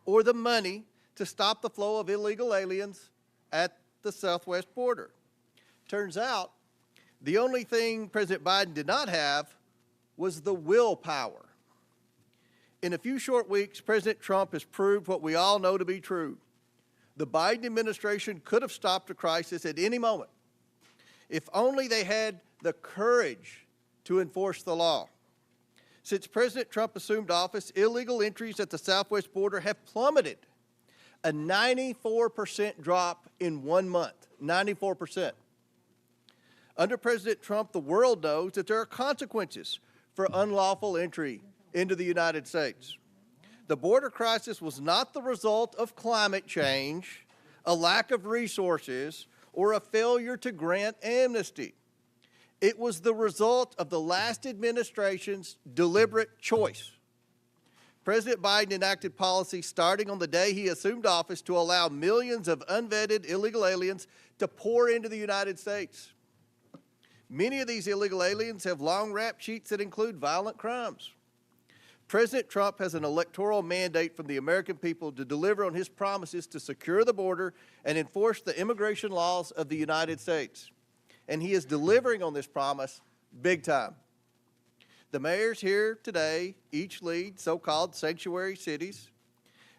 or the money to stop the flow of illegal aliens at the southwest border. Turns out, the only thing President Biden did not have was the willpower. In a few short weeks, President Trump has proved what we all know to be true. The Biden administration could have stopped the crisis at any moment if only they had the courage to enforce the law. Since President Trump assumed office, illegal entries at the southwest border have plummeted, a 94% drop in 1 month, 94%. Under President Trump, the world knows that there are consequences for unlawful entry into the United States. The border crisis was not the result of climate change, a lack of resources, or a failure to grant amnesty. It was the result of the last administration's deliberate choice. President Biden enacted policy starting on the day he assumed office to allow millions of unvetted illegal aliens to pour into the United States. Many of these illegal aliens have long rap sheets that include violent crimes. President Trump has an electoral mandate from the American people to deliver on his promises to secure the border and enforce the immigration laws of the United States. And he is delivering on this promise big time. The mayors here today each lead so-called sanctuary cities.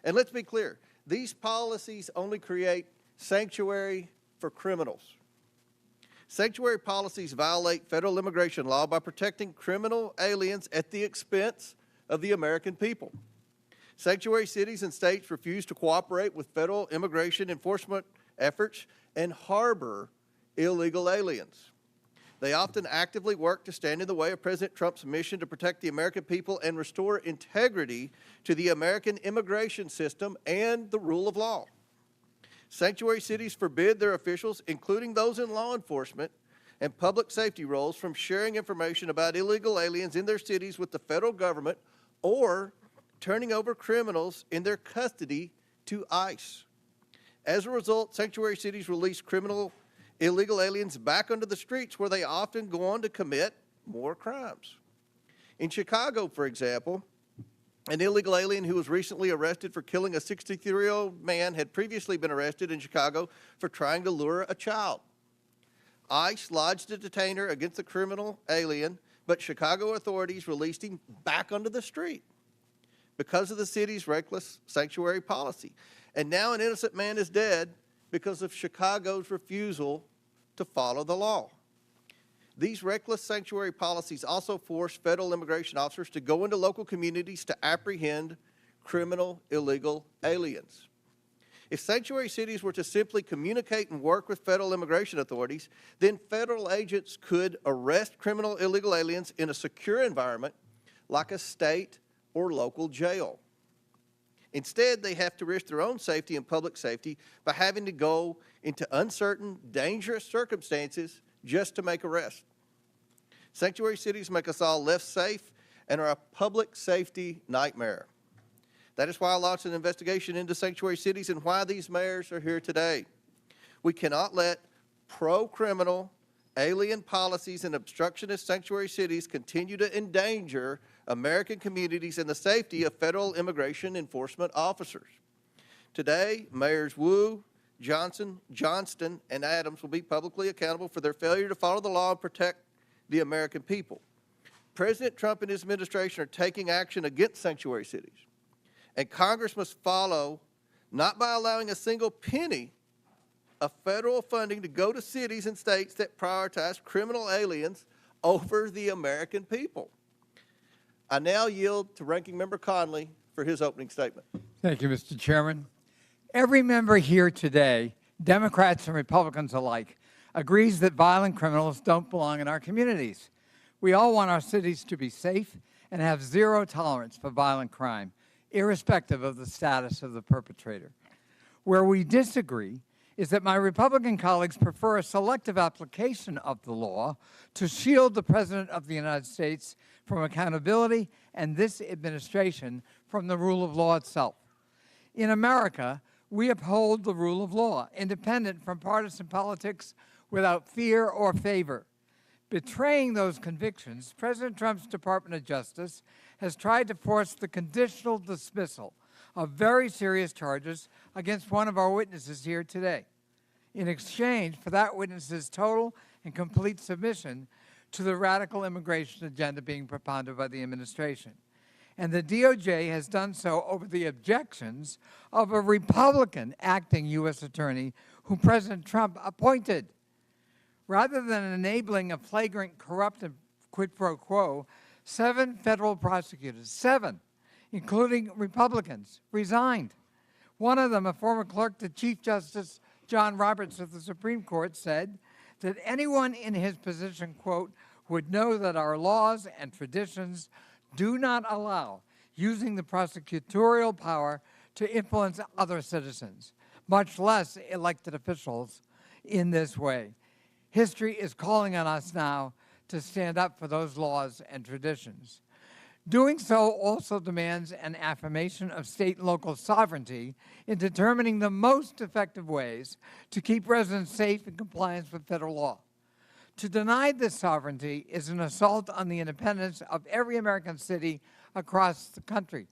And let's be clear, these policies only create sanctuary for criminals. Sanctuary policies violate federal immigration law by protecting criminal aliens at the expense of the American people. Sanctuary cities and states refuse to cooperate with federal immigration enforcement efforts and harbor illegal aliens. They often actively work to stand in the way of President Trump's mission to protect the American people and restore integrity to the American immigration system and the rule of law. Sanctuary cities forbid their officials, including those in law enforcement and public safety roles, from sharing information about illegal aliens in their cities with the federal government or turning over criminals in their custody to ICE. As a result, sanctuary cities release illegal aliens back onto the streets where they often go on to commit more crimes. In Chicago, for example, an illegal alien who was recently arrested for killing a 63-year-old man had previously been arrested in Chicago for trying to lure a child. ICE lodged a detainer against the criminal alien, but Chicago authorities released him back onto the street because of the city's reckless sanctuary policy. And now an innocent man is dead because of Chicago's refusal to follow the law. These reckless sanctuary policies also force federal immigration officers to go into local communities to apprehend criminal illegal aliens. If sanctuary cities were to simply communicate and work with federal immigration authorities, then federal agents could arrest criminal illegal aliens in a secure environment like a state or local jail. Instead, they have to risk their own safety and public safety by having to go into uncertain, dangerous circumstances just to make arrests. Sanctuary cities make us all less safe and are a public safety nightmare. That is why I launched an investigation into sanctuary cities and why these mayors are here today. We cannot let pro-criminal, alien policies in obstructionist sanctuary cities continue to endanger American communities and the safety of federal immigration enforcement officers. Today, Mayors Wu, Johnston, and Adams will be publicly accountable for their failure to follow the law and protect the American people. President Trump and his administration are taking action against sanctuary cities. And Congress must follow, not by allowing a single penny of federal funding to go to cities and states that prioritize criminal aliens over the American people. I now yield to Ranking Member Conley for his opening statement. Thank you, Mr. Chairman. Every member here today, Democrats and Republicans alike, agrees that violent criminals don't belong in our communities. We all want our cities to be safe and have zero tolerance for violent crime, irrespective of the status of the perpetrator. Where we disagree is that my Republican colleagues prefer a selective application of the law to shield the President of the United States from accountability and this administration from the rule of law itself. In America, we uphold the rule of law, independent from partisan politics, without fear or favor. Betraying those convictions, President Trump's Department of Justice has tried to force the conditional dismissal of very serious charges against one of our witnesses here today, in exchange for that witness's total and complete submission to the radical immigration agenda being propounded by the administration. And the DOJ has done so over the objections of a Republican acting U.S. attorney who President Trump appointed. Rather than enabling a flagrant corrupt and quid pro quo, 7 federal prosecutors, 7, including Republicans, resigned. One of them, a former clerk to Chief Justice John Roberts of the Supreme Court, said that anyone in his position, quote, would know that our laws and traditions do not allow using the prosecutorial power to influence other citizens, much less elected officials, in this way. History is calling on us now to stand up for those laws and traditions. Doing so also demands an affirmation of state and local sovereignty in determining the most effective ways to keep residents safe in compliance with federal law. To deny this sovereignty is an assault on the independence of every American city across the country.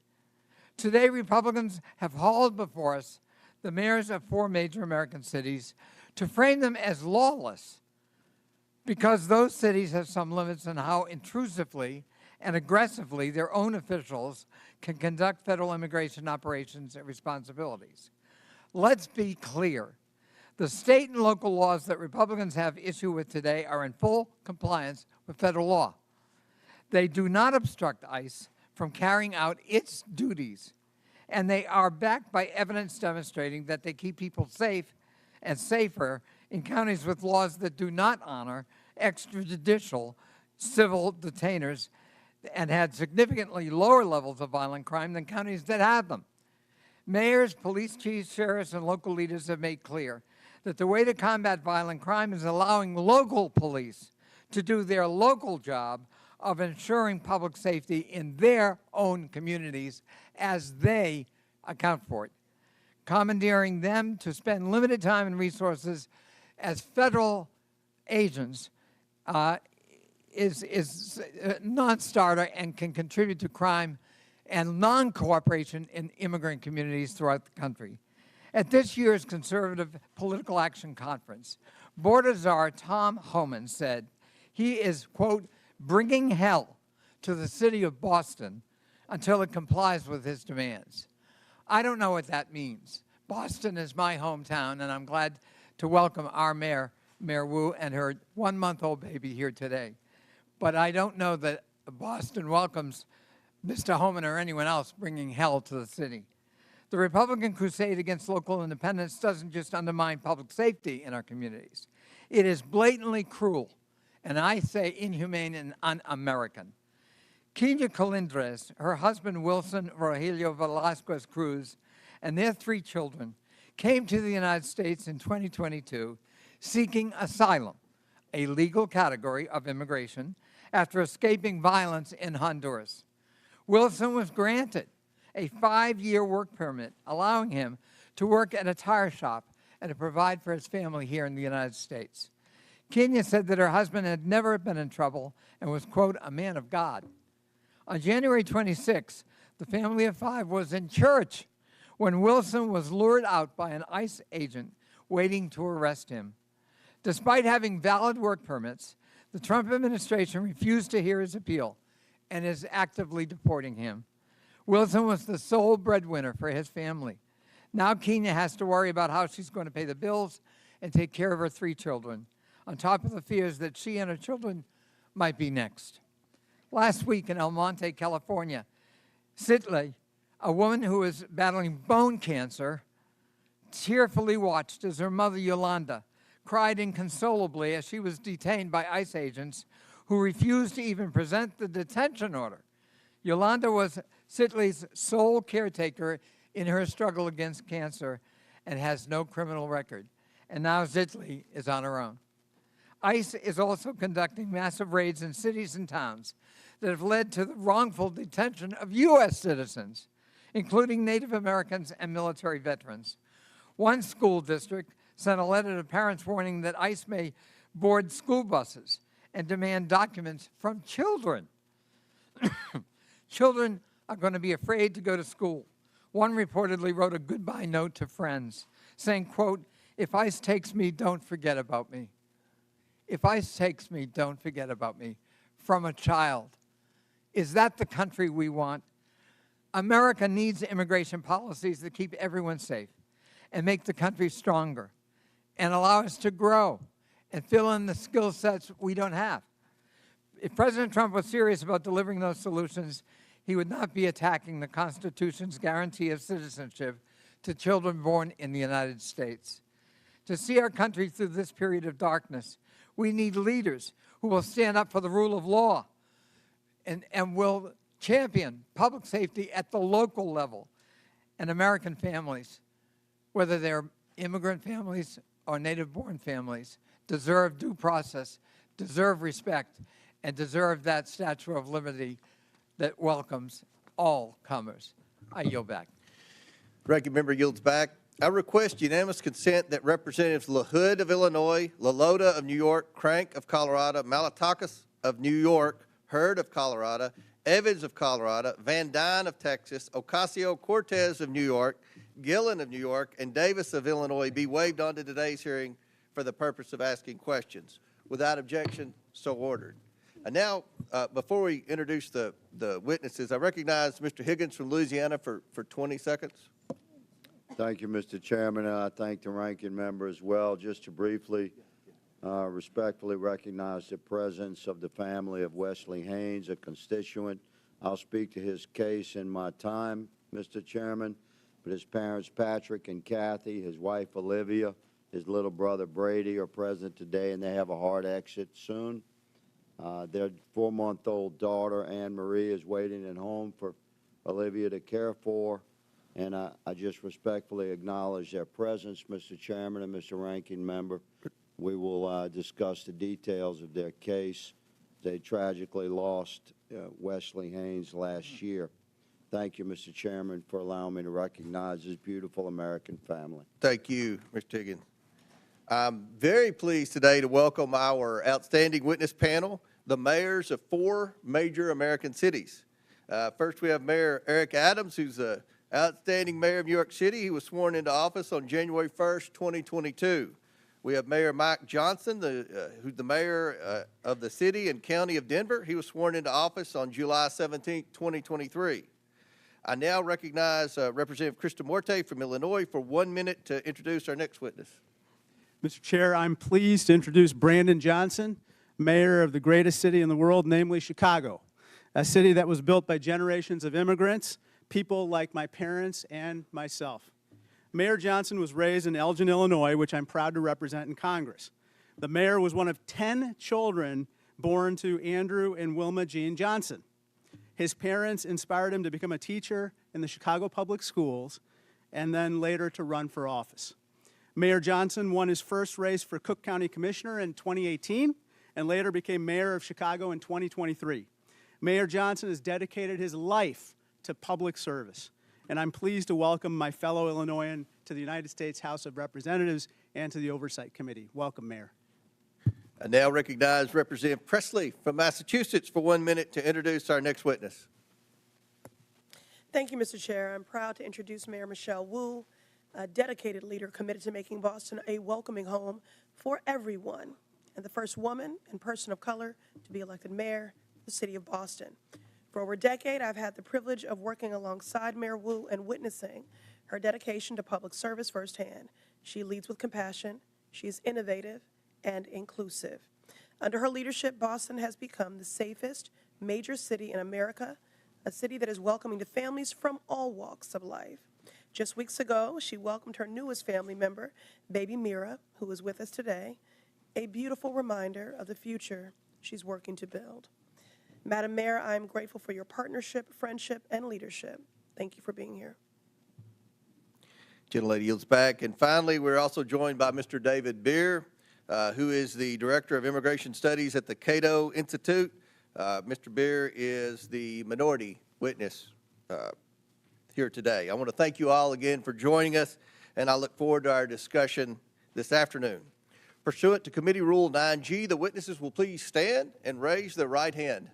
Today, Republicans have hauled before us the mayors of 4 major American cities to frame them as lawless because those cities have some limits on how intrusively and aggressively their own officials can conduct federal immigration operations and responsibilities. Let's be clear. The state and local laws that Republicans have issue with today are in full compliance with federal law. They do not obstruct ICE from carrying out its duties, and they are backed by evidence demonstrating that they keep people safe and safer in counties with laws that do not honor extrajudicial civil detainers and had significantly lower levels of violent crime than counties that have them. Mayors, police chiefs, sheriffs, and local leaders have made clear that the way to combat violent crime is allowing local police to do their local job of ensuring public safety in their own communities as they account for it. Commandeering them to spend limited time and resources as federal agents is a non-starter and can contribute to crime and non-cooperation in immigrant communities throughout the country. At this year's Conservative Political Action Conference, Board Czar Tom Homan said he is, quote, bringing hell to the city of Boston until it complies with his demands. I don't know what that means. Boston is my hometown, and I'm glad to welcome our mayor, Mayor Wu, and her 1-month-old baby here today. But I don't know that Boston welcomes Mr. Homan or anyone else bringing hell to the city. The Republican crusade against local independence doesn't just undermine public safety in our communities. It is blatantly cruel, and I say inhumane and un-American. Kenya Colindres, her husband Wilson Rogelio Velasquez Cruz, and their 3 children came to the United States in 2022 seeking asylum, a legal category of immigration, after escaping violence in Honduras. Wilson was granted a 5-year work permit, allowing him to work at a tire shop and to provide for his family here in the United States. Kenya said that her husband had never been in trouble and was, quote, a man of God. On January 26, the family of 5 was in church when Wilson was lured out by an ICE agent waiting to arrest him. Despite having valid work permits, the Trump administration refused to hear his appeal and is actively deporting him. Wilson was the sole breadwinner for his family. Now Kenya has to worry about how she's going to pay the bills and take care of her 3 children, on top of the fears that she and her children might be next. Last week in El Monte, California, Sitley, a woman who was battling bone cancer, tearfully watched as her mother, Yolanda, cried inconsolably as she was detained by ICE agents who refused to even present the detention order. Yolanda was Sitley's sole caretaker in her struggle against cancer and has no criminal record. And now Sitley is on her own. ICE is also conducting massive raids in cities and towns that have led to the wrongful detention of U.S. citizens, including Native Americans and military veterans. One school district sent a letter to parents warning that ICE may board school buses and demand documents from children. Children are going to be afraid to go to school. One reportedly wrote a goodbye note to friends saying, quote, "If ICE takes me, don't forget about me." If ICE takes me, don't forget about me. From a child. Is that the country we want? America needs immigration policies that keep everyone safe and make the country stronger and allow us to grow and fill in the skill sets we don't have. If President Trump was serious about delivering those solutions, he would not be attacking the Constitution's guarantee of citizenship to children born in the United States. To see our country through this period of darkness, we need leaders who will stand up for the rule of law and will champion public safety at the local level. And American families, whether they're immigrant families or native-born families, deserve due process, deserve respect, and deserve that Statue of Liberty that welcomes all comers. I yield back. Ranking member yields back. I request unanimous consent that Representatives LaHood of Illinois, LaLota of New York, Crank of Colorado, Malatakis of New York, Hurd of Colorado, Evans of Colorado, Van Dyne of Texas, Ocasio-Cortez of New York, Gillen of New York, and Davis of Illinois be waived onto today's hearing for the purpose of asking questions. Without objection, so ordered. And now, before we introduce the witnesses, I recognize Mr. Higgins from Louisiana for 20 seconds. Thank you, Mr. Chairman, and I thank the ranking member as well. Just to briefly, respectfully recognize the presence of the family of Wesley Haynes, a constituent. I'll speak to his case in my time, Mr. Chairman, but his parents, Patrick and Kathy, his wife, Olivia, his little brother, Brady, are present today, and they have a hard exit soon. Their 4-month-old daughter, Anne-Marie, is waiting at home for Olivia to care for. And I just respectfully acknowledge their presence, Mr. Chairman and Mr. Ranking Member. We will discuss the details of their case. They tragically lost Wesley Haynes last year. Thank you, Mr. Chairman, for allowing me to recognize this beautiful American family. Thank you, Mr. Higgins. I'm very pleased today to welcome our outstanding witness panel, the mayors of 4 major American cities. First, we have Mayor Eric Adams, who's a outstanding mayor of New York City. He was sworn into office on January 1st, 2022. We have Mayor Mike Johnston, who's the mayor of the city and county of Denver. He was sworn into office on July 17th, 2023. I now recognize Representative Krishnamoorthi from Illinois for 1 minute to introduce our next witness. Mr. Chair, I'm pleased to introduce Brandon Johnson, mayor of the greatest city in the world, namely Chicago, a city that was built by generations of immigrants, people like my parents and myself. Mayor Johnson was raised in Elgin, Illinois, which I'm proud to represent in Congress. The mayor was one of 10 children born to Andrew and Wilma Jean Johnson. His parents inspired him to become a teacher in the Chicago Public Schools and then later to run for office. Mayor Johnson won his first race for Cook County Commissioner in 2018 and later became mayor of Chicago in 2023. Mayor Johnson has dedicated his life to public service, and I'm pleased to welcome my fellow Illinoisan to the United States House of Representatives and to the Oversight Committee. Welcome, Mayor. I now recognize Representative Pressley from Massachusetts for 1 minute to introduce our next witness. Thank you, Mr. Chair. I'm proud to introduce Mayor Michelle Wu, a dedicated leader committed to making Boston a welcoming home for everyone, and the first woman and person of color to be elected mayor of the city of Boston. For over a decade, I've had the privilege of working alongside Mayor Wu and witnessing her dedication to public service firsthand. She leads with compassion, she is innovative and inclusive. Under her leadership, Boston has become the safest major city in America, a city that is welcoming to families from all walks of life. Just weeks ago, she welcomed her newest family member, baby Mira, who is with us today, a beautiful reminder of the future she's working to build. Madam Mayor, I am grateful for your partnership, friendship, and leadership. Thank you for being here. Gentlelady yields back. And finally, we're also joined by Mr. David Beer, who is the Director of Immigration Studies at the Cato Institute. Mr. Beer is the minority witness here today. I want to thank you all again for joining us, and I look forward to our discussion this afternoon. Pursuant to Committee Rule 9G, the witnesses will please stand and raise their right hand.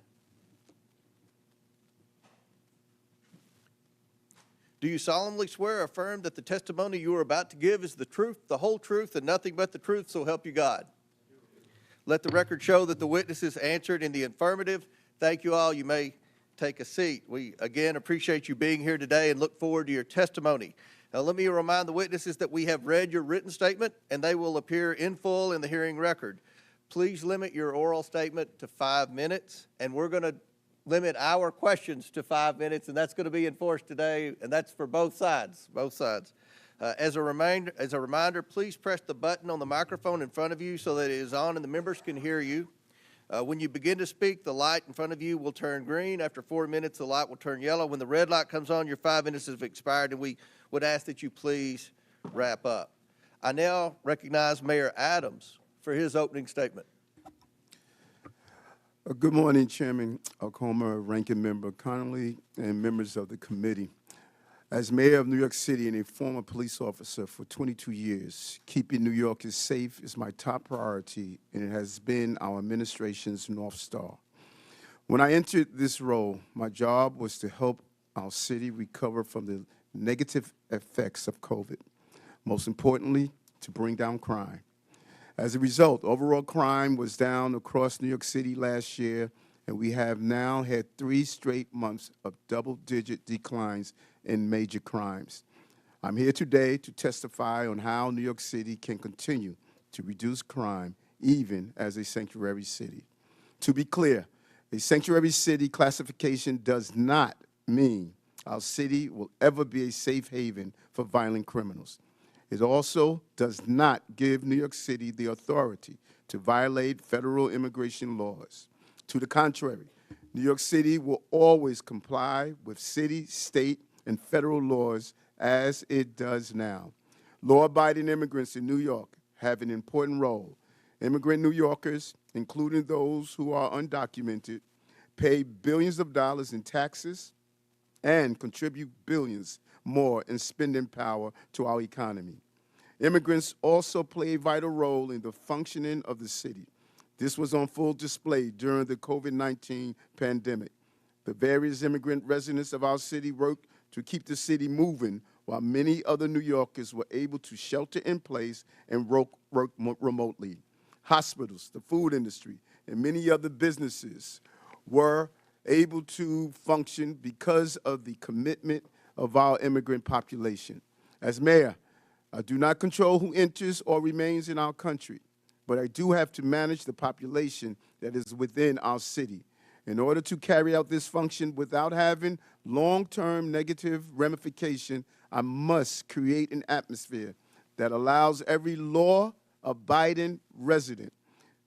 Do you solemnly swear or affirm that the testimony you are about to give is the truth, the whole truth, and nothing but the truth, so help you God? Let the record show that the witnesses answered in the affirmative. Thank you all. You may take a seat. We, again, appreciate you being here today and look forward to your testimony. Now, let me remind the witnesses that we have read your written statement, and they will appear in full in the hearing record. Please limit your oral statement to 5 minutes, and we're going to limit our questions to 5 minutes, and that's going to be enforced today, and that's for both sides, As a reminder, please press the button on the microphone in front of you so that it is on and the members can hear you. When you begin to speak, the light in front of you will turn green. After 4 minutes, the light will turn yellow. When the red light comes on, your 5 minutes have expired, and we would ask that you please wrap up. I now recognize Mayor Adams for his opening statement. Good morning, Chairman Comer, Ranking Member Connolly, and members of the committee. As mayor of New York City and a former police officer for 22 years, keeping New Yorkers safe is my top priority, and it has been our administration's North Star. When I entered this role, my job was to help our city recover from the negative effects of COVID. Most importantly, to bring down crime. As a result, overall crime was down across New York City last year, and we have now had 3 straight months of double-digit declines in major crimes. I'm here today to testify on how New York City can continue to reduce crime, even as a sanctuary city. To be clear, a sanctuary city classification does not mean our city will ever be a safe haven for violent criminals. It also does not give New York City the authority to violate federal immigration laws. To the contrary, New York City will always comply with city, state, and federal laws as it does now. Law-abiding immigrants in New York have an important role. Immigrant New Yorkers, including those who are undocumented, pay billions of dollars in taxes and contribute billions more in spending power to our economy. Immigrants also play a vital role in the functioning of the city. This was on full display during the COVID-19 pandemic. The various immigrant residents of our city worked to keep the city moving, while many other New Yorkers were able to shelter in place and work remotely. Hospitals, the food industry, and many other businesses were able to function because of the commitment of our immigrant population. As mayor, I do not control who enters or remains in our country, but I do have to manage the population that is within our city. In order to carry out this function without having long-term negative ramification, I must create an atmosphere that allows every law-abiding resident,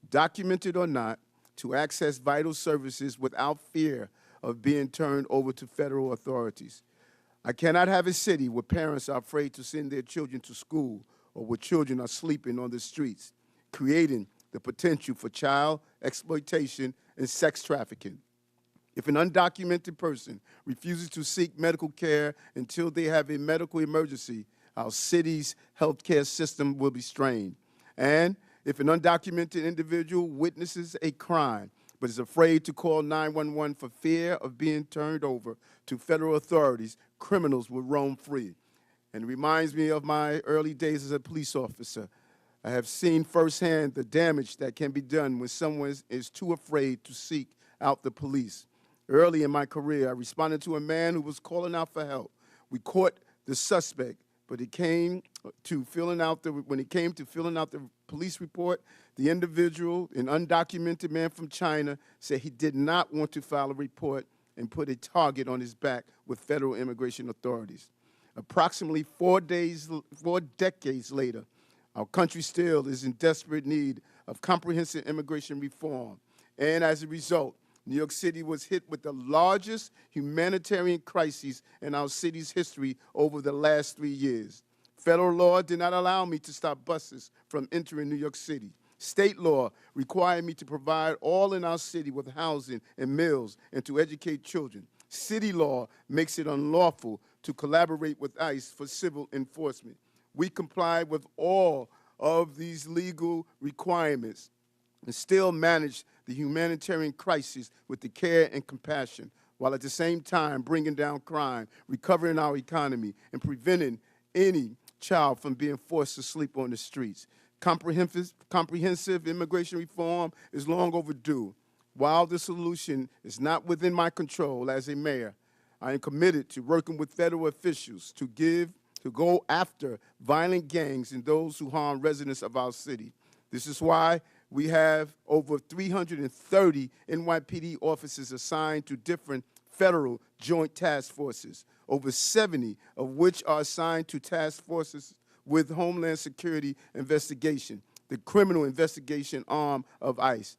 documented or not, to access vital services without fear of being turned over to federal authorities. I cannot have a city where parents are afraid to send their children to school or where children are sleeping on the streets, creating the potential for child exploitation and sex trafficking. If an undocumented person refuses to seek medical care until they have a medical emergency, our city's healthcare system will be strained. And if an undocumented individual witnesses a crime but is afraid to call 911 for fear of being turned over to federal authorities, criminals will roam free. And it reminds me of my early days as a police officer. I have seen firsthand the damage that can be done when someone is too afraid to seek out the police. Early in my career, I responded to a man who was calling out for help. We caught the suspect, but when it came to filling out the police report, the individual, an undocumented man from China, said he did not want to file a report and put a target on his back with federal immigration authorities. Approximately 4 decades later, our country still is in desperate need of comprehensive immigration reform. And as a result, New York City was hit with the largest humanitarian crisis in our city's history over the last 3 years. Federal law did not allow me to stop buses from entering New York City. State law required me to provide all in our city with housing and meals and to educate children. City law makes it unlawful to collaborate with ICE for civil enforcement. We complied with all of these legal requirements and still managed the humanitarian crisis with the care and compassion while at the same time bringing down crime, recovering our economy, and preventing any child from being forced to sleep on the streets. Comprehensive immigration reform is long overdue. While the solution is not within my control as a mayor, I am committed to working with federal officials to go after violent gangs and those who harm residents of our city. This is why we have over 330 NYPD officers assigned to different federal joint task forces, over 70 of which are assigned to task forces with Homeland Security investigation, the criminal investigation arm of ICE.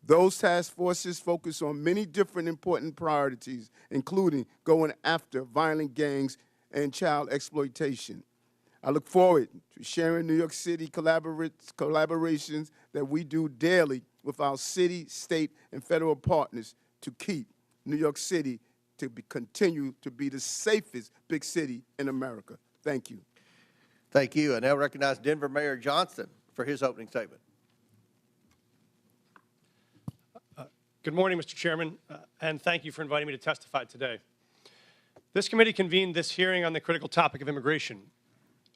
Those task forces focus on many different important priorities, including going after violent gangs and child exploitation. I look forward to sharing New York City collaborations that we do daily with our city, state, and federal partners to keep New York City to continue to be the safest big city in America. Thank you. Thank you. I now recognize Denver Mayor Johnston for his opening statement. Good morning, Mr. Chairman, and thank you for inviting me to testify today. This committee convened this hearing on the critical topic of immigration.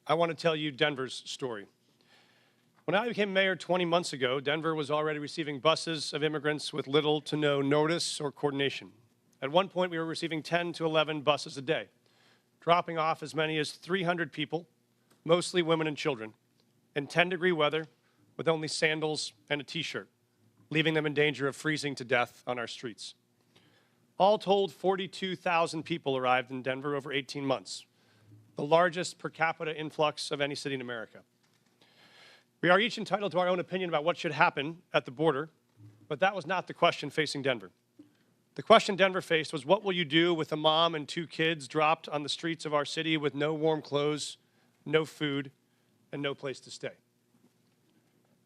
I want to tell you Denver's story. When I became mayor 20 months ago, Denver was already receiving buses of immigrants with little to no notice or coordination. At one point, we were receiving 10 to 11 buses a day, dropping off as many as 300 people, mostly women and children, in 10-degree weather with only sandals and a T-shirt, leaving them in danger of freezing to death on our streets. All told, 42,000 people arrived in Denver over 18 months, the largest per capita influx of any city in America. We are each entitled to our own opinion about what should happen at the border, but that was not the question facing Denver. The question Denver faced was, what will you do with a mom and 2 kids dropped on the streets of our city with no warm clothes, no food, and no place to stay?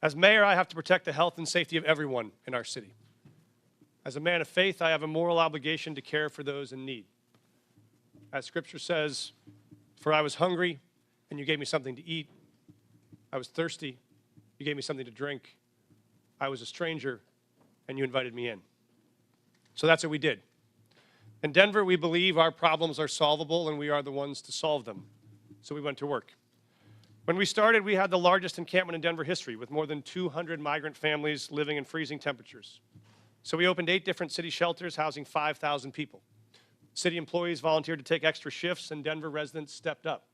As mayor, I have to protect the health and safety of everyone in our city. As a man of faith, I have a moral obligation to care for those in need. As Scripture says, for I was hungry, and you gave me something to eat. I was thirsty, you gave me something to drink. I was a stranger, and you invited me in. So that's what we did. In Denver, we believe our problems are solvable, and we are the ones to solve them. So we went to work. When we started, we had the largest encampment in Denver history, with more than 200 migrant families living in freezing temperatures. So we opened 8 different city shelters housing 5,000 people. City employees volunteered to take extra shifts, and Denver residents stepped up,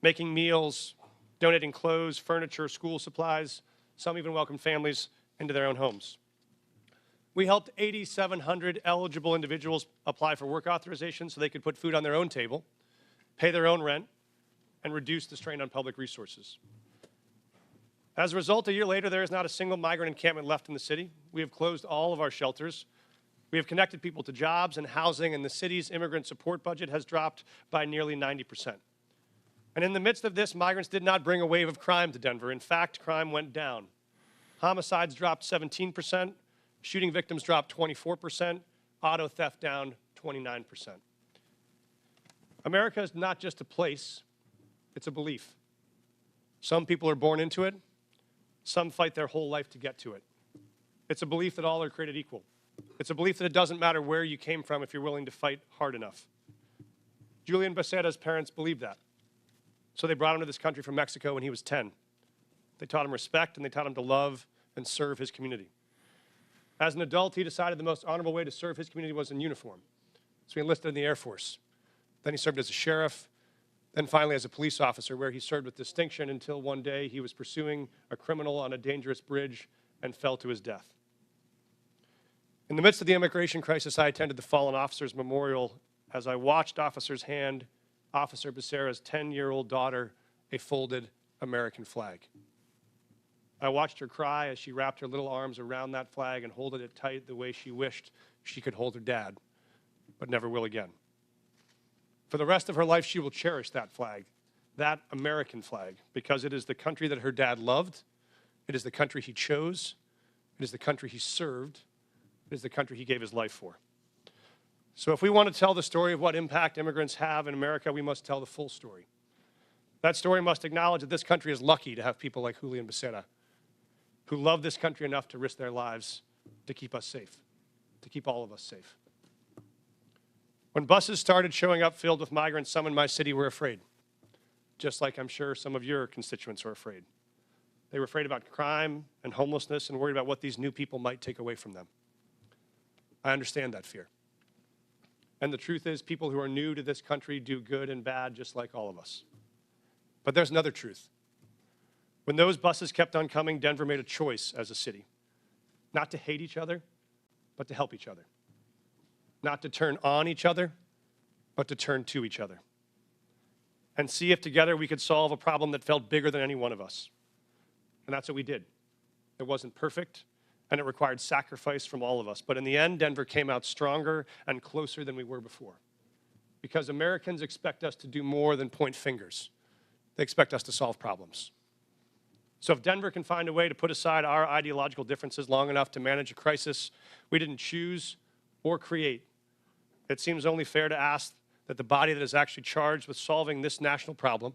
making meals, donating clothes, furniture, school supplies. Some even welcomed families into their own homes. We helped 8,700 eligible individuals apply for work authorization so they could put food on their own table, pay their own rent, and reduce the strain on public resources. As a result, a year later, there is not a single migrant encampment left in the city. We have closed all of our shelters. We have connected people to jobs and housing, and the city's immigrant support budget has dropped by nearly 90%. And in the midst of this, migrants did not bring a wave of crime to Denver. In fact, crime went down. Homicides dropped 17%, shooting victims dropped 24%, auto theft down 29%. America is not just a place, it's a belief. Some people are born into it. Some fight their whole life to get to it. It's a belief that all are created equal. It's a belief that it doesn't matter where you came from if you're willing to fight hard enough. Julian Becerra's parents believed that. So they brought him to this country from Mexico when he was 10. They taught him respect, and they taught him to love and serve his community. As an adult, he decided the most honorable way to serve his community was in uniform. So he enlisted in the Air Force. Then he served as a sheriff, then finally as a police officer, where he served with distinction until one day he was pursuing a criminal on a dangerous bridge and fell to his death. In the midst of the immigration crisis, I attended the Fallen Officers Memorial as I watched officers hand Officer Becerra's 10-year-old daughter a folded American flag. I watched her cry as she wrapped her little arms around that flag and holded it tight the way she wished she could hold her dad, but never will again. For the rest of her life, she will cherish that flag, that American flag, because it is the country that her dad loved, it is the country he chose, it is the country he served, it is the country he gave his life for. So if we want to tell the story of what impact immigrants have in America, we must tell the full story. That story must acknowledge that this country is lucky to have people like Julian Becerra, who love this country enough to risk their lives to keep us safe, to keep all of us safe. When buses started showing up filled with migrants, some in my city were afraid, just like I'm sure some of your constituents are afraid. They were afraid about crime and homelessness and worried about what these new people might take away from them. I understand that fear. And the truth is, people who are new to this country do good and bad just like all of us. But there's another truth. When those buses kept on coming, Denver made a choice as a city, not to hate each other, but to help each other. Not to turn on each other, but to turn to each other. And see if together we could solve a problem that felt bigger than any one of us. And that's what we did. It wasn't perfect, and it required sacrifice from all of us. But in the end, Denver came out stronger and closer than we were before. Because Americans expect us to do more than point fingers. They expect us to solve problems. So if Denver can find a way to put aside our ideological differences long enough to manage a crisis we didn't choose or create, it seems only fair to ask that the body that is actually charged with solving this national problem,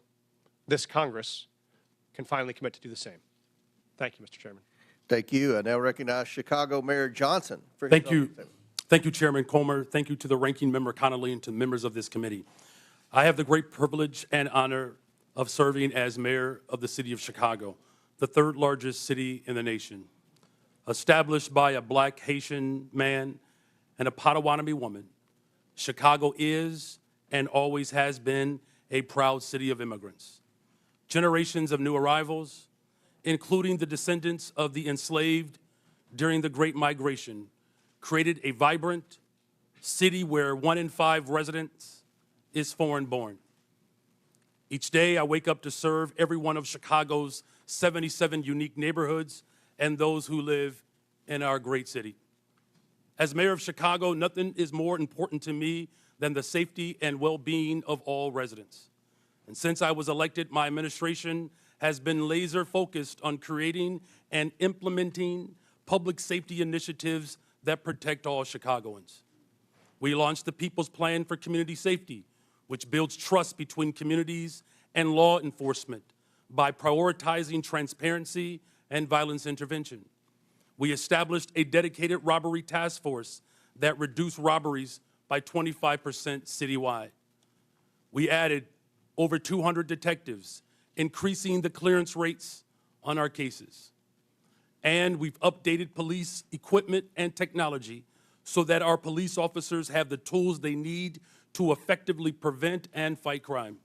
this Congress, can finally commit to do the same. Thank you, Mr. Chairman. Thank you. I now recognize Chicago Mayor Johnston for his Thank you. opening statement. Thank you, Chairman Comer. Thank you to the ranking member Connolly and to members of this committee. I have the great privilege and honor of serving as mayor of the city of Chicago, the third largest city in the nation. Established by a black Haitian man and a Potawatomi woman, Chicago is and always has been a proud city of immigrants. Generations of new arrivals, including the descendants of the enslaved during the Great Migration, created a vibrant city where 1 in 5 residents is foreign-born. Each day I wake up to serve every one of Chicago's 77 unique neighborhoods and those who live in our great city. As mayor of Chicago, nothing is more important to me than the safety and well-being of all residents. And since I was elected, my administration has been laser focused on creating and implementing public safety initiatives that protect all Chicagoans. We launched the People's Plan for Community Safety, which builds trust between communities and law enforcement by prioritizing transparency and violence intervention. We established a dedicated robbery task force that reduced robberies by 25% citywide. We added over 200 detectives, increasing the clearance rates on our cases. And we've updated police equipment and technology so that our police officers have the tools they need to effectively prevent and fight crime.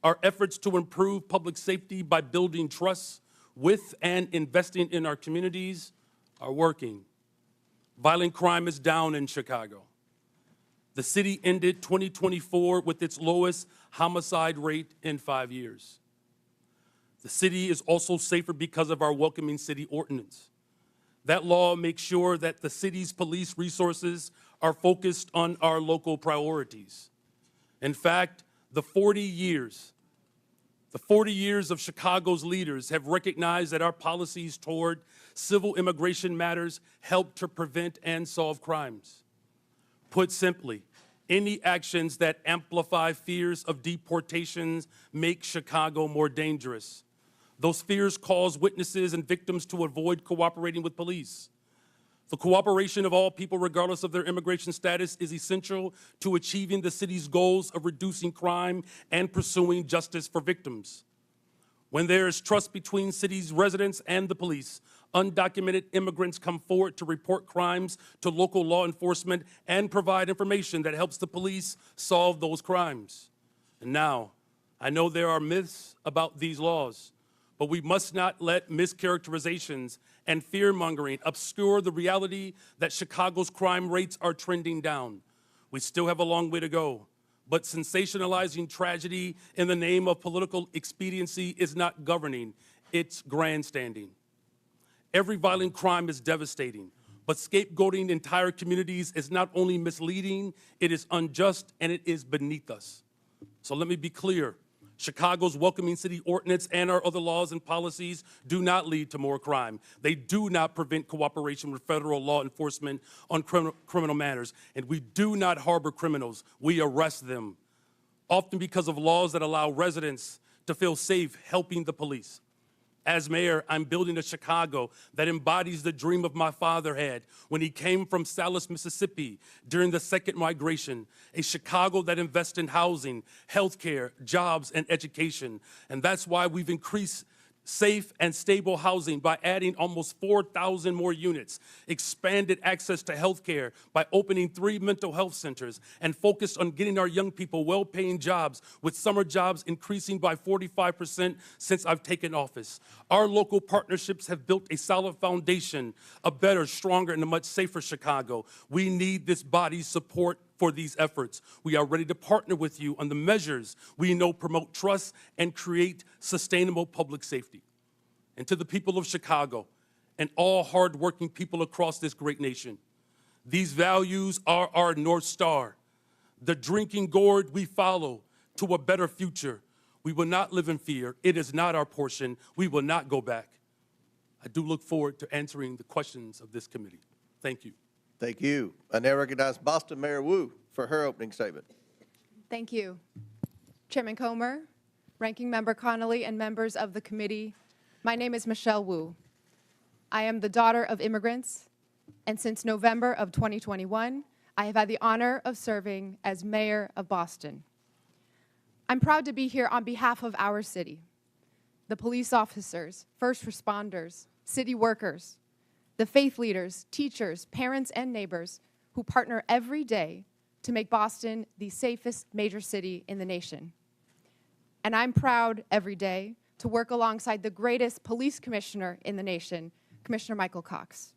Our efforts to improve public safety by building trust with and investing in our communities are working. Violent crime is down in Chicago. The city ended 2024 with its lowest homicide rate in 5 years. The city is also safer because of our Welcoming City Ordinance. That law makes sure that the city's police resources are focused on our local priorities. In fact, the 40 years of Chicago's leaders have recognized that our policies toward civil immigration matters help to prevent and solve crimes. Put simply, any actions that amplify fears of deportations make Chicago more dangerous. Those fears cause witnesses and victims to avoid cooperating with police. The cooperation of all people, regardless of their immigration status, is essential to achieving the city's goals of reducing crime and pursuing justice for victims. When there is trust between city's residents and the police, undocumented immigrants come forward to report crimes to local law enforcement and provide information that helps the police solve those crimes. And now, I know there are myths about these laws, but we must not let mischaracterizations and fear-mongering obscure the reality that Chicago's crime rates are trending down. We still have a long way to go, but sensationalizing tragedy in the name of political expediency is not governing, it's grandstanding. Every violent crime is devastating, but scapegoating entire communities is not only misleading, it is unjust, and it is beneath us. So let me be clear. Chicago's Welcoming City Ordinance and our other laws and policies do not lead to more crime. They do not prevent cooperation with federal law enforcement on criminal matters. And we do not harbor criminals. We arrest them, often because of laws that allow residents to feel safe helping the police. As mayor, I'm building a Chicago that embodies the dream of my father had when he came from Salis, Mississippi during the Second Migration, a Chicago that invests in housing, healthcare, jobs, and education. And that's why we've increased safe and stable housing by adding almost 4,000 more units, expanded access to health care by opening 3 mental health centers, and focused on getting our young people well-paying jobs, with summer jobs increasing by 45% since I've taken office. Our local partnerships have built a solid foundation, a better, stronger, and a much safer Chicago. We need this body's support for these efforts. We are ready to partner with you on the measures we know promote trust and create sustainable public safety. And to the people of Chicago and all hardworking people across this great nation, these values are our North Star, the drinking gourd we follow to a better future. We will not live in fear. It is not our portion. We will not go back. I do look forward to answering the questions of this committee. Thank you. Thank you. I now recognize Boston Mayor Wu for her opening statement. Thank you. Chairman Comer, Ranking Member Connolly, and members of the committee, my name is Michelle Wu. I am the daughter of immigrants, and since November of 2021, I have had the honor of serving as mayor of Boston. I'm proud to be here on behalf of our city, the police officers, first responders, city workers, the faith leaders, teachers, parents, and neighbors who partner every day to make Boston the safest major city in the nation. And I'm proud every day to work alongside the greatest police commissioner in the nation, Commissioner Michael Cox.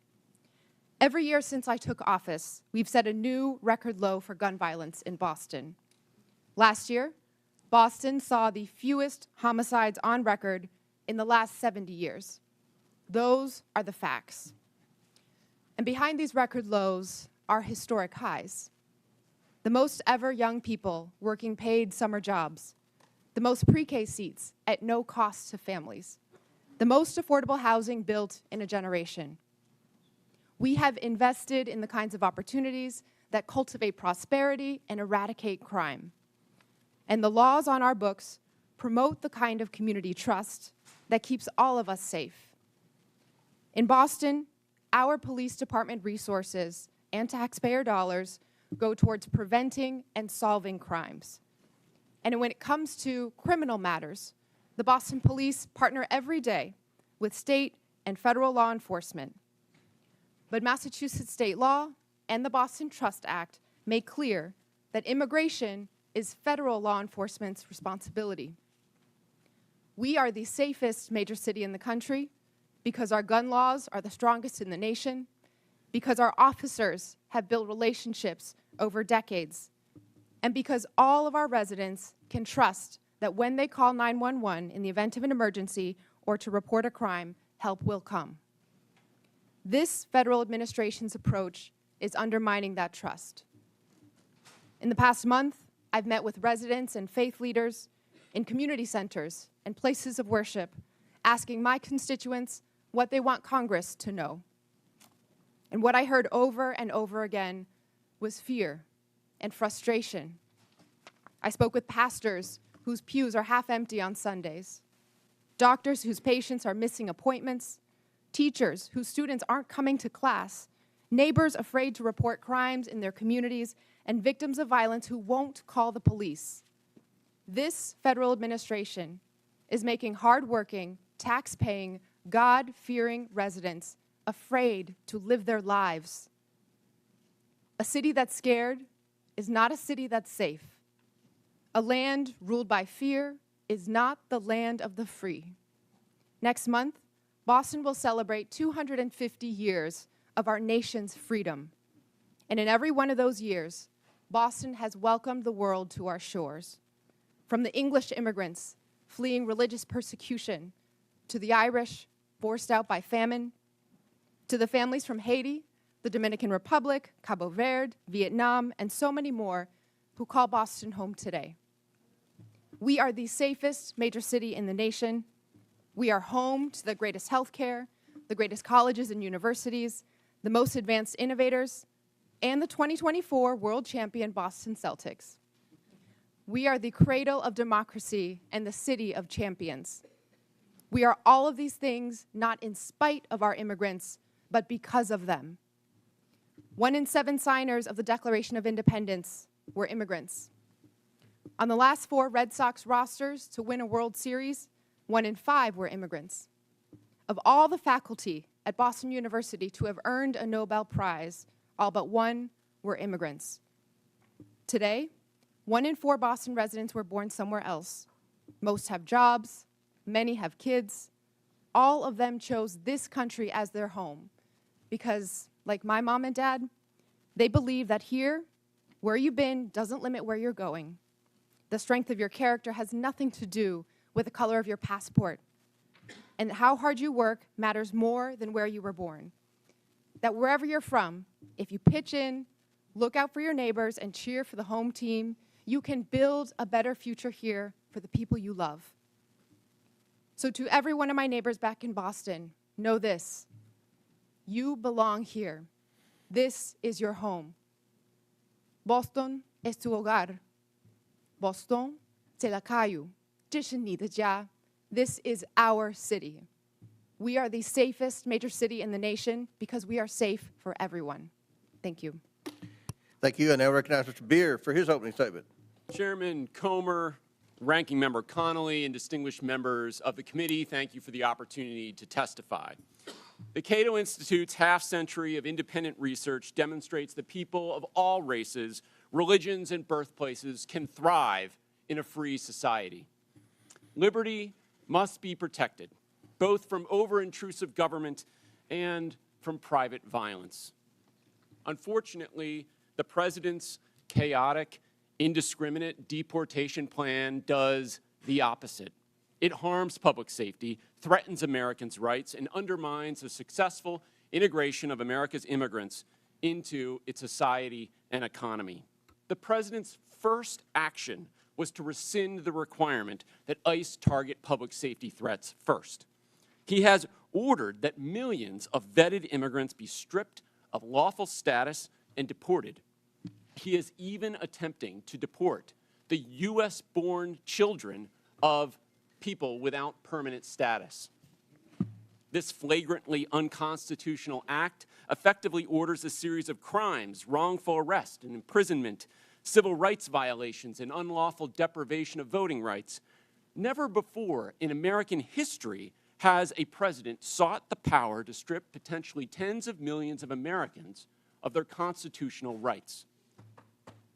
Every year since I took office, we've set a new record low for gun violence in Boston. Last year, Boston saw the fewest homicides on record in the last 70 years. Those are the facts. And behind these record lows are historic highs. The most ever young people working paid summer jobs, the most pre-K seats at no cost to families, the most affordable housing built in a generation. We have invested in the kinds of opportunities that cultivate prosperity and eradicate crime. And the laws on our books promote the kind of community trust that keeps all of us safe. In Boston, our police department resources and taxpayer dollars go towards preventing and solving crimes. And when it comes to criminal matters, the Boston Police partner every day with state and federal law enforcement. But Massachusetts state law and the Boston Trust Act make clear that immigration is federal law enforcement's responsibility. We are the safest major city in the country because our gun laws are the strongest in the nation, because our officers have built relationships over decades, and because all of our residents can trust that when they call 911 in the event of an emergency or to report a crime, help will come. This federal administration's approach is undermining that trust. In the past month, I've met with residents and faith leaders in community centers and places of worship, asking my constituents what they want Congress to know. And what I heard over and over again was fear and frustration. I spoke with pastors whose pews are half empty on Sundays, doctors whose patients are missing appointments, teachers whose students aren't coming to class, neighbors afraid to report crimes in their communities, and victims of violence who won't call the police. This federal administration is making hardworking, tax-paying, God-fearing residents afraid to live their lives. A city that's scared is not a city that's safe. A land ruled by fear is not the land of the free. Next month, Boston will celebrate 250 years of our nation's freedom. And in every one of those years, Boston has welcomed the world to our shores. From the English immigrants fleeing religious persecution, to the Irish forced out by famine, to the families from Haiti, the Dominican Republic, Cabo Verde, Vietnam, and so many more who call Boston home today. We are the safest major city in the nation. We are home to the greatest healthcare, the greatest colleges and universities, the most advanced innovators, and the 2024 world champion Boston Celtics. We are the cradle of democracy and the city of champions. We are all of these things not in spite of our immigrants, but because of them. 1 in 7 signers of the Declaration of Independence were immigrants. On the last 4 Red Sox rosters to win a World Series, 1 in 5 were immigrants. Of all the faculty at Boston University to have earned a Nobel Prize, all but 1 were immigrants. Today, 1 in 4 Boston residents were born somewhere else. Most have jobs, many have kids. All of them chose this country as their home because, like my mom and dad, they believe that here, where you've been doesn't limit where you're going. The strength of your character has nothing to do with the color of your passport. And how hard you work matters more than where you were born. That wherever you're from, if you pitch in, look out for your neighbors, and cheer for the home team, you can build a better future here for the people you love. So to every one of my neighbors back in Boston, know this: you belong here. This is your home. Boston es tu hogar. Boston, 这la calle. 这是你的家. This is our city. We are the safest major city in the nation because we are safe for everyone. Thank you. Thank you. I now recognize Mr. Beer for his opening statement. Chairman Comer, Ranking Member Connolly, and distinguished members of the committee, thank you for the opportunity to testify. The Cato Institute's half-century of independent research demonstrates that people of all races, religions, and birthplaces can thrive in a free society. Liberty must be protected, both from over-intrusive government and from private violence. Unfortunately, the president's chaotic, indiscriminate deportation plan does the opposite. It harms public safety, threatens Americans' rights, and undermines the successful integration of America's immigrants into its society and economy. The president's first action was to rescind the requirement that ICE target public safety threats first. He has ordered that millions of vetted immigrants be stripped of lawful status and deported. He is even attempting to deport the U.S.-born children of people without permanent status. This flagrantly unconstitutional act effectively orders a series of crimes, wrongful arrest and imprisonment, civil rights violations, and unlawful deprivation of voting rights. Never before in American history has a president sought the power to strip potentially tens of millions of Americans of their constitutional rights.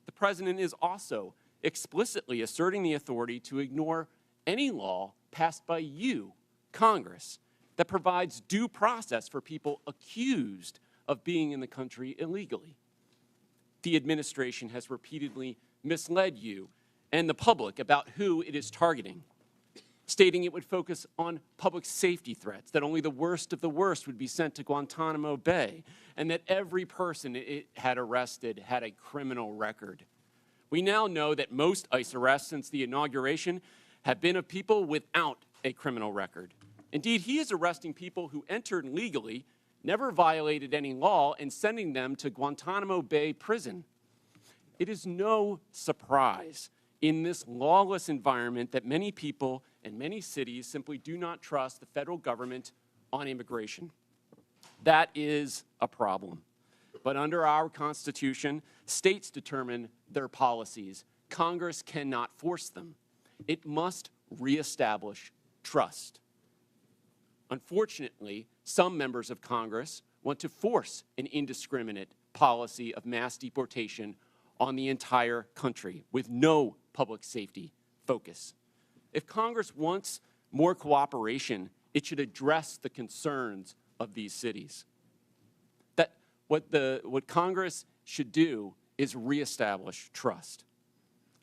The president is also explicitly asserting the authority to ignore any law passed by you, Congress, that provides due process for people accused of being in the country illegally. The administration has repeatedly misled you and the public about who it is targeting, stating it would focus on public safety threats, that only the worst of the worst would be sent to Guantanamo Bay, and that every person it had arrested had a criminal record. We now know that most ICE arrests since the inauguration have been of people without a criminal record. Indeed, he is arresting people who entered legally, never violated any law, and sending them to Guantanamo Bay prison. It is no surprise in this lawless environment that many people and many cities simply do not trust the federal government on immigration. That is a problem. But under our Constitution, states determine their policies. Congress cannot force them. It must reestablish trust. Unfortunately, some members of Congress want to force an indiscriminate policy of mass deportation on the entire country with no public safety focus. If Congress wants more cooperation, it should address the concerns of these cities. What Congress should do is reestablish trust.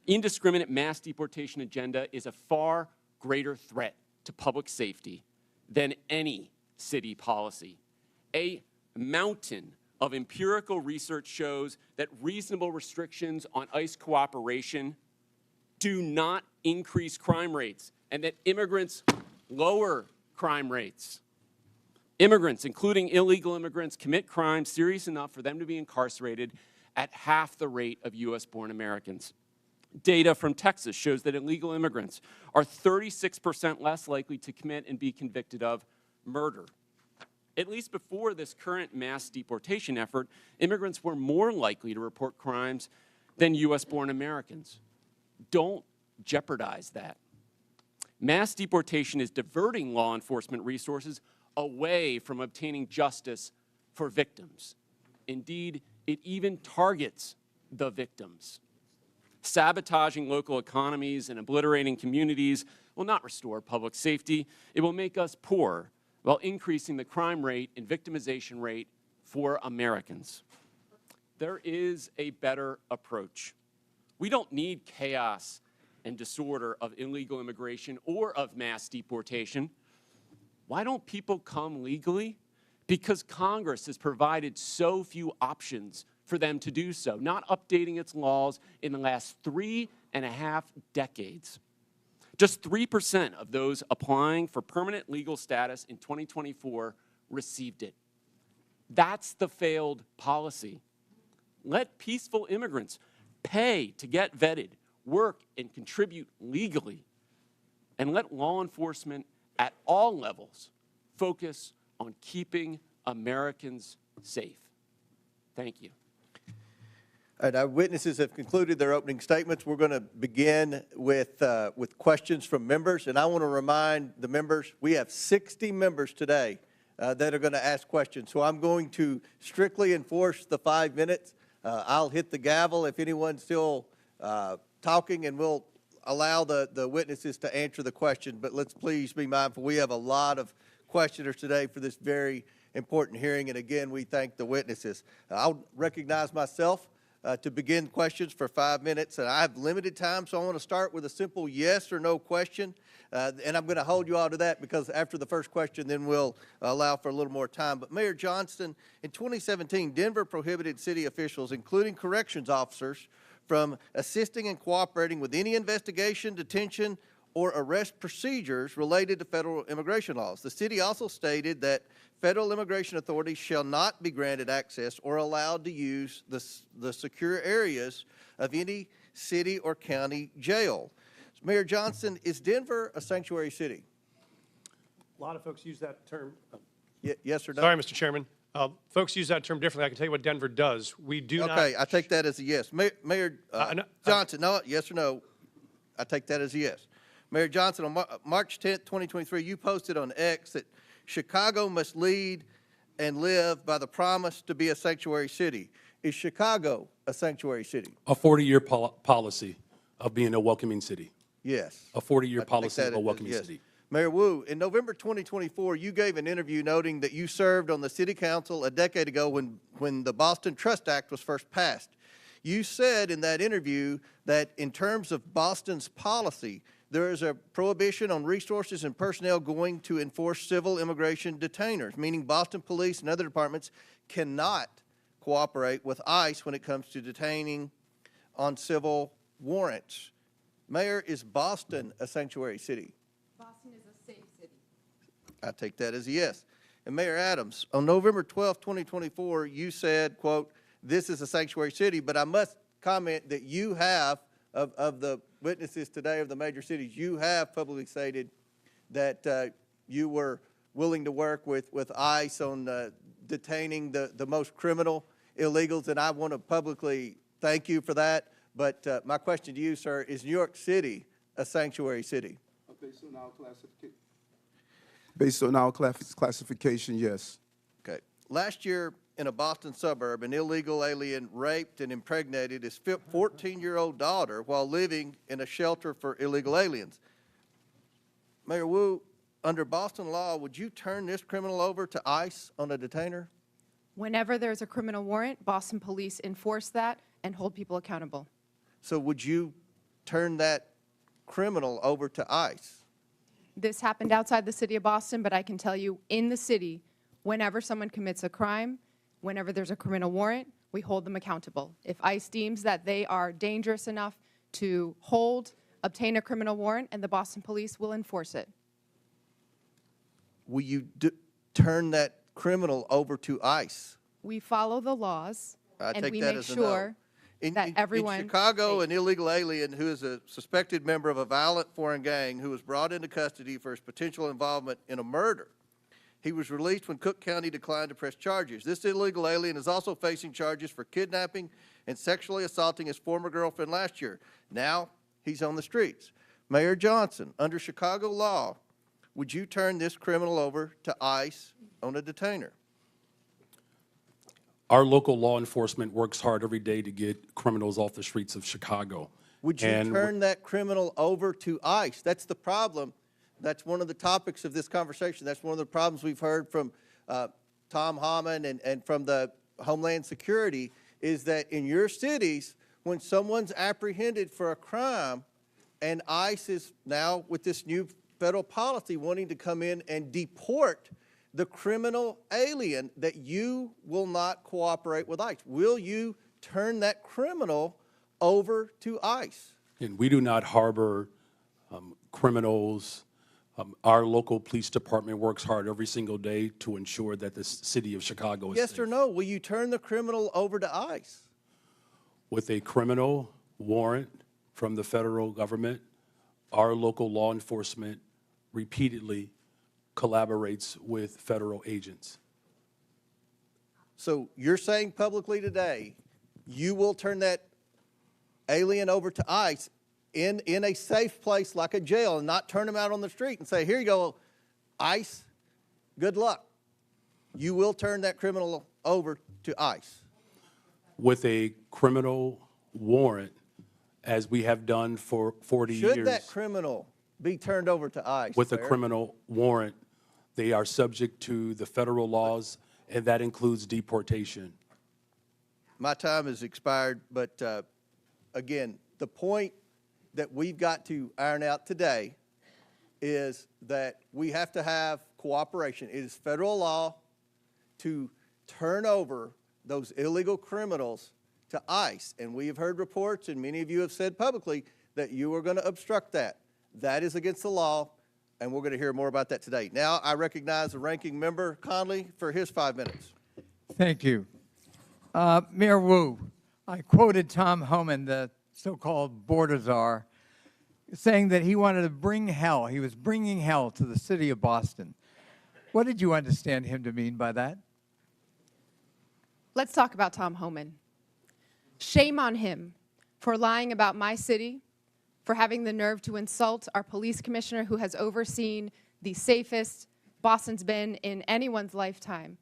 Indiscriminate mass deportation agenda is a far greater threat to public safety than any city policy. A mountain of empirical research shows that reasonable restrictions on ICE cooperation do not increase crime rates, and that immigrants lower crime rates. Immigrants, including illegal immigrants, commit crimes serious enough for them to be incarcerated at half the rate of U.S.-born Americans. Data from Texas shows that illegal immigrants are 36% less likely to commit and be convicted of murder. At least before this current mass deportation effort, immigrants were more likely to report crimes than U.S.-born Americans. Don't jeopardize that. Mass deportation is diverting law enforcement resources away from obtaining justice for victims. Indeed, it even targets the victims. Sabotaging local economies and obliterating communities will not restore public safety. It will make us poor while increasing the crime rate and victimization rate for Americans. There is a better approach. We don't need chaos and disorder of illegal immigration or of mass deportation. Why don't people come legally? Because Congress has provided so few options for them to do so, not updating its laws in the last 3.5 decades. Just 3% of those applying for permanent legal status in 2024 received it. That's the failed policy. Let peaceful immigrants pay to get vetted, work, and contribute legally, and let law enforcement at all levels focus on keeping Americans safe. Thank you. All right, our witnesses have concluded their opening statements. We're going to begin with questions from members, and I want to remind the members we have 60 members today that are going to ask questions. So I'm going to strictly enforce the 5 minutes. I'll hit the gavel if anyone's still talking, and we'll allow the witnesses to answer the question. But let's please be mindful. We have a lot of questioners today for this very important hearing, and again, we thank the witnesses. I'll recognize myself to begin questions for 5 minutes, and I have limited time, so I want to start with a simple yes or no question, and I'm going to hold you all to that because after the first question, then we'll allow for a little more time. But Mayor Johnston, in 2017, Denver prohibited city officials, including corrections officers, from assisting and cooperating with any investigation, detention, or arrest procedures related to federal immigration laws. The city also stated that federal immigration authorities shall not be granted access or allowed to use the secure areas of any city or county jail. Mayor Johnston, is Denver a sanctuary city? A lot of folks use that term. Yes or no? Sorry, Mr. Chairman. Folks use that term differently. I can tell you what Denver does. We do not. Okay, I take that as a yes. Mayor Johnson, no, yes or no? I take that as a yes. Mayor Johnson, on March 10th, 2023, you posted on X that Chicago must lead and live by the promise to be a sanctuary city. Is Chicago a sanctuary city? A 40-year policy of being a welcoming city. Yes. A 40-year policy of a welcoming city. Mayor Wu, in November 2024, you gave an interview noting that you served on the city council a decade ago when the Boston Trust Act was first passed. You said in that interview that in terms of Boston's policy, there is a prohibition on resources and personnel going to enforce civil immigration detainers, meaning Boston police and other departments cannot cooperate with ICE when it comes to detaining on civil warrants. Mayor, is Boston a sanctuary city? Boston is a safe city. I take that as a yes. And Mayor Adams, on November 12, 2024, you said, quote, this is a sanctuary city, but I must comment that you have, of the witnesses today of the major cities, you have publicly stated that you were willing to work with ICE on detaining the most criminal illegals, and I want to publicly thank you for that. But my question to you, sir, is New York City a sanctuary city? Based on our classification, yes. Okay. Last year, in a Boston suburb, an illegal alien raped and impregnated his 14-year-old daughter while living in a shelter for illegal aliens. Mayor Wu, under Boston law, would you turn this criminal over to ICE on a detainer? Whenever there's a criminal warrant, Boston police enforce that and hold people accountable. So would you turn that criminal over to ICE? This happened outside the city of Boston, but I can tell you in the city, whenever someone commits a crime, whenever there's a criminal warrant, we hold them accountable. If ICE deems that they are dangerous enough to obtain a criminal warrant, and the Boston police will enforce it. Will you turn that criminal over to ICE? We follow the laws, I and take we that make as a sure. that everyone. In Chicago, an illegal alien who is a suspected member of a violent foreign gang who was brought into custody for his potential involvement in a murder. He was released when Cook County declined to press charges. This illegal alien is also facing charges for kidnapping and sexually assaulting his former girlfriend last year. Now he's on the streets. Mayor Johnston, under Chicago law, would you turn this criminal over to ICE on a detainer? Our local law enforcement works hard every day to get criminals off the streets of Chicago. Would you turn that criminal over to ICE? That's the problem. That's one of the topics of this conversation. That's one of the problems we've heard from Tom Hammond and from the Homeland Security is that in your cities, when someone's apprehended for a crime, and ICE is now with this new federal policy wanting to come in and deport the criminal alien, that you will not cooperate with ICE. Will you turn that criminal over to ICE? And we do not harbor criminals. Our local police department works hard every single day to ensure that the city of Chicago is Yes safe. or no? Will you turn the criminal over to ICE? With a criminal warrant from the federal government, our local law enforcement repeatedly collaborates with federal agents. So you're saying publicly today, you will turn that alien over to ICE in a safe place like a jail and not turn him out on the street and say, here you go, ICE, good luck. You will turn that criminal over to ICE. With a criminal warrant, as we have done for 40 years. Should that criminal be turned over to ICE? With a Mayor? criminal warrant, they are subject to the federal laws, and that includes deportation. My time has expired, but again, the point that we've got to iron out today is that we have to have cooperation. It is federal law to turn over those illegal criminals to ICE, and we have heard reports, and many of you have said publicly that you are going to obstruct that. That is against the law, and we're going to hear more about that today. Now I recognize the ranking member, Conley, for his 5 minutes. Thank you. Mayor Wu, I quoted Tom Homan, the so-called border czar, saying that he wanted to bring hell. He was bringing hell to the city of Boston. What did you understand him to mean by that? Let's talk about Tom Homan. Shame on him for lying about my city, for having the nerve to insult our police commissioner who has overseen the safest Boston's been in anyone's lifetime.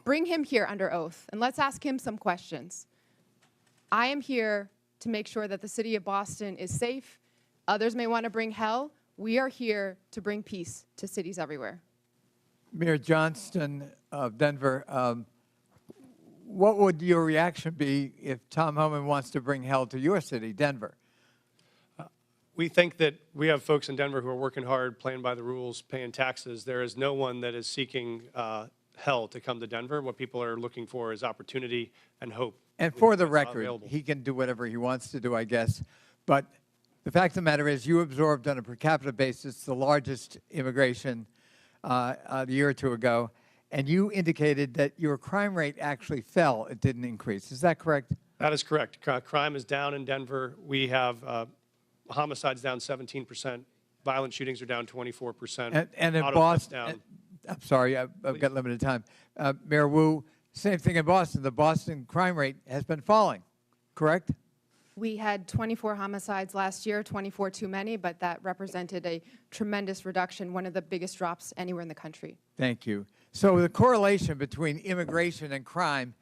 Bring him here under oath, and let's ask him some questions. I am here to make sure that the city of Boston is safe. Others may want to bring hell. We are here to bring peace to cities everywhere. Mayor Johnston of Denver, what would your reaction be if Tom Homan wants to bring hell to your city, Denver? We think that we have folks in Denver who are working hard, playing by the rules, paying taxes. There is no one that is seeking hell to come to Denver. What people are looking for is opportunity and hope. And for the It's not record, available. he can do whatever he wants to do, I guess. But the fact of the matter is you absorbed on a per capita basis the largest immigration a year or two ago, and you indicated that your crime rate actually fell. It didn't increase. Is that correct? That is correct. Crime is down in Denver. We have homicides down 17%. Violent shootings are down 24%. And in Auto thefts Boston, down. I'm sorry, I've got limited time. Mayor Wu, same thing in Boston. The Boston crime rate has been falling, correct? We had 24 homicides last year, 24 too many, but that represented a tremendous reduction, one of the biggest drops anywhere in the country. Thank you. So the correlation between immigration and crime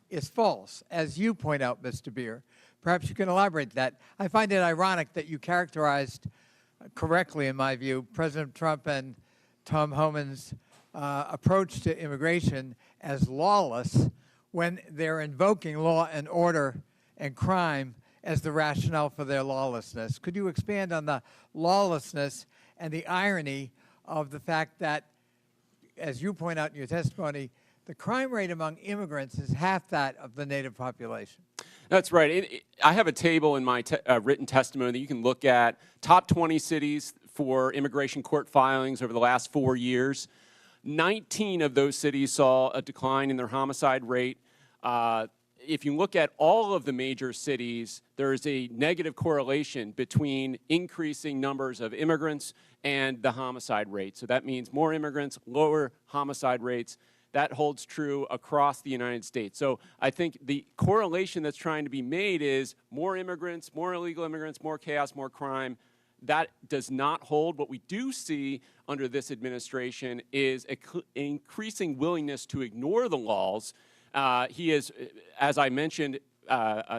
is false, as you point out, Mr. Beer. Perhaps you can elaborate that. I find it ironic that you characterized correctly, in my view, President Trump and Tom Homan's approach to immigration as lawless when they're invoking law and order and crime as the rationale for their lawlessness. Could you expand on the lawlessness and the irony of the fact that, as you point out in your testimony, the crime rate among immigrants is half that of the native population? That's right. I have a table in my written testimony that you can look at. Top 20 cities for immigration court filings over the last 4 years. 19 of those cities saw a decline in their homicide rate. if you look at all of the major cities, there is a negative correlation between increasing numbers of immigrants and the homicide rate. So that means more immigrants, lower homicide rates. That holds true across the United States. So I think the correlation that's trying to be made is more immigrants, more illegal immigrants, more chaos, more crime. That does not hold. What we do see under this administration is an increasing willingness to ignore the laws. He has, as I mentioned,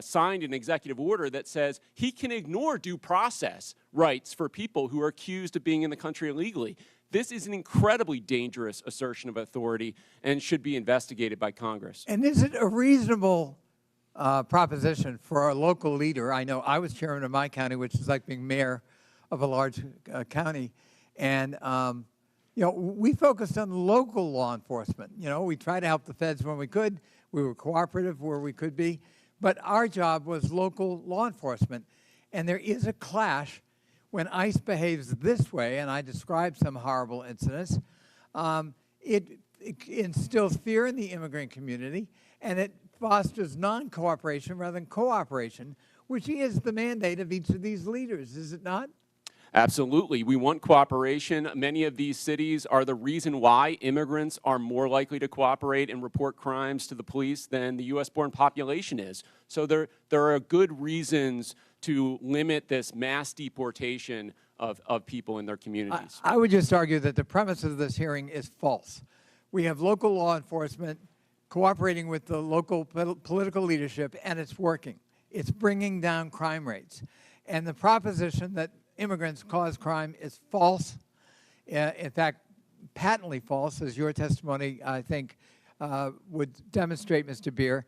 signed an executive order that says he can ignore due process rights for people who are accused of being in the country illegally. This is an incredibly dangerous assertion of authority and should be investigated by Congress. And is it a reasonable proposition for a local leader? I know I was chairman of my county, which is like being mayor of a large county, and you know, we focused on local law enforcement. You know, we tried to help the feds when we could. We were cooperative where we could be, but our job was local law enforcement. And there is a clash when ICE behaves this way, and I described some horrible incidents. It instills fear in the immigrant community, and it fosters non-cooperation rather than cooperation, which is the mandate of each of these leaders, is it not? Absolutely. We want cooperation. Many of these cities are the reason why immigrants are more likely to cooperate and report crimes to the police than the U.S.-born population is. So there are good reasons to limit this mass deportation of people in their communities. I would just argue that the premise of this hearing is false. We have local law enforcement cooperating with the local political leadership, and it's working. It's bringing down crime rates. And the proposition that immigrants cause crime is false, in fact, patently false, as your testimony, I think, would demonstrate, Mr. Beer.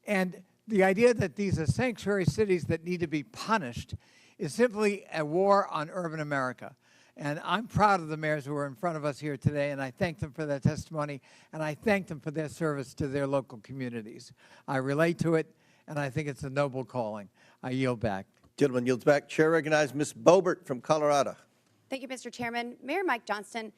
And the idea that these are sanctuary cities that need to be punished is simply a war on urban America. And I'm proud of the mayors who are in front of us here today, and I thank them for their testimony, and I thank them for their service to their local communities. I relate to it, and I think it's a noble calling. I yield back. Gentleman yields back. Chair recognizes Ms. Boebert from Colorado. Thank you, Mr. Chairman. Mayor Mike Johnston,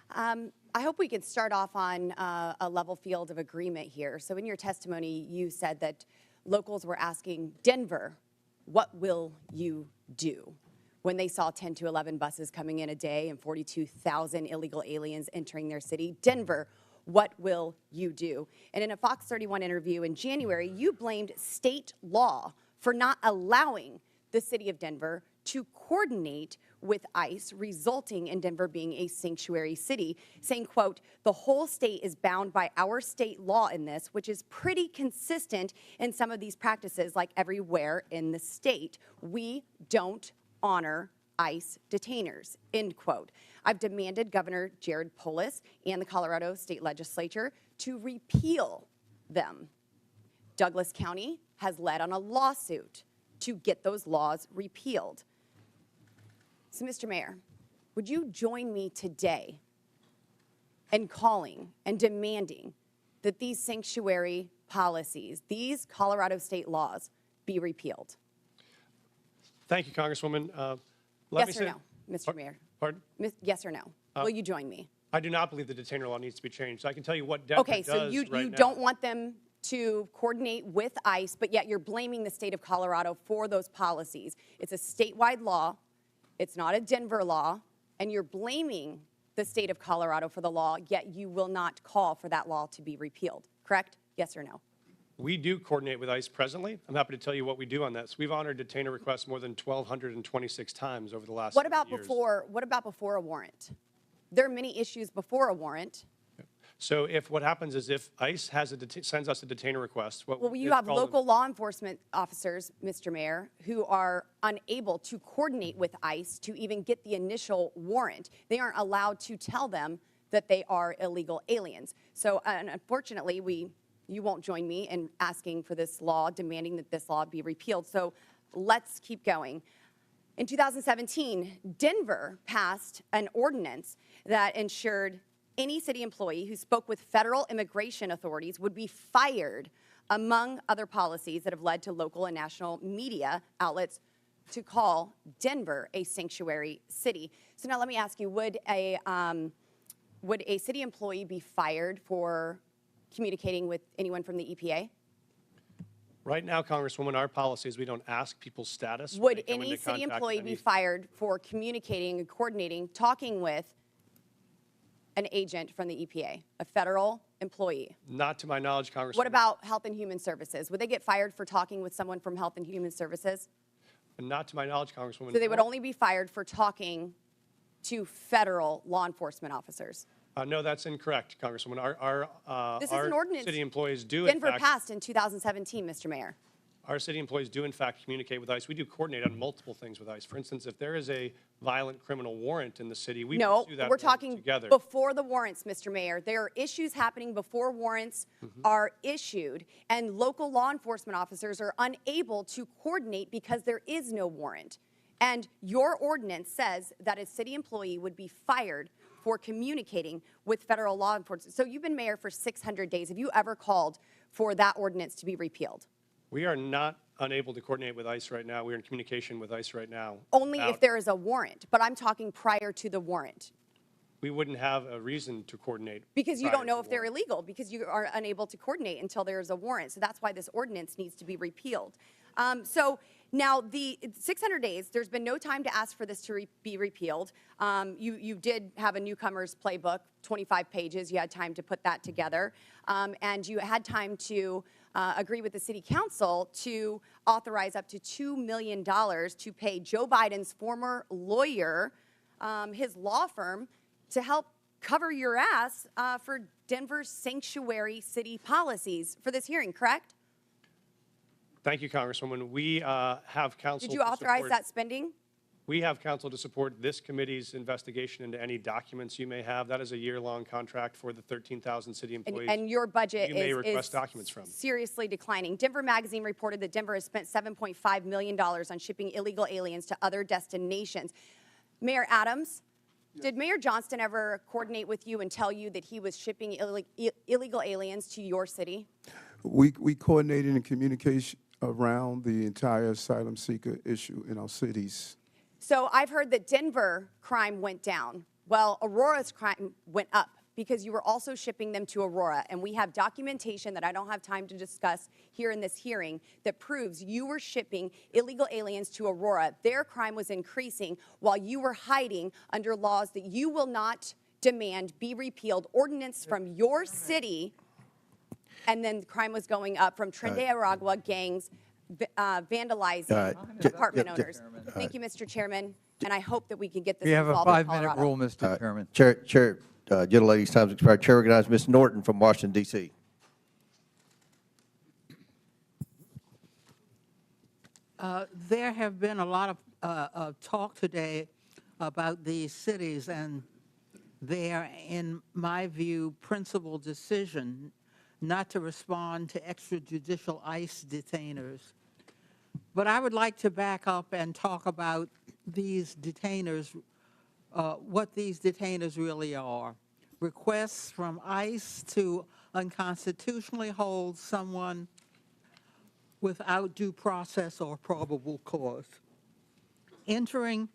I hope we could start off on a level field of agreement here. So in your testimony, you said that locals were asking Denver, what will you do? When they saw 10 to 11 buses coming in a day and 42,000 illegal aliens entering their city. Denver, what will you do? And in a Fox 31 interview in January, you blamed state law for not allowing the city of Denver to coordinate with ICE, resulting in Denver being a sanctuary city, saying, quote, the whole state is bound by our state law in this, which is pretty consistent in some of these practices like everywhere in the state. We don't honor ICE detainers, end quote. I've demanded Governor Jared Polis and the Colorado State Legislature to repeal them. Douglas County has led on a lawsuit to get those laws repealed. So, Mr. Mayor, would you join me today in calling and demanding that these sanctuary policies, these Colorado state laws, be repealed? Thank you, Congresswoman. Yes or no, Mr. Mayor? Pardon? Yes or no? Will you join me? I do not believe the detainer law needs to be changed. I can tell you what Denver Okay, so does you right now. don't want them to coordinate with ICE, but yet you're blaming the state of Colorado for those policies. It's a statewide law. It's not a Denver law. And you're blaming the state of Colorado for the law, yet you will not call for that law to be repealed. Correct? Yes or no? We do coordinate with ICE presently. I'm happy to tell you what we do on this. We've honored detainer requests more than 1,226 times over the last What about years. before a warrant? There are many issues before a warrant. So if what happens is if ICE has sends us a detainer request, Well, you have local law enforcement officers, Mr. Mayor, who are unable to coordinate with ICE to even get the initial warrant. They aren't allowed to tell them that they are illegal aliens. So unfortunately, you won't join me in asking for this law, demanding that this law be repealed. So let's keep going. In 2017, Denver passed an ordinance that ensured any city employee who spoke with federal immigration authorities would be fired, among other policies that have led to local and national media outlets to call Denver a sanctuary city. So now let me ask you, would a city employee be fired for communicating with anyone from the EPA? Right now, Congresswoman, our policy is we don't ask people's status. when Would they come any into city contact with employee any- be fired for communicating and coordinating, talking with an agent from the EPA, a federal employee? Not to my knowledge, Congresswoman. What about Health and Human Services? Would they get fired for talking with someone from Health and Human Services? Not to my knowledge, Congresswoman. So they would only be fired for talking to federal law enforcement officers. No, that's incorrect, Congresswoman. This is Our an ordinance city employees do, Denver in fact, passed in 2017, Mr. Mayor. our city employees do, in fact, communicate with ICE. We do coordinate on multiple things with ICE. For instance, if there is a violent criminal warrant in the city, we No, pursue that we're warrant talking together. before the warrants, Mr. Mayor. There are issues happening before warrants are issued, and local law enforcement officers are unable to coordinate because there is no warrant. And your ordinance says that a city employee would be fired for communicating with federal law enforcement. So you've been mayor for 600 days. Have you ever called for that ordinance to be repealed? We are not unable to coordinate with ICE right now. We're in communication with ICE right now. Only if about- there is a warrant, but I'm talking prior to the warrant. We wouldn't have a reason to coordinate. Because you prior don't know to if they're warrant. illegal, because you are unable to coordinate until there is a warrant. So that's why this ordinance needs to be repealed. So now the 600 days, there's been no time to ask for this to be repealed. You did have a newcomer's playbook, 25 pages. You had time to put that together. And you had time to agree with the city council to authorize up to $2 million to pay Joe Biden's former lawyer, his law firm, to help cover your ass for Denver's sanctuary city policies for this hearing, correct? Thank you, Congresswoman. We have counsel Did you to authorize support- that spending? We have counsel to support this committee's investigation into any documents you may have. That is a year-long contract for the 13,000 city employees. And your budget you may is request documents from. seriously declining. Denver Magazine reported that Denver has spent $7.5 million on shipping illegal aliens to other destinations. Mayor Adams, did Mayor Johnston ever coordinate with you and tell you that he was shipping illegal aliens to your city? We coordinated in communication around the entire asylum seeker issue in our cities. So I've heard that Denver crime went down. Well, Aurora's crime went up because you were also shipping them to Aurora. And we have documentation that I don't have time to discuss here in this hearing that proves you were shipping illegal aliens to Aurora. Their crime was increasing while you were hiding under laws that you will not demand be repealed, ordinance from your city, and then crime was going up from Trinidad Aragua gangs vandalizing apartment owners. Thank you, Mr. Chairman, and I hope that we can get this We have a resolved in 5-minute Colorado. rule, Mr. Chairman. Chair, gentlelady's time's expired. Chair recognizes Ms. Norton from Washington, D.C. There have been a lot of talk today about these cities and their, in my view, principal decision not to respond to extrajudicial ICE detainers. But I would like to back up and talk about these detainers, what these detainers really are. Requests from ICE to unconstitutionally hold someone without due process or probable cause. Enforcing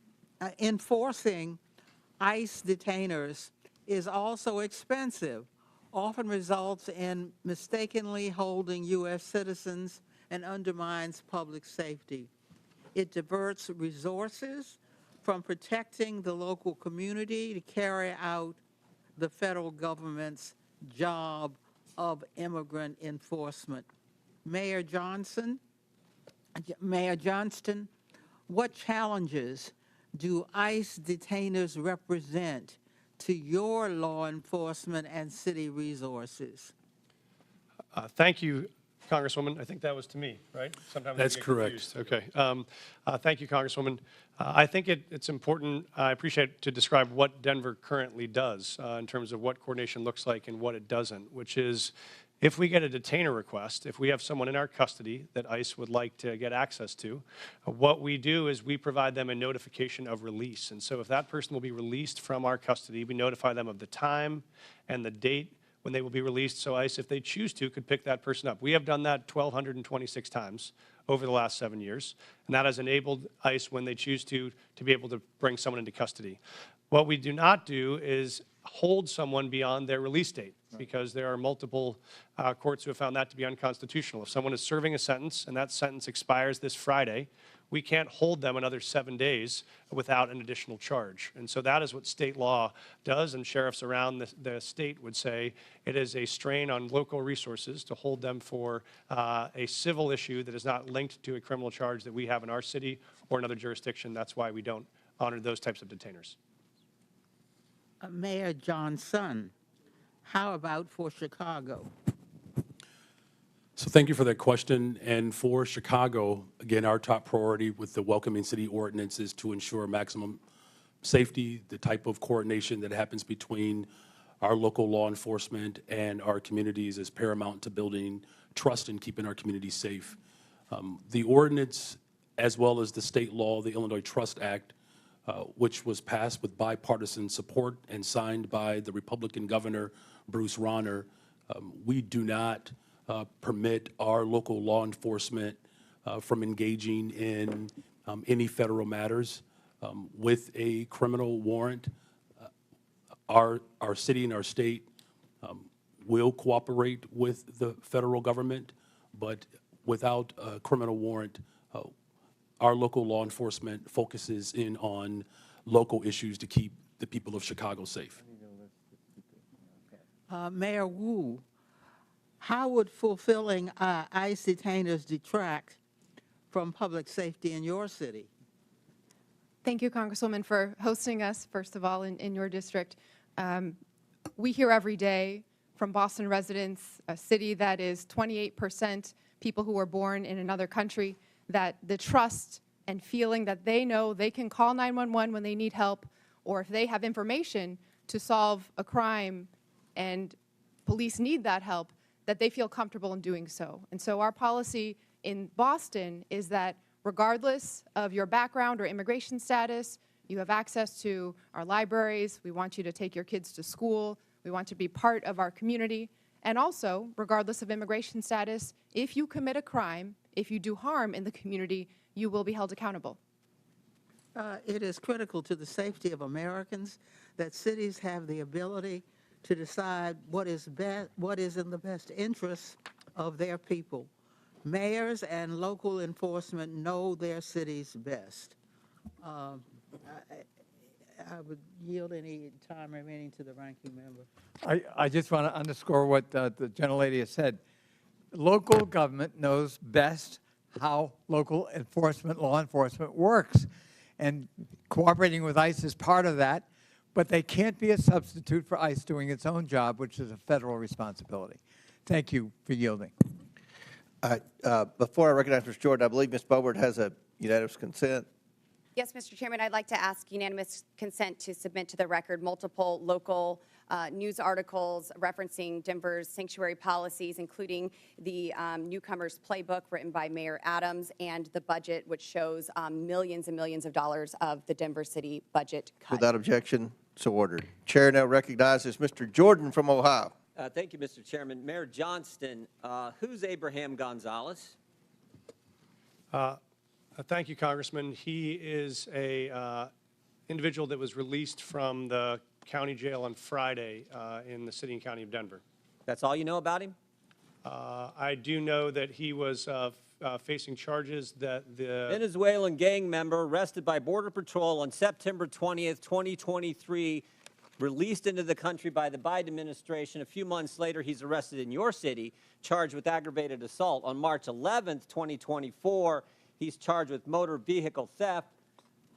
ICE detainers is also expensive, often results in mistakenly holding U.S. citizens and undermines public safety. It diverts resources from protecting the local community to carry out the federal government's job of immigrant enforcement. Mayor Johnston, what challenges do ICE detainers represent to your law enforcement and city resources? Thank you, Congresswoman. I think that was to me, right? Sometimes I That's get correct. confused. Okay. Thank you, Congresswoman. I think it's important, I appreciate to describe what Denver currently does in terms of what coordination looks like and what it doesn't, which is if we get a detainer request, if we have someone in our custody that ICE would like to get access to, what we do is we provide them a notification of release. And so if that person will be released from our custody, we notify them of the time and the date when they will be released, so ICE, if they choose to, could pick that person up. We have done that 1,226 times over the last 7 years, and that has enabled ICE, when they choose to be able to bring someone into custody. What we do not do is hold someone beyond their release date. because there are multiple courts who have found that to be unconstitutional. If someone is serving a sentence and that sentence expires this Friday, we can't hold them another 7 days without an additional charge. And so that is what state law does, and sheriffs around the state would say it is a strain on local resources to hold them for a civil issue that is not linked to a criminal charge that we have in our city or another jurisdiction. That's why we don't honor those types of detainers. Mayor Johnston, how about for Chicago? So thank you for that question. And for Chicago, again, our top priority with the Welcoming City Ordinance is to ensure maximum safety. The type of coordination that happens between our local law enforcement and our communities is paramount to building trust and keeping our communities safe. The ordinance, as well as the state law, the Illinois Trust Act, which was passed with bipartisan support and signed by the Republican Governor, Bruce Rauner, we do not permit our local law enforcement from engaging in any federal matters. With a criminal warrant, our city and our state will cooperate with the federal government, but without a criminal warrant, our local law enforcement focuses in on local issues to keep the people of Chicago safe. Mayor Wu, how would fulfilling ICE detainers detract from public safety in your city? Thank you, Congresswoman, for hosting us, first of all, in your district. We hear every day from Boston residents, a city that is 28% people who were born in another country, that the trust and feeling that they know they can call 911 when they need help, or if they have information to solve a crime and police need that help, that they feel comfortable in doing so. And so our policy in Boston is that regardless of your background or immigration status, you have access to our libraries. We want you to take your kids to school. We want you to be part of our community. And also, regardless of immigration status, if you commit a crime, if you do harm in the community, you will be held accountable. It is critical to the safety of Americans that cities have the ability to decide what is in the best interest of their people. Mayors and local enforcement know their cities best. I would yield any time remaining to the ranking member. I just want to underscore what the gentlelady has said. Local government knows best how local enforcement, law enforcement works. And cooperating with ICE is part of that, but they can't be a substitute for ICE doing its own job, which is a federal responsibility. Thank you for yielding. Before I recognize Mr. Jordan, I believe Ms. Boebert has a unanimous consent. Yes, Mr. Chairman, I'd like to ask unanimous consent to submit to the record multiple local news articles referencing Denver's sanctuary policies, including the Newcomers Playbook written by Mayor Adams and the budget, which shows millions and millions of dollars of the Denver city budget cut. Without objection, so ordered. Chair now recognizes Mr. Jordan from Ohio. Thank you, Mr. Chairman. Mayor Johnston, who's Abraham Gonzalez? Thank you, Congressman. He is a individual that was released from the county jail on Friday in the city and county of Denver. That's all you know about him? I do know that he was facing charges that the Venezuelan gang member arrested by Border Patrol on September 20th, 2023, released into the country by the Biden administration. A few months later, he's arrested in your city, charged with aggravated assault. On March 11th, 2024, he's charged with motor vehicle theft,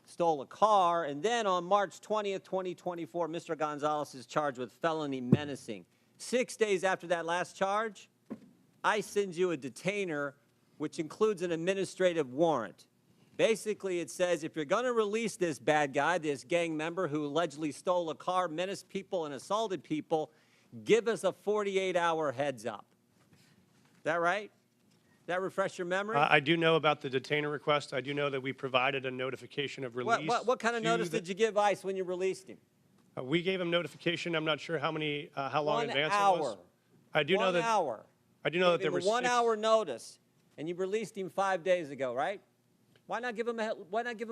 stole a car, and then on March 20th, 2024, Mr. Gonzalez is charged with felony menacing. 6 days after that last charge, ICE sends you a detainer, which includes an administrative warrant. Basically, it says if you're going to release this bad guy, this gang member who allegedly stole a car, menaced people, and assaulted people, give us a 48-hour heads up. Is that right? Does that refresh your memory? I do know about the detainer request. I do know that we provided a notification of release. What kind of notice did you give ICE when you released him? We gave him notification. I'm not sure how long in advance it 1 hour. was. I do know that. 1 hour. I do know that there Gave were him a 1 hour notice, and you released him 5 days ago, right? Why not give him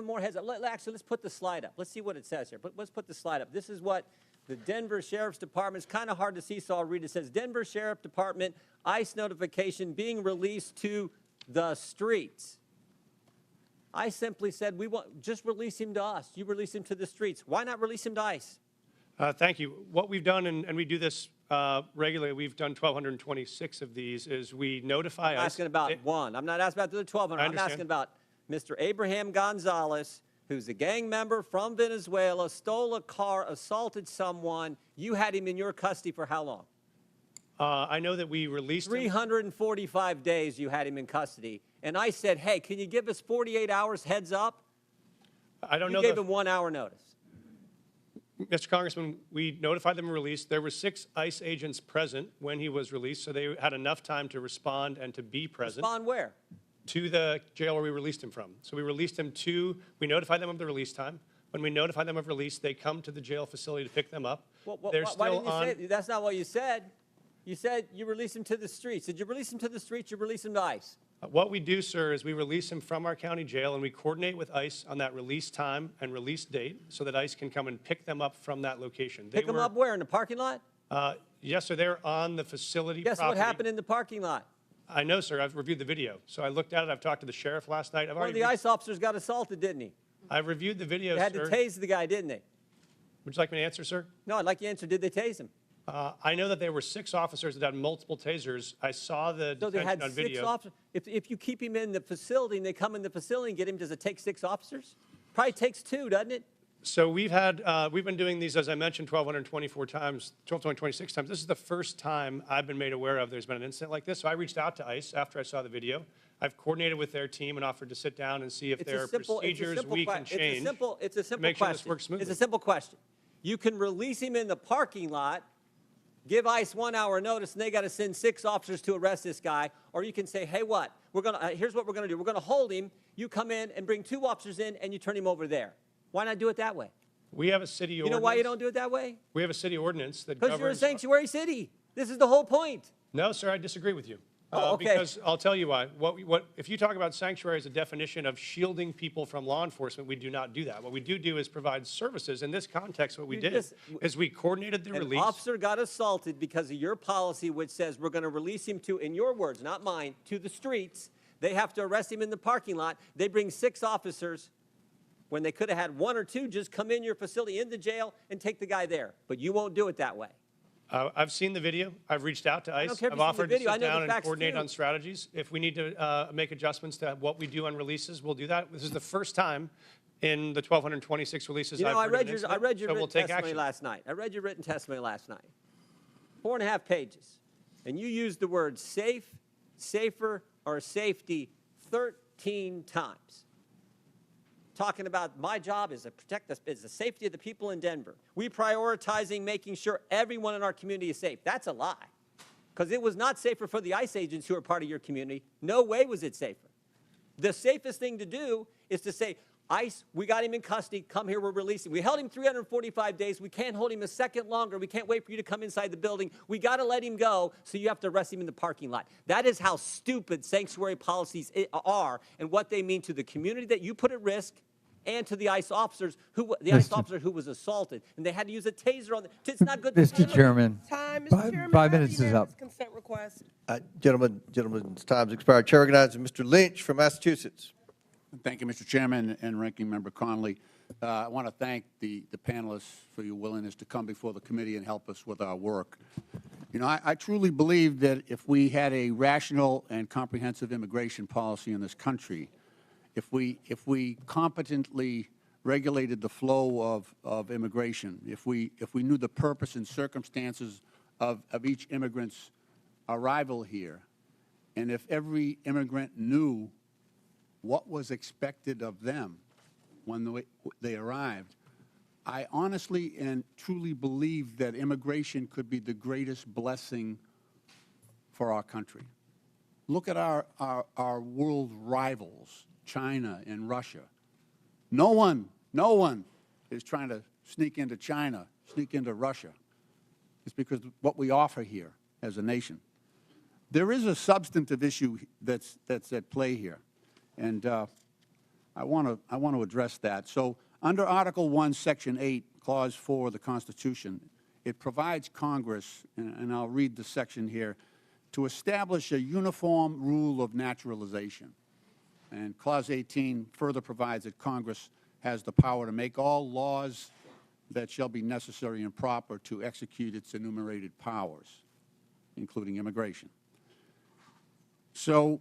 more heads up? Actually, let's put the slide up. Let's see what it says here. Let's put the slide up. This is what The Denver Sheriff's Department, it's kind of hard to see, so I'll read it. It says, Denver Sheriff Department, ICE notification being released to the streets. I simply said, just release him to us. You release him to the streets. Why not release him to ICE? Thank you. What we've done, and we do this regularly, we've done 1,226 of these, is we notify I'm ICE. asking about one. I'm not asking about the other 1,200. I'm asking about Mr. Abraham Gonzalez, who's a gang member from Venezuela, stole a car, assaulted someone. You had him in your custody for how long? I know that we released him. 345 days you had him in custody. And I said, hey, can you give us 48 hours heads up? I don't know. You gave him 1 hour notice. Mr. Congressman, we notified them and released. There were 6 ICE agents present when he was released, so they had enough time to respond and to be present. Respond where? To the jail where we released him from. So we released him we notified them of the release time. When we notify them of release, they come to the jail facility to pick them up. Why didn't you say that's not what you said? You said you released him to the streets. Did you release him to the streets? You release him to ICE? What we do, sir, is we release him from our county jail, and we coordinate with ICE on that release time and release date so that ICE can come and pick them up from that location. Pick them up where? In the parking lot? Yes, sir. They're on the facility Guess property. what happened in the parking lot? I know, sir. I've reviewed the video. So I looked at it. I've talked to the sheriff last night. One of the ICE officers got assaulted, didn't he? I've reviewed the video, They had sir. to tase the guy, didn't they? Would you like me to answer, sir? No, I'd like you to answer, did they tase him? I know that there were 6 officers that had multiple tasers. I saw the So they detention had on 6 video. officers. If you keep him in the facility and they come in the facility and get him, does it take 6 officers? Probably takes 2, doesn't it? So we've been doing these, as I mentioned, 1,224 times, 1,226 times. This is the first time I've been made aware of there's been an incident like this. So I reached out to ICE after I saw the video. I've coordinated with their team and offered to sit down and see if there are procedures we can change It's a simple to make sure question. this works smoothly. It's a simple question. You can release him in the parking lot, give ICE 1 hour notice, and they got to send 6 officers to arrest this guy. Or you can say, hey, here's what we're going to do. We're going to hold him. You come in and bring 2 officers in, and you turn him over there. Why not do it that way? We have a city ordinance. You know why you don't do it that way? We have a city ordinance that governs. Because you're a sanctuary city. This is the whole point. No, sir, I disagree with you. Oh, okay. Because I'll tell you why. If you talk about sanctuary as a definition of shielding people from law enforcement, we do not do that. What we do is provide services. In this context, what we did is we coordinated the release. An officer got assaulted because of your policy, which says we're going to release him to, in your words, not mine, to the streets. They have to arrest him in the parking lot. They bring 6 officers when they could have had 1 or 2 just come in your facility, in the jail, and take the guy there. But you won't do it that way. I've seen the video. I've reached out to ICE. I've offered to sit down and coordinate on strategies. If we need to make adjustments to what we do on releases, we'll do that. This is the first time in the 1,226 releases I've heard of an I incident, read your so we'll written take testimony action. last night. I read your written testimony last night. 4.5 pages. And you used the words safe, safer, or safety 13 times. Talking about my job is to protect the safety of the people in Denver. We prioritizing making sure everyone in our community is safe. That's a lie. Because it was not safer for the ICE agents who are part of your community. No way was it safer. The safest thing to do is to say, ICE, we got him in custody. Come here, we're releasing. We held him 345 days. We can't hold him a second longer. We can't wait for you to come inside the building. We got to let him go, so you have to arrest him in the parking lot. That is how stupid sanctuary policies are and what they mean to the community that you put at risk and to the ICE officers ICE officer who was assaulted, and they had to use a taser on. It's not good. Mr. Chairman, Mr. Chairman, 5 minutes is up. Consent request. Gentlemen's time's expired. Chair recognizes Mr. Lynch from Massachusetts. Thank you, Mr. Chairman and Ranking Member Connolly. I want to thank the panelists for your willingness to come before the committee and help us with our work. You know, I truly believe that if we had a rational and comprehensive immigration policy in this country, if we competently regulated the flow of immigration, if we knew the purpose and circumstances of each immigrant's arrival here, and if every immigrant knew what was expected of them when they arrived, I honestly and truly believe that immigration could be the greatest blessing for our country. Look at our world rivals, China and Russia. No one is trying to sneak into China, sneak into Russia. It's because of what we offer here as a nation. There is a substantive issue that's at play here, and I want to address that. So under Article 1, Section 8, Clause 4 of the Constitution, it provides Congress, and I'll read the section here, to establish a uniform rule of naturalization. And Clause 18 further provides that Congress has the power to make all laws that shall be necessary and proper to execute its enumerated powers, including immigration. So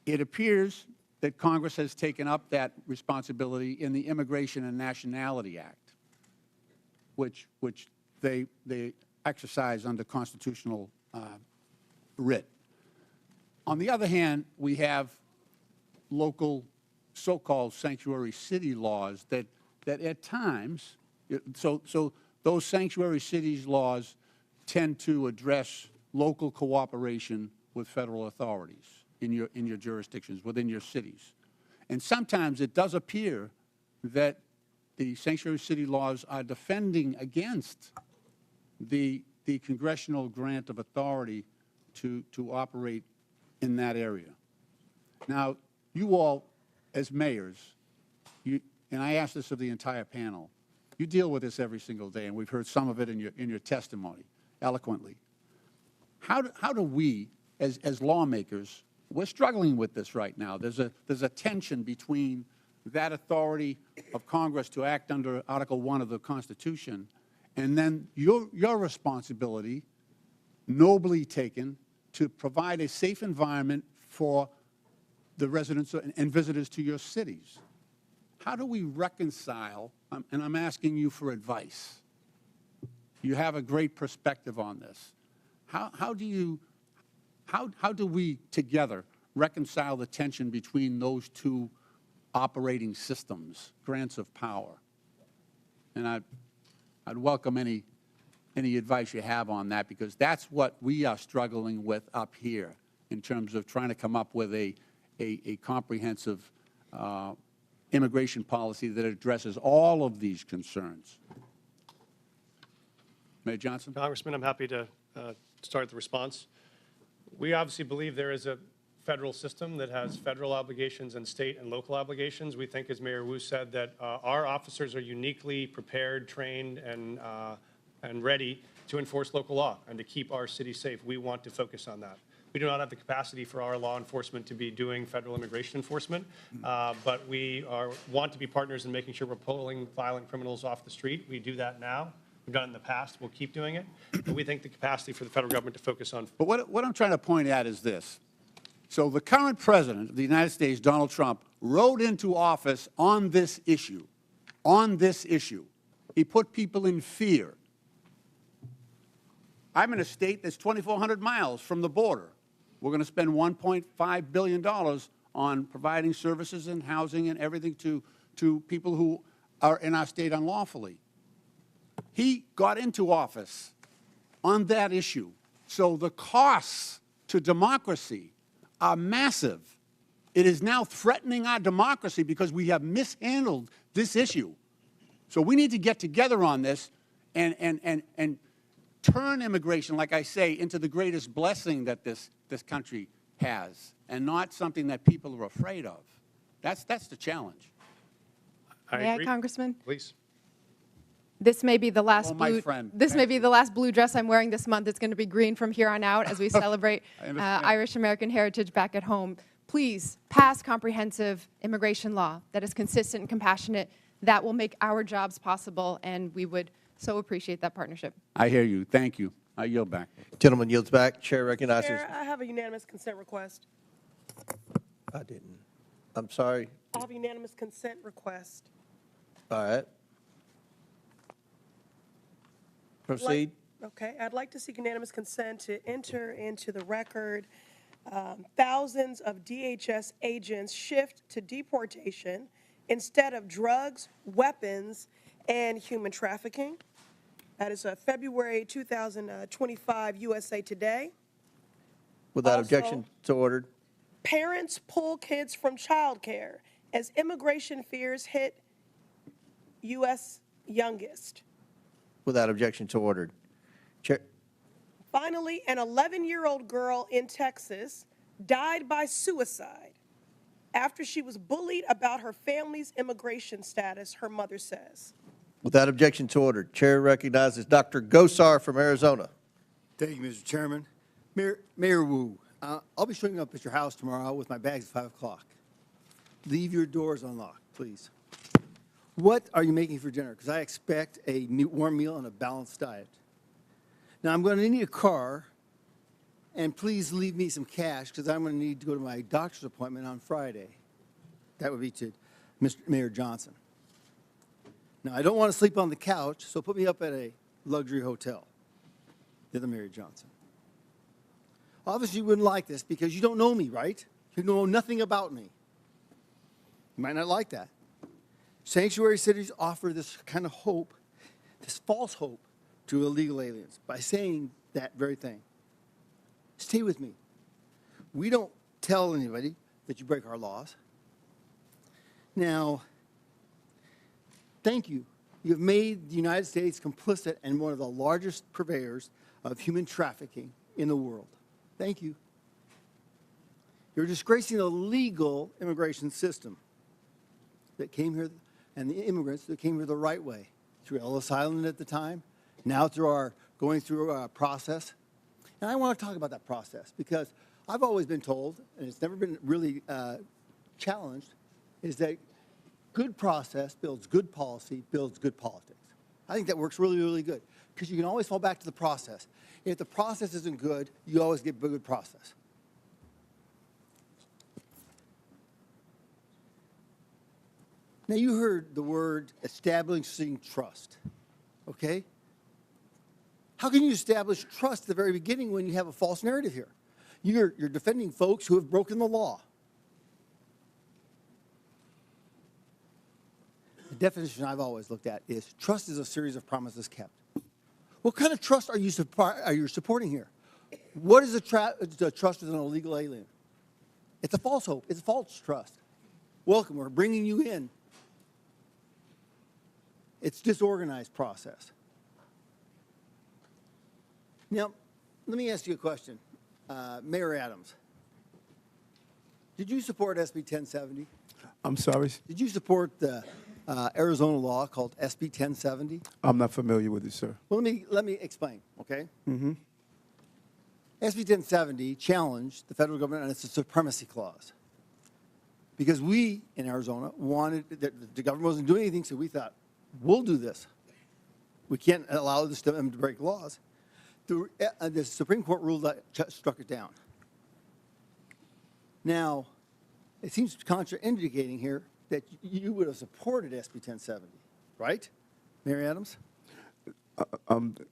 it appears that Congress has taken up that responsibility in the Immigration and Nationality Act, which they exercise under constitutional writ. On the other hand, we have local so-called sanctuary city laws that at times, so those sanctuary cities laws tend to address local cooperation with federal authorities in your jurisdictions, within your cities. And sometimes it does appear that the sanctuary city laws are defending against the congressional grant of authority to operate in that area. Now, you all, as mayors, and I ask this of the entire panel, you deal with this every single day, and we've heard some of it in your testimony eloquently. How do we, as lawmakers, we're struggling with this right now. There's a tension between that authority of Congress to act under Article 1 of the Constitution and then your responsibility, nobly taken, to provide a safe environment for the residents and visitors to your cities. How do we reconcile, and I'm asking you for advice. You have a great perspective on this. How do we together reconcile the tension between those two operating systems, grants of power? And I'd welcome any advice you have on that, because that's what we are struggling with up here in terms of trying to come up with a comprehensive immigration policy that addresses all of these concerns. Mayor Johnston? Congressman, I'm happy to start the response. We obviously believe there is a federal system that has federal obligations and state and local obligations. We think, as Mayor Wu said, that our officers are uniquely prepared, trained, and ready to enforce local law and to keep our city safe. We want to focus on that. We do not have the capacity for our law enforcement to be doing federal immigration enforcement, but we want to be partners in making sure we're pulling violent criminals off the street. We do that now. We've done it in the past. We'll keep doing it. But we think the capacity for the federal government to focus on. But what I'm trying to point at is this. So the current president of the United States, Donald Trump, rode into office on this issue. On this issue. He put people in fear. I'm in a state that's 2,400 miles from the border. We're going to spend $1.5 billion on providing services and housing and everything to people who are in our state unlawfully. He got into office on that issue. So the costs to democracy are massive. It is now threatening our democracy because we have mishandled this issue. So we need to get together on this and turn immigration, like I say, into the greatest blessing that this country has, and not something that people are afraid of. That's the challenge. May I, Congressman? Please. This may be the last may be the last blue dress I'm wearing this month. It's going to be green from here on out as we celebrate Irish American heritage back at home. Please pass comprehensive immigration law that is consistent and compassionate. That will make our jobs possible, and we would so appreciate that partnership. I hear you. Thank you. I yield back. Gentleman yields back. Chair recognizes. Chair, I have a unanimous consent request. I didn't. I'm sorry. I have a unanimous consent request. All right. Proceed. Okay, I'd like to seek unanimous consent to enter into the record thousands of DHS agents shift to deportation instead of drugs, weapons, and human trafficking. That is February 2025 USA Today. Without Also, objection, so ordered. Parents pull kids from childcare as immigration fears hit U.S. youngest. Without objection, so ordered. Chair. Finally, an 11-year-old girl in Texas died by suicide after she was bullied about her family's immigration status, her mother says. Without objection to order, Chair recognizes Dr. Gosar from Arizona. Thank you, Mr. Chairman. Mayor Wu, I'll be showing up at your house tomorrow with my bags at 5 o'clock. Leave your doors unlocked, please. What are you making for dinner? Because I expect a warm meal and a balanced diet. Now, I'm going to need a car, and please leave me some cash because I'm going to need to go to my doctor's appointment on Friday. That would be to Mr. Mayor Johnston. Now, I don't want to sleep on the couch, so put me up at a luxury hotel. You're the Mayor Johnston. Obviously, you wouldn't like this because you don't know me, right? You know nothing about me. You might not like that. Sanctuary cities offer this kind of hope, this false hope to illegal aliens by saying that very thing. Stay with me. We don't tell anybody that you break our laws. Now, thank you. You've made the United States complicit and one of the largest purveyors of human trafficking in the world. Thank you. You're disgracing the legal immigration system that came here, and the immigrants that came here the right way, through Ellis Island at the time, now through our going through our process. And I want to talk about that process because I've always been told, and it's never been really challenged, is that good process builds good policy, builds good politics. I think that works really, really good because you can always fall back to the process. If the process isn't good, you always get a good process. Now, you heard the word establishing trust, okay? How can you establish trust at the very beginning when you have a false narrative here? You're defending folks who have broken the law. The definition I've always looked at is trust is a series of promises kept. What kind of trust are you supporting here? What is a trust with an illegal alien? It's a false hope. It's a false trust. Welcome. We're bringing you in. It's disorganized process. Now, let me ask you a question. Mayor Adams, did you support SB 1070? I'm sorry? Did you support the Arizona law called SB 1070? I'm not familiar with it, sir. Well, let me explain, okay? Mm-hmm. SB 1070 challenged the federal government on its supremacy clause. Because we, in Arizona, wanted, the government wasn't doing anything, so we thought, we'll do this. We can't allow them to break laws. The Supreme Court ruled that, struck it down. Now, it seems contraindicating here that you would have supported SB 1070, right, Mayor Adams?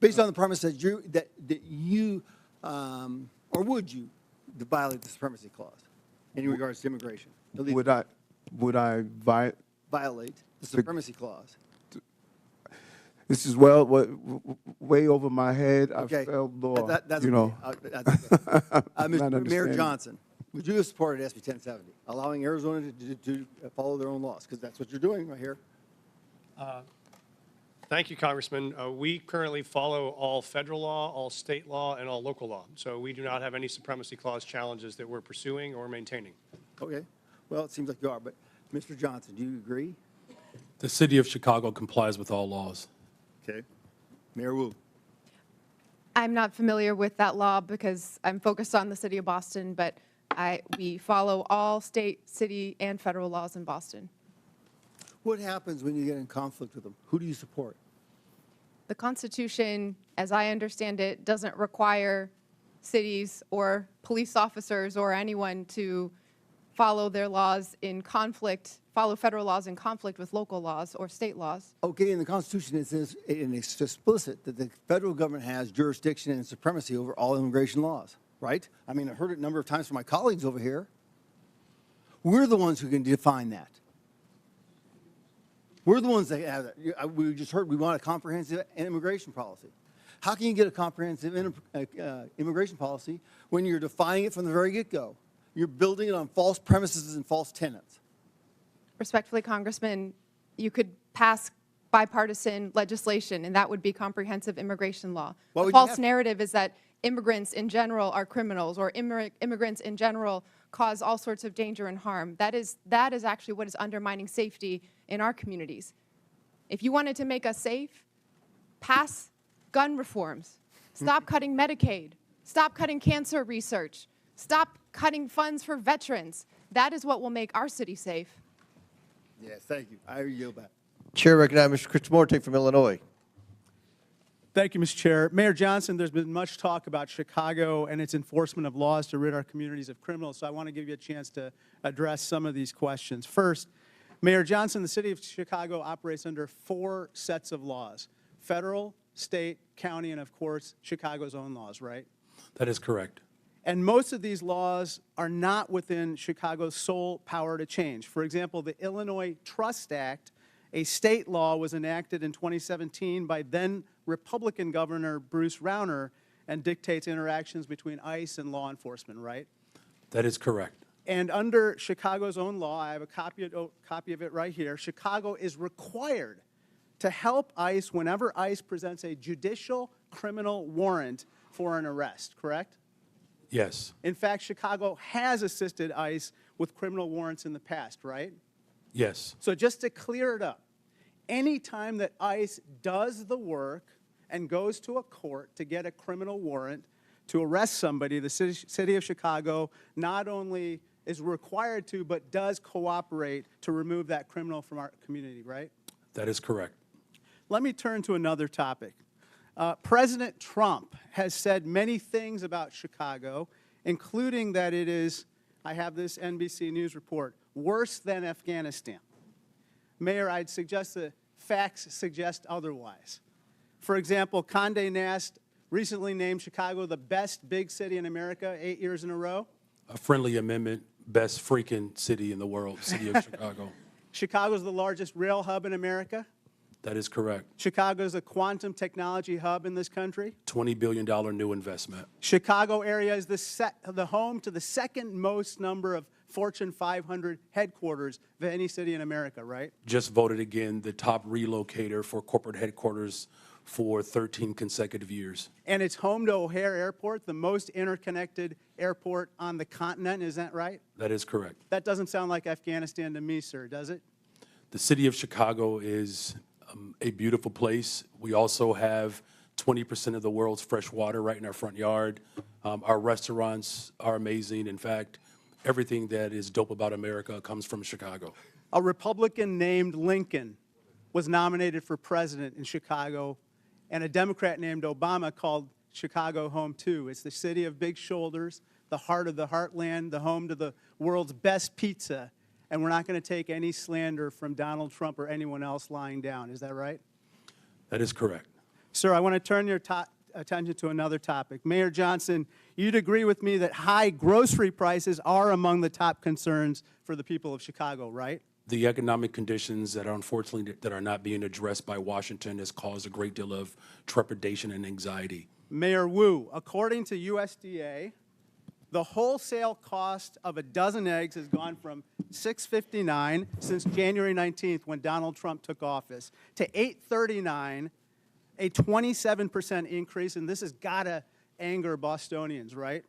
Based on the premise that you or would you violate the supremacy clause in regards to immigration? Would I violate the supremacy clause? This is way over my head. Okay. I failed law. That's you know. That's okay. Not Mayor Johnston, would you have supported SB 1070, allowing Arizona to follow their own laws? Because that's what you're doing right here. Thank you, Congressman. We currently follow all federal law, all state law, and all local law. So we do not have any supremacy clause challenges that we're pursuing or maintaining. Okay. Well, it seems like you are. But, Mr. Johnston, do you agree? The city of Chicago complies with all laws. Okay. Mayor Wu. I'm not familiar with that law because I'm focused on the city of Boston, but we follow all state, city, and federal laws in Boston. What happens when you get in conflict with them? Who do you support? The Constitution, as I understand it, doesn't require cities or police officers or anyone to follow their laws in conflict, follow federal laws in conflict with local laws or state laws. Okay, in the Constitution it says, and it's explicit, that the federal government has jurisdiction and supremacy over all immigration laws, right? I mean, I've heard it a number of times from my colleagues over here. We're the ones who can define that. We're the ones that have that. We just heard we want a comprehensive immigration policy. How can you get a comprehensive immigration policy when you're defining it from the very get-go? You're building it on false premises and false tenets. Respectfully, Congressman, you could pass bipartisan legislation, and that would be comprehensive immigration law. The false narrative is that immigrants in general are criminals, or immigrants in general cause all sorts of danger and harm. That is actually what is undermining safety in our communities. If you wanted to make us safe, pass gun reforms. Stop cutting Medicaid. Stop cutting cancer research. Stop cutting funds for veterans. That is what will make our city safe. Yes, thank you. I yield back. Chair recognizes Mr. Krishnamoorthi from Illinois. Thank you, Mr. Chair. Mayor Johnston, there's been much talk about Chicago and its enforcement of laws to rid our communities of criminals, so I want to give you a chance to address some of these questions. First, Mayor Johnston, the city of Chicago operates under 4 sets of laws: federal, state, county, and of course, Chicago's own laws, right? That is correct. And most of these laws are not within Chicago's sole power to change. For example, the Illinois Trust Act, a state law, was enacted in 2017 by then Republican Governor Bruce Rauner and dictates interactions between ICE and law enforcement, right? That is correct. And under Chicago's own law, I have a copy of it right here, Chicago is required to help ICE whenever ICE presents a judicial criminal warrant for an arrest, correct? Yes. In fact, Chicago has assisted ICE with criminal warrants in the past, right? Yes. So just to clear it up, any time that ICE does the work and goes to a court to get a criminal warrant to arrest somebody, the city of Chicago not only is required to, but does cooperate to remove that criminal from our community, right? That is correct. Let me turn to another topic. President Trump has said many things about Chicago, including that it is, I have this NBC News report, worse than Afghanistan. Mayor, I'd suggest the facts suggest otherwise. For example, Condé Nast recently named Chicago the best big city in America 8 years in a row. A friendly amendment, best freaking city in the world, city of Chicago. Chicago's the largest rail hub in America. That is correct. Chicago's a quantum technology hub in this country. $20 billion new investment. Chicago area is the home to the second most number of Fortune 500 headquarters of any city in America, right? Just voted again the top relocator for corporate headquarters for 13 consecutive years. And it's home to O'Hare Airport, the most interconnected airport on the continent, is that right? That is correct. That doesn't sound like Afghanistan to me, sir, does it? The city of Chicago is a beautiful place. We also have 20% of the world's fresh water right in our front yard. Our restaurants are amazing. In fact, everything that is dope about America comes from Chicago. A Republican named Lincoln was nominated for president in Chicago, and a Democrat named Obama called Chicago home too. It's the city of big shoulders, the heart of the heartland, the home to the world's best pizza, and we're not going to take any slander from Donald Trump or anyone else lying down. Is that right? That is correct. Sir, I want to turn your attention to another topic. Mayor Johnston, you'd agree with me that high grocery prices are among the top concerns for the people of Chicago, right? The economic conditions that are unfortunately that are not being addressed by Washington has caused a great deal of trepidation and anxiety. Mayor Wu, according to USDA, the wholesale cost of a dozen eggs has gone from $6.59 since January 19th when Donald Trump took office to $8.39, a 27% increase, and this has got to anger Bostonians, right?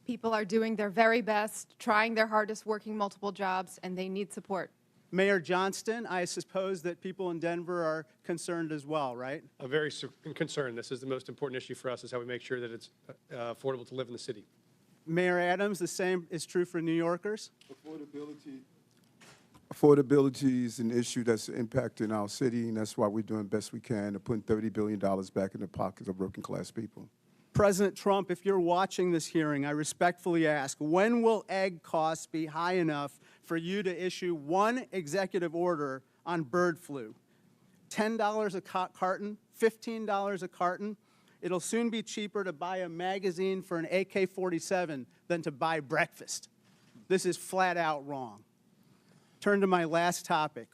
People are doing their very best, trying their hardest, working multiple jobs, and they need support. Mayor Johnston, I suppose that people in Denver are concerned as well, right? Very concerned. This is the most important issue for us, is how we make sure that it's affordable to live in the city. Mayor Adams, the same is true for New Yorkers? Affordability is an issue that's impacting our city, and that's why we're doing the best we can to put $30 billion back in the pockets of working-class people. President Trump, if you're watching this hearing, I respectfully ask, when will egg costs be high enough for you to issue one executive order on bird flu? $10 a carton, $15 a carton? It'll soon be cheaper to buy a magazine for an AK-47 than to buy breakfast. This is flat out wrong. Turn to my last topic.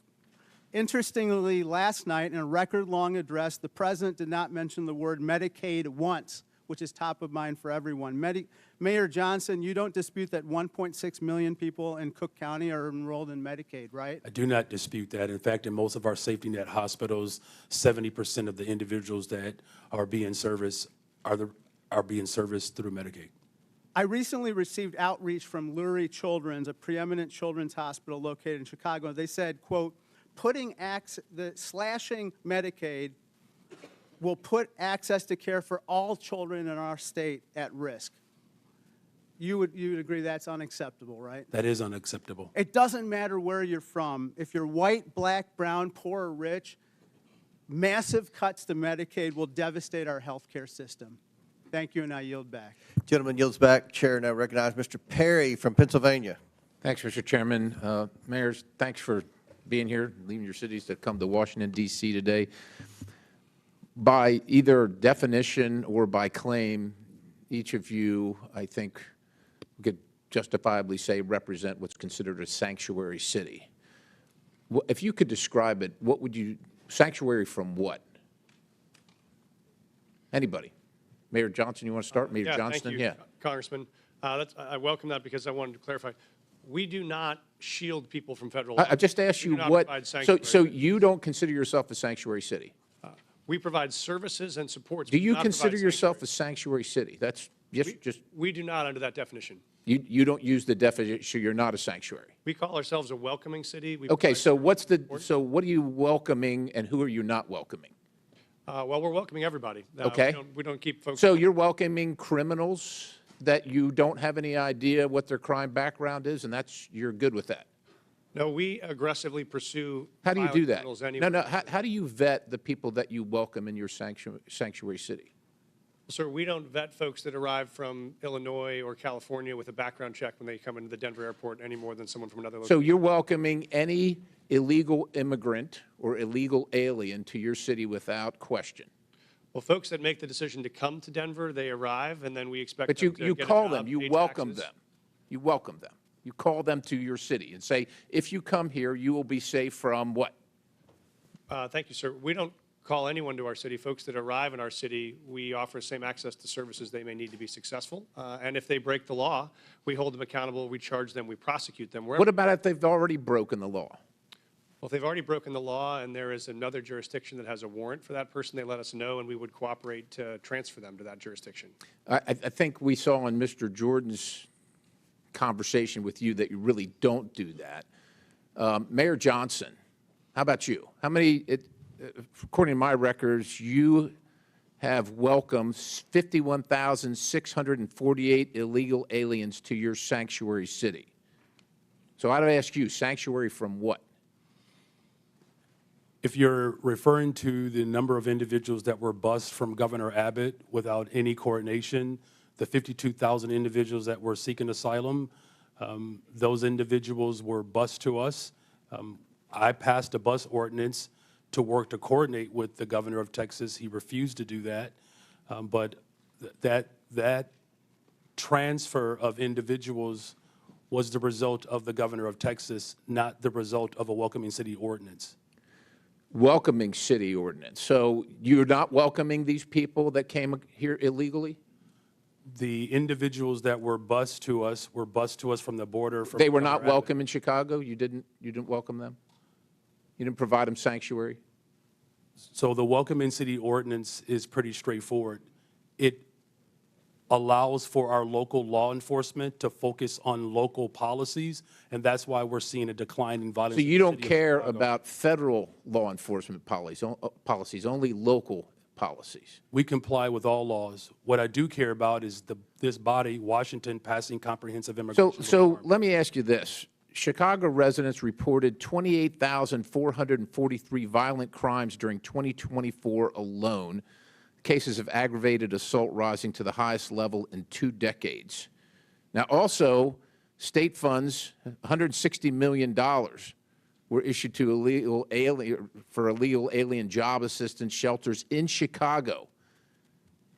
Interestingly, last night in a record-long address, the President did not mention the word Medicaid once, which is top of mind for everyone. Mayor Johnston, you don't dispute that 1.6 million people in Cook County are enrolled in Medicaid, right? I do not dispute that. In fact, in most of our safety net hospitals, 70% of the individuals that are being serviced are being serviced through Medicaid. I recently received outreach from Lurie Children's, a preeminent children's hospital located in Chicago. They said, quote, slashing Medicaid will put access to care for all children in our state at risk. You would agree that's unacceptable, right? That is unacceptable. It doesn't matter where you're from. If you're white, black, brown, poor, or rich, massive cuts to Medicaid will devastate our health care system. Thank you, and I yield back. Gentleman yields back. Chair now recognizes Mr. Perry from Pennsylvania. Thanks, Mr. Chairman. Mayors, thanks for being here, leaving your cities to come to Washington, D.C. today. By either definition or by claim, each of you, I think, could justifiably say represent what's considered a sanctuary city. If you could describe it, what would you, sanctuary from what? Anybody? Mayor Johnston, you want to start? Mayor Johnston? Thank you, Congressman. I welcome that because I wanted to clarify. We do not shield people from federal law. I just asked you what, so you don't consider yourself a sanctuary city? We provide services and supports. Do you consider yourself a sanctuary city? That's just. We do not under that definition. You don't use the definition, you're not a sanctuary. We call ourselves a welcoming city. Okay, so what are you welcoming and who are you not welcoming? Well, we're welcoming everybody. Okay. We don't keep folks. So you're welcoming criminals that you don't have any idea what their crime background is, and you're good with that? No, we aggressively pursue. How do you do that? Anyway. No. How do you vet the people that you welcome in your sanctuary city? Sir, we don't vet folks that arrive from Illinois or California with a background check when they come into the Denver airport any more than someone from another location. So you're welcoming any illegal immigrant or illegal alien to your city without question? Well, folks that make the decision to come to Denver, they arrive, and then we expect but them to you get call a job, them, you pay welcome taxes. them. You welcome them. You call them to your city and say, if you come here, you will be safe from what? Thank you, sir. We don't call anyone to our city. Folks that arrive in our city, we offer same access to services they may need to be successful. And if they break the law, we hold them accountable, we charge them, we prosecute them. What about if they've already broken the law? Well, if they've already broken the law and there is another jurisdiction that has a warrant for that person, they let us know and we would cooperate to transfer them to that jurisdiction. I think we saw in Mr. Jordan's conversation with you that you really don't do that. Mayor Johnston, how about you? How many, according to my records, you have welcomed 51,648 illegal aliens to your sanctuary city. So I'd ask you, sanctuary from what? If you're referring to the number of individuals that were bused from Governor Abbott without any coordination, the 52,000 individuals that were seeking asylum, those individuals were bused to us. I passed a bus ordinance to work to coordinate with the governor of Texas. He refused to do that. But that transfer of individuals was the result of the governor of Texas, not the result of a welcoming city ordinance. Welcoming city ordinance. So you're not welcoming these people that came here illegally? The individuals that were bused to us from the border. From They were not Governor welcome in Chicago? You didn't welcome them? You didn't provide them sanctuary? So the welcoming city ordinance is pretty straightforward. It allows for our local law enforcement to focus on local policies, and that's why we're seeing a decline in violence. So you don't care about federal law enforcement policies, only local policies? We comply with all laws. What I do care about is this body, Washington, passing comprehensive immigration So let me ask you this. Chicago residents reported 28,443 violent crimes during 2024 alone, cases of aggravated assault rising to the highest level in 2 decades. Now, also, state funds, $160 million, were issued to illegal alien job assistance shelters in Chicago.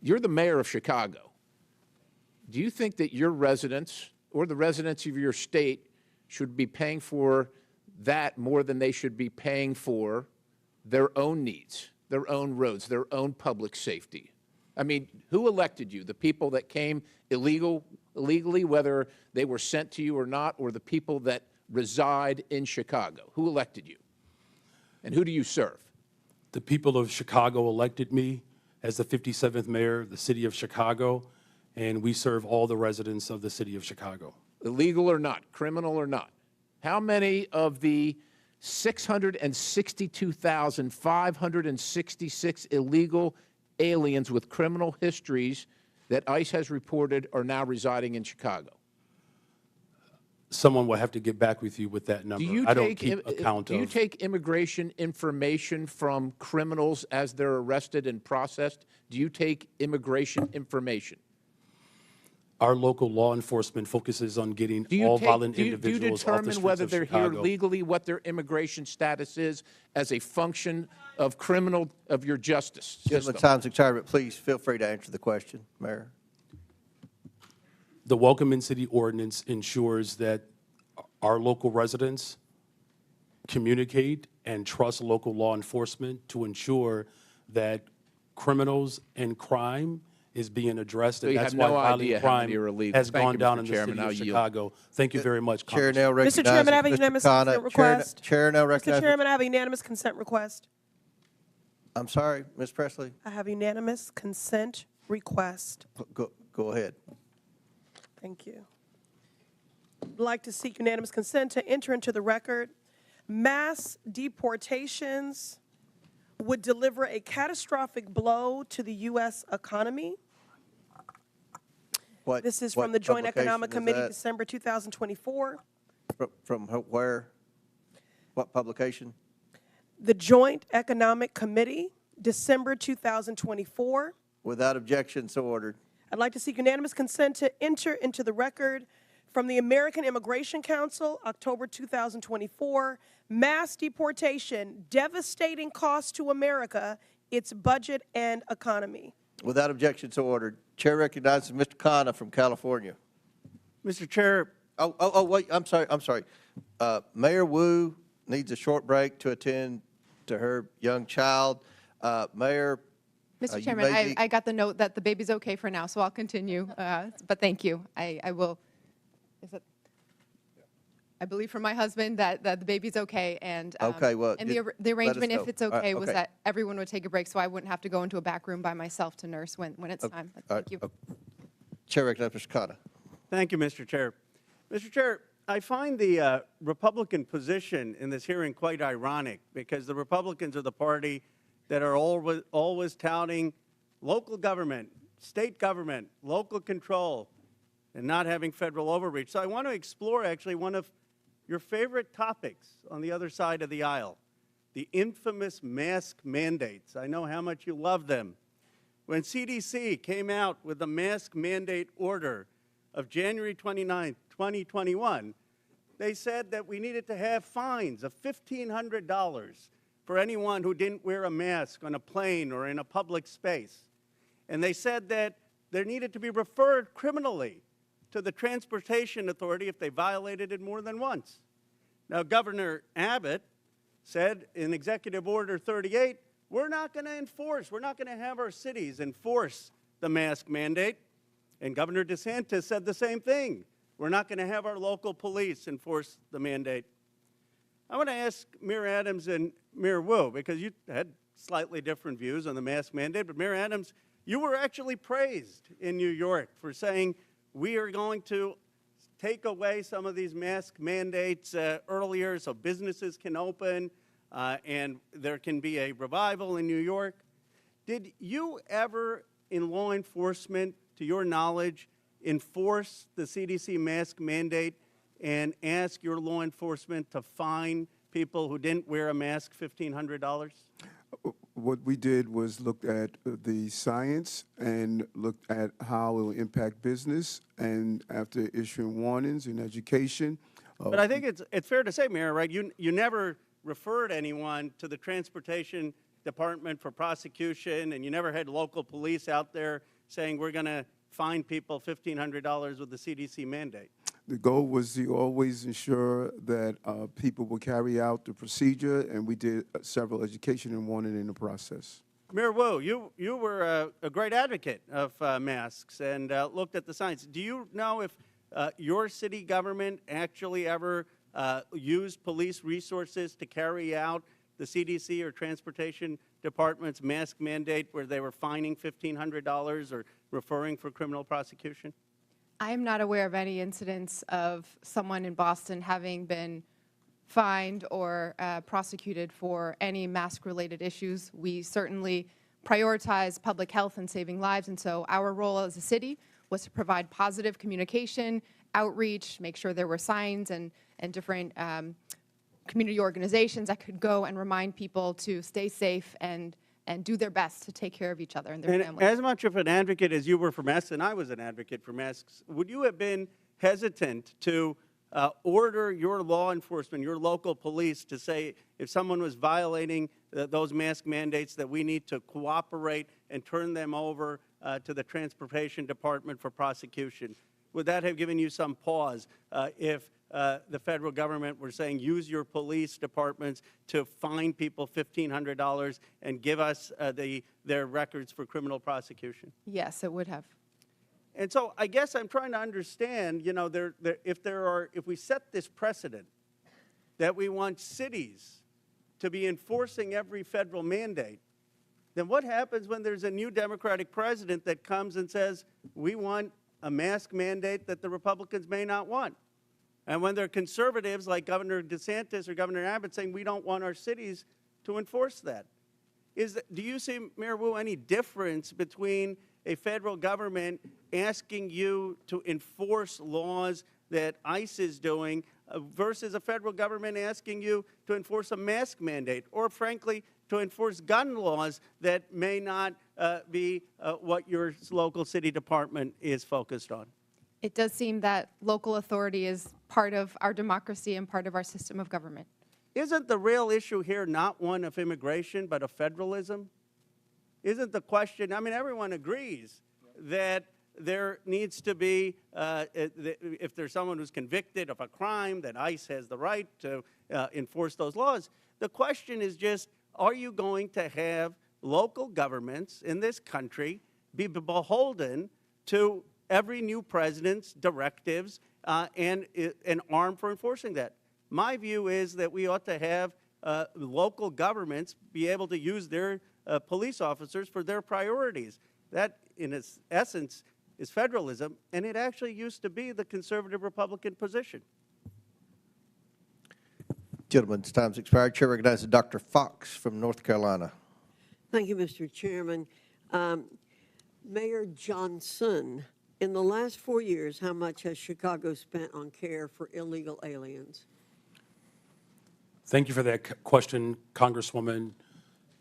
You're the mayor of Chicago. Do you think that your residents or the residents of your state should be paying for that more than they should be paying for their own needs, their own roads, their own public safety? I mean, who elected you? The people that came illegally, whether they were sent to you or not, or the people that reside in Chicago? Who elected you? And who do you serve? The people of Chicago elected me as the 57th mayor of the city of Chicago, and we serve all the residents of the city of Chicago. Illegal or not, criminal or not. How many of the 662,566 illegal aliens with criminal histories that ICE has reported are now residing in Chicago. Someone will have to get back with you with that number. I don't keep account Do you of. take immigration information from criminals as they're arrested and processed? Do you take immigration information? Our local law enforcement focuses on getting all violent individuals do you off the determine streets whether of they're here Chicago. legally, what their immigration status is, as a function of your justice Gentlemen, system? time's expired, but please feel free to answer the question, Mayor. The Welcome in City ordinance ensures that our local residents communicate and trust local law enforcement to ensure that criminals and crime is being addressed, So and you that's have why no violent idea how crime many are illegal. has Thank gone you, down Mr. in the Chairman. city I'll of yield. Chicago. Thank you very much, Chair Congressman. now recognizes Mr. Chairman, I have a Mr. unanimous Khanna. consent request. Chair now Mr. recognizes. Chairman, I have a unanimous consent request. I'm sorry, Ms. Pressley. I have unanimous consent request. Go ahead. Thank you. I'd like to seek unanimous consent to enter into the record mass deportations would deliver a catastrophic blow to the U.S. economy. This is from the Joint Economic Committee, December 2024. From where? What publication? The Joint Economic Committee, December 2024. Without objection, so ordered. I'd like to seek unanimous consent to enter into the record from the American Immigration Council, October 2024, mass deportation, devastating cost to America, its budget and economy. Without objection, so ordered. Chair recognizes Mr. Khanna from California. Mr. Chair. Wait, I'm sorry. Mayor Wu needs a short break to attend to her young child. Mayor. Mr. Chairman, I got the note that the baby's okay for now, so I'll continue. But thank you. I will. I believe from my husband that the baby's okay, and okay, well, and the arrangement, if it's okay, was okay. that everyone would take a break, so I wouldn't have to go into a back room by myself to nurse when it's time. Thank you. Chair recognizes Mr. Khanna. Thank you, Mr. Chair. Mr. Chair, I find the Republican position in this hearing quite ironic, because the Republicans are the party that are always touting local government, state government, local control, and not having federal overreach. So I want to explore actually one of your favorite topics on the other side of the aisle, the infamous mask mandates. I know how much you love them. When CDC came out with the mask mandate order of January 29, 2021, they said that we needed to have fines of $1,500 for anyone who didn't wear a mask on a plane or in a public space. And they said that there needed to be referred criminally to the Transportation Authority if they violated it more than once. Now, Governor Abbott said in Executive Order 38, we're not going to enforce, we're not going to have our cities enforce the mask mandate. And Governor DeSantis said the same thing. We're not going to have our local police enforce the mandate. I want to ask Mayor Adams and Mayor Wu, because you had slightly different views on the mask mandate, but Mayor Adams, you were actually praised in New York for saying we are going to take away some of these mask mandates earlier so businesses can open and there can be a revival in New York. Did you ever, in law enforcement, to your knowledge, enforce the CDC mask mandate and ask your law enforcement to fine people who didn't wear a mask $1,500? What we did was looked at the science and looked at how it will impact business, and after issuing warnings in education. But I think it's fair to say, Mayor, right, you never referred anyone to the Transportation Department for prosecution, and you never had local police out there saying we're going to fine people $1,500 with the CDC mandate. The goal was to always ensure that people will carry out the procedure, and we did several education and warning in the process. Mayor Wu, you were a great advocate of masks and looked at the science. Do you know if your city government actually ever used police resources to carry out the CDC or Transportation Department's mask mandate where they were fining $1,500 or referring for criminal prosecution? I am not aware of any incidents of someone in Boston having been fined or prosecuted for any mask-related issues. We certainly prioritize public health and saving lives, and so our role as a city was to provide positive communication, outreach, make sure there were signs and different community organizations that could go and remind people to stay safe and do their best to take care of each other and their families. As much of an advocate as you were for masks, and I was an advocate for masks, would you have been hesitant to order your law enforcement, your local police, to say if someone was violating those mask mandates that we need to cooperate and turn them over to the Transportation Department for prosecution? Would that have given you some pause if the federal government were saying use your police departments to fine people $1,500 and give us their records for criminal prosecution? Yes, it would have. And so I guess I'm trying to understand, you know, if we set this precedent that we want cities to be enforcing every federal mandate, then what happens when there's a new Democratic president that comes and says, we want a mask mandate that the Republicans may not want? And when there are conservatives like Governor DeSantis or Governor Abbott saying we don't want our cities to enforce that? Do you see, Mayor Wu, any difference between a federal government asking you to enforce laws that ICE is doing versus a federal government asking you to enforce a mask mandate or, frankly, to enforce gun laws that may not be what your local city department is focused on? It does seem that local authority is part of our democracy and part of our system of government. Isn't the real issue here not one of immigration, but of federalism? Isn't the question, I mean, everyone agrees that there needs to be, if there's someone who's convicted of a crime, that ICE has the right to enforce those laws. The question is just, are you going to have local governments in this country be beholden to every new president's directives and an arm for enforcing that? My view is that we ought to have local governments be able to use their police officers for their priorities. That, in its essence, is federalism, and it actually used to be the conservative Republican position. Gentleman's time's expired. Chair recognizes Dr. Foxx from North Carolina. Thank you, Mr. Chairman. Mayor Johnston, in the last 4 years, how much has Chicago spent on care for illegal aliens? Thank you for that question, Congresswoman.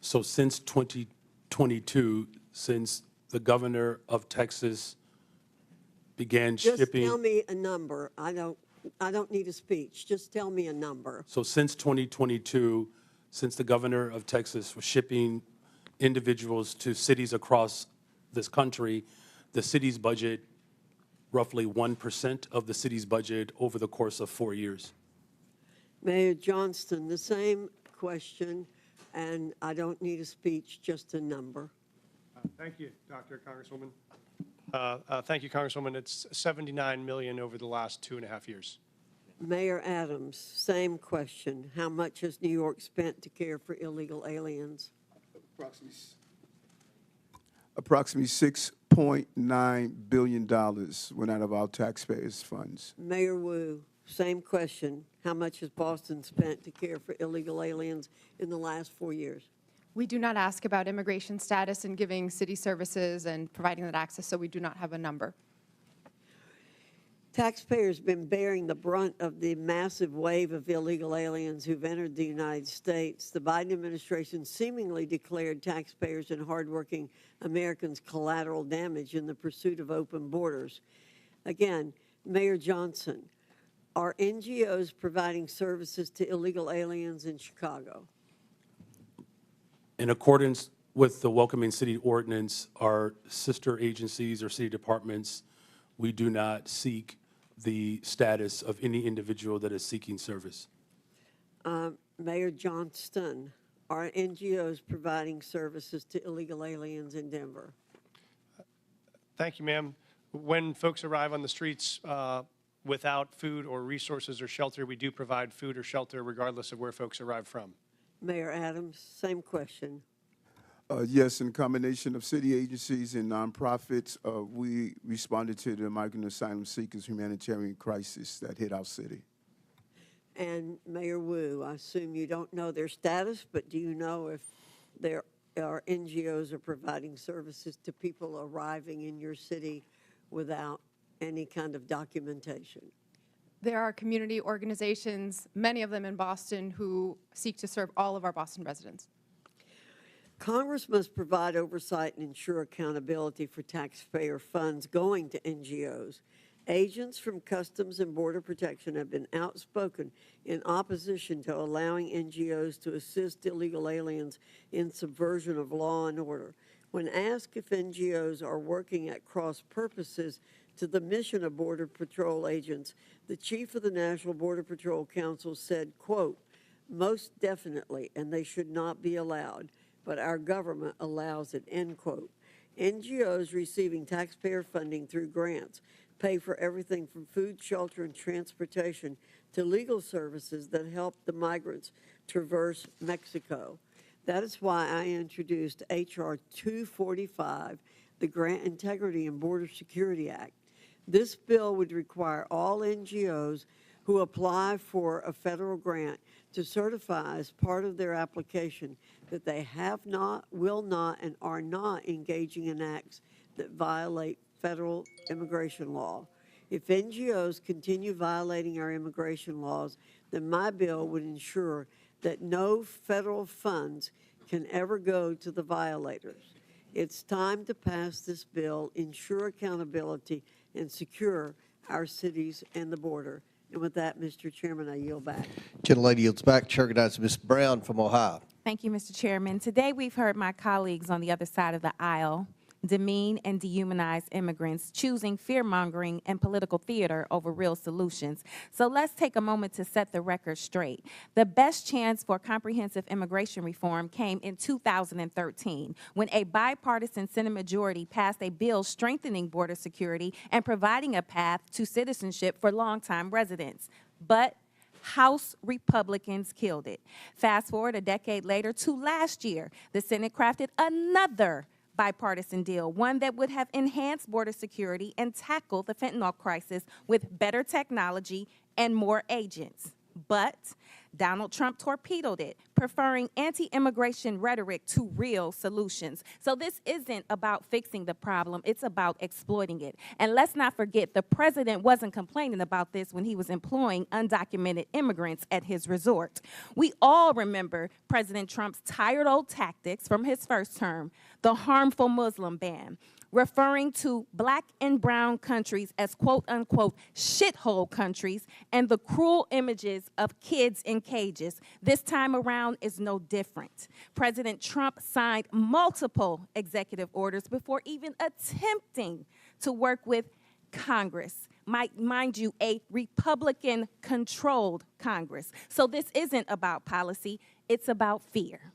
So since 2022, since the governor of Texas began shipping... Just tell me a number. I don't need a speech. Just tell me a number. So since 2022, since the governor of Texas was shipping individuals to cities across this country, the city's budget, roughly 1% of the city's budget over the course of 4 years. Mayor Johnston, the same question, and I don't need a speech, just a number. Thank you, Congresswoman. Thank you, Congresswoman. It's $79 million over the last 2.5 years. Mayor Adams, same question. How much has New York spent to care for illegal aliens? Approximately $6.9 billion went out of our taxpayers' funds. Mayor Wu, same question. How much has Boston spent to care for illegal aliens in the last 4 years? We do not ask about immigration status and giving city services and providing that access, so we do not have a number. Taxpayers have been bearing the brunt of the massive wave of illegal aliens who've entered the United States. The Biden administration seemingly declared taxpayers and hardworking Americans collateral damage in the pursuit of open borders. Again, Mayor Johnston, are NGOs providing services to illegal aliens in Chicago? In accordance with the Welcoming City Ordinance, our sister agencies or city departments, we do not seek the status of any individual that is seeking service. Mayor Johnston, are NGOs providing services to illegal aliens in Denver? Thank you, ma'am. When folks arrive on the streets without food or resources or shelter, we do provide food or shelter regardless of where folks arrive from. Mayor Adams, same question. Yes, in a combination of city agencies and nonprofits, we responded to the migrant asylum seekers humanitarian crisis that hit our city. And Mayor Wu, I assume you don't know their status, but do you know if there are NGOs are providing services to people arriving in your city without any kind of documentation? There are community organizations, many of them in Boston, who seek to serve all of our Boston residents. Congress must provide oversight and ensure accountability for taxpayer funds going to NGOs. Agents from Customs and Border Protection have been outspoken in opposition to allowing NGOs to assist illegal aliens in subversion of law and order. When asked if NGOs are working at cross purposes to the mission of Border Patrol agents, the chief of the National Border Patrol Council said, quote, "Most definitely, and they should not be allowed, but our government allows it," end quote. NGOs receiving taxpayer funding through grants pay for everything from food, shelter, and transportation to legal services that help the migrants traverse Mexico. That is why I introduced H.R. 245, the Grant Integrity and Border Security Act. This bill would require all NGOs who apply for a federal grant to certify as part of their application that they have not, will not, and are not engaging in acts that violate federal immigration law. If NGOs continue violating our immigration laws, then my bill would ensure that no federal funds can ever go to the violators. It's time to pass this bill, ensure accountability, and secure our cities and the border. And with that, Mr. Chairman, I yield back. Gentlelady yields back. Chair recognizes Ms. Brown from Ohio. Thank you, Mr. Chairman. Today we've heard my colleagues on the other side of the aisle demean and dehumanize immigrants, choosing fear-mongering and political theater over real solutions. So let's take a moment to set the record straight. The best chance for comprehensive immigration reform came in 2013, when a bipartisan Senate majority passed a bill strengthening border security and providing a path to citizenship for longtime residents. But House Republicans killed it. Fast forward a decade later to last year, the Senate crafted another bipartisan deal, one that would have enhanced border security and tackled the fentanyl crisis with better technology and more agents. But Donald Trump torpedoed it, preferring anti-immigration rhetoric to real solutions. So this isn't about fixing the problem, it's about exploiting it. And let's not forget, the president wasn't complaining about this when he was employing undocumented immigrants at his resort. We all remember President Trump's tired old tactics from his first term, the harmful Muslim ban, referring to black and brown countries as quote-unquote shithole countries, and the cruel images of kids in cages. This time around is no different. President Trump signed multiple executive orders before even attempting to work with Congress. Mind you, a Republican-controlled Congress. So this isn't about policy, it's about fear.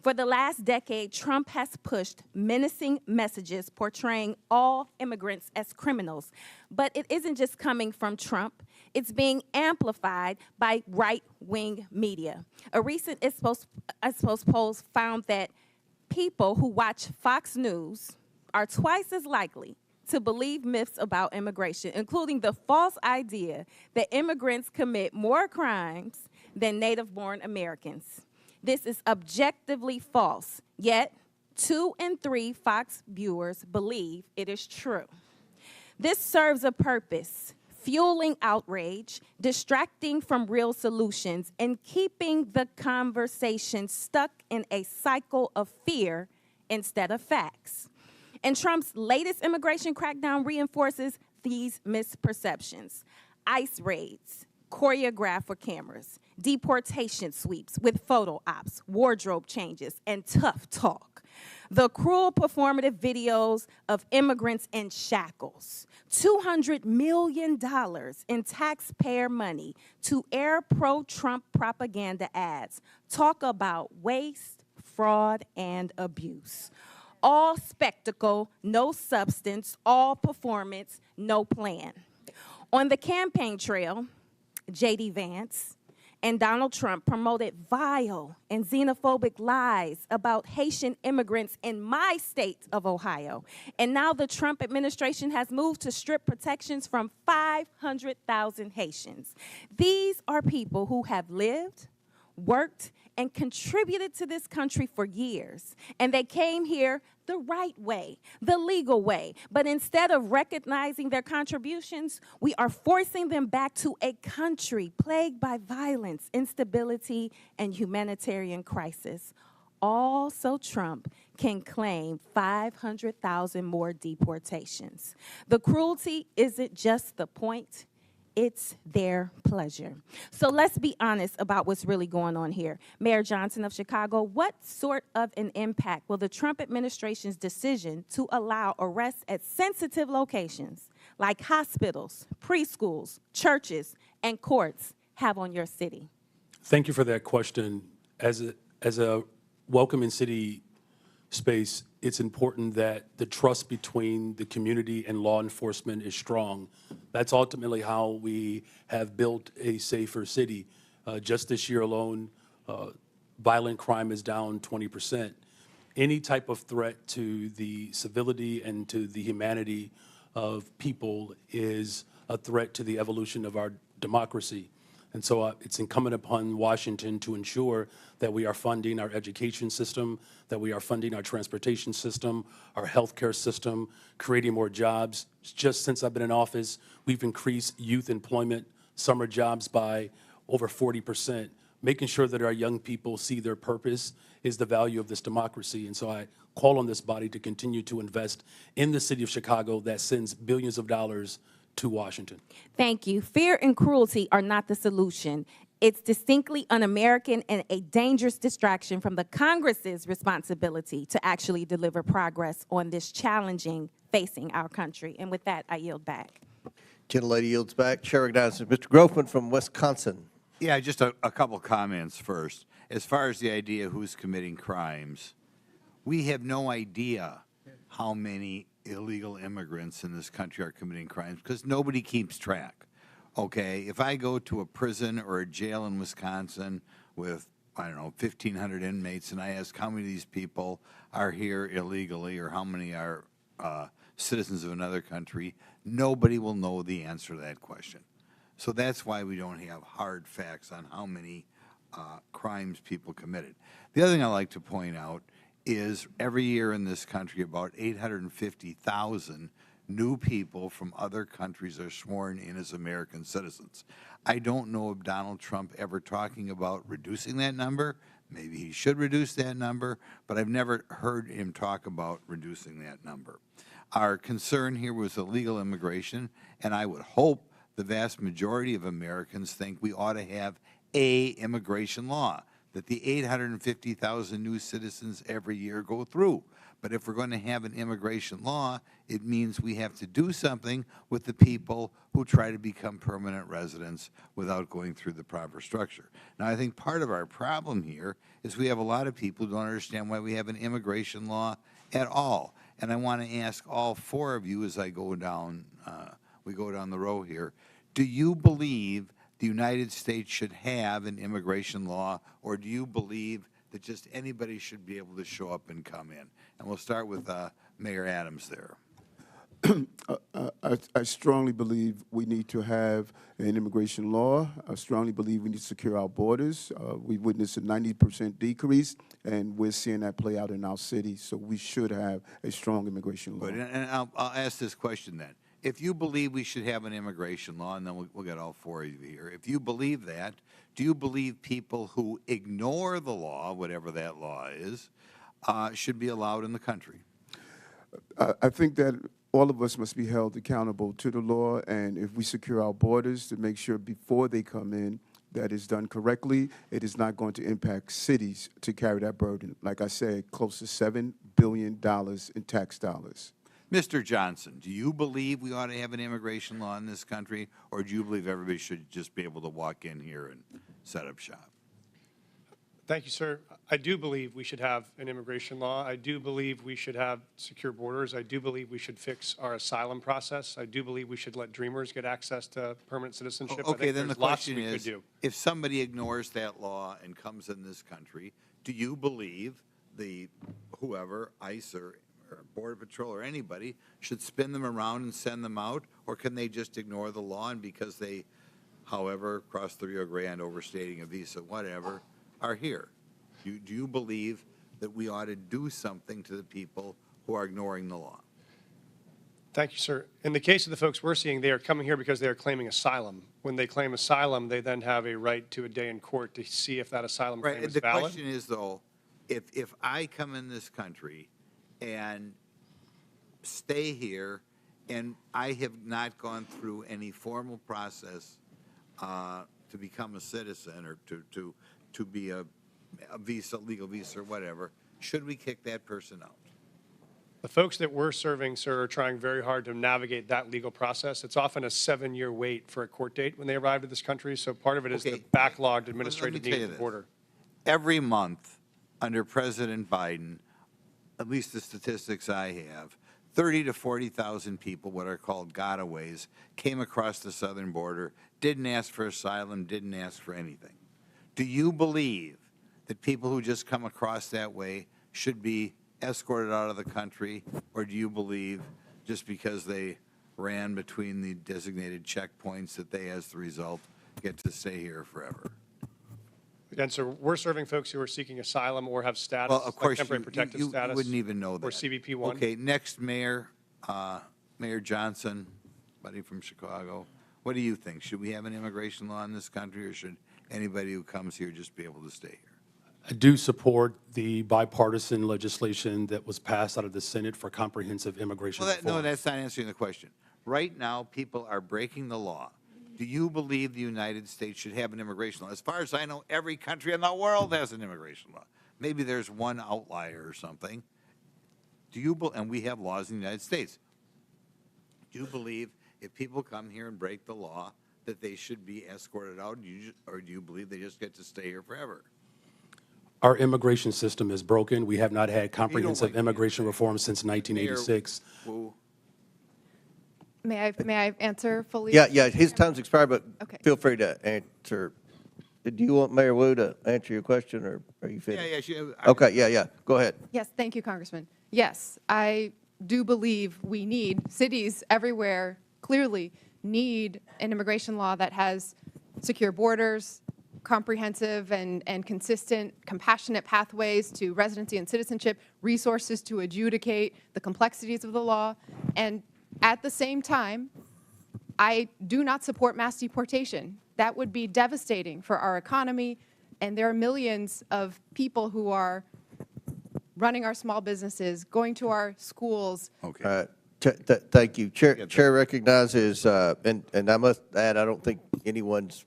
For the last decade, Trump has pushed menacing messages portraying all immigrants as criminals. But it isn't just coming from Trump. It's being amplified by right-wing media. A recent Ipsos poll found that people who watch Fox News are twice as likely to believe myths about immigration, including the false idea that immigrants commit more crimes than native-born Americans. This is objectively false, yet 2 in 3 Fox viewers believe it is true. This serves a purpose: fueling outrage, distracting from real solutions, and keeping the conversation stuck in a cycle of fear instead of facts. And Trump's latest immigration crackdown reinforces these misperceptions. ICE raids, choreographed for cameras, deportation sweeps with photo ops, wardrobe changes, and tough talk. The cruel performative videos of immigrants in shackles. $200 million in taxpayer money to air pro-Trump propaganda ads. Talk about waste, fraud, and abuse. All spectacle, no substance, all performance, no plan. On the campaign trail, J.D. Vance and Donald Trump promoted vile and xenophobic lies about Haitian immigrants in my state of Ohio. And now the Trump administration has moved to strip protections from 500,000 Haitians. These are people who have lived, worked, and contributed to this country for years. And they came here the right way, the legal way. But instead of recognizing their contributions, we are forcing them back to a country plagued by violence, instability, and humanitarian crisis. All so Trump can claim 500,000 more deportations. The cruelty isn't just the point, it's their pleasure. So let's be honest about what's really going on here. Mayor Johnston of Chicago, what sort of an impact will the Trump administration's decision to allow arrests at sensitive locations like hospitals, preschools, churches, and courts have on your city? Thank you for that question. As a welcoming city space, it's important that the trust between the community and law enforcement is strong. That's ultimately how we have built a safer city. Just this year alone, violent crime is down 20%. Any type of threat to the civility and to the humanity of people is a threat to the evolution of our democracy. And so it's incumbent upon Washington to ensure that we are funding our education system, that we are funding our transportation system, our healthcare system, creating more jobs. Just since I've been in office, we've increased youth employment, summer jobs by over 40%. Making sure that our young people see their purpose is the value of this democracy. And so I call on this body to continue to invest in the city of Chicago that sends billions of dollars to Washington. Thank you. Fear and cruelty are not the solution. It's distinctly un-American and a dangerous distraction from the Congress's responsibility to actually deliver progress on this challenging facing our country. And with that, I yield back. Gentlelady yields back. Chair recognizes Mr. Grothman from Wisconsin. Yeah, just a couple comments first. As far as the idea who's committing crimes, we have no idea how many illegal immigrants in this country are committing crimes because nobody keeps track. Okay, if I go to a prison or a jail in Wisconsin with, I don't know, 1,500 inmates, and I ask how many of these people are here illegally or how many are citizens of another country, nobody will know the answer to that question. So that's why we don't have hard facts on how many crimes people committed. The other thing I like to point out is every year in this country, about 850,000 new people from other countries are sworn in as American citizens. I don't know of Donald Trump ever talking about reducing that number. Maybe he should reduce that number, but I've never heard him talk about reducing that number. Our concern here was illegal immigration, and I would hope the vast majority of Americans think we ought to have an immigration law that the 850,000 new citizens every year go through. But if we're going to have an immigration law, it means we have to do something with the people who try to become permanent residents without going through the proper structure. Now, I think part of our problem here is we have a lot of people who don't understand why we have an immigration law at all. And I want to ask all four of you as I go down, we go down the row here, do you believe the United States should have an immigration law, or do you believe that just anybody should be able to show up and come in? And we'll start with Mayor Adams there. I strongly believe we need to have an immigration law. I strongly believe we need to secure our borders. We witnessed a 90% decrease, and we're seeing that play out in our city, so we should have a strong immigration law. Good. And I'll ask this question then. If you believe we should have an immigration law, and then we'll get all four of you here, if you believe that, do you believe people who ignore the law, whatever that law is, should be allowed in the country? I think that all of us must be held accountable to the law, and if we secure our borders to make sure before they come in that is done correctly, it is not going to impact cities to carry that burden. Like I said, close to $7 billion in tax dollars. Mr. Johnston, do you believe we ought to have an immigration law in this country, or do you believe everybody should just be able to walk in here and set up shop? Thank you, sir. I do believe we should have an immigration law. I do believe we should have secure borders. I do believe we should fix our asylum process. I do believe we should let dreamers get access to permanent citizenship. I Okay, think then the there's lots question we could is, do. if somebody ignores that law and comes in this country, do you believe whoever, ICE or Border Patrol or anybody, should spin them around and send them out? Or can they just ignore the law and because they, however, crossed the Rio Grande, overstating a visa, whatever, are here? Do you believe that we ought to do something to the people who are ignoring the law? Thank you, sir. In the case of the folks we're seeing, they are coming here because they are claiming asylum. When they claim asylum, they then have a right to a day in court to see if that asylum claim is The valid. question is, though, if I come in this country and stay here and I have not gone through any formal process to become a citizen or to be a visa, legal visa or whatever, should we kick that person out? The folks that we're serving, sir, are trying very hard to navigate that legal process. It's often a 7-year wait for a court date when they arrive to this country, so part of it is the backlogged administrative Let me tell need you at the this. border. Every month under President Biden, at least the statistics I have, 30 to 40,000 people, what are called gotaways, came across the southern border, didn't ask for asylum, didn't ask for anything. Do you believe that people who just come across that way should be escorted out of the country, or do you believe just because they ran between the designated checkpoints that they, as the result, get to stay here forever? Again, sir, we're serving folks who are seeking asylum or have status, Well, of like course, temporary protective you status. wouldn't even know that. Or CBP-1. Okay, next, Mayor Johnston, buddy from Chicago. What do you think? Should we have an immigration law in this country, or should anybody who comes here just be able to stay here? I do support the bipartisan legislation that was passed out of the Senate for comprehensive immigration Well, reform. no, that's not answering the question. Right now, people are breaking the law. Do you believe the United States should have an immigration law? As far as I know, every country in the world has an immigration law. Maybe there's one outlier or something. And we have laws in the United States. Do you believe if people come here and break the law that they should be escorted out, or do you believe they just get to stay here forever? Our immigration system is broken. We have not had comprehensive immigration reform since 1986. May I answer fully? Yeah, his time's expired, but Okay. feel free to answer. Do you want Mayor Wu to answer your question, or are you finished? Okay, yeah, go ahead. Yes, thank you, Congressman. Yes, I do believe we need, cities everywhere clearly need an immigration law that has secure borders, comprehensive and consistent, compassionate pathways to residency and citizenship, resources to adjudicate the complexities of the law. And at the same time, I do not support mass deportation. That would be devastating for our economy, and there are millions of people who are running our small businesses, going to our schools. Okay. Thank you. Chair recognizes, and I must add, I don't think anyone's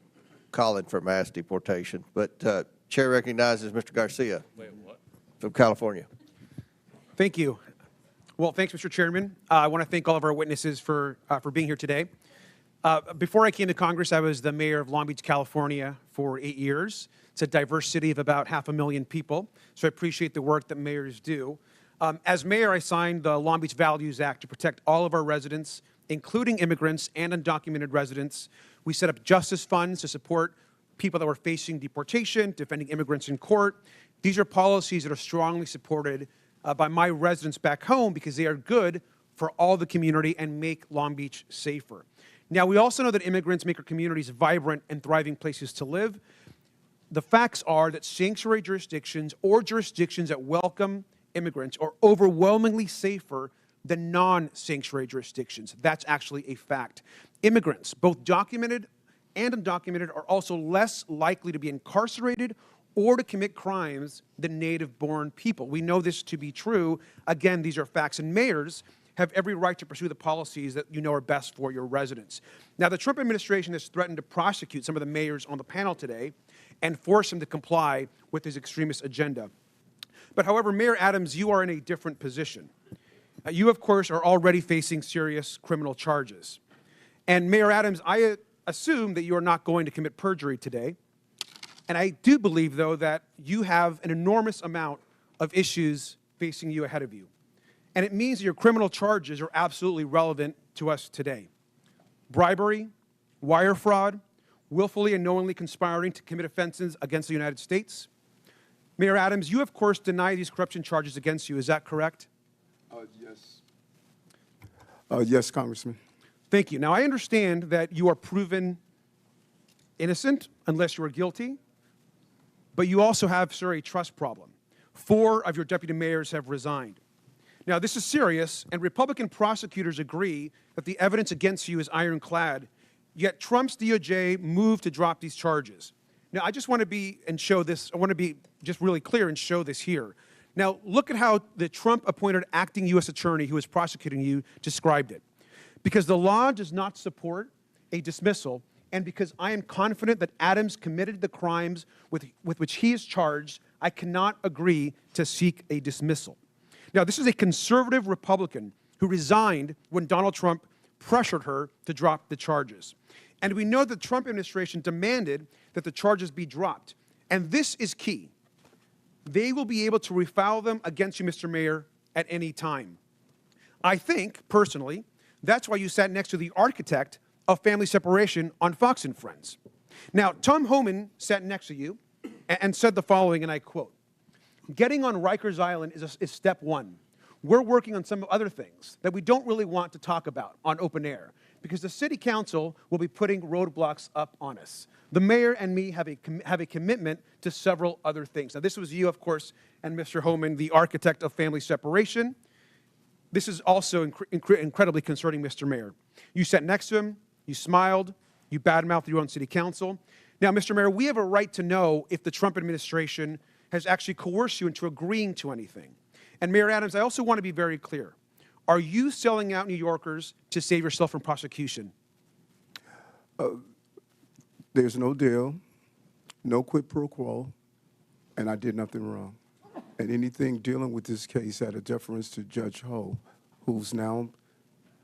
calling for mass deportation, but Chair recognizes Mr. Garcia. From California. Thank you. Well, thanks, Mr. Chairman. I want to thank all of our witnesses for being here today. Before I came to Congress, I was the mayor of Long Beach, California for 8 years. It's a diverse city of about 500,000 people, so I appreciate the work that mayors do. As mayor, I signed the Long Beach Values Act to protect all of our residents, including immigrants and undocumented residents. We set up justice funds to support people that were facing deportation, defending immigrants in court. These are policies that are strongly supported by my residents back home because they are good for all the community and make Long Beach safer. Now, we also know that immigrants make our communities vibrant and thriving places to live. The facts are that sanctuary jurisdictions or jurisdictions that welcome immigrants are overwhelmingly safer than non-sanctuary jurisdictions. That's actually a fact. Immigrants, both documented and undocumented, are also less likely to be incarcerated or to commit crimes than native-born people. We know this to be true. Again, these are facts, and mayors have every right to pursue the policies that you know are best for your residents. Now, the Trump administration has threatened to prosecute some of the mayors on the panel today and force them to comply with his extremist agenda. But however, Mayor Adams, you are in a different position. You, of course, are already facing serious criminal charges. And Mayor Adams, I assume that you are not going to commit perjury today. And I do believe, though, that you have an enormous amount of issues facing you ahead of you. And it means that your criminal charges are absolutely relevant to us today. Bribery, wire fraud, willfully and knowingly conspiring to commit offenses against the United States. Mayor Adams, you, of course, deny these corruption charges against you. Is that correct? Yes. Yes, Congressman. Thank you. Now, I understand that you are proven innocent unless you are guilty, but you also have, sir, a trust problem. 4 of your deputy mayors have resigned. Now, this is serious, and Republican prosecutors agree that the evidence against you is ironclad, yet Trump's DOJ moved to drop these charges. Now, I just want to be just really clear and show this here. Now, look at how the Trump-appointed acting U.S. attorney who is prosecuting you described it. Because the law does not support a dismissal, and because I am confident that Adams committed the crimes with which he is charged, I cannot agree to seek a dismissal. Now, this is a conservative Republican who resigned when Donald Trump pressured her to drop the charges. And we know the Trump administration demanded that the charges be dropped. And this is key. They will be able to refile them against you, Mr. Mayor, at any time. I think, personally, that's why you sat next to the architect of family separation on Foxx and Friends. Now, Tom Homan sat next to you and said the following, and I quote, "Getting on Rikers Island is step one. We're working on some other things that we don't really want to talk about on open air because the city council will be putting roadblocks up on us. The mayor and me have a commitment to several other things." Now, this was you, of course, and Mr. Homan, the architect of family separation. This is also incredibly concerning, Mr. Mayor. You sat next to him, you smiled, you badmouthed your own city council. Now, Mr. Mayor, we have a right to know if the Trump administration has actually coerced you into agreeing to anything. And Mayor Adams, I also want to be very clear. Are you selling out New Yorkers to save yourself from prosecution? There's no deal, no quid pro quo, and I did nothing wrong. And anything dealing with this case out of deference to Judge Ho, who's now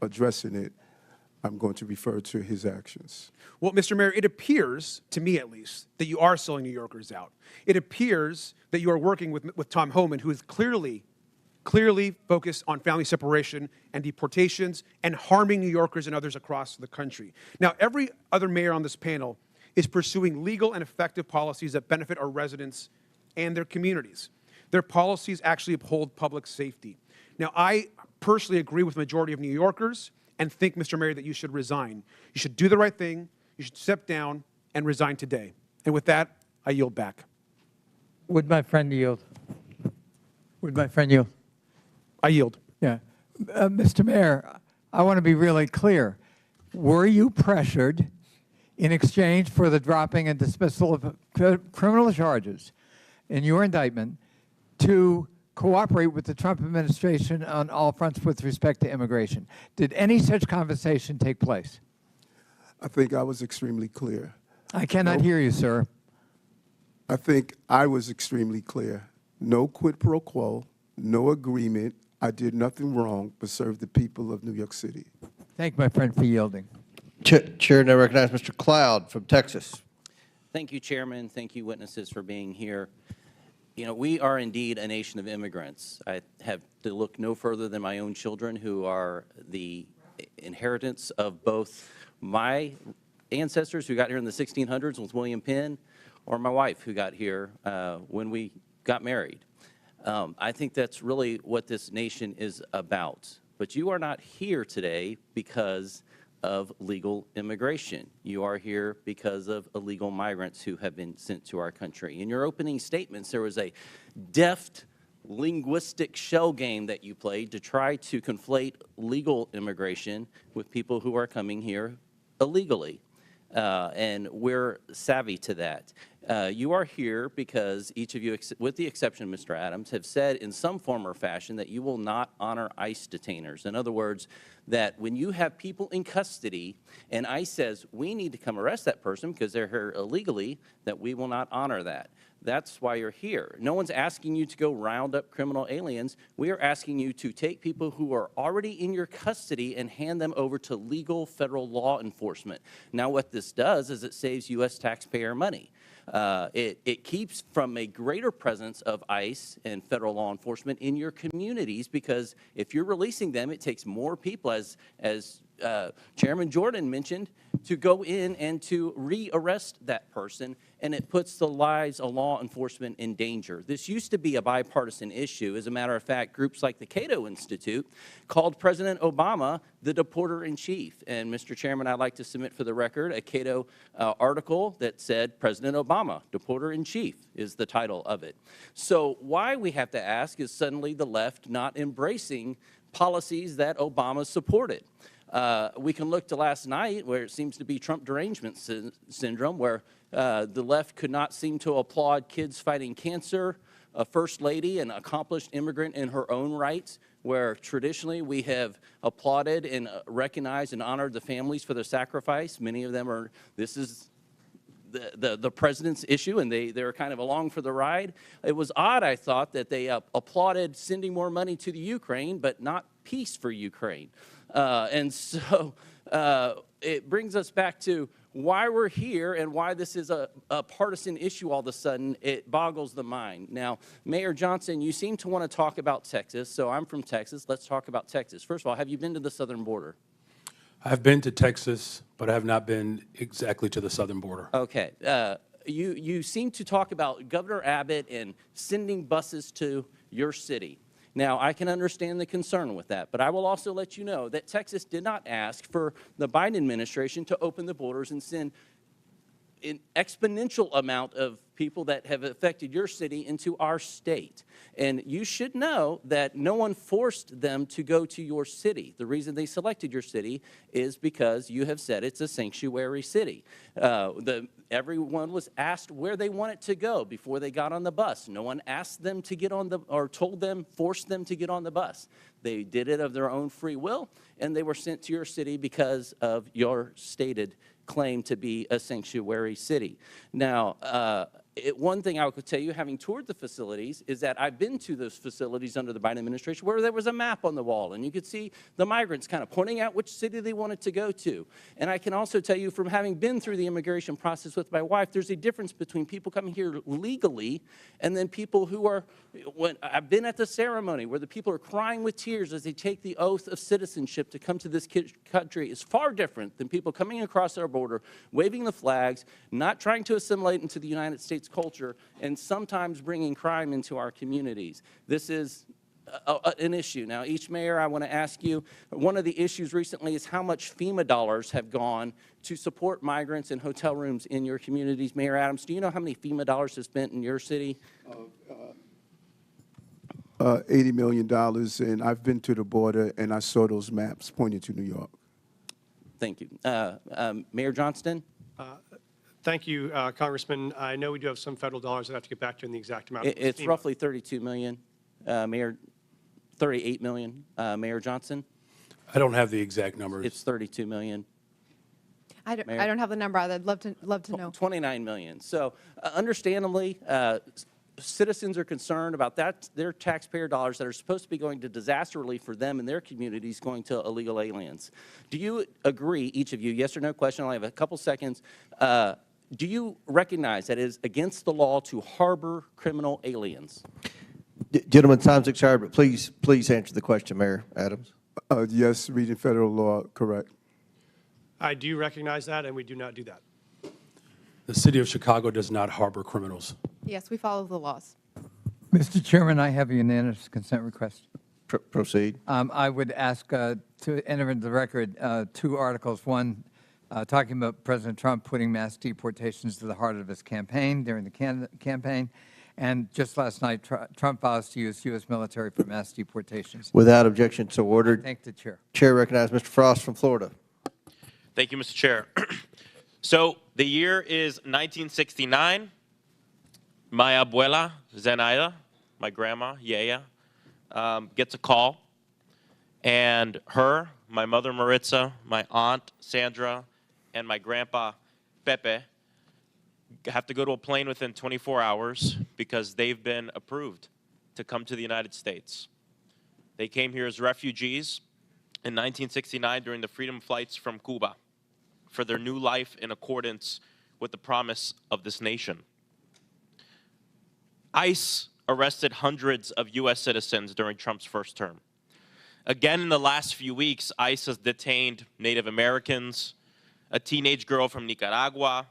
addressing it, I'm going to refer to his actions. Well, Mr. Mayor, it appears, to me at least, that you are selling New Yorkers out. It appears that you are working with Tom Homan, who is clearly focused on family separation and deportations and harming New Yorkers and others across the country. Now, every other mayor on this panel is pursuing legal and effective policies that benefit our residents and their communities. Their policies actually uphold public safety. Now, I personally agree with the majority of New Yorkers and think, Mr. Mayor, that you should resign. You should do the right thing. You should step down and resign today. And with that, I yield back. Would my friend yield? Would my friend yield? I yield. Yeah. Mr. Mayor, I want to be really clear. Were you pressured in exchange for the dropping and dismissal of criminal charges in your indictment to cooperate with the Trump administration on all fronts with respect to immigration? Did any such conversation take place? I think I was extremely clear. I cannot hear you, sir. I think I was extremely clear. No quid pro quo, no agreement. I did nothing wrong but serve the people of New York City. Thank my friend for yielding. Chair, now recognize Mr. Cloud from Texas. Thank you, Chairman. Thank you, witnesses, for being here. You know, we are indeed a nation of immigrants. I have to look no further than my own children, who are the inheritance of both my ancestors who got here in the 1600s with William Penn, or my wife who got here when we got married. I think that's really what this nation is about. But you are not here today because of legal immigration. You are here because of illegal migrants who have been sent to our country. In your opening statements, there was a deft linguistic shell game that you played to try to conflate legal immigration with people who are coming here illegally. And we're savvy to that. You are here because each of you, with the exception of Mr. Adams, have said in some form or fashion that you will not honor ICE detainers. In other words, that when you have people in custody and ICE says, we need to come arrest that person because they're here illegally, that we will not honor that. That's why you're here. No one's asking you to go round up criminal aliens. We are asking you to take people who are already in your custody and hand them over to legal federal law enforcement. Now, what this does is it saves U.S. taxpayer money. It keeps from a greater presence of ICE and federal law enforcement in your communities, because if you're releasing them, it takes more people, as Chairman Jordan mentioned, to go in and to re-arrest that person, and it puts the lives of law enforcement in danger. This used to be a bipartisan issue. As a matter of fact, groups like the Cato Institute called President Obama the deporter-in-chief. And Mr. Chairman, I'd like to submit for the record a Cato article that said President Obama, deporter-in-chief, is the title of it. So why we have to ask is suddenly the left not embracing policies that Obama supported. We can look to last night, where it seems to be Trump derangement syndrome, where the left could not seem to applaud kids fighting cancer, a first lady, an accomplished immigrant in her own right, where traditionally we have applauded and recognized and honored the families for their sacrifice. Many of them are, this is the president's issue, and they're kind of along for the ride. It was odd, I thought, that they applauded sending more money to the Ukraine, but not peace for Ukraine. And so it brings us back to why we're here and why this is a partisan issue all of a sudden. It boggles the mind. Now, Mayor Johnston, you seem to want to talk about Texas, so I'm from Texas. Let's talk about Texas. First of all, have you been to the southern border? I've been to Texas, but I have not been exactly to the southern border. Okay. You seem to talk about Governor Abbott and sending buses to your city. Now, I can understand the concern with that, but I will also let you know that Texas did not ask for the Biden administration to open the borders and send an exponential amount of people that have affected your city into our state. And you should know that no one forced them to go to your city. The reason they selected your city is because you have said it's a sanctuary city. Everyone was asked where they wanted to go before they got on the bus. No one asked them to get on the, or told them, forced them to get on the bus. They did it of their own free will, and they were sent to your city because of your stated claim to be a sanctuary city. Now, one thing I could tell you, having toured the facilities, is that I've been to those facilities under the Biden administration where there was a map on the wall, and you could see the migrants kind of pointing out which city they wanted to go to. And I can also tell you, from having been through the immigration process with my wife, there's a difference between people coming here legally and then people who are, when I've been at the ceremony where the people are crying with tears as they take the oath of citizenship to come to this country, is far different than people coming across our border, waving the flags, not trying to assimilate into the United States culture, and sometimes bringing crime into our communities. This is an issue. Now, each mayor, I want to ask you, one of the issues recently is how much FEMA dollars have gone to support migrants and hotel rooms in your communities. Mayor Adams, do you know how many FEMA dollars have spent in your city? $80 million, and I've been to the border, and I saw those maps pointing to New York. Thank you. Mayor Johnston? Thank you, Congressman. I know we do have some federal dollars that I have to get back to in the exact amount. It's roughly $32 million, Mayor, $38 million. Mayor Johnston? I don't have the exact numbers. It's $32 million. I don't have the number. I'd love to know. $29 million. So understandably, citizens are concerned about that, their taxpayer dollars that are supposed to be going to disaster relief for them and their communities going to illegal aliens. Do you agree, each of you, yes or no question, I only have a couple seconds, do you recognize that it is against the law to harbor criminal aliens? Gentlemen, time's expired, but please answer the question, Mayor Adams. Yes, reading federal law, correct. I do recognize that, and we do not do that. The city of Chicago does not harbor criminals. Yes, we follow the laws. Mr. Chairman, I have a unanimous consent request. Proceed. I would ask to enter into the record two articles. One, talking about President Trump putting mass deportations to the heart of his campaign during the campaign. And just last night, Trump vows to use U.S. military for mass deportations. Without objection, so ordered. I thank the chair. Chair recognizes Mr. Frost from Florida. Thank you, Mr. Chair. So the year is 1969. My abuela, Zenaida, my grandma, Yaya, gets a call. And her, my mother, Maritza, my aunt, Sandra, and my grandpa, Pepe, have to go to a plane within 24 hours because they've been approved to come to the United States. They came here as refugees in 1969 during the freedom flights from Cuba for their new life in accordance with the promise of this nation. ICE arrested hundreds of U.S. citizens during Trump's first term. Again, in the last few weeks, ICE has detained Native Americans, a teenage girl from Nicaragua,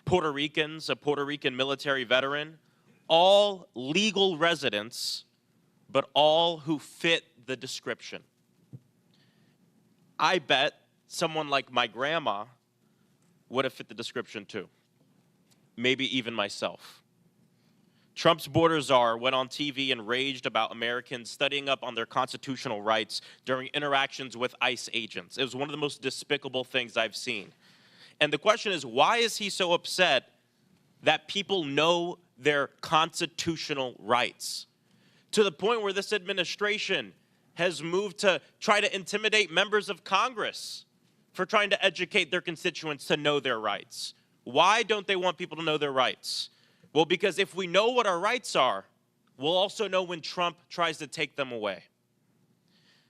Puerto Ricans, a Puerto Rican military veteran, all legal residents, but all who fit the description. I bet someone like my grandma would have fit the description too. Maybe even myself. Trump's border czar went on TV and raged about Americans studying up on their constitutional rights during interactions with ICE agents. It was one of the most despicable things I've seen. And the question is, why is he so upset that people know their constitutional rights? To the point where this administration has moved to try to intimidate members of Congress for trying to educate their constituents to know their rights. Why don't they want people to know their rights? Well, because if we know what our rights are, we'll also know when Trump tries to take them away.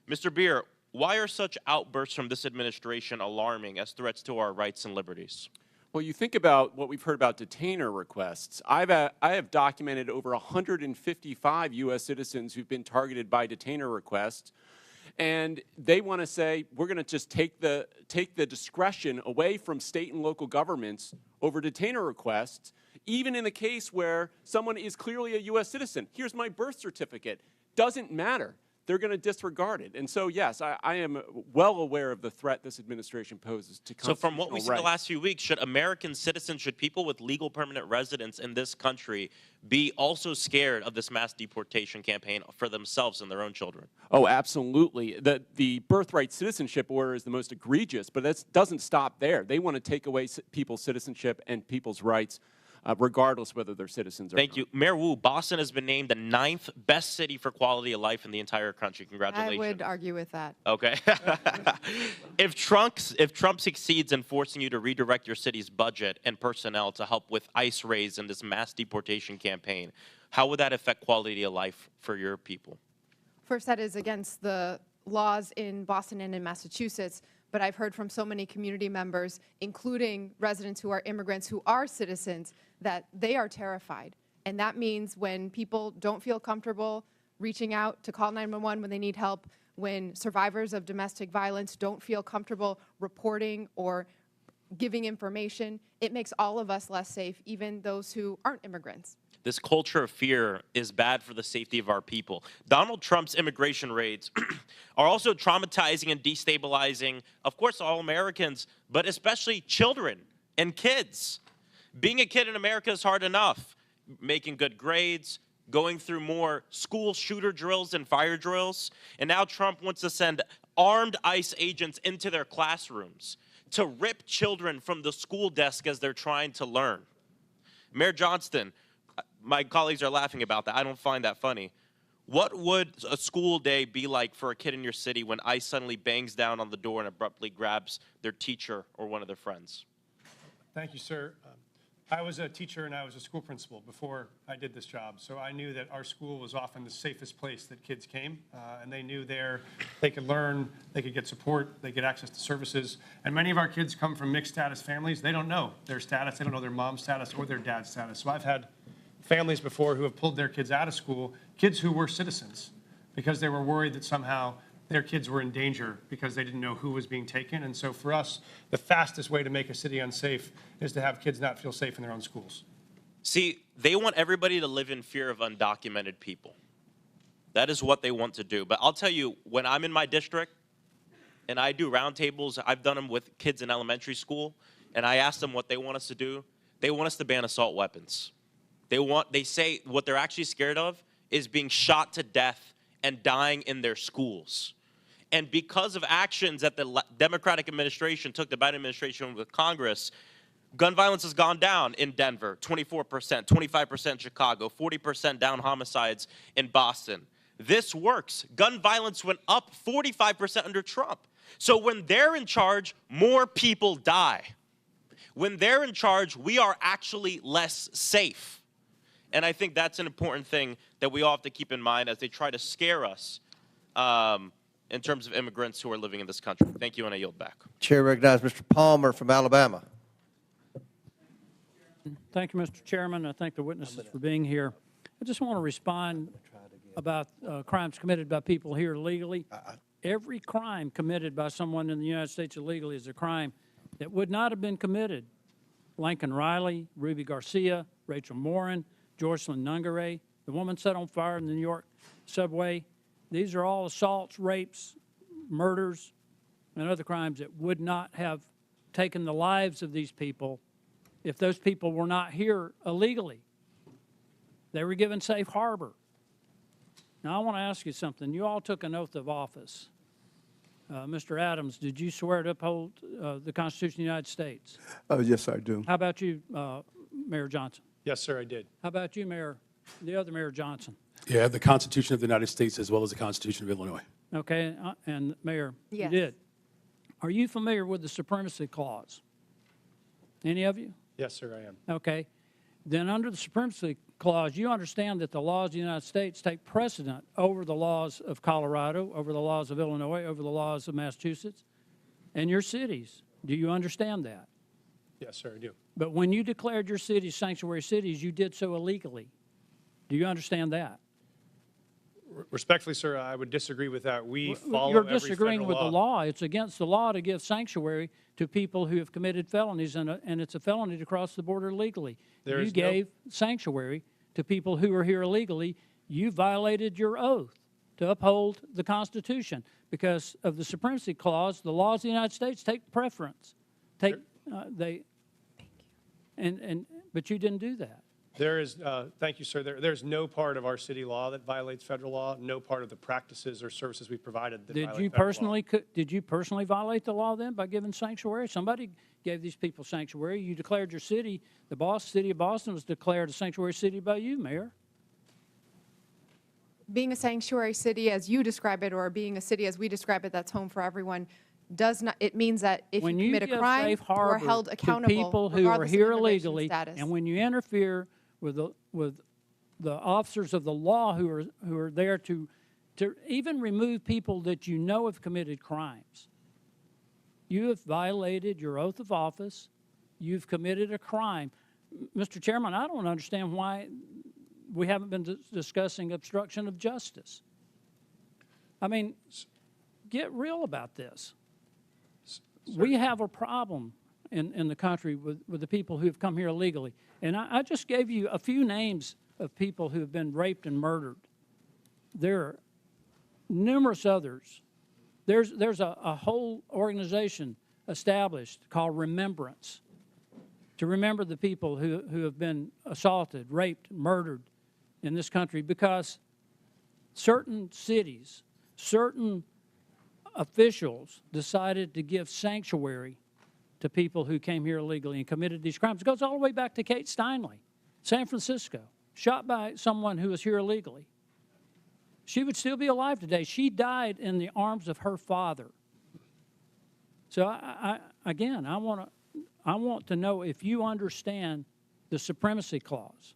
Mr. Beer, why are such outbursts from this administration alarming as threats to our rights and liberties? Well, you think about what we've heard about detainer requests. I have documented over 155 U.S. citizens who've been targeted by detainer requests, and they want to say, we're going to just take the discretion away from state and local governments over detainer requests, even in the case where someone is clearly a U.S. citizen. Here's my birth certificate. Doesn't matter. They're going to disregard it. And so, yes, I am well aware of the threat this administration poses to constitutional rights. So from what we've seen the last few weeks, should American citizens, should people with legal permanent residence in this country be also scared of this mass deportation campaign for themselves and their own children? Oh, absolutely. The birthright citizenship order is the most egregious, but that doesn't stop there. They want to take away people's citizenship and people's rights, regardless whether they're citizens or not. Thank you. Mayor Wu, Boston has been named the 9th best city for quality of life in the entire country. Congratulations. I would argue with that. Okay. If Trump succeeds in forcing you to redirect your city's budget and personnel to help with ICE raids in this mass deportation campaign, how would that affect quality of life for your people? First, that is against the laws in Boston and in Massachusetts, but I've heard from so many community members, including residents who are immigrants who are citizens, that they are terrified. And that means when people don't feel comfortable reaching out to call 911 when they need help, when survivors of domestic violence don't feel comfortable reporting or giving information, it makes all of us less safe, even those who aren't immigrants. This culture of fear is bad for the safety of our people. Donald Trump's immigration raids are also traumatizing and destabilizing, of course, all Americans, but especially children and kids. Being a kid in America is hard enough. Making good grades, going through more school shooter drills and fire drills, and now Trump wants to send armed ICE agents into their classrooms to rip children from the school desk as they're trying to learn. Mayor Johnston, my colleagues are laughing about that. I don't find that funny. What would a school day be like for a kid in your city when ICE suddenly bangs down on the door and abruptly grabs their teacher or one of their friends? Thank you, sir. I was a teacher and I was a school principal before I did this job, so I knew that our school was often the safest place that kids came, and they knew there they could learn, they could get support, they get access to services. And many of our kids come from mixed status families. They don't know their status, they don't know their mom's status or their dad's status. So I've had families before who have pulled their kids out of school, kids who were citizens, because they were worried that somehow their kids were in danger because they didn't know who was being taken. And so for us, the fastest way to make a city unsafe is to have kids not feel safe in their own schools. See, they want everybody to live in fear of undocumented people. That is what they want to do. But I'll tell you, when I'm in my district and I do roundtables, I've done them with kids in elementary school, and I ask them what they want us to do. They want us to ban assault weapons. They say what they're actually scared of is being shot to death and dying in their schools. And because of actions that the Democratic administration took, the Biden administration with Congress, gun violence has gone down in Denver, 24%, 25% in Chicago, 40% down homicides in Boston. This works. Gun violence went up 45% under Trump. So when they're in charge, more people die. When they're in charge, we are actually less safe. And I think that's an important thing that we all have to keep in mind as they try to scare us in terms of immigrants who are living in this country. Thank you, and I yield back. Chair recognizes Mr. Palmer from Alabama. Thank you, Mr. Chairman. I thank the witnesses for being here. I just want to respond about crimes committed by people here illegally. Every crime committed by someone in the United States illegally is a crime that would not have been committed. Lincoln Riley, Ruby Garcia, Rachel Morin, Joycelyn Nungaray, the woman set on fire in the New York subway. These are all assaults, rapes, murders, and other crimes that would not have taken the lives of these people if those people were not here illegally. They were given safe harbor. Now, I want to ask you something. You all took an oath of office. Mr. Adams, did you swear to uphold the Constitution of the United States? Yes, I do. How about you, Mayor Johnson? Yes, sir, I did. How about you, the other Mayor Johnson? Yeah, the Constitution of the United States as well as the Constitution of Illinois. Okay, and Mayor, Yes. you did. Are you familiar with the Supremacy Clause? Any of you? Yes, sir, I am. Okay. Then under the Supremacy Clause, you understand that the laws of the United States take precedent over the laws of Colorado, over the laws of Illinois, over the laws of Massachusetts, and your cities. Do you understand that? Yes, sir, I do. But when you declared your cities sanctuary cities, you did so illegally. Do you understand that? Respectfully, sir, I would disagree with that. We follow You're every disagreeing federal with law. the law. It's against the law to give sanctuary to people who have committed felonies, and it's a felony to cross the border illegally. There You is no- gave sanctuary to people who are here illegally. You violated your oath to uphold the Constitution because of the Supremacy Clause. The laws of the United States take preference. But you didn't do that. There is, thank you, sir. There's no part of our city law that violates federal law, no part of the practices or services we provided that violate federal law. Did you personally violate the law then by giving sanctuary? Somebody gave these people sanctuary. You declared your city, city of Boston was declared a sanctuary city by you, Mayor. Being a sanctuary city as you describe it, or being a city as we describe it, that's home for everyone, does not, it means that if When you commit a give crime, safe you are harbor held to accountable people who are regardless of here immigration illegally, status. and when you interfere with the officers of the law who are there to even remove people that you know have committed crimes, you have violated your oath of office. You've committed a crime. Mr. Chairman, I don't understand why we haven't been discussing obstruction of justice. I mean, get real about this. We have a problem in the country with the people who have come here illegally. And I just gave you a few names of people who have been raped and murdered. There are numerous others. There's a whole organization established called Remembrance to remember the people who have been assaulted, raped, murdered in this country because certain cities, certain officials decided to give sanctuary to people who came here illegally and committed these crimes. It goes all the way back to Kate Steinle, San Francisco, shot by someone who was here illegally. She would still be alive today. She died in the arms of her father. So again, I want to know if you understand the Supremacy Clause,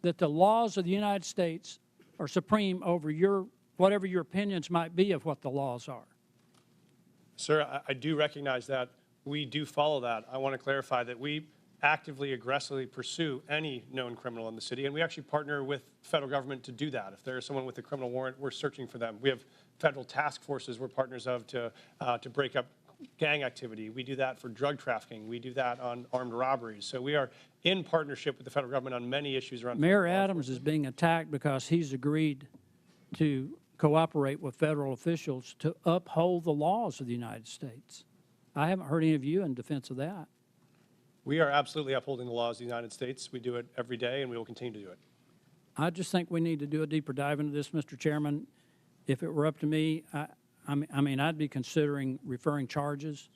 that the laws of the United States are supreme over whatever your opinions might be of what the laws are. Sir, I do recognize that. We do follow that. I want to clarify that we actively, aggressively pursue any known criminal in the city, and we actually partner with the federal government to do that. If there is someone with a criminal warrant, we're searching for them. We have federal task forces we're partners of to break up gang activity. We do that for drug trafficking. We do that on armed robberies. So we are in partnership with the federal government on many issues around. Mayor Adams is being attacked because he's agreed to cooperate with federal officials to uphold the laws of the United States. I haven't heard any of you in defense of that. We are absolutely upholding the laws of the United States. We do it every day, and we will continue to do it. I just think we need to do a deeper dive into this, Mr. Chairman. If it were up to me, I mean, I'd be considering referring charges.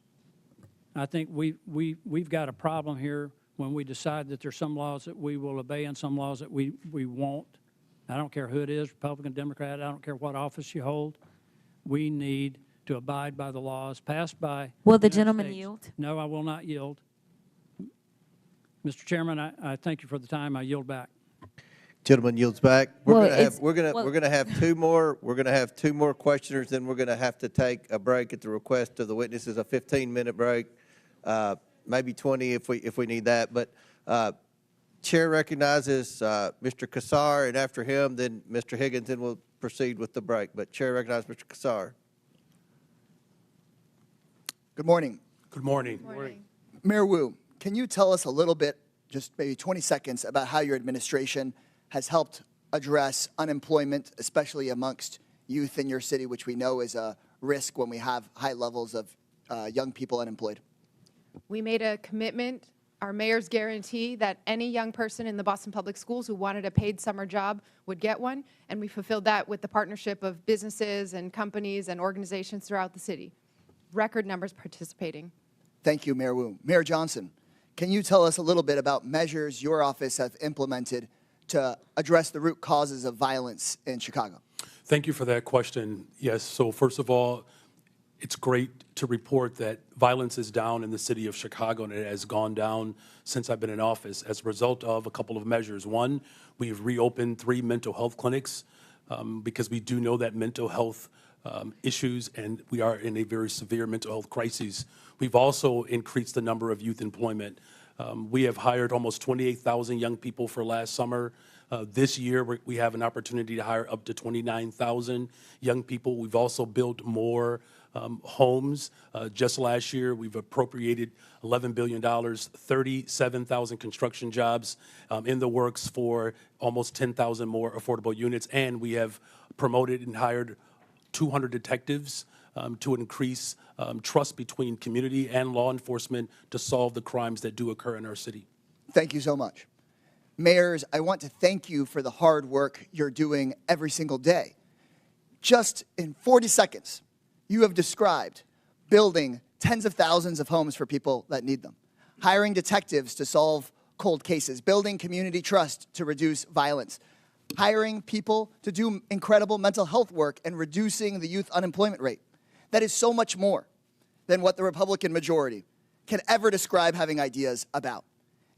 I think we've got a problem here when we decide that there's some laws that we will obey and some laws that we won't. I don't care who it is, Republican, Democrat, I don't care what office you hold. We need to abide by the laws passed by. Will the gentleman yield? No, I will not yield. Mr. Chairman, I thank you for the time. I yield back. Gentleman yields back. We're Well, gonna have two more. We're gonna have two more questioners. Then we're gonna have to take a break at the request of the witnesses, a 15-minute break, maybe 20 if we need that. But Chair recognizes Mr. Casar, and after him, then Mr. Higgins, and we'll proceed with the break. But Chair recognizes Mr. Casar. Good morning. Good morning. Mayor Wu, can you tell us a little bit, just maybe 20 seconds, about how your administration has helped address unemployment, especially amongst youth in your city, which we know is a risk when we have high levels of young people unemployed? We made a commitment, our mayor's guarantee, that any young person in the Boston Public Schools who wanted a paid summer job would get one, and we fulfilled that with the partnership of businesses and companies and organizations throughout the city. Record numbers participating. Thank you, Mayor Wu. Mayor Johnston, can you tell us a little bit about measures your office has implemented to address the root causes of violence in Chicago? Thank you for that question. Yes, so first of all, it's great to report that violence is down in the city of Chicago, and it has gone down since I've been in office as a result of a couple of measures. One, we've reopened 3 mental health clinics because we do know that mental health issues, and we are in a very severe mental health crisis. We've also increased the number of youth employment. We have hired almost 28,000 young people for last summer. This year, we have an opportunity to hire up to 29,000 young people. We've also built more homes. Just last year, we've appropriated $11 billion, 37,000 construction jobs in the works for almost 10,000 more affordable units, and we have promoted and hired 200 detectives to increase trust between community and law enforcement to solve the crimes that do occur in our city. Thank you so much. Mayors, I want to thank you for the hard work you're doing every single day. Just in 40 seconds, you have described building tens of thousands of homes for people that need them, hiring detectives to solve cold cases, building community trust to reduce violence, hiring people to do incredible mental health work, and reducing the youth unemployment rate. That is so much more than what the Republican majority can ever describe having ideas about.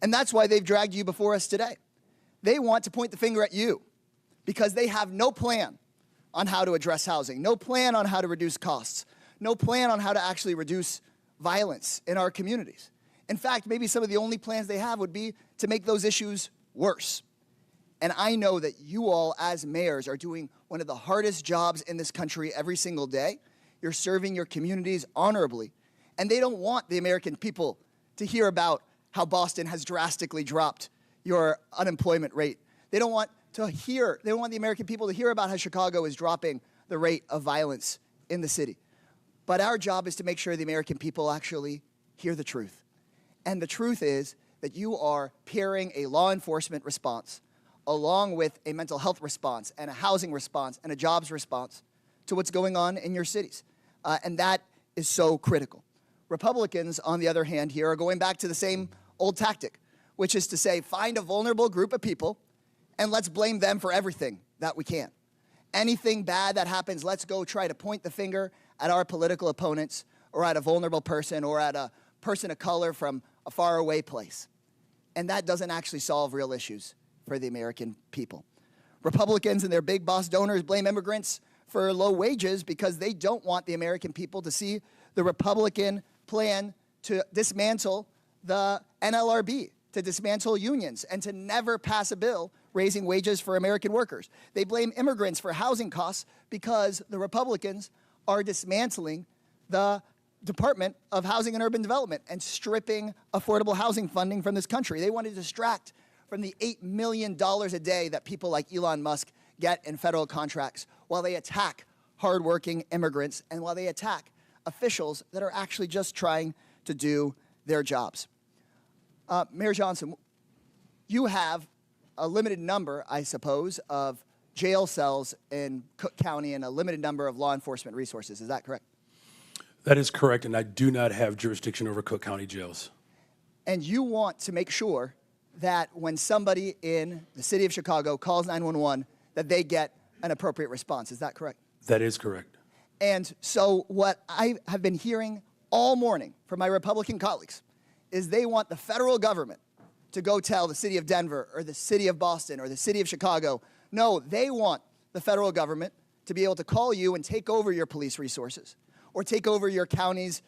And that's why they've dragged you before us today. They want to point the finger at you because they have no plan on how to address housing, no plan on how to reduce costs, no plan on how to actually reduce violence in our communities. In fact, maybe some of the only plans they have would be to make those issues worse. And I know that you all, as mayors, are doing one of the hardest jobs in this country every single day. You're serving your communities honorably. And they don't want the American people to hear about how Boston has drastically dropped your unemployment rate. They don't want the American people to hear about how Chicago is dropping the rate of violence in the city. But our job is to make sure the American people actually hear the truth. And the truth is that you are pairing a law enforcement response along with a mental health response and a housing response and a jobs response to what's going on in your cities. And that is so critical. Republicans, on the other hand, here are going back to the same old tactic, which is to say, find a vulnerable group of people and let's blame them for everything that we can. Anything bad that happens, let's go try to point the finger at our political opponents or at a vulnerable person or at a person of color from a faraway place. And that doesn't actually solve real issues for the American people. Republicans and their big boss donors blame immigrants for low wages because they don't want the American people to see the Republican plan to dismantle the NLRB, to dismantle unions, and to never pass a bill raising wages for American workers. They blame immigrants for housing costs because the Republicans are dismantling the Department of Housing and Urban Development and stripping affordable housing funding from this country. They want to distract from the $8 million a day that people like Elon Musk get in federal contracts while they attack hardworking immigrants and while they attack officials that are actually just trying to do their jobs. Mayor Johnston, you have a limited number, I suppose, of jail cells in Cook County and a limited number of law enforcement resources. Is that correct? That is correct, and I do not have jurisdiction over Cook County jails. And you want to make sure that when somebody in the city of Chicago calls 911, that they get an appropriate response. Is that correct? That is correct. And so what I have been hearing all morning from my Republican colleagues is they want the federal government to go tell the city of Denver or the city of Boston or the city of Chicago. No, they want the federal government to be able to call you and take over your police resources or take over your county's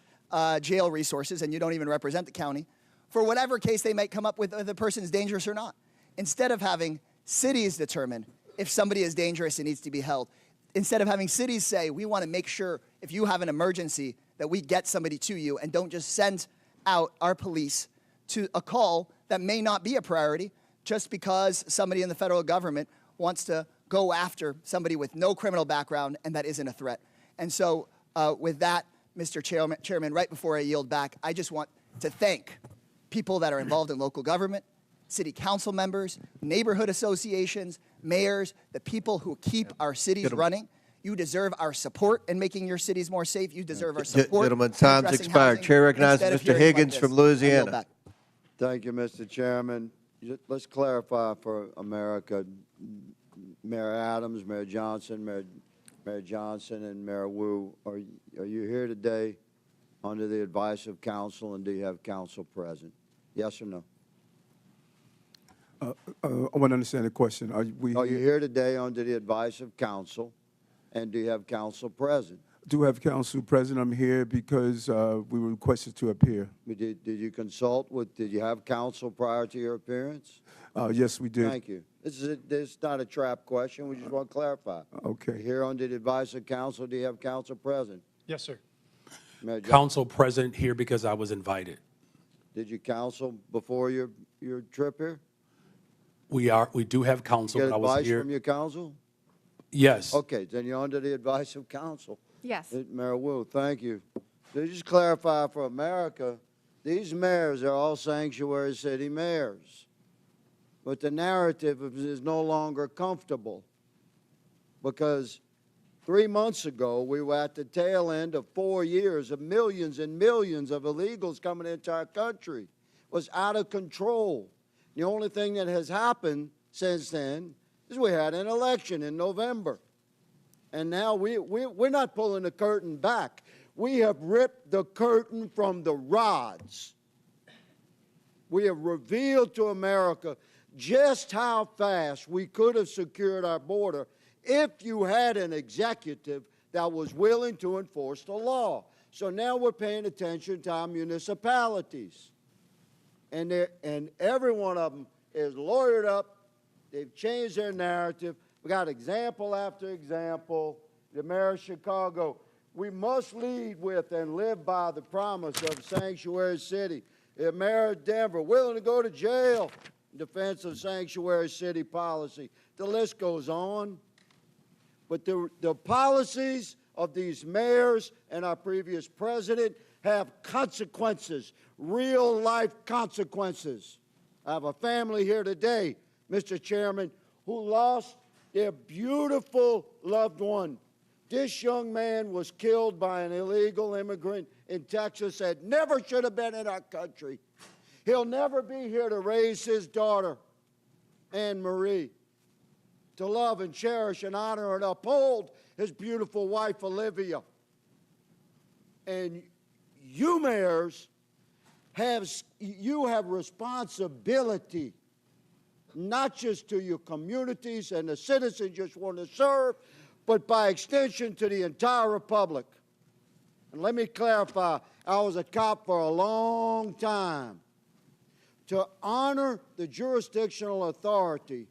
jail resources, and you don't even represent the county, for whatever case they might come up with, the person's dangerous or not. instead of having cities determine if somebody is dangerous and needs to be held, instead of having cities say, we want to make sure if you have an emergency that we get somebody to you and don't just send out our police to a call that may not be a priority just because somebody in the federal government wants to go after somebody with no criminal background and that isn't a threat. And so with that, Mr. Chairman, right before I yield back, I just want to thank people that are involved in local government, city council members, neighborhood associations, mayors, the people who keep our cities running. You deserve our support in making your cities more safe. You deserve our support. Gentlemen, in time's addressing expired. housing Chair recognizes instead of Mr. hearings Higgins like from this. I yield Louisiana. back. Thank you, Mr. Chairman. Let's clarify for America. Mayor Adams, Mayor Johnston, Mayor Johnson, and Mayor Wu, are you here today under the advice of council, and do you have council present? Yes or no? I want to understand the question. Are you here today under the advice of council, and do you have council present? Do have council present. I'm here because we were requested to appear. Did you consult with, did you have council prior to your appearance? Yes, we did. Thank you. This is not a trap question. We just want to clarify. Okay. Here under the advice of council, do you have council present? Yes, sir. Mayor Johnson, Council present here because I was invited. did you counsel before your trip here? We do have council, Get but I was advice here. from your council? Yes. Okay, then you're under the advice of council. Yes. Mayor Wu, thank you. To just clarify for America, these mayors are all sanctuary city mayors. But the narrative is no longer comfortable because 3 months ago, we were at the tail end of 4 years of millions and millions of illegals coming into our country. It was out of control. The only thing that has happened since then is we had an election in November. And now we're not pulling the curtain back. We have ripped the curtain from the rods. We have revealed to America just how fast we could have secured our border if you had an executive that was willing to enforce the law. So now we're paying attention to our municipalities. And every one of them is lawyered up. They've changed their narrative. We got example after example. The mayor of Chicago, we must lead with and live by the promise of Sanctuary City. The mayor of Denver, willing to go to jail in defense of Sanctuary City policy. The list goes on. But the policies of these mayors and our previous president have consequences, real-life consequences. I have a family here today, Mr. Chairman, who lost their beautiful loved one. This young man was killed by an illegal immigrant in Texas that never should have been in our country. He'll never be here to raise his daughter, Anne Marie, to love and cherish and honor and uphold his beautiful wife, Olivia. And you mayors have responsibility, not just to your communities and the citizens you just want to serve, but by extension to the entire republic. And let me clarify, I was a cop for a long time. To honor the jurisdictional authority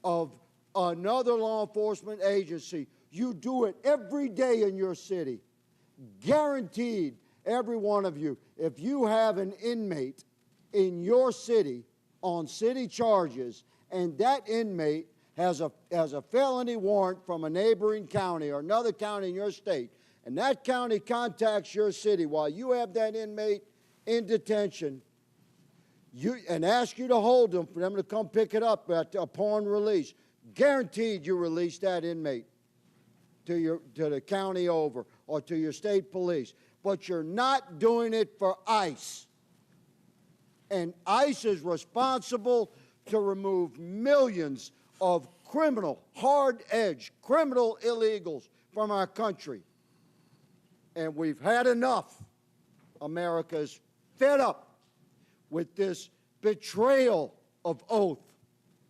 of another law enforcement agency, you do it every day in your city. Guaranteed, every one of you, if you have an inmate in your city on city charges, and that inmate has a felony warrant from a neighboring county or another county in your state, and that county contacts your city while you have that inmate in detention, and ask you to hold them for them to come pick it up upon release, guaranteed you release that inmate to the county over or to your state police. But you're not doing it for ICE. And ICE is responsible to remove millions of criminal, hard-edged, criminal illegals from our country. And we've had enough. America's fed up with this betrayal of oath,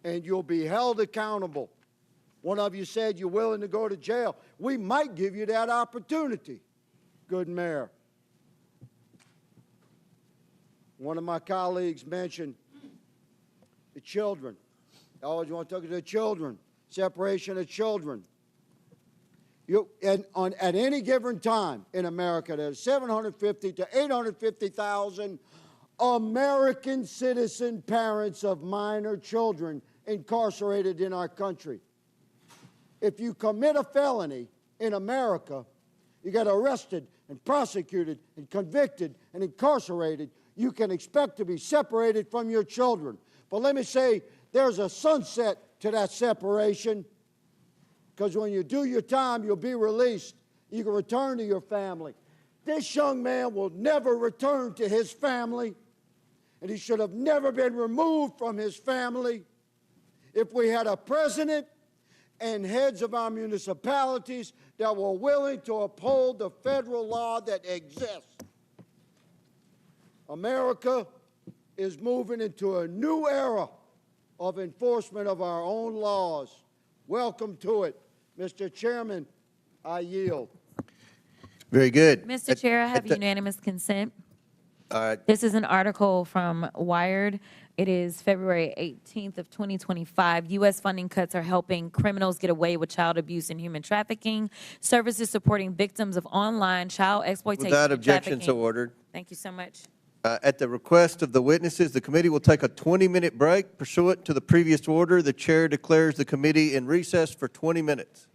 and you'll be held accountable. One of you said you're willing to go to jail. We might give you that opportunity, good mayor. One of my colleagues mentioned the children. I always want to talk to the children, separation of children. At any given time in America, there's 750 to 850,000 American citizen parents of minor children incarcerated in our country. If you commit a felony in America, you get arrested and prosecuted and convicted and incarcerated, you can expect to be separated from your children. But let me say, there's a sunset to that separation, because when you do your time, you'll be released. You can return to your family. This young man will never return to his family, and he should have never been removed from his family. If we had a president and heads of our municipalities that were willing to uphold the federal law that exists. America is moving into a new era of enforcement of our own laws. Welcome to it. Mr. Chairman, I yield. Very good. Mr. Chair, I have unanimous consent. This is an article from Wired. It is February 18th of 2025. U.S. funding cuts are helping criminals get away with child abuse and human trafficking. Services supporting victims of online child exploitation Without and objection, trafficking. so ordered. Thank you so much. At the request of the witnesses, the committee will take a 20-minute break. Pursuant to the previous order, the chair declares the committee in recess for 20 minutes.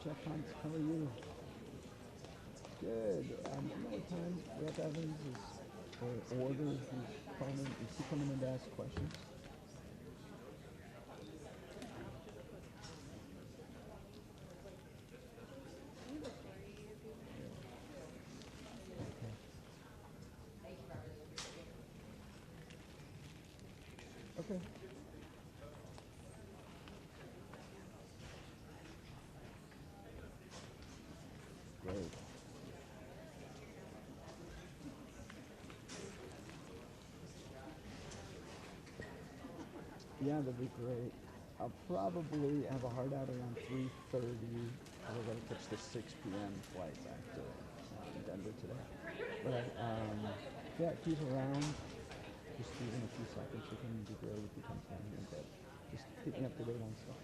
Jeff Hunt, how are you? Good. You know what time Rep. Evans is, or orders is he coming in to ask questions? Okay. Great. Yeah, that'd be great. I'll probably have a hard out around 3:30. We're going to catch the 6 p.m. flight back to Denver today. But yeah, if he's around, just even a few seconds, it can be great if he comes down here. But just keep me up to date on stuff.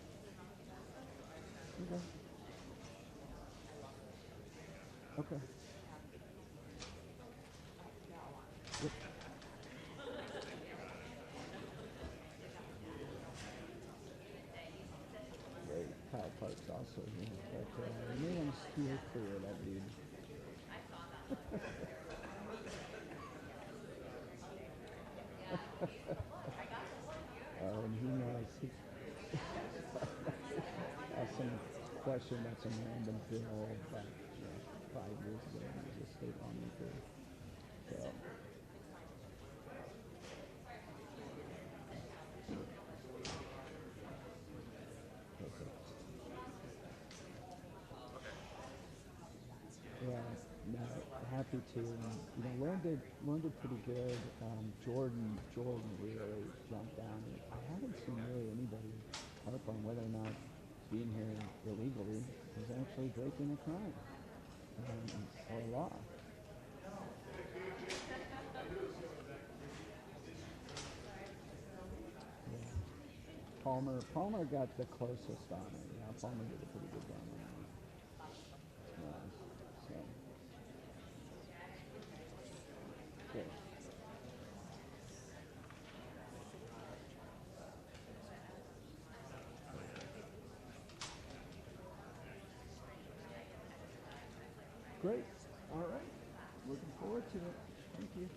Okay. Okay. Yep. Great. Kyle Park's also here, but we made him steer clear of that dude. And he knows. Asked some question about some random bill back 5 years ago when he was a state lawmaker. So. Yeah, no, happy to. You know, learned it pretty good. Jordan really jumped down. I haven't seen really anybody harp on whether or not being here illegally is actually breaking a crime or a law. Yeah. Palmer got the closest on it. Yeah, Palmer did a pretty good job on that. Yeah, so. Good. Great. All right. Looking forward to it. Thank you.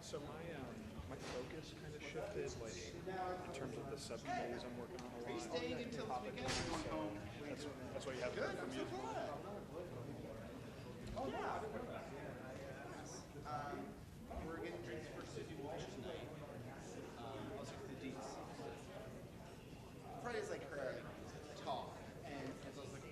So my focus kind of shifted, like in terms of the subcommittees I'm working on a lot. Are you staying until this weekend? So that's why you haven't heard from me as well. Oh yeah. We're getting drinks for City Walsh tonight. I'll check the deets. Friday's like her talk, and so I was like,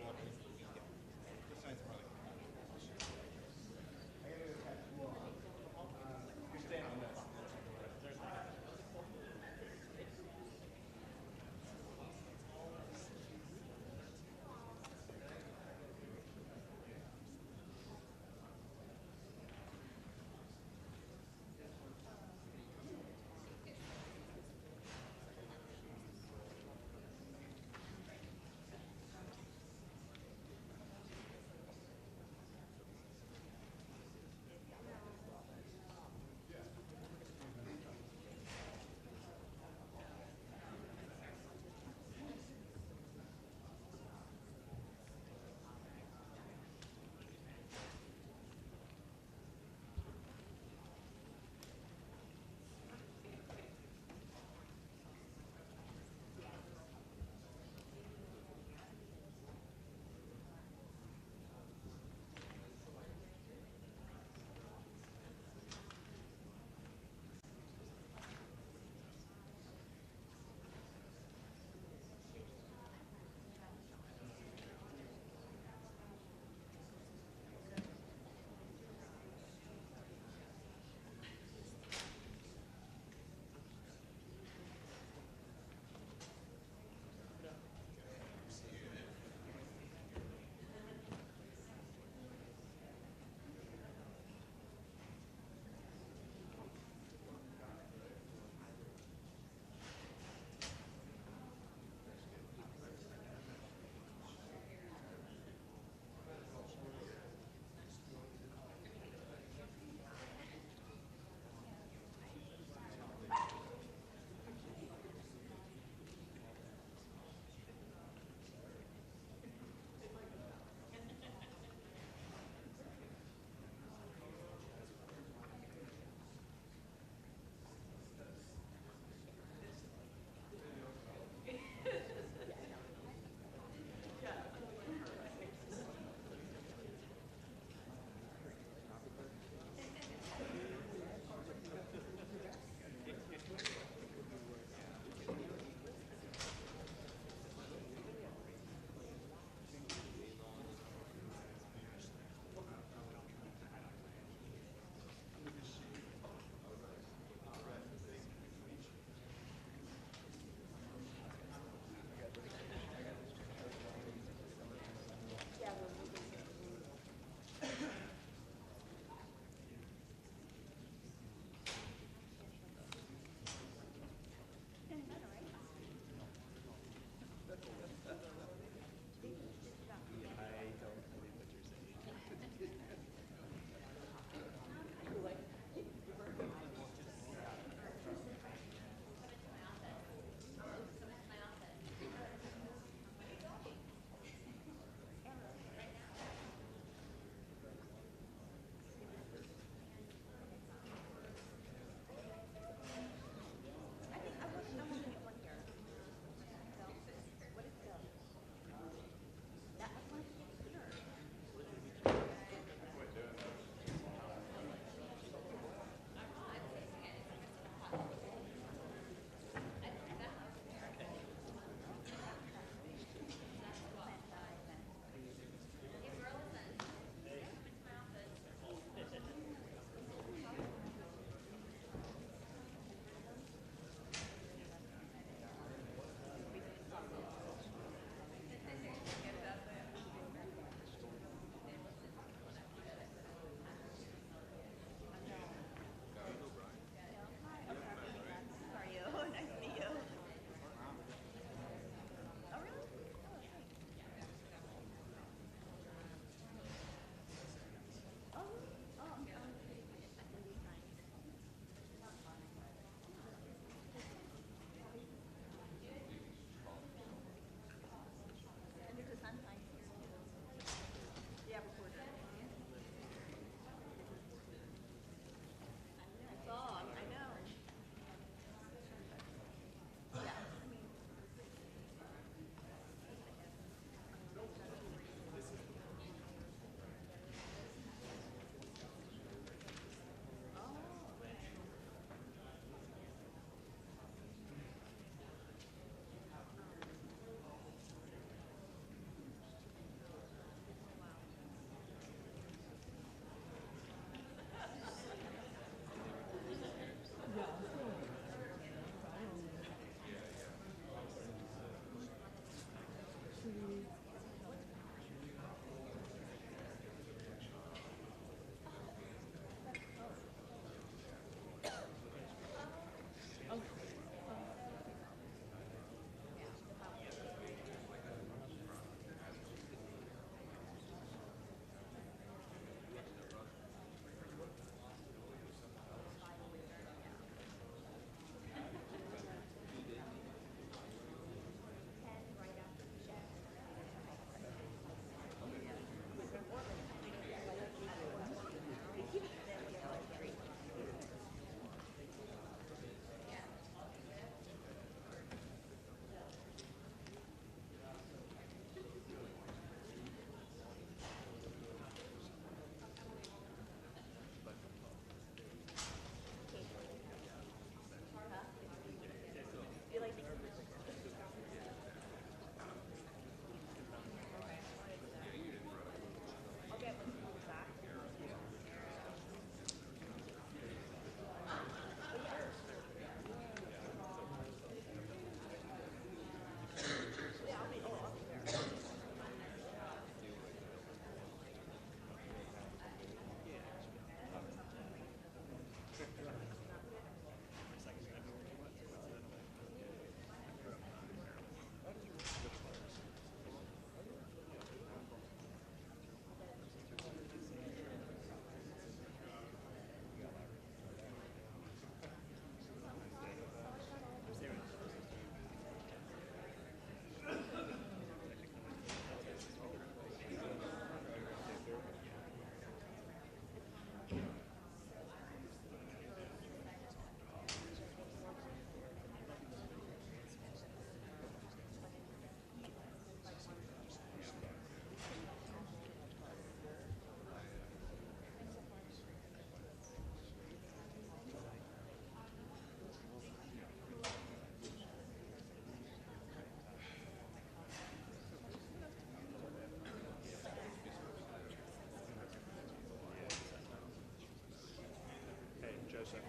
Joseph.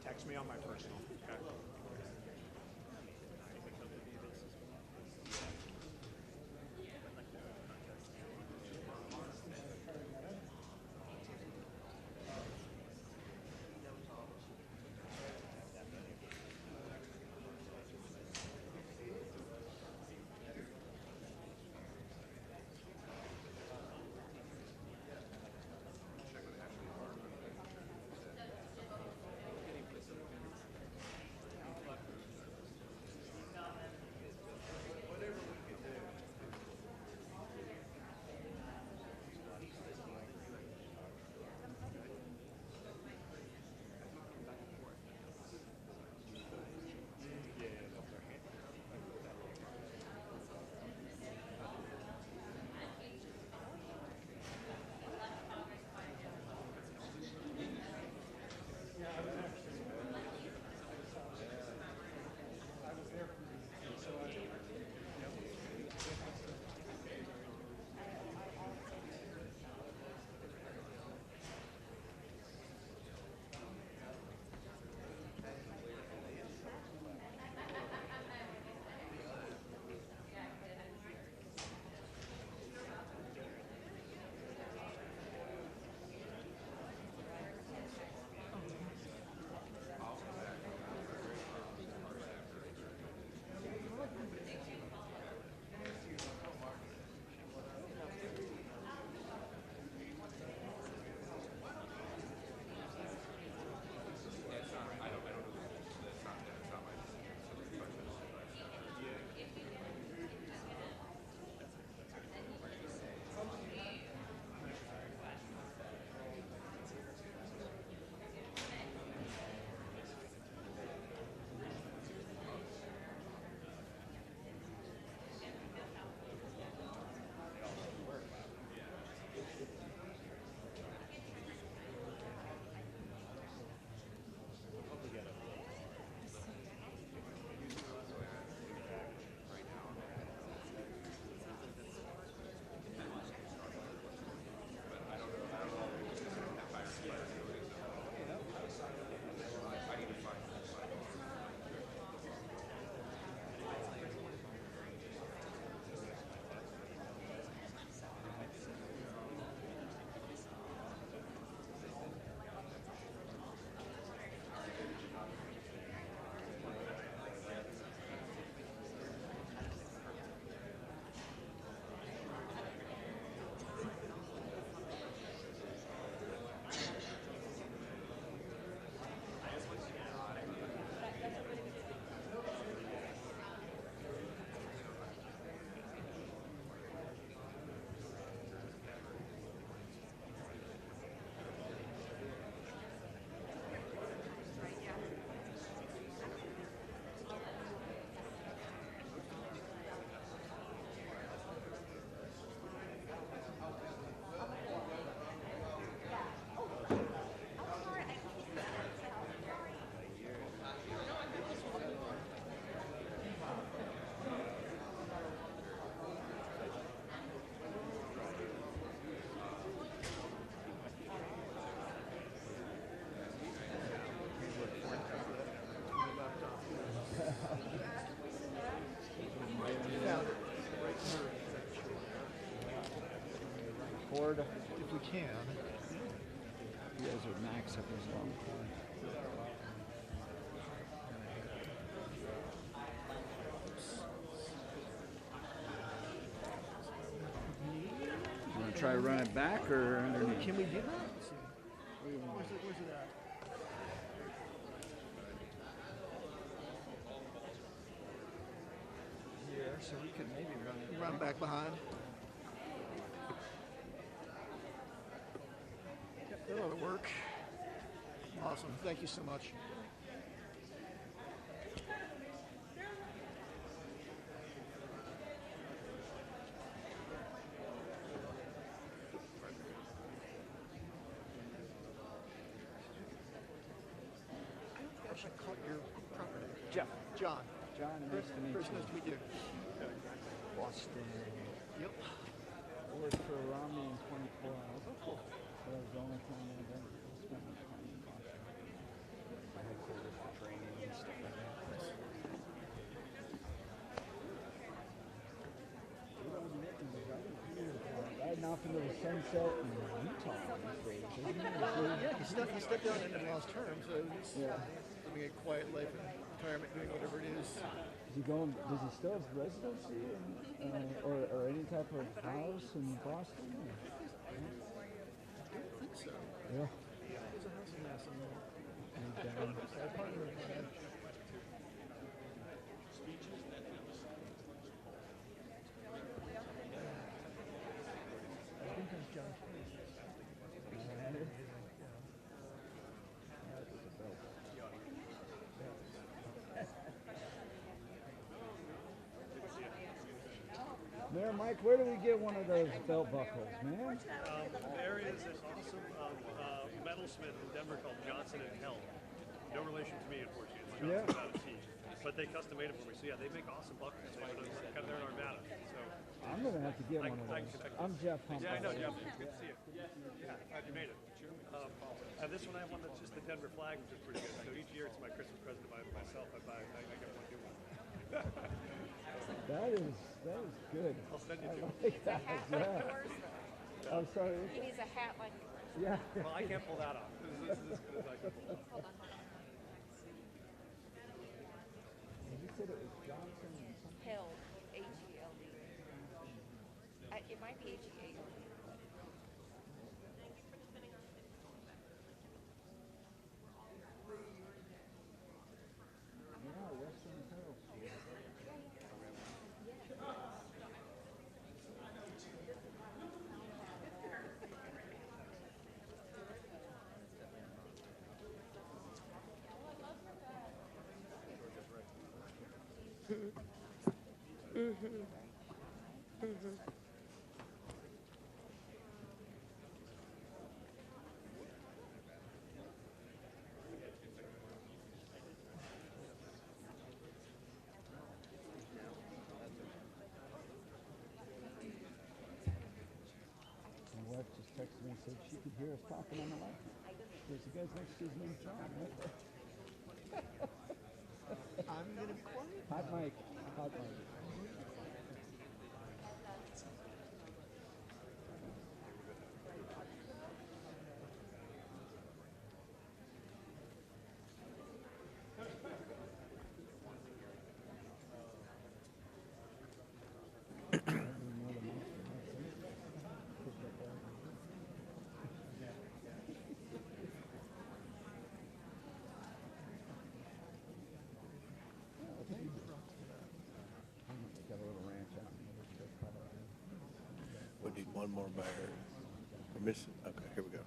Text me on my personal. Okay? Cord, if we can. You guys are max up this long cord. You want to try to run it back or underneath? Can we do that? Where's it at? Here, so we could maybe Run back behind. Yep, that ought to work. Awesome. Thank you so much. I caught your property. Jeff. John. John, nice to meet Chris, you. nice to meet you. Boston. Yep. I worked for Romney in 2012. Oh, cool. That was the only time I ever spent my time in Boston. set in Utah these days, isn't he? Yeah, he stepped down in the last term, so he's living a quiet life in retirement, doing whatever it is. Is he going? Does he still have residency or any type of house in Boston? Or? I don't think so. Yeah. There's a house in Madison. Mayor Mike, where do we get one of those belt buckles, man? There is an awesome metalsmith in Denver called Johnston and Hell. No relation to me, unfortunately. It's Johnston out of T. But they custom made it for me. So yeah, they make awesome buckles. Kind of there in Armada. So I'm gonna have to get one of those. I'm Jeff Humphrey. Yeah, I know, Jeff. Good to see you. Yeah, glad you made it. And this one I have one that's just the Denver flag, which is pretty good. So each year it's my Christmas present to myself. I get one new one. That is good. I'll send you two. I like that. Yeah. I'm sorry. He needs a hat like. Yeah. Well, I can't pull that off. This is as good as I can pull. Hold on. You said it was Johnson and something? Held. H-E-L-D. It might be H-E-A-L-D. My wife just texted me and said she could hear us talking on the line. There's the guy's next to his name, John, right there. I'm gonna be quiet. Hot mic. Hot mic. We need one more mayor. We're missing, okay, here we go.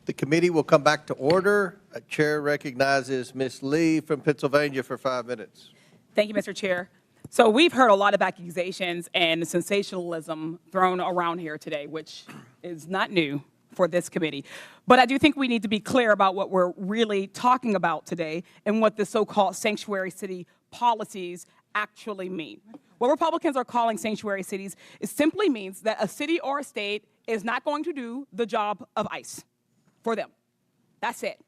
The committee will come back to order. Chair recognizes Ms. Lee from Pennsylvania for 5 minutes. Thank you, Mr. Chair. So we've heard a lot of accusations and sensationalism thrown around here today, which is not new for this committee. But I do think we need to be clear about what we're really talking about today and what the so-called sanctuary city policies actually mean. What Republicans are calling sanctuary cities, it simply means that a city or a state is not going to do the job of ICE for them. That's it.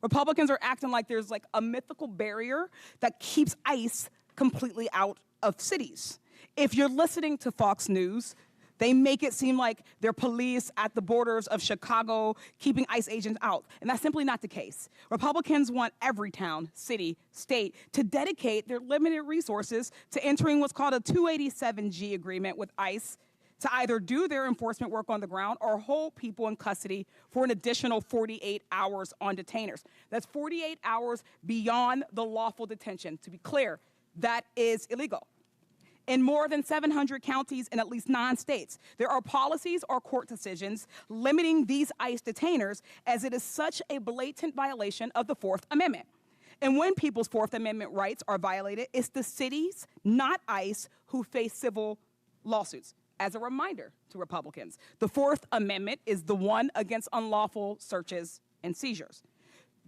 Republicans are acting like there's like a mythical barrier that keeps ICE completely out of cities. If you're listening to Fox News, they make it seem like they're police at the borders of Chicago keeping ICE agents out, and that's simply not the case. Republicans want every town, city, state to dedicate their limited resources to entering what's called a 287G agreement with ICE to either do their enforcement work on the ground or hold people in custody for an additional 48 hours on detainers. That's 48 hours beyond the lawful detention. To be clear, that is illegal. In more than 700 counties in at least 9 states, there are policies or court decisions limiting these ICE detainers, as it is such a blatant violation of the Fourth Amendment. And when people's Fourth Amendment rights are violated, it's the cities, not ICE, who face civil lawsuits. As a reminder to Republicans, the Fourth Amendment is the one against unlawful searches and seizures.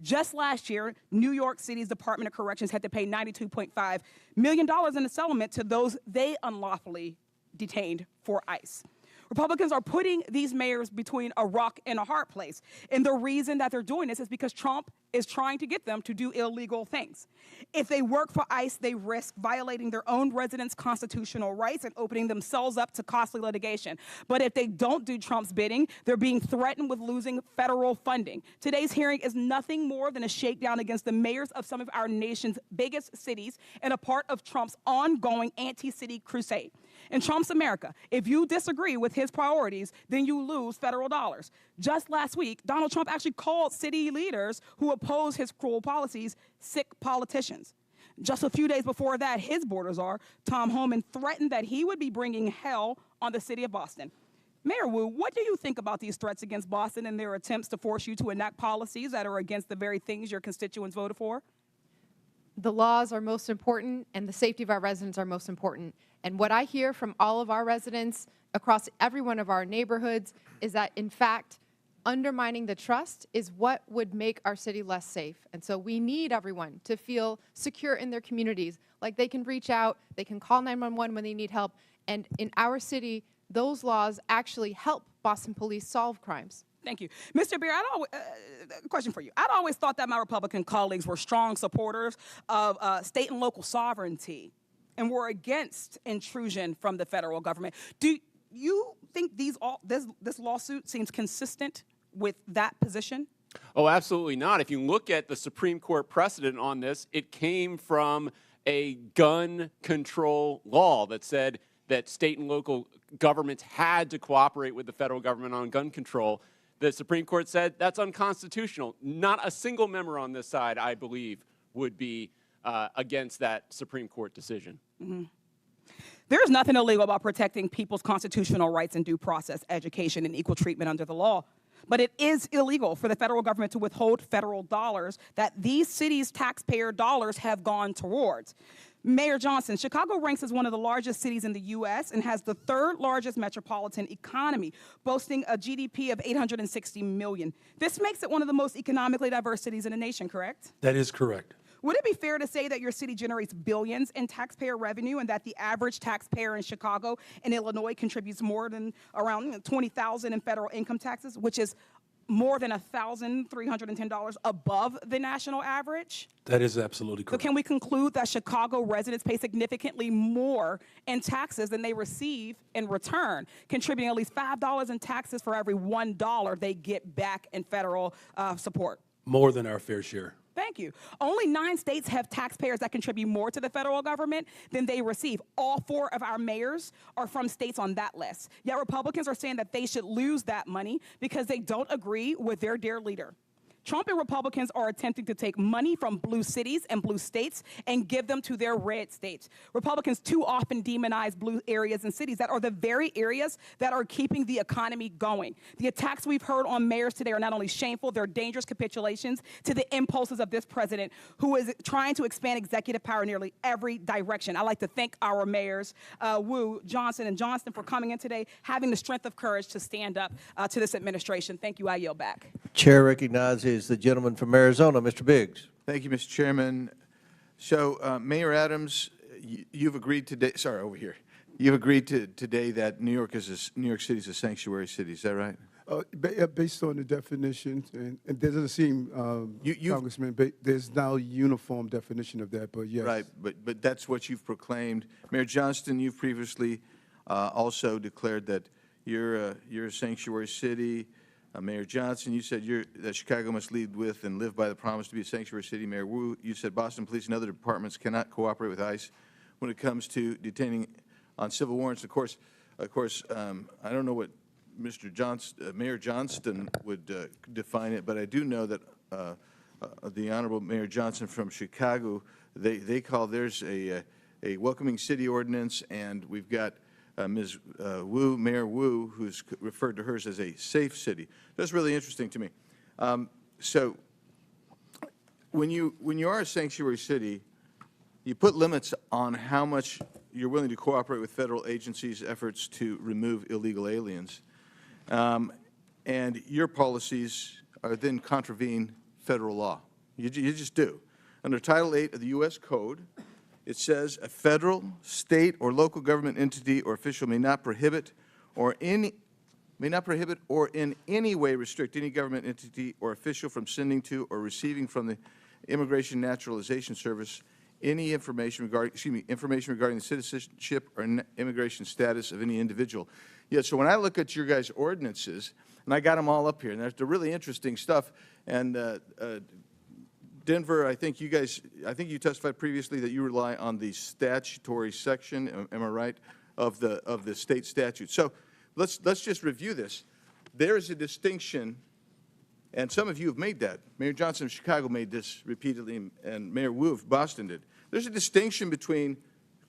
Just last year, New York City's Department of Corrections had to pay $92.5 million in a settlement to those they unlawfully detained for ICE. Republicans are putting these mayors between a rock and a hard place. And the reason that they're doing this is because Trump is trying to get them to do illegal things. If they work for ICE, they risk violating their own residents' constitutional rights and opening themselves up to costly litigation. But if they don't do Trump's bidding, they're being threatened with losing federal funding. Today's hearing is nothing more than a shakedown against the mayors of some of our nation's biggest cities and a part of Trump's ongoing anti-city crusade. In Trump's America, if you disagree with his priorities, then you lose federal dollars. Just last week, Donald Trump actually called city leaders who oppose his cruel policies sick politicians. Just a few days before that, his border czar, Tom Homan, threatened that he would be bringing hell on the city of Boston. Mayor Wu, what do you think about these threats against Boston and their attempts to force you to enact policies that are against the very things your constituents voted for? The laws are most important, and the safety of our residents are most important. And what I hear from all of our residents across every one of our neighborhoods is that, in fact, undermining the trust is what would make our city less safe. And so we need everyone to feel secure in their communities, like they can reach out, they can call 911 when they need help. And in our city, those laws actually help Boston police solve crimes. Thank you. Mr. Beer, question for you. I'd always thought that my Republican colleagues were strong supporters of state and local sovereignty and were against intrusion from the federal government. Do you think this lawsuit seems consistent with that position? Oh, absolutely not. If you look at the Supreme Court precedent on this, it came from a gun control law that said that state and local governments had to cooperate with the federal government on gun control. The Supreme Court said that's unconstitutional. Not a single member on this side, I believe, would be against that Supreme Court decision. Mm-hmm. There's nothing illegal about protecting people's constitutional rights and due process, education, and equal treatment under the law. But it is illegal for the federal government to withhold federal dollars that these cities' taxpayer dollars have gone towards. Mayor Johnston, Chicago ranks as one of the largest cities in the U.S. and has the third largest metropolitan economy, boasting a GDP of $860 million. This makes it one of the most economically diverse cities in the nation, correct? That is correct. Would it be fair to say that your city generates billions in taxpayer revenue and that the average taxpayer in Chicago and Illinois contributes more than around $20,000 in federal income taxes, which is more than $1,310 above the national average? That is absolutely correct. So can we conclude that Chicago residents pay significantly more in taxes than they receive in return, contributing at least $5 in taxes for every $1 they get back in federal support? More than our fair share. Thank you. Only 9 states have taxpayers that contribute more to the federal government than they receive. All 4 of our mayors are from states on that list. Yet Republicans are saying that they should lose that money because they don't agree with their dear leader. Trump and Republicans are attempting to take money from blue cities and blue states and give them to their red states. Republicans too often demonize blue areas and cities that are the very areas that are keeping the economy going. The attacks we've heard on mayors today are not only shameful, they're dangerous capitulations to the impulses of this president who is trying to expand executive power in nearly every direction. I'd like to thank our mayors, Wu, Johnson, and Johnston for coming in today, having the strength of courage to stand up to this administration. Thank you. I yield back. Chair recognizes the gentleman from Arizona, Mr. Biggs. Thank you, Mr. Chairman. So, Mayor Adams, you've agreed today. Sorry, over here. You've agreed today that New York City is a sanctuary city. Is that right? Based on the definitions, and it doesn't seem, Congressman, there's now a uniform definition of that, but yes. Right, but that's what you've proclaimed. Mayor Johnston, you've previously also declared that you're a sanctuary city. Mayor Johnson, you said that Chicago must lead with and live by the promise to be a sanctuary city. Mayor Wu, you said Boston police and other departments cannot cooperate with ICE when it comes to detaining on civil warrants. Of course, I don't know what Mayor Johnston would define it, but I do know that the Honorable Mayor Johnson from Chicago, they call theirs a welcoming city ordinance, and we've got Ms. Wu, Mayor Wu, who's referred to hers as a safe city. That's really interesting to me. So when you are a sanctuary city, you put limits on how much you're willing to cooperate with federal agencies' efforts to remove illegal aliens. And your policies are then contravene federal law. You just do. Under Title 8 of the U.S. Code, it says a federal, state, or local government entity or official may not prohibit or any may not prohibit or in any way restrict any government entity or official from sending to or receiving from the Immigration Naturalization Service any information regarding, information regarding the citizenship or immigration status of any individual. Yeah, so when I look at your guys' ordinances, and I got them all up here, and they're really interesting stuff, and Denver, I think you testified previously that you rely on the statutory section, am I right, of the state statute. So let's just review this. There is a distinction, and some of you have made that. Mayor Johnston of Chicago made this repeatedly, and Mayor Wu of Boston did. There's a distinction between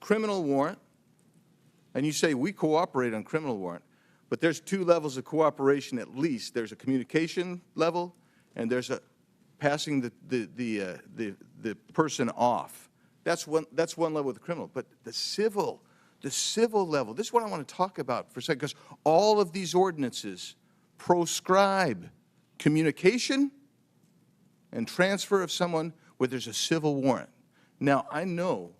criminal warrant, and you say we cooperate on criminal warrant, but there's two levels of cooperation at least. There's a communication level, and there's a passing the person off. That's one level with the criminal. But the civil level, this is what I want to talk about for a second, because all of these ordinances proscribe communication and transfer of someone where there's a civil warrant. Now, I know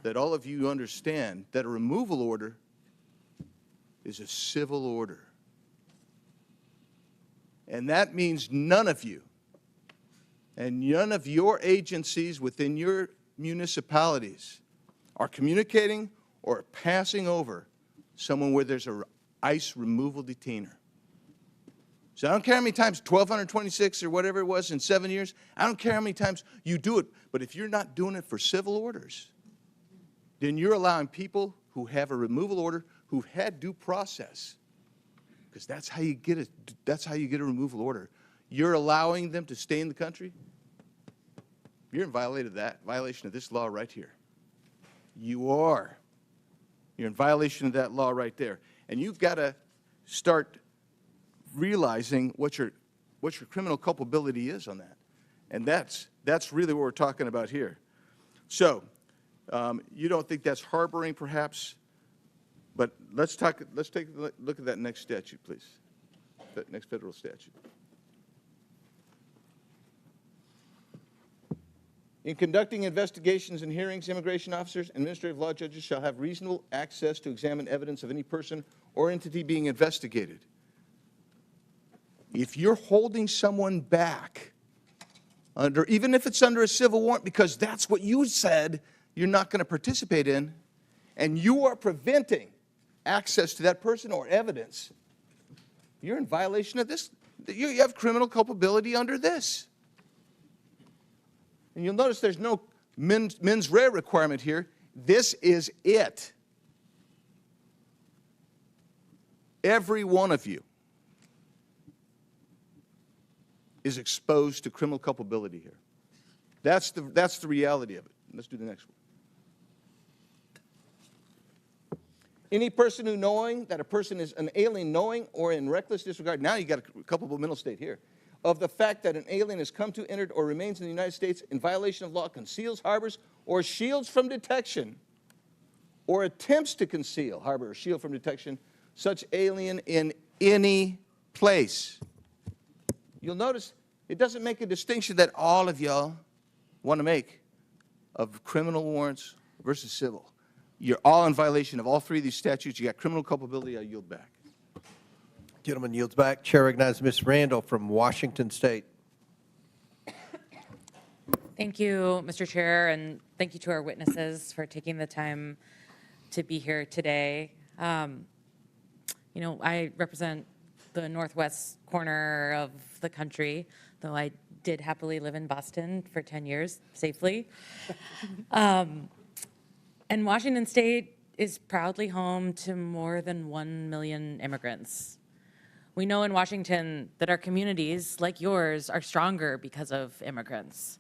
that all of you understand that a removal order is a civil order. And that means none of you and none of your agencies within your municipalities are communicating or passing over someone where there's an ICE removal detainer. So I don't care how many times, 1,226 or whatever it was in 7 years, I don't care how many times you do it, but if you're not doing it for civil orders, then you're allowing people who have a removal order, who've had due process, because that's how you get a removal order. You're allowing them to stay in the country. You're in violation of this law right here. You are. You're in violation of that law right there. And you've got to start realizing what your criminal culpability is on that. And that's really what we're talking about here. So you don't think that's harboring, perhaps? But let's take a look at that next statute, please. That next federal statute. In conducting investigations and hearings, immigration officers and administrative law judges shall have reasonable access to examine evidence of any person or entity being investigated. If you're holding someone back, even if it's under a civil warrant, because that's what you said you're not going to participate in, and you are preventing access to that person or evidence, you're in violation of this. You have criminal culpability under this. And you'll notice there's no mens rea requirement here. This is it. Every one of you is exposed to criminal culpability here. That's the reality of it. Let's do the next one. Any person who knowing that a person is an alien, knowing or in reckless disregard, now you got a culpable mental state here, of the fact that an alien has come to, entered, or remains in the United States in violation of law, conceals, harbors, or shields from detection, or attempts to conceal, harbor, or shield from detection, such alien in any place. You'll notice it doesn't make a distinction that all of y'all want to make of criminal warrants versus civil. You're all in violation of all three of these statutes. You got criminal culpability. I yield back. Gentleman yields back. Chair recognizes Ms. Randall from Washington State. Thank you, Mr. Chair, and thank you to our witnesses for taking the time to be here today. I represent the northwest corner of the country, though I did happily live in Boston for 10 years safely. And Washington State is proudly home to more than 1 million immigrants. We know in Washington that our communities, like yours, are stronger because of immigrants.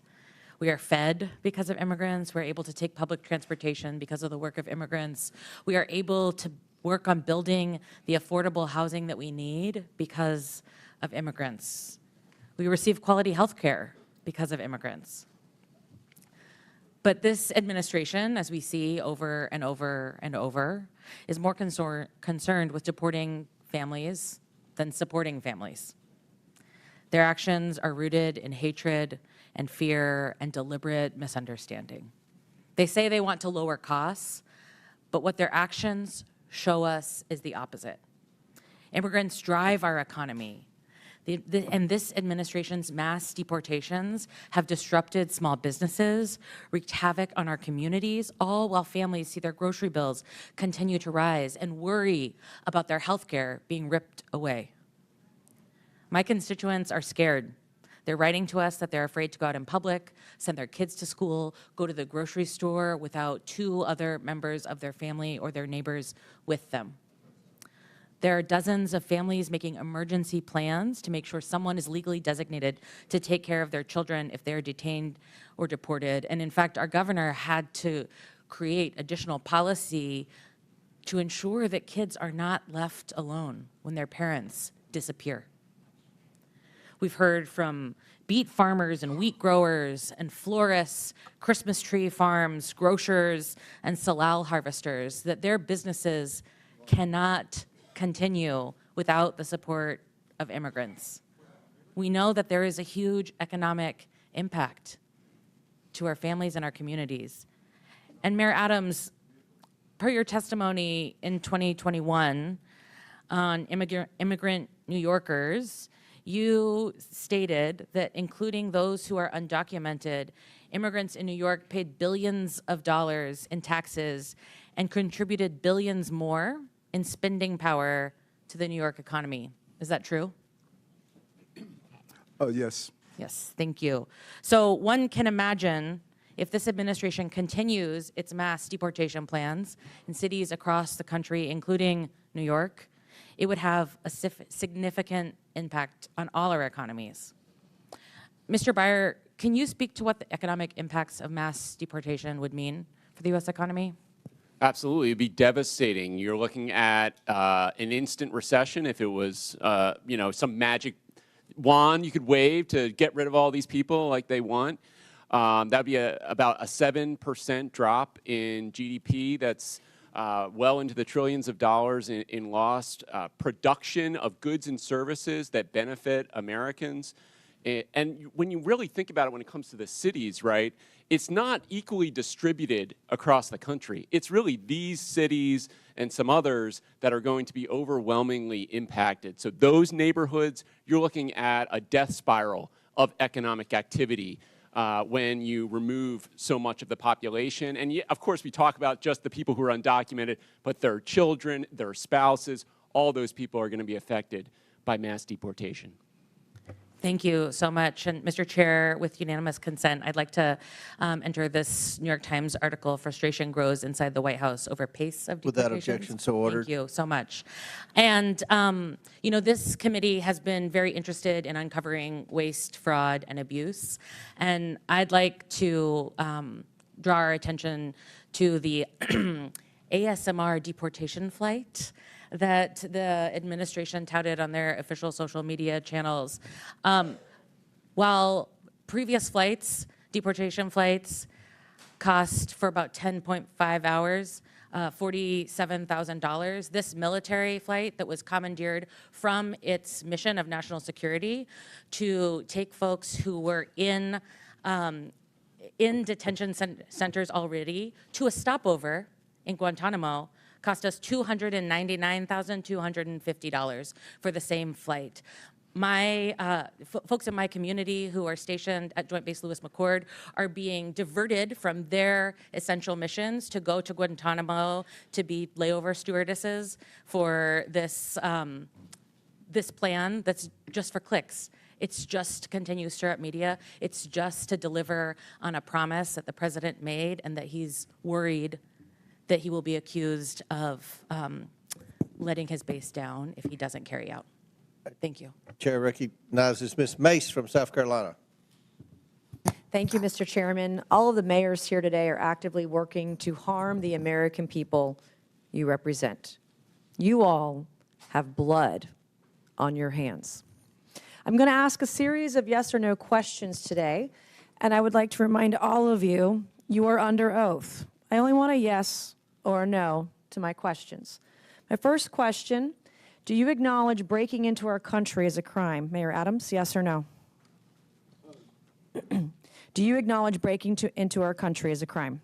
We are fed because of immigrants. We're able to take public transportation because of the work of immigrants. We are able to work on building the affordable housing that we need because of immigrants. We receive quality health care because of immigrants. But this administration, as we see over and over and over, is more concerned with deporting families than supporting families. Their actions are rooted in hatred and fear and deliberate misunderstanding. They say they want to lower costs, but what their actions show us is the opposite. Immigrants drive our economy. And this administration's mass deportations have disrupted small businesses, wreaked havoc on our communities, all while families see their grocery bills continue to rise and worry about their health care being ripped away. My constituents are scared. They're writing to us that they're afraid to go out in public, send their kids to school, go to the grocery store without 2 other members of their family or their neighbors with them. There are dozens of families making emergency plans to make sure someone is legally designated to take care of their children if they're detained or deported. And in fact, our governor had to create additional policy to ensure that kids are not left alone when their parents disappear. We've heard from beet farmers and wheat growers and florists, Christmas tree farms, grocers, and salal harvesters that their businesses cannot continue without the support of immigrants. We know that there is a huge economic impact to our families and our communities. And Mayor Adams, per your testimony in 2021 on immigrant New Yorkers, you stated that including those who are undocumented, immigrants in New York paid billions of dollars in taxes and contributed billions more in spending power to the New York economy. Is that true? Yes. Yes, thank you. So one can imagine if this administration continues its mass deportation plans in cities across the country, including New York, it would have a significant impact on all our economies. Mr. Beyer, can you speak to what the economic impacts of mass deportation would mean for the U.S. economy? Absolutely, it'd be devastating. You're looking at an instant recession if it was, some magic wand you could wave to get rid of all these people like they want. That'd be about a 7% drop in GDP. That's well into the trillions of dollars in lost production of goods and services that benefit Americans. And when you really think about it when it comes to the cities, right, it's not equally distributed across the country. It's really these cities and some others that are going to be overwhelmingly impacted. So those neighborhoods, you're looking at a death spiral of economic activity when you remove so much of the population. And of course, we talk about just the people who are undocumented, but their children, their spouses, all those people are going to be affected by mass deportation. Thank you so much. And Mr. Chair, with unanimous consent, I'd like to enter this New York Times article, Frustration Grows Inside the White House Over Pace of Deportations. Without objection, so ordered. Thank you so much. And, this committee has been very interested in uncovering waste, fraud, and abuse. And I'd like to draw our attention to the ASMR deportation flight that the administration touted on their official social media channels. While previous flights, deportation flights, cost for about 10.5 hours, $47,000, this military flight that was commandeered from its mission of national security to take folks who were in detention centers already to a stopover in Guantanamo cost us $299,250 for the same flight. Folks in my community who are stationed at Joint Base Lewis McChord are being diverted from their essential missions to go to Guantanamo to be layover stewardesses for this plan that's just for clicks. It's just to continue to stir up media. It's just to deliver on a promise that the president made and that he's worried that he will be accused of letting his base down if he doesn't carry out. Thank you. Chair recognizes Ms. Mace from South Carolina. Thank you, Mr. Chairman. All of the mayors here today are actively working to harm the American people you represent. You all have blood on your hands. I'm going to ask a series of yes or no questions today, and I would like to remind all of you, you are under oath. I only want a yes or a no to my questions. My first question, do you acknowledge breaking into our country as a crime? Mayor Adams, yes or no? Do you acknowledge breaking into our country as a crime?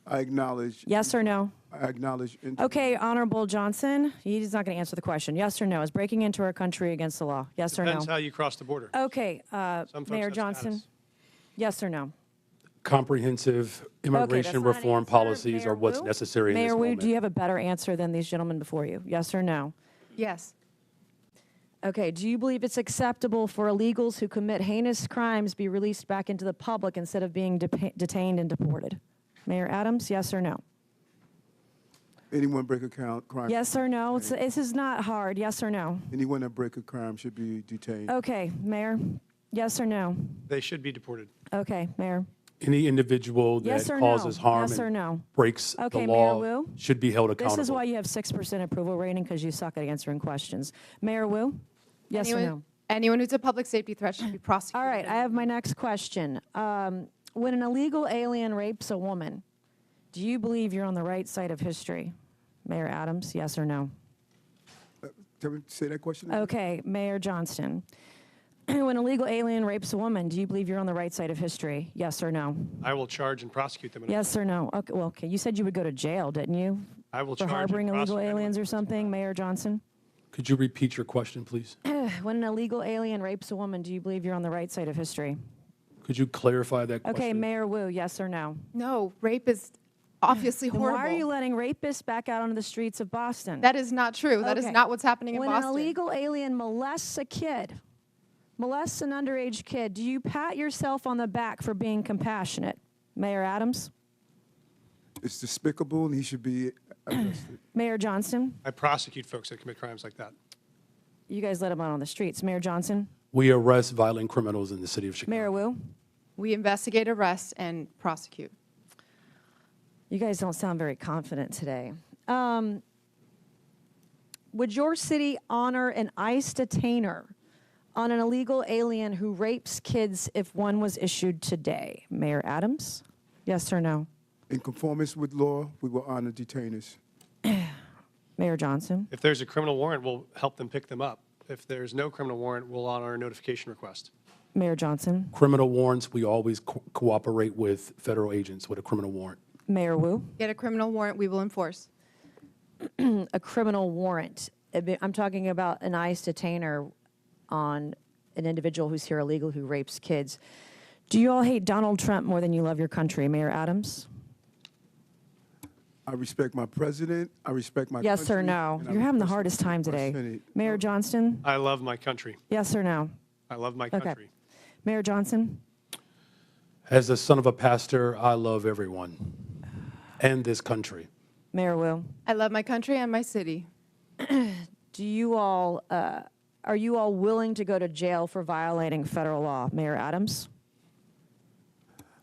I acknowledge. Yes or no? I acknowledge. Okay, Honorable Johnson, he's not going to answer the question. Yes or no? Is breaking into our country against the law? Yes or no? Depends how you cross the border. Okay, Some folks Mayor have Johnston, status. yes or no? Comprehensive immigration not an reform answer. policies Mayor are what's Wu? necessary in this Mayor Wu, moment. do you have a better answer than these gentlemen before you? Yes or no? Yes. Okay, do you believe it's acceptable for illegals who commit heinous crimes be released back into the public instead of being detained and deported? Mayor Adams, yes or no? Anyone break a crime? Yes or no? This is not hard. Yes or no? Anyone that break a crime should be detained. Okay, Mayor, yes or no? They should be deported. Okay, Mayor. Any individual Yes that or causes no? harm Yes or and no? breaks Okay, the Mayor law Wu? should be held accountable. This is why you have 6% approval rating, because you suck at answering questions. Mayor Wu? Yes or no? Anyone who's a public safety threat should be prosecuted. All right, I have my next question. When an illegal alien rapes a woman, do you believe you're on the right side of history? Mayor Adams, yes or no? Can we say that question again? Okay, Mayor Johnston. When an illegal alien rapes a woman, do you believe you're on the right side of history? Yes or no? I will charge and prosecute them. Yes or no? Okay, well, okay. You said you would go to jail, didn't you? I will For charge harboring and illegal prosecute aliens or something, Mayor Johnson? Could you repeat your question, please? When an illegal alien rapes a woman, do you believe you're on the right side of history? Could you clarify that question? Okay, Mayor Wu, yes or no? No, rape is obviously Then horrible. why are you letting rapists back out onto the streets of Boston? That is not true. That is Okay. not what's happening in when Boston. When an illegal alien molests a kid, molests an underage kid, do you pat yourself on the back for being compassionate? Mayor Adams? It's despicable, and he should be arrested. Mayor Johnston? I prosecute folks that commit crimes like that. You guys let them out on the streets. Mayor Johnson? We arrest violent criminals in the city of Chicago. Mayor Wu? We investigate, arrest, and prosecute. You guys don't sound very confident today. Would your city honor an ICE detainer on an illegal alien who rapes kids if one was issued today? Mayor Adams? Yes or no? In conformance with law, we will honor detainers. Mayor Johnson? If there's a criminal warrant, we'll help them pick them up. If there's no criminal warrant, we'll honor a notification request. Mayor Johnson? Criminal warrants, we always cooperate with federal agents with a criminal warrant. Mayor Wu? Get a criminal warrant, we will enforce. A criminal warrant. I'm talking about an ICE detainer on an individual who's here illegal who rapes kids. Do you all hate Donald Trump more than you love your country? Mayor Adams? I respect my president. I respect my Yes country. or no? and I You're having the respect hardest time my today. Senate. Mayor Johnston? I love my country. Yes or no? I love my Okay. country. Mayor Johnson? As the son of a pastor, I love everyone and this country. Mayor Wu? I love my country and my city. Do you all, are you all willing to go to jail for violating federal law? Mayor Adams?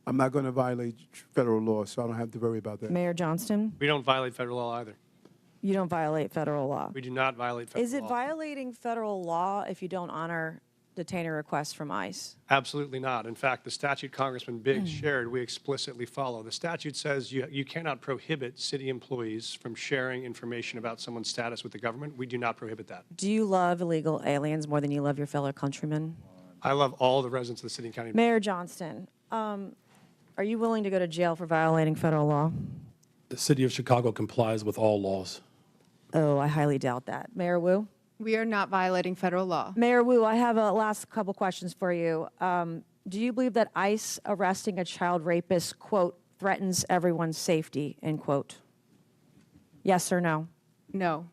I'm not going to violate federal law, so I don't have to worry about that. Mayor Johnston? We don't violate federal law either. You don't violate federal law. We do not violate federal law. Is it violating federal law if you don't honor detainer requests from ICE? Absolutely not. In fact, the statute Congressman Biggs shared, we explicitly follow. The statute says you cannot prohibit city employees from sharing information about someone's status with the government. We do not prohibit that. Do you love illegal aliens more than you love your fellow countrymen? I love all the residents of the city and county. Mayor Johnston, are you willing to go to jail for violating federal law? The city of Chicago complies with all laws. Oh, I highly doubt that. Mayor Wu? We are not violating federal law. Mayor Wu, I have a last couple questions for you. Do you believe that ICE arresting a child rapist, quote, threatens everyone's safety, end quote? Yes or no? No.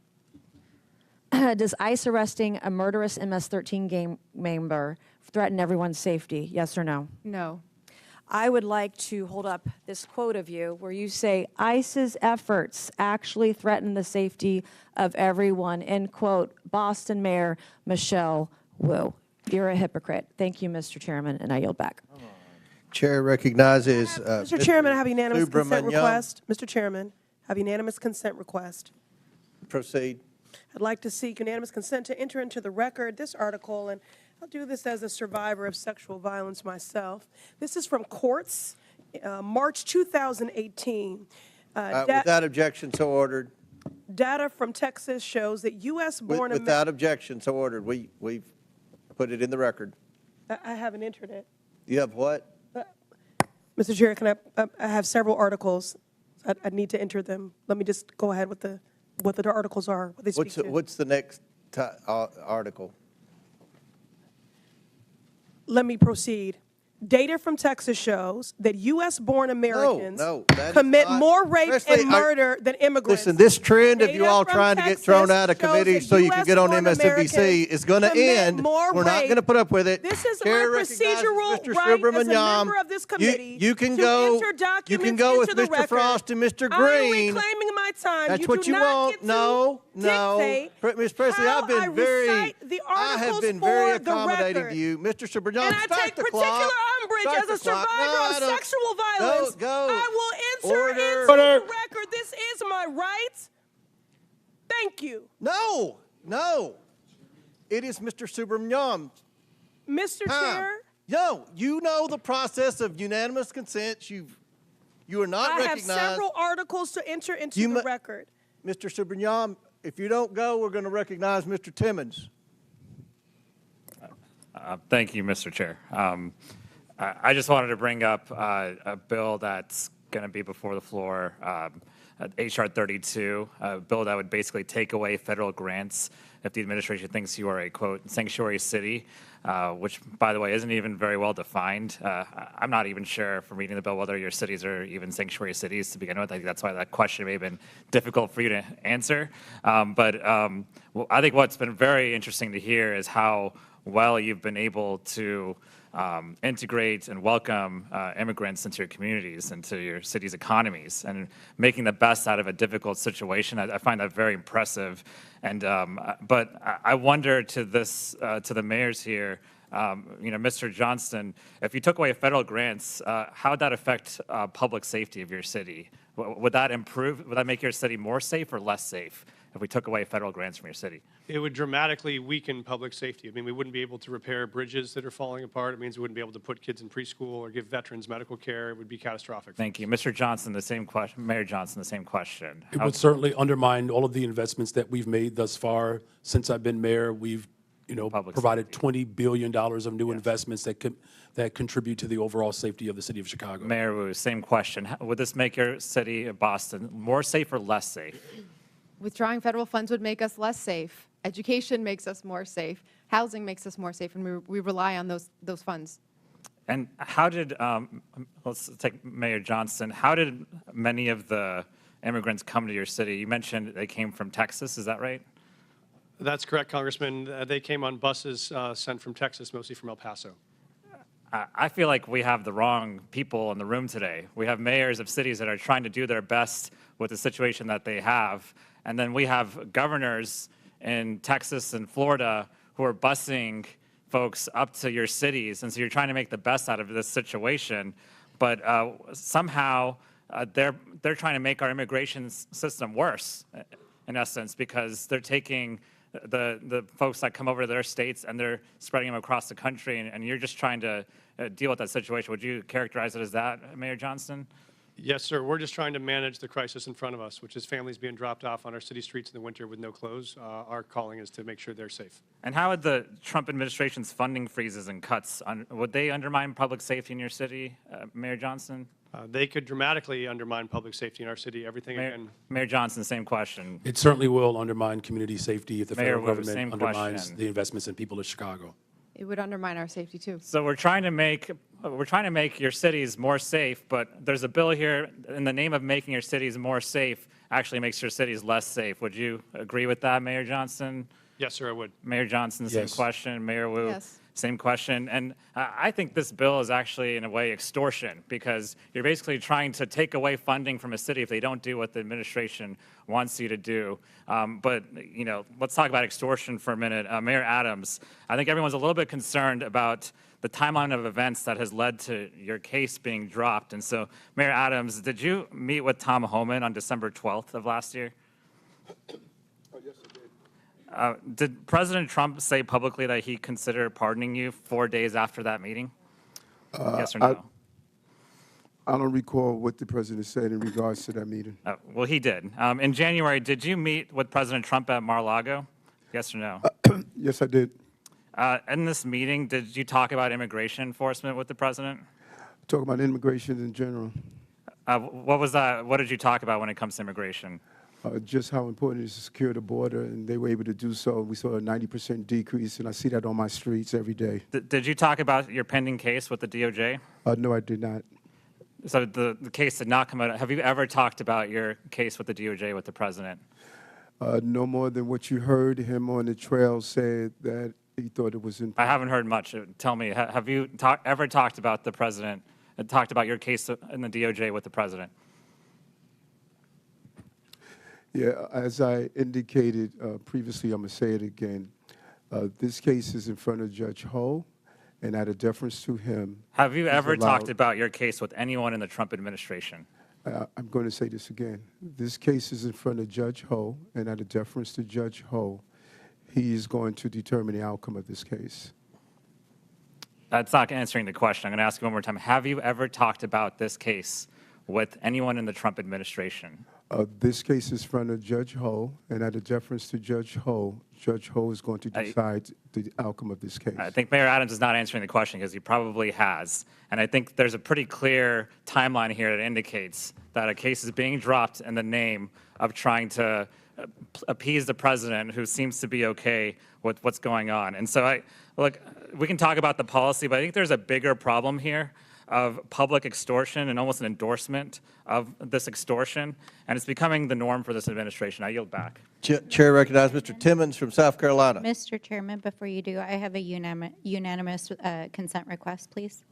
Does ICE arresting a murderous MS-13 gang member threaten everyone's safety? Yes or no? No. I would like to hold up this quote of you where you say, ICE's efforts actually threaten the safety of everyone, end quote, Boston Mayor Michelle Wu. You're a hypocrite. Thank you, Mr. Chairman, and I yield back. Chair recognizes Mr. Chairman, I have unanimous consent Subramaniam. request. Mr. Chairman, I have unanimous consent request. Proceed. I'd like to seek unanimous consent to enter into the record this article, and I'll do this as a survivor of sexual violence myself. This is from Courts, March 2018. Without objection, so ordered. Data from Texas shows that U.S.-born Without objection, so ordered. We've put it in the record. I haven't entered it. You have what? Mr. Chair, can I have several articles. I need to enter them. Let me just go ahead with what the articles are, what they speak to. What's the next article? Let me proceed. Data from Texas shows that U.S.-born Americans commit more rape Pressley, and murder than immigrants. Listen, this trend of you Data all from trying to get Texas thrown out of shows committee that so you can get on US-born MSNBC Americans is going to commit end. more We're not rape. going to put up with it. This is Chair my recognizes procedural Mr. right as a Subramaniam. member of this committee You can to go. enter documents You can go with into the Mr. record. Frost and Mr. I'm Green. reclaiming my time. That's You what do you not want. get to No. Ms. Presley, how I've been I very. recite the I have articles been very for the accommodating record. to you, Mr. Subramaniam. And I take particular umbrage as a survivor of sexual violence. I will enter into the record. This is my right. Thank you. No. It is Mr. Subramaniam. Mr. Chair. No, you know the process of unanimous consent. You are not I recognized. have several articles to enter into the record. Mr. Subramaniam, if you don't go, we're going to recognize Mr. Timmons. Thank you, Mr. Chair. I just wanted to bring up a bill that's going to be before the floor, H.R. 32, a bill that would basically take away federal grants if the administration thinks you are a, quote, sanctuary city, which, by the way, isn't even very well defined. I'm not even sure from reading the bill whether your cities are even sanctuary cities to begin with. I think that's why that question may have been difficult for you to answer. But I think what's been very interesting to hear is how well you've been able to integrate and welcome immigrants into your communities, into your city's economies, and making the best out of a difficult situation. I find that very impressive. And but I wonder to the mayors here, Mr. Johnston, if you took away federal grants, how would that affect public safety of your city? Would that improve? Would that make your city more safe or less safe if we took away federal grants from your city? It would dramatically weaken public safety. I mean, we wouldn't be able to repair bridges that are falling apart. It means we wouldn't be able to put kids in preschool or give veterans medical care. It would be catastrophic. Thank you. Mr. Johnston, the same question. Mayor Johnston, the same question. It would certainly undermine all of the investments that we've made thus far. Since I've been mayor, we've provided $20 billion of new investments that contribute to the overall safety of the city of Chicago. Mayor Wu, same question. Would this make your city of Boston more safe or less safe? Withdrawing federal funds would make us less safe. Education makes us more safe. Housing makes us more safe, and we rely on those funds. And how did, let's take Mayor Johnston, how did many of the immigrants come to your city? You mentioned they came from Texas, is that right? That's correct, Congressman. They came on buses sent from Texas, mostly from El Paso. I feel like we have the wrong people in the room today. We have mayors of cities that are trying to do their best with the situation that they have. And then we have governors in Texas and Florida who are busing folks up to your cities. And so you're trying to make the best out of this situation. But somehow they're trying to make our immigration system worse, in essence, because they're taking the folks that come over to their states and they're spreading them across the country, and you're just trying to deal with that situation. Would you characterize it as that, Mayor Johnston? Yes, sir. We're just trying to manage the crisis in front of us, which is families being dropped off on our city streets in the winter with no clothes. Our calling is to make sure they're safe. And how would the Trump administration's funding freezes and cuts, would they undermine public safety in your city, Mayor Johnston? They could dramatically undermine public safety in our city. Everything again. Mayor Johnston, same question. It certainly will undermine community safety if the Mayor federal Wu, government same undermines question. the investments in people of Chicago. It would undermine our safety too. So we're trying to make your cities more safe, but there's a bill here in the name of making your cities more safe actually makes your cities less safe. Would you agree with that, Mayor Johnston? Yes, sir, I would. Mayor Johnston, same Yes. question. Mayor Wu, Yes. same question. And I think this bill is actually, in a way, extortion, because you're basically trying to take away funding from a city if they don't do what the administration wants you to do. But let's talk about extortion for a minute. Mayor Adams, I think everyone's a little bit concerned about the timeline of events that has led to your case being dropped. And so, Mayor Adams, did you meet with Tom Homan on December 12th of last year? Did President Trump say publicly that he considered pardoning you 4 days after that meeting? Yes or no? I don't recall what the president said in regards to that meeting. Well, he did. In January, did you meet with President Trump at Mar-a-Lago? Yes or no? Yes, I did. In this meeting, did you talk about immigration enforcement with the president? Talk about immigration in general. What was that? What did you talk about when it comes to immigration? Just how important it is to secure the border, and they were able to do so. We saw a 90% decrease, and I see that on my streets every day. Did you talk about your pending case with the DOJ? No, I did not. So the case did not come out. Have you ever talked about your case with the DOJ with the president? No more than what you heard him on the trail say that he thought it was important. I haven't heard much. Tell me, have you ever talked about the president, talked about your case in the DOJ with the president? Yeah, as I indicated previously, I'm going to say it again. This case is in front of Judge Ho, and out of deference to him. Have you ever talked about your case with anyone in the Trump administration? I'm going to say this again. This case is in front of Judge Ho, and out of deference to Judge Ho, he is going to determine the outcome of this case. That's not answering the question. I'm going to ask you one more time. Have you ever talked about this case with anyone in the Trump administration? This case is in front of Judge Ho, and out of deference to Judge Ho is going to decide the outcome of this case. I think Mayor Adams is not answering the question because he probably has. And I think there's a pretty clear timeline here that indicates that a case is being dropped in the name of trying to appease the president, who seems to be okay with what's going on. And so, look, we can talk about the policy, but I think there's a bigger problem here of public extortion and almost an endorsement of this extortion, and it's becoming the norm for this administration. I yield back. Chair recognizes Mr. Timmons from South Carolina. Mr. Chairman, before you do, I have a unanimous consent request, please.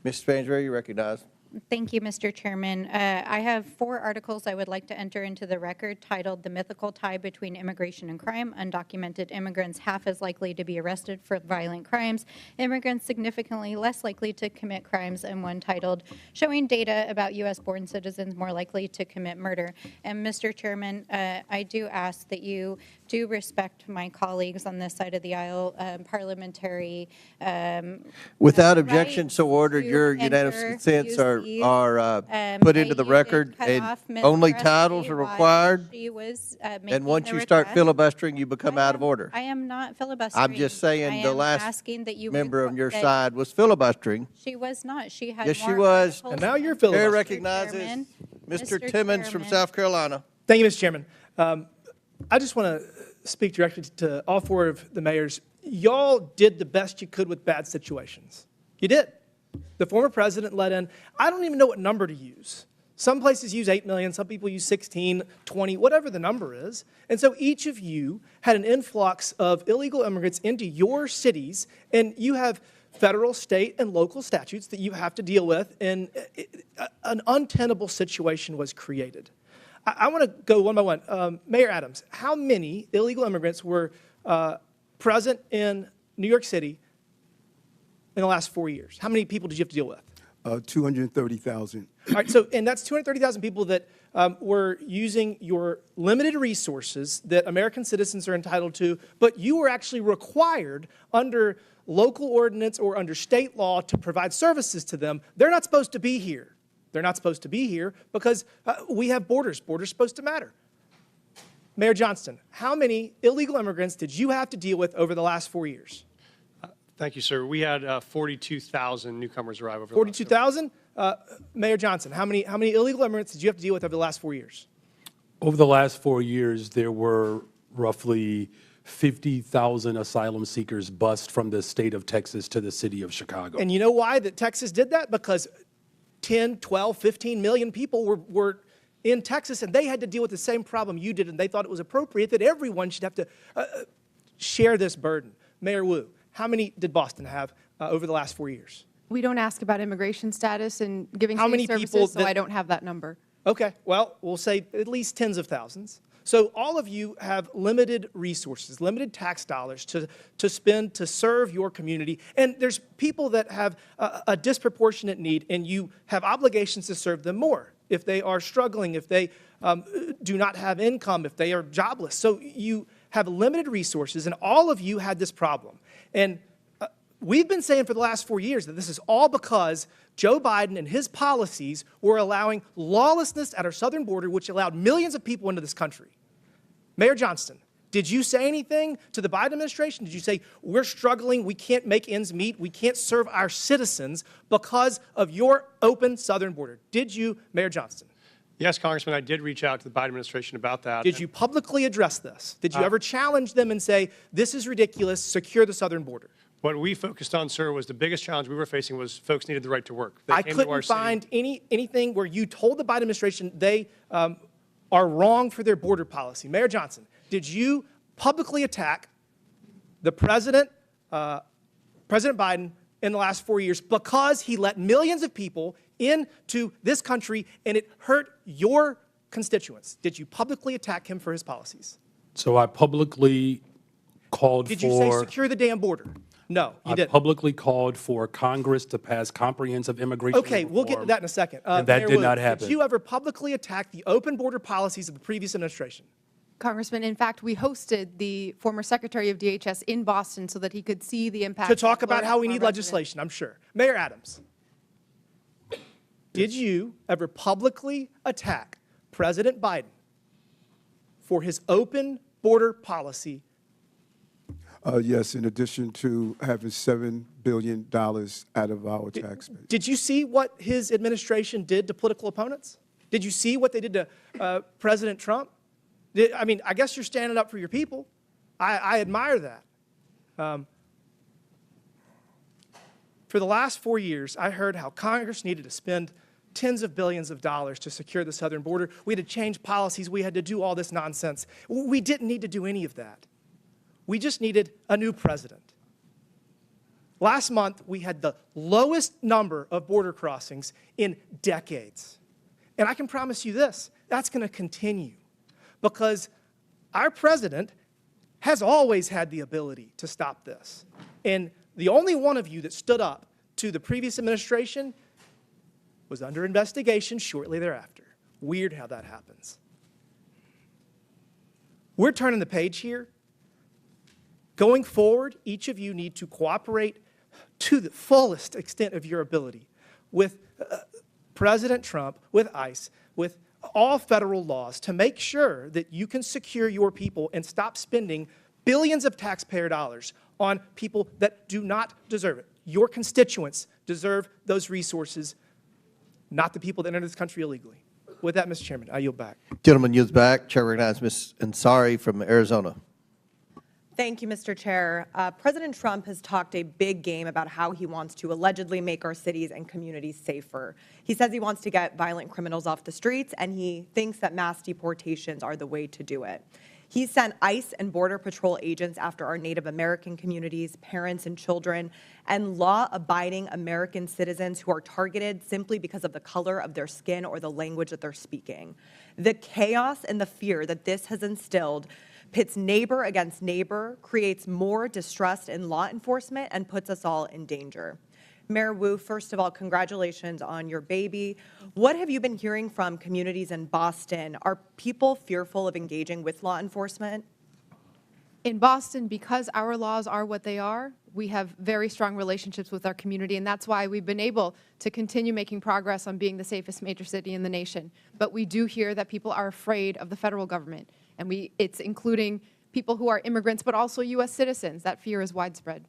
Ms. Spansbury, you recognize. Thank you, Mr. Chairman. I have 4 articles I would like to enter into the record titled "The Mythical Tie Between Immigration and Crime. Undocumented immigrants half as likely to be arrested for violent crimes. Immigrants significantly less likely to commit crimes," and one titled "Showing Data About U.S.-Born Citizens More Likely to Commit Murder." And Mr. Chairman, I do ask that you do respect my colleagues on this side of the aisle, parliamentary. Without objection, so ordered. Your unanimous consents are put into the record, and only titles are required. And once you start filibustering, you become out of order. I am not filibustering. I'm just saying the last member on your side was filibustering. She was not. She had Yes, more she was. articles. And now you're filibustering. Chair recognizes Mr. Timmons from South Carolina. Thank you, Mr. Chairman. I just want to speak directly to all 4 of the mayors. Y'all did the best you could with bad situations. You did. The former president let in, I don't even know what number to use. Some places use 8 million, some people use 16, 20, whatever the number is. And so each of you had an influx of illegal immigrants into your cities, and you have federal, state, and local statutes that you have to deal with, and an untenable situation was created. I want to go one by one. Mayor Adams, how many illegal immigrants were present in New York City in the last 4 years? How many people did you have to deal with? 230,000. All right, so, and that's 230,000 people that were using your limited resources that American citizens are entitled to, but you were actually required under local ordinance or under state law to provide services to them. They're not supposed to be here. They're not supposed to be here because we have borders. Borders are supposed to matter. Mayor Johnston, how many illegal immigrants did you have to deal with over the last 4 years? Thank you, sir. We had 42,000 newcomers arrive over. 42,000. Mayor Johnson, how many illegal immigrants did you have to deal with over the last 4 years? Over the last 4 years, there were roughly 50,000 asylum seekers bused from the state of Texas to the city of Chicago. And you know why that Texas did that? Because 10, 12, 15 million people were in Texas, and they had to deal with the same problem you did, and they thought it was appropriate that everyone should have to share this burden. Mayor Wu, how many did Boston have over the last 4 years? We don't ask about immigration status and giving How many services, people so I don't have that number. Okay, well, we'll say at least tens of thousands. So all of you have limited resources, limited tax dollars to spend to serve your community. And there's people that have a disproportionate need, and you have obligations to serve them more if they are struggling, if they do not have income, if they are jobless. So you have limited resources, and all of you had this problem. And we've been saying for the last 4 years that this is all because Joe Biden and his policies were allowing lawlessness at our southern border, which allowed millions of people into this country. Mayor Johnston, Did you say anything to the Biden administration? Did you say, we're struggling, we can't make ends meet, we can't serve our citizens because of your open southern border? Did you, Mayor Johnston? Yes, Congressman, I did reach out to the Biden administration about that. Did you publicly address this? Did you ever challenge them and say, this is ridiculous, secure the southern border? What we focused on, sir, was the biggest challenge we were facing was folks needed the right to work. I couldn't find anything where you told the Biden administration they are wrong for their border policy. Mayor Johnston, did you publicly attack the President Biden in the last 4 years because he let millions of people into this country and it hurt your constituents? Did you publicly attack him for his policies? So I publicly called Did you say secure the damn border? No, you didn't. I publicly called for Congress to pass comprehensive immigration Okay, we'll get to that in a second. And that Mayor did Wu, not happen. Did you ever publicly attack the open border policies of the previous administration? Congressman, in fact, we hosted the former Secretary of DHS in Boston so that he could see the impact. To talk about how we need legislation, I'm sure. Mayor Adams, did you ever publicly attack President Biden for his open border policy? Yes, in addition to having $7 billion out of our tax base. Did you see what his administration did to political opponents? Did you see what they did to President Trump? I mean, I guess you're standing up for your people. I admire that. For the last 4 years, I heard how Congress needed to spend tens of billions of dollars to secure the southern border. We had to change policies. We had to do all this nonsense. We didn't need to do any of that. We just needed a new president. Last month, we had the lowest number of border crossings in decades. And I can promise you this, that's going to continue because our president has always had the ability to stop this. And the only one of you that stood up to the previous administration was under investigation shortly thereafter. Weird how that happens. We're turning the page here. Going forward, each of you need to cooperate to the fullest extent of your ability with President Trump, with ICE, with all federal laws to make sure that you can secure your people and stop spending billions of taxpayer dollars on people that do not deserve it. Your constituents deserve those resources, not the people that enter this country illegally. With that, Mr. Chairman, I yield back. Gentleman yields back. Chair recognizes Ms. Ansari from Arizona. Thank you, Mr. Chair. President Trump has talked a big game about how he wants to allegedly make our cities and communities safer. He says he wants to get violent criminals off the streets, and he thinks that mass deportations are the way to do it. He sent ICE and Border Patrol agents after our Native American communities, parents and children, and law-abiding American citizens who are targeted simply because of the color of their skin or the language that they're speaking. The chaos and the fear that this has instilled pits neighbor against neighbor, creates more distrust in law enforcement, and puts us all in danger. Mayor Wu, first of all, congratulations on your baby. What have you been hearing from communities in Boston? Are people fearful of engaging with law enforcement? In Boston, because our laws are what they are, we have very strong relationships with our community, and that's why we've been able to continue making progress on being the safest major city in the nation. But we do hear that people are afraid of the federal government, and it's including people who are immigrants, but also U.S. citizens. That fear is widespread.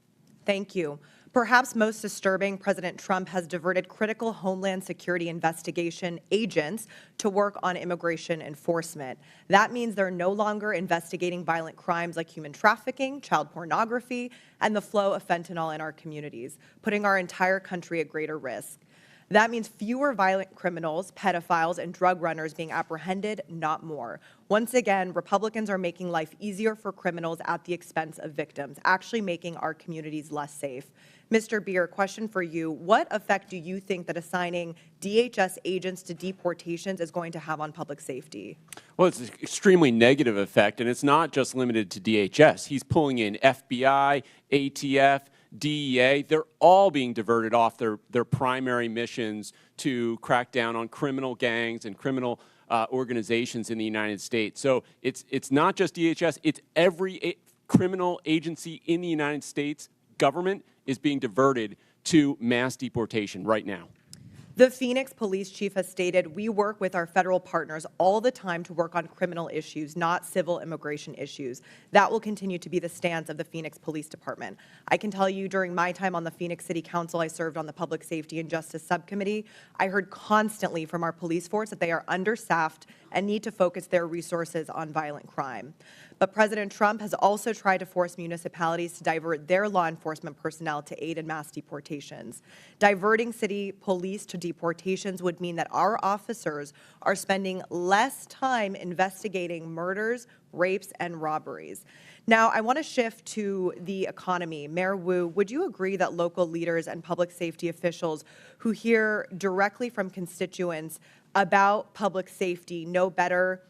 Thank you. Perhaps most disturbing, President Trump has diverted critical Homeland Security investigation agents to work on immigration enforcement. That means they're no longer investigating violent crimes like human trafficking, child pornography, and the flow of fentanyl in our communities, putting our entire country at greater risk. That means fewer violent criminals, pedophiles, and drug runners being apprehended, not more. Once again, Republicans are making life easier for criminals at the expense of victims, actually making our communities less safe. Mr. Beer, question for you. What effect do you think that assigning DHS agents to deportations is going to have on public safety? Well, it's an extremely negative effect, and it's not just limited to DHS. He's pulling in FBI, ATF, DEA. They're all being diverted off their primary missions to crack down on criminal gangs and criminal organizations in the United States. So it's not just DHS, it's every criminal agency in the United States government is being diverted to mass deportation right now. The Phoenix police chief has stated, we work with our federal partners all the time to work on criminal issues, not civil immigration issues. That will continue to be the stance of the Phoenix Police Department. I can tell you during my time on the Phoenix City Council, I served on the Public Safety and Justice Subcommittee. I heard constantly from our police force that they are understaffed and need to focus their resources on violent crime. But President Trump has also tried to force municipalities to divert their law enforcement personnel to aid in mass deportations. Diverting city police to deportations would mean that our officers are spending less time investigating murders, rapes, and robberies. Now, I want to shift to the economy. Mayor Wu, would you agree that local leaders and public safety officials who hear directly from constituents about public safety know better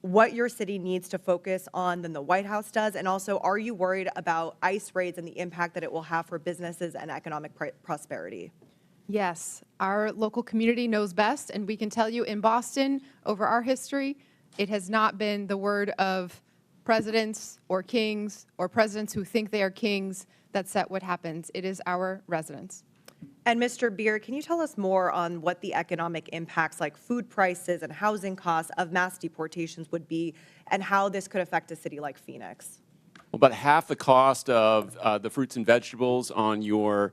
what your city needs to focus on than the White House does? And also, are you worried about ICE raids and the impact that it will have for businesses and economic prosperity? Yes, our local community knows best, and we can tell you in Boston, over our history, it has not been the word of presidents or kings or presidents who think they are kings that set what happens. It is our residents. And Mr. Beer, can you tell us more on what the economic impacts like food prices and housing costs of mass deportations would be and how this could affect a city like Phoenix? Well, about half the cost of the fruits and vegetables on your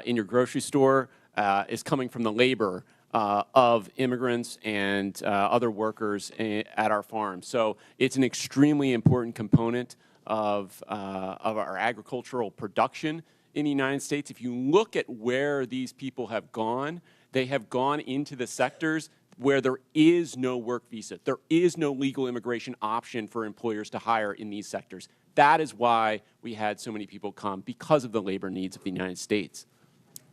in your grocery store is coming from the labor of immigrants and other workers at our farms. So it's an extremely important component of our agricultural production in the United States. If you look at where these people have gone, they have gone into the sectors where there is no work visa. There is no legal immigration option for employers to hire in these sectors. That is why we had so many people come, because of the labor needs of the United States.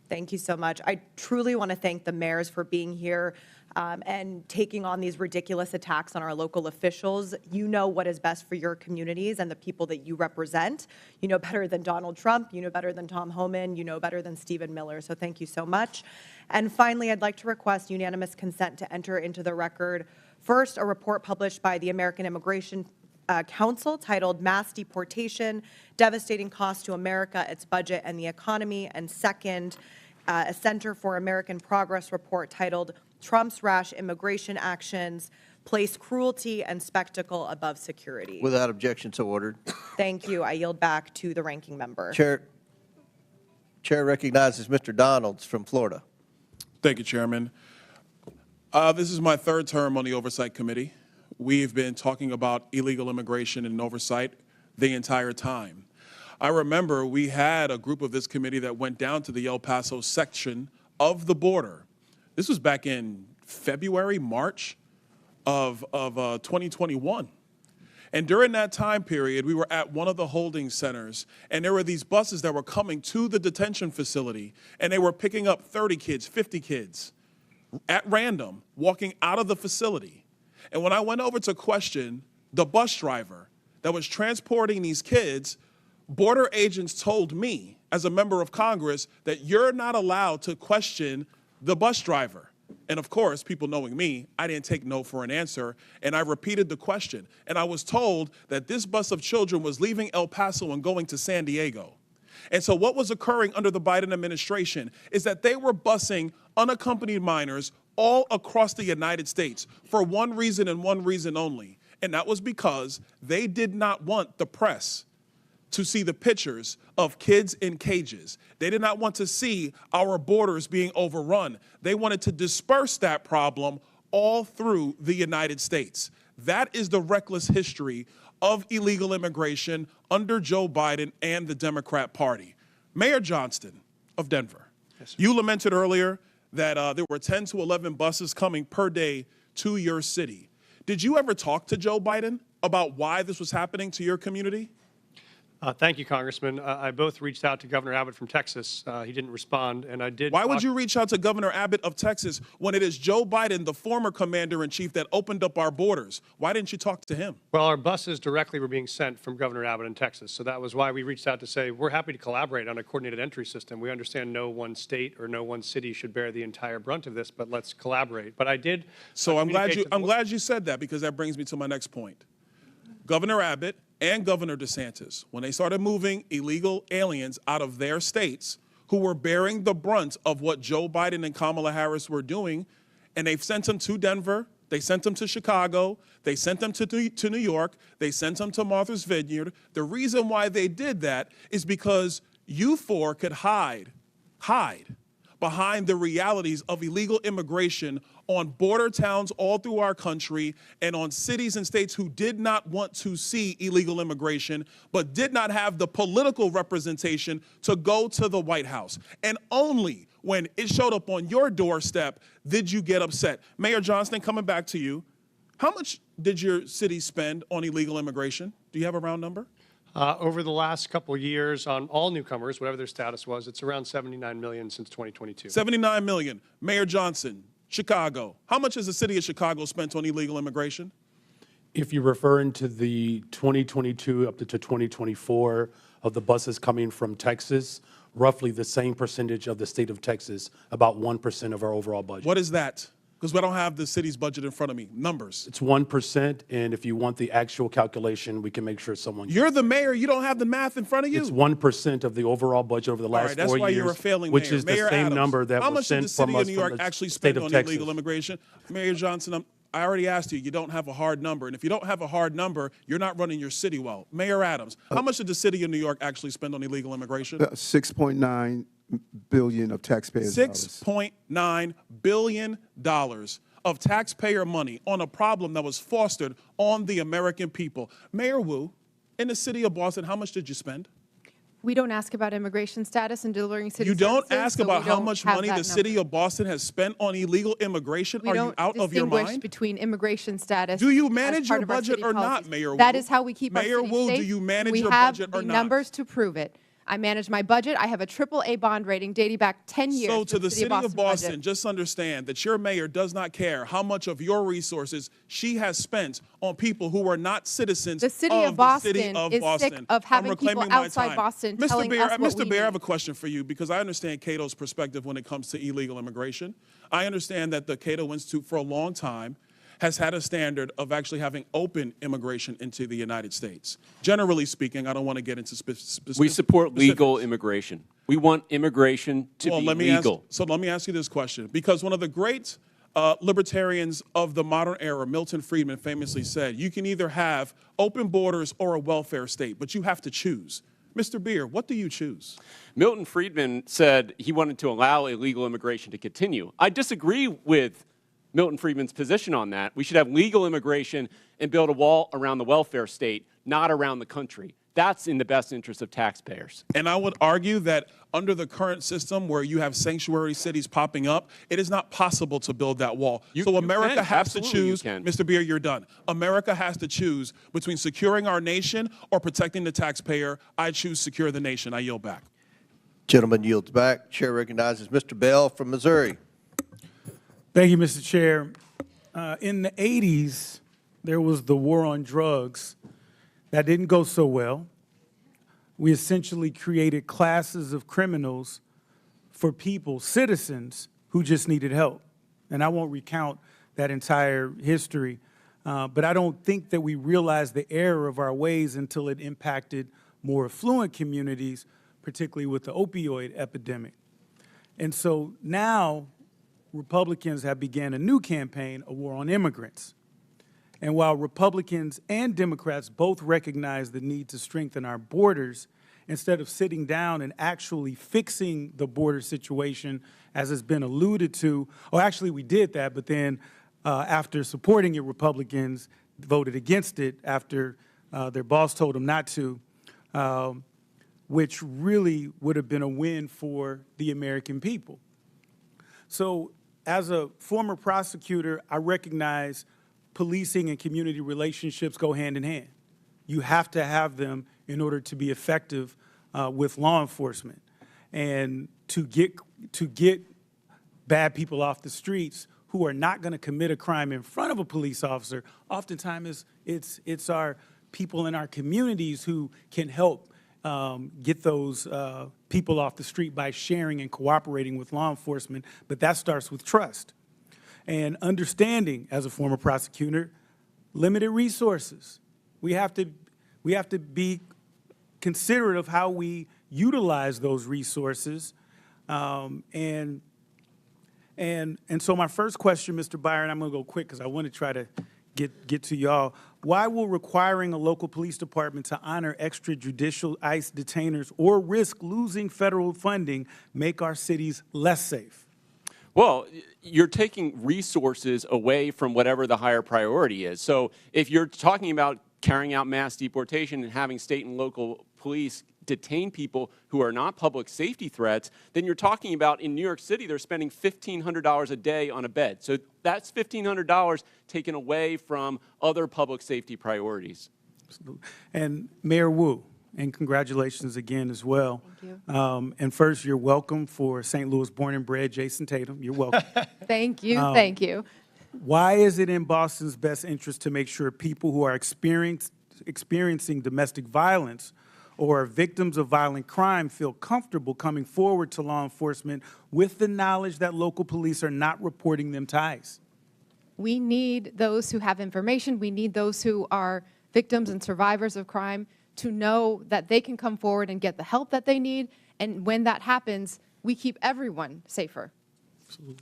Thank you so much. I truly want to thank the mayors for being here and taking on these ridiculous attacks on our local officials. You know what is best for your communities and the people that you represent. You know better than Donald Trump. You know better than Tom Homan. You know better than Stephen Miller. So thank you so much. And finally, I'd like to request unanimous consent to enter into the record, first, a report published by the American Immigration Council titled Mass Deportation, Devastating Cost to America, Its Budget, and the Economy, and second, a Center for American Progress report titled Trump's Rash Immigration Actions, Place Cruelty and Spectacle Above Security. Without objection, so ordered. Thank you. I yield back to the ranking member. Chair recognizes Mr. Donalds from Florida. Thank you, Chairman. This is my third term on the Oversight Committee. We've been talking about illegal immigration and oversight the entire time. I remember we had a group of this committee that went down to the El Paso section of the border. This was back in February, March of 2021. And during that time period, we were at one of the holding centers, and there were these buses that were coming to the detention facility, and they were picking up 30 kids, 50 kids at random, walking out of the facility. And when I went over to question the bus driver that was transporting these kids, border agents told me, as a member of Congress, that you're not allowed to question the bus driver. And of course, people knowing me, I didn't take no for an answer, and I repeated the question. And I was told that this bus of children was leaving El Paso and going to San Diego. And so what was occurring under the Biden administration is that they were busing unaccompanied minors all across the United States for one reason and one reason only. And that was because they did not want the press to see the pictures of kids in cages. They did not want to see our borders being overrun. They wanted to disperse that problem all through the United States. That is the reckless history of illegal immigration under Joe Biden and the Democrat Party. Mayor Johnston of Denver, you lamented earlier that there were 10 to 11 buses coming per day to your city. Did you ever talk to Joe Biden about why this was happening to your community? Thank you, Congressman. I both reached out to Governor Abbott from Texas. He didn't respond, and I did. Why would you reach out to Governor Abbott of Texas when it is Joe Biden, the former commander-in-chief, that opened up our borders? Why didn't you talk to him? Well, our buses directly were being sent from Governor Abbott in Texas, so that was why we reached out to say we're happy to collaborate on a coordinated entry system. We understand no one state or no one city should bear the entire brunt of this, but let's collaborate. But I did. So I'm glad you said that, because that brings me to my next point. Governor Abbott and Governor DeSantis, when they started moving illegal aliens out of their states, who were bearing the brunt of what Joe Biden and Kamala Harris were doing, and they've sent them to Denver, they sent them to Chicago, they sent them to New York, they sent them to Martha's Vineyard. The reason why they did that is because you four could hide behind the realities of illegal immigration on border towns all through our country and on cities and states who did not want to see illegal immigration, but did not have the political representation to go to the White House. And only when it showed up on your doorstep did you get upset. Mayor Johnston, coming back to you, how much did your city spend on illegal immigration? Do you have a round number? Over the last couple of years on all newcomers, whatever their status was, it's around $79 million since 2022. $79 million. Mayor Johnson, Chicago. How much has the city of Chicago spent on illegal immigration? If you're referring to the 2022 up to 2024 of the buses coming from Texas, roughly the same percentage of the state of Texas, about 1% of our overall budget. What is that? Because we don't have the city's budget in front of me. Numbers. It's 1%, and if you want the actual calculation, we can make sure someone. You're the mayor. You don't have the math in front of you. It's 1% of the overall budget over the last 4 years. That's why you're a failing which mayor. is the Mayor same Adams, number that how was much did the sent from city us of New York from the actually state spend of on Texas. illegal immigration? Mayor Johnson, I already asked you. You don't have a hard number, and if you don't have a hard number, you're not running your city well. Mayor Adams, how much did the city of New York actually spend on illegal immigration? $6.9 billion of taxpayers' dollars. $6.9 billion of taxpayer money on a problem that was fostered on the American people. Mayor Wu, in the city of Boston, how much did you spend? We don't ask about immigration status and delivering city You don't services, ask so about we how don't much have money that the city number. of Boston has spent on illegal immigration? We Are don't you out of your distinguish mind? between immigration status. Do you as manage part your of our budget city or not, policies. Mayor Wu? That is how we keep Mayor our city Wu, safe. do you manage we your have budget or the not? numbers to prove it. I manage my budget. I have a AAA bond rating dating back 10 years. So to the city of Boston, budget. just understand that your mayor does not care how much of your resources she has spent on people who are not citizens The city of Boston is sick of having people outside Boston telling us what Mr. we Bear, I need. have a question for you because I understand Cato's perspective when it comes to illegal immigration. I understand that the Cato Institute for a long time has had a standard of actually having open immigration into the United States. Generally speaking, I don't want to get into specifics. We support legal immigration. We want immigration to be legal. So let me ask you this question, because one of the great libertarians of the modern era, Milton Friedman, famously said, you can either have open borders or a welfare state, but you have to choose. Mr. Beer, what do you choose? Milton Friedman said he wanted to allow illegal immigration to continue. I disagree with Milton Friedman's position on that. We should have legal immigration and build a wall around the welfare state, not around the country. That's in the best interest of taxpayers. And I would argue that under the current system where you have sanctuary cities popping up, it is not possible to build that wall. So America has to choose, Mr. Beer, you're done. America has to choose between securing our nation or protecting the taxpayer. I choose secure the nation. I yield back. Gentleman yields back. Chair recognizes Mr. Bell from Missouri. Thank you, Mr. Chair. In the 80s, there was the war on drugs. That didn't go so well. We essentially created classes of criminals for people, citizens, who just needed help. And I won't recount that entire history, but I don't think that we realized the error of our ways until it impacted more affluent communities, particularly with the opioid epidemic. And so now Republicans have began a new campaign, a war on immigrants. And while Republicans and Democrats both recognize the need to strengthen our borders, instead of sitting down and actually fixing the border situation, as has been alluded to, or actually we did that, but then after supporting it, Republicans voted against it after their boss told them not to, which really would have been a win for the American people. So as a former prosecutor, I recognize policing and community relationships go hand in hand. You have to have them in order to be effective with law enforcement. And to get bad people off the streets who are not going to commit a crime in front of a police officer, oftentimes it's our people in our communities who can help get those people off the street by sharing and cooperating with law enforcement, but that starts with trust. And understanding, as a former prosecutor, limited resources. We have to be considerate of how we utilize those resources And so my first question, Mr. Byron, I'm going to go quick because I want to try to get to y'all. Why will requiring a local police department to honor extrajudicial ICE detainers or risk losing federal funding make our cities less safe? Well, you're taking resources away from whatever the higher priority is. So if you're talking about carrying out mass deportation and having state and local police detain people who are not public safety threats, then you're talking about in New York City, they're spending $1,500 a day on a bed. So that's $1,500 taken away from other public safety priorities. Absolutely. And Mayor Wu, and congratulations again as well. Thank you. And first, you're welcome for St. Louis born and bred Jason Tatum. You're welcome. Thank you. Thank you. Why is it in Boston's best interest to make sure people who are experiencing domestic violence or are victims of violent crime feel comfortable coming forward to law enforcement with the knowledge that local police are not reporting them to ICE? We need those who have information. We need those who are victims and survivors of crime to know that they can come forward and get the help that they need. And when that happens, we keep everyone safer. Absolutely.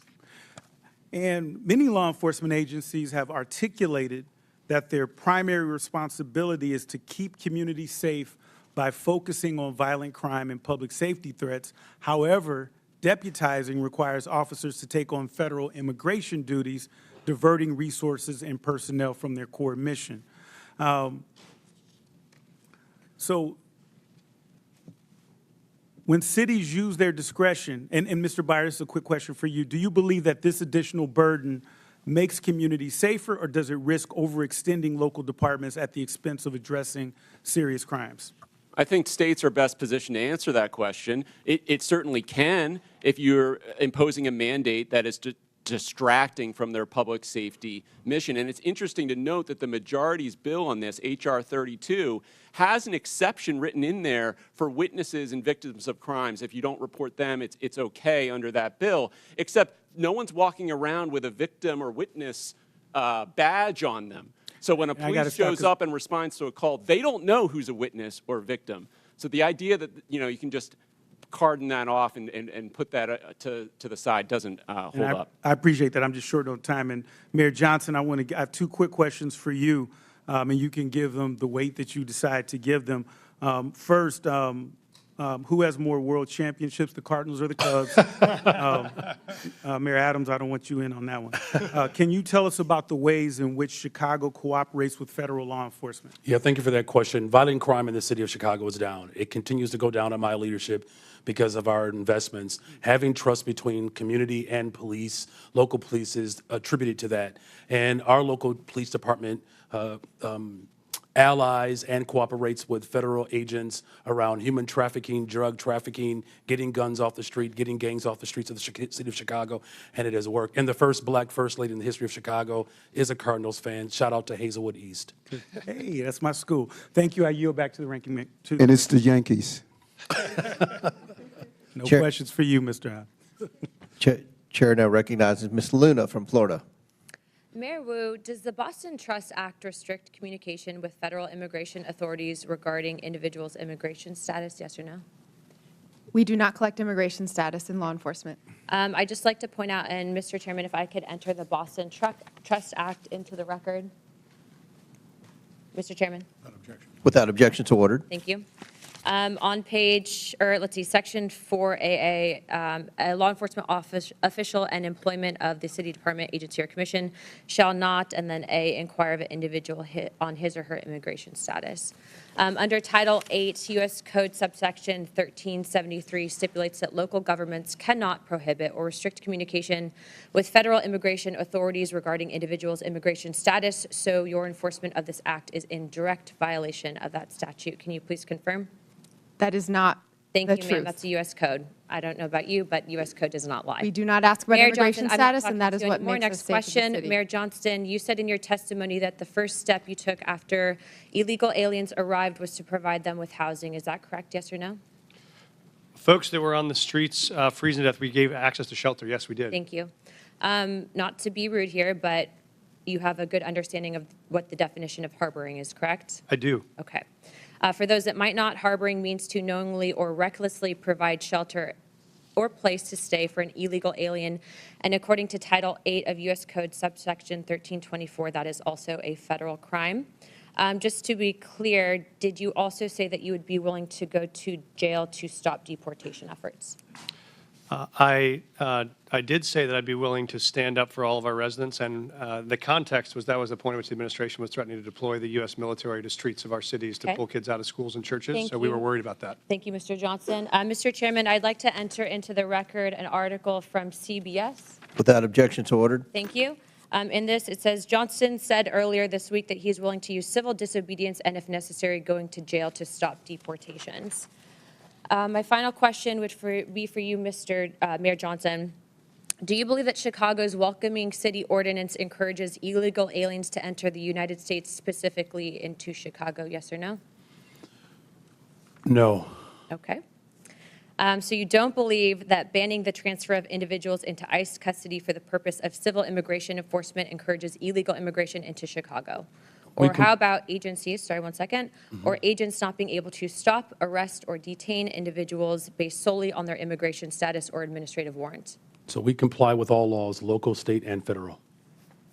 And many law enforcement agencies have articulated that their primary responsibility is to keep communities safe by focusing on violent crime and public safety threats. However, deputizing requires officers to take on federal immigration duties, diverting resources and personnel from their core mission. So when cities use their discretion, and Mr. Byron, this is a quick question for you, do you believe that this additional burden makes communities safer, or does it risk overextending local departments at the expense of addressing serious crimes? I think states are best positioned to answer that question. It certainly can if you're imposing a mandate that is distracting from their public safety mission. And it's interesting to note that the majority's bill on this, H.R. 32, has an exception written in there for witnesses and victims of crimes. If you don't report them, it's okay under that bill, except no one's walking around with a victim or witness badge on them. So when a police shows up and responds to a call, they don't know who's a witness or victim. So the idea that you can just cordon that off and put that to the side doesn't hold up. I appreciate that. I'm just short on time. And Mayor Johnston, I have two quick questions for you, and you can give them the weight that you decide to give them. First, who has more world championships, the Cardinals or the Cubs? Mayor Adams, I don't want you in on that one. Can you tell us about the ways in which Chicago cooperates with federal law enforcement? Yeah, thank you for that question. Violent crime in the city of Chicago is down. It continues to go down in my leadership because of our investments. Having trust between community and police, local police, is attributed to that. And our local police department allies and cooperates with federal agents around human trafficking, drug trafficking, getting guns off the street, getting gangs off the streets of the city of Chicago, and it has worked. And the first black first lady in the history of Chicago is a Cardinals fan. Shout out to Hazelwood East. Hey, that's my school. Thank you. I yield back to the ranking member. And it's the Yankees. No questions for you, Mr. Howe. Chair now recognizes Ms. Luna from Florida. Mayor Wu, does the Boston Trust Act restrict communication with federal immigration authorities regarding individuals' immigration status, yes or no? We do not collect immigration status in law enforcement. I'd just like to point out, and Mr. Chairman, if I could enter the Boston Trust Act into the record. Mr. Chairman. Without objection, so ordered. Thank you. On page, or let's see, section 4AA, a law enforcement official and employment of the city department, agency, or commission shall not, and then A, inquire of an individual on his or her immigration status. Under Title 8, U.S. Code subsection 1373 stipulates that local governments cannot prohibit or restrict communication with federal immigration authorities regarding individuals' immigration status, so your enforcement of this act is in direct violation of that statute. Can you please confirm? That is not Thank the you, truth. ma'am. That's a U.S. code. I don't know about you, but U.S. code does not lie. We do not ask about Mayor immigration Johnston, I'm not status, and that is talking what to you anymore. makes Next us safe in the question, city. Mayor Johnston, you said in your testimony that the first step you took after illegal aliens arrived was to provide them with housing. Is that correct, yes or no? Folks that were on the streets freezing to death, we gave access to shelter. Yes, we did. Thank you. Not to be rude here, but you have a good understanding of what the definition of harboring is, correct? I do. Okay. For those that might not, harboring means to knowingly or recklessly provide shelter or place to stay for an illegal alien. And according to Title 8 of U.S. Code subsection 1324, that is also a federal crime. Just to be clear, did you also say that you would be willing to go to jail to stop deportation efforts? I did say that I'd be willing to stand up for all of our residents, and the context was that was the point at which the administration was threatening to deploy the U.S. military to streets of our cities to Okay. pull kids out of schools and churches, Thank so we you. were worried about that. Thank you, Mr. Johnston. Mr. Chairman, I'd like to enter into the record an article from CBS. Without objection, so ordered. Thank you. In this, it says, Johnston said earlier this week that he's willing to use civil disobedience and, if necessary, going to jail to stop deportations. My final question would be for you, Mr. Mayor Johnston. Do you believe that Chicago's welcoming city ordinance encourages illegal aliens to enter the United States, specifically into Chicago? Yes or no? No. Okay. So you don't believe that banning the transfer of individuals into ICE custody for the purpose of civil immigration enforcement encourages illegal immigration into Chicago? Or how about agencies, sorry, one second, or agents not being able to stop, arrest, or detain individuals based solely on their immigration status or administrative warrant? So we comply with all laws, local, state, and federal.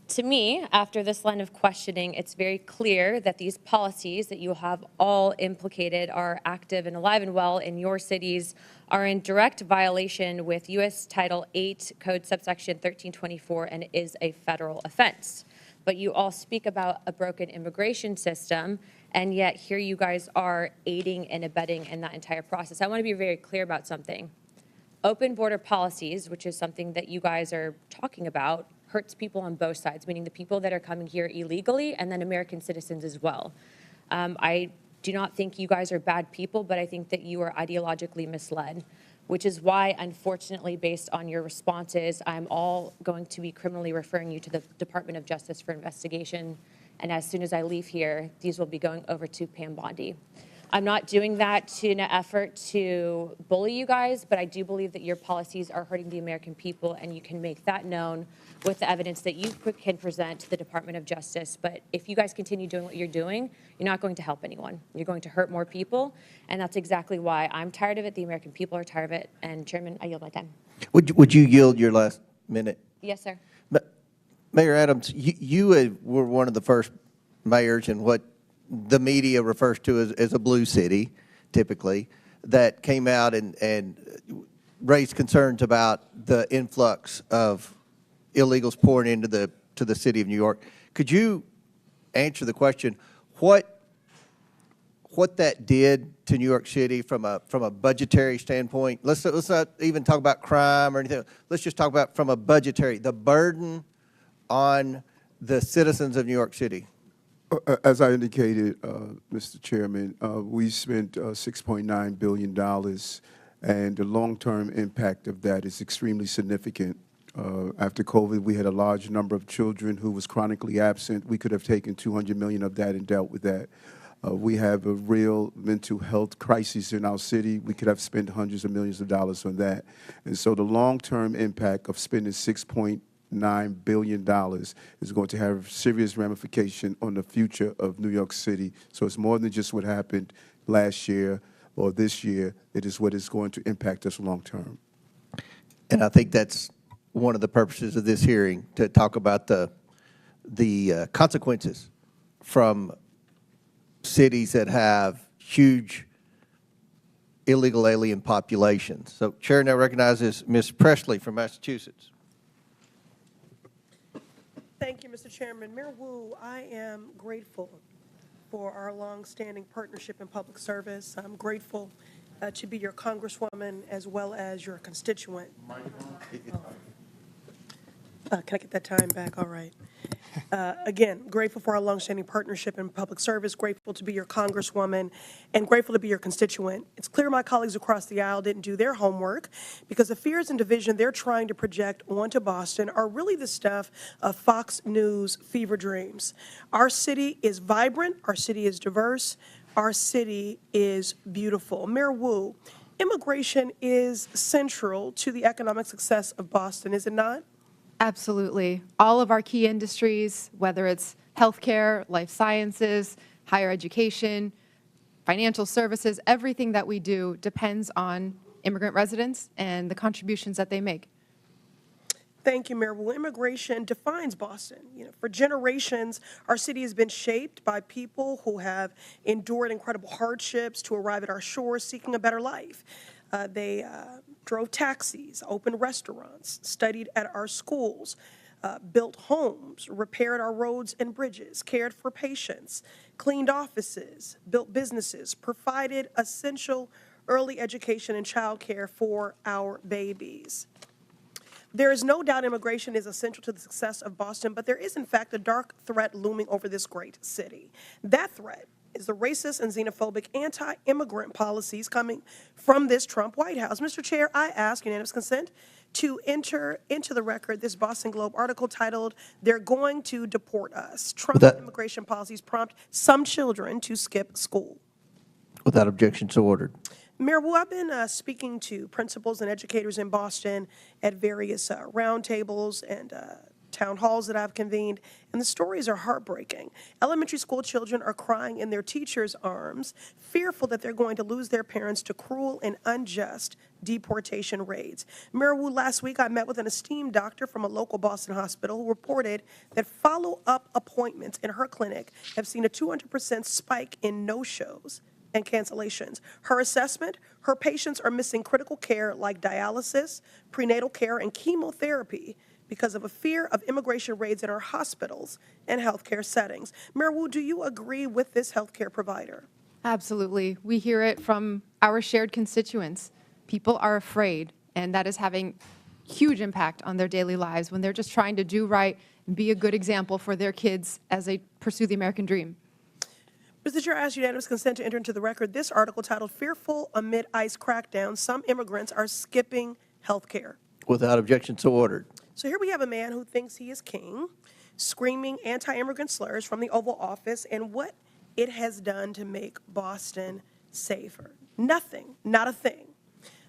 To me, after this line of questioning, it's very clear that these policies that you have all implicated are active and alive and well in your cities, are in direct violation with U.S. Title 8 Code subsection 1324, and is a federal offense. But you all speak about a broken immigration system, and yet here you guys are aiding and abetting in that entire process. I want to be very clear about something. Open border policies, which is something that you guys are talking about, hurts people on both sides, meaning the people that are coming here illegally and then American citizens as well. I do not think you guys are bad people, but I think that you are ideologically misled, which is why, unfortunately, based on your responses, I'm all going to be criminally referring you to the Department of Justice for investigation. And as soon as I leave here, these will be going over to Pam Bondi. I'm not doing that in an effort to bully you guys, but I do believe that your policies are hurting the American people, and you can make that known with the evidence that you can present to the Department of Justice. But if you guys continue doing what you're doing, you're not going to help anyone. You're going to hurt more people, and that's exactly why I'm tired of it. The American people are tired of it. And Chairman, I yield my time. Would you yield your last minute? Yes, sir. Mayor Adams, you were one of the first mayors in what the media refers to as a blue city, typically, that came out and raised concerns about the influx of illegals pouring into the city of New York. Could you answer the question, what that did to New York City from a budgetary standpoint? Let's not even talk about crime or anything. Let's just talk about from a budgetary, the burden on the citizens of New York City. As I indicated, Mr. Chairman, we spent $6.9 billion, and the long-term impact of that is extremely significant. After COVID, we had a large number of children who was chronically absent. We could have taken $200 million of that and dealt with that. We have a real mental health crisis in our city. We could have spent hundreds of millions of dollars on that. And so the long-term impact of spending $6.9 billion is going to have serious ramification on the future of New York City. So it's more than just what happened last year or this year. It is what is going to impact us long term. And I think that's one of the purposes of this hearing, to talk about the consequences from cities that have huge illegal alien populations. So Chair now recognizes Ms. Pressley from Massachusetts. Thank you, Mr. Chairman. Mayor Wu, I am grateful for our long-standing partnership in public service. I'm grateful to be your congresswoman as well as your constituent. Can I get that time back? All right. Again, grateful for our longstanding partnership in public service, grateful to be your congresswoman, and grateful to be your constituent. It's clear my colleagues across the aisle didn't do their homework, because the fears and division they're trying to project onto Boston are really the stuff of Fox News fever dreams. Our city is vibrant, our city is diverse, our city is beautiful. Mayor Wu, immigration is central to the economic success of Boston, is it not? Absolutely. All of our key industries, whether it's healthcare, life sciences, higher education, financial services, everything that we do depends on immigrant residents and the contributions that they make. Thank you, Mayor. Well, immigration defines Boston. For generations, our city has been shaped by people who have endured incredible hardships to arrive at our shores seeking a better life. They drove taxis, opened restaurants, studied at our schools, built homes, repaired our roads and bridges, cared for patients, cleaned offices, built businesses, provided essential early education and child care for our babies. There is no doubt immigration is essential to the success of Boston, but there is, in fact, a dark threat looming over this great city. That threat is the racist and xenophobic anti-immigrant policies coming from this Trump White House. Mr. Chair, I ask unanimous consent to enter into the record this Boston Globe article titled, "They're Going to Deport Us. Trump's immigration policies prompt some children to skip school." Without objection, so ordered. Mayor Wu, I've been speaking to principals and educators in Boston at various roundtables and town halls that I've convened, and the stories are heartbreaking. Elementary school children are crying in their teachers' arms, fearful that they're going to lose their parents to cruel and unjust deportation raids. Mayor Wu, last week I met with an esteemed doctor from a local Boston hospital who reported that follow-up appointments in her clinic have seen a 200% spike in no-shows and cancellations. Her assessment, her patients are missing critical care like dialysis, prenatal care, and chemotherapy because of a fear of immigration raids in our hospitals and healthcare settings. Mayor Wu, do you agree with this healthcare provider? Absolutely. We hear it from our shared constituents. People are afraid, and that is having huge impact on their daily lives when they're just trying to do right and be a good example for their kids as they pursue the American dream. Mr. Chair, I ask unanimous consent to enter into the record this article titled, "Fearful Amid ICE Crackdown, Some Immigrants Are Skipping Health Care." Without objection, so ordered. So here we have a man who thinks he is king, screaming anti-immigrant slurs from the Oval Office and what it has done to make Boston safer. Nothing, not a thing.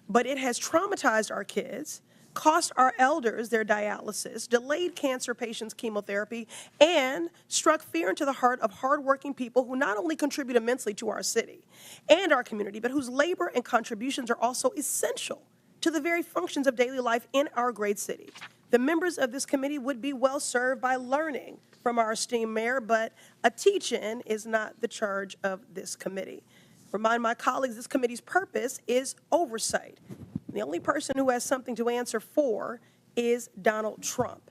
But it has traumatized our kids, cost our elders their dialysis, delayed cancer patients' chemotherapy, and struck fear into the heart of hardworking people who not only contribute immensely to our city and our community, but whose labor and contributions are also essential to the very functions of daily life in our great city. The members of this committee would be well served by learning from our esteemed mayor, but a teach-in is not the charge of this committee. Remind my colleagues, this committee's purpose is oversight. The only person who has something to answer for is Donald Trump.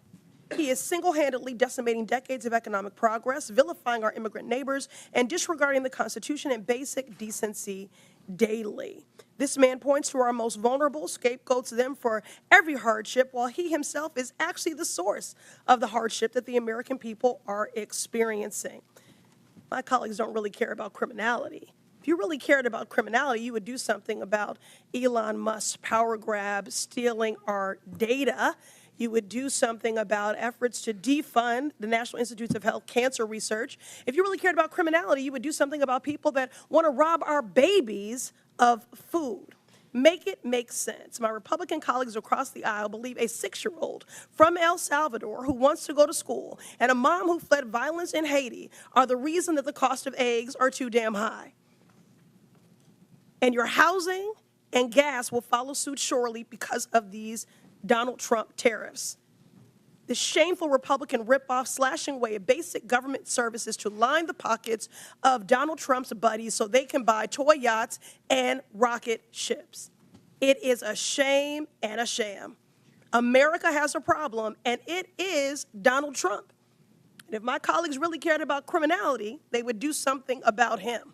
He is single-handedly decimating decades of economic progress, vilifying our immigrant neighbors, and disregarding the Constitution and basic decency daily. This man points to our most vulnerable, scapegoats them for every hardship, while he himself is actually the source of the hardship that the American people are experiencing. My colleagues don't really care about criminality. If you really cared about criminality, you would do something about Elon Musk's power grab, stealing our data. You would do something about efforts to defund the National Institutes of Health cancer research. If you really cared about criminality, you would do something about people that want to rob our babies of food. Make it make sense. My Republican colleagues across the aisle believe a 6-year-old from El Salvador who wants to go to school and a mom who fled violence in Haiti are the reason that the cost of eggs are too damn high. And your housing and gas will follow suit shortly because of these Donald Trump tariffs. The shameful Republican ripoff slashing away at basic government services to line the pockets of Donald Trump's buddies so they can buy toy yachts and rocket ships. It is a shame and a sham. America has a problem, and it is Donald Trump. And if my colleagues really cared about criminality, they would do something about him.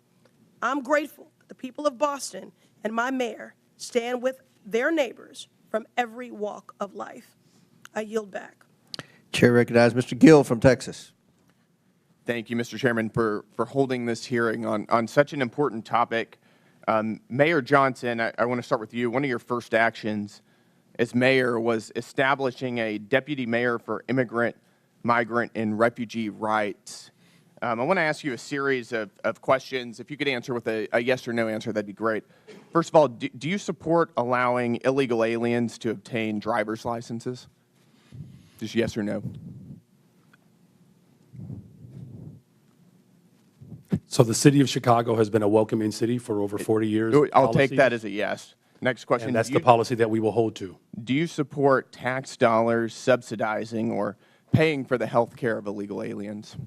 I'm grateful that the people of Boston and my mayor stand with their neighbors from every walk of life. I yield back. Chair recognizes Mr. Gill from Texas. Thank you, Mr. Chairman, for holding this hearing on such an important topic. Mayor Johnston, I want to start with you. One of your first actions as mayor was establishing a deputy mayor for immigrant, migrant, and refugee rights. I want to ask you a series of questions. If you could answer with a yes or no answer, that'd be great. First of all, do you support allowing illegal aliens to obtain driver's licenses? Just yes or no? So the city of Chicago has been a welcoming city for over 40 years. I'll take that as a yes. Next question. And that's the policy that we will hold to. Do you support tax dollars subsidizing or paying for the health care of illegal aliens?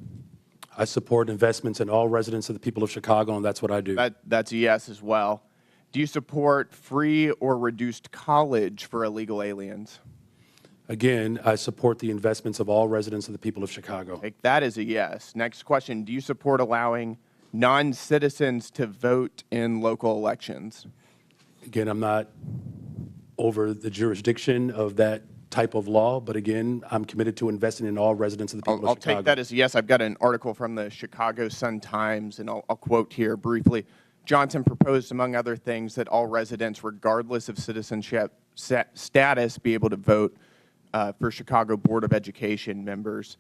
I support investments in all residents of the people of Chicago, and that's what I do. That's a yes as well. Do you support free or reduced college for illegal aliens? Again, I support the investments of all residents of the people of Chicago. Take that as a yes. Next question. Do you support allowing non-citizens to vote in local elections? Again, I'm not over the jurisdiction of that type of law, but again, I'm committed to investing in all residents of the people of Chicago. I'll take that as a yes. I've got an article from the Chicago Sun-Times, and I'll quote here briefly. Johnson proposed, among other things, that all residents, regardless of citizenship status, be able to vote for Chicago Board of Education members.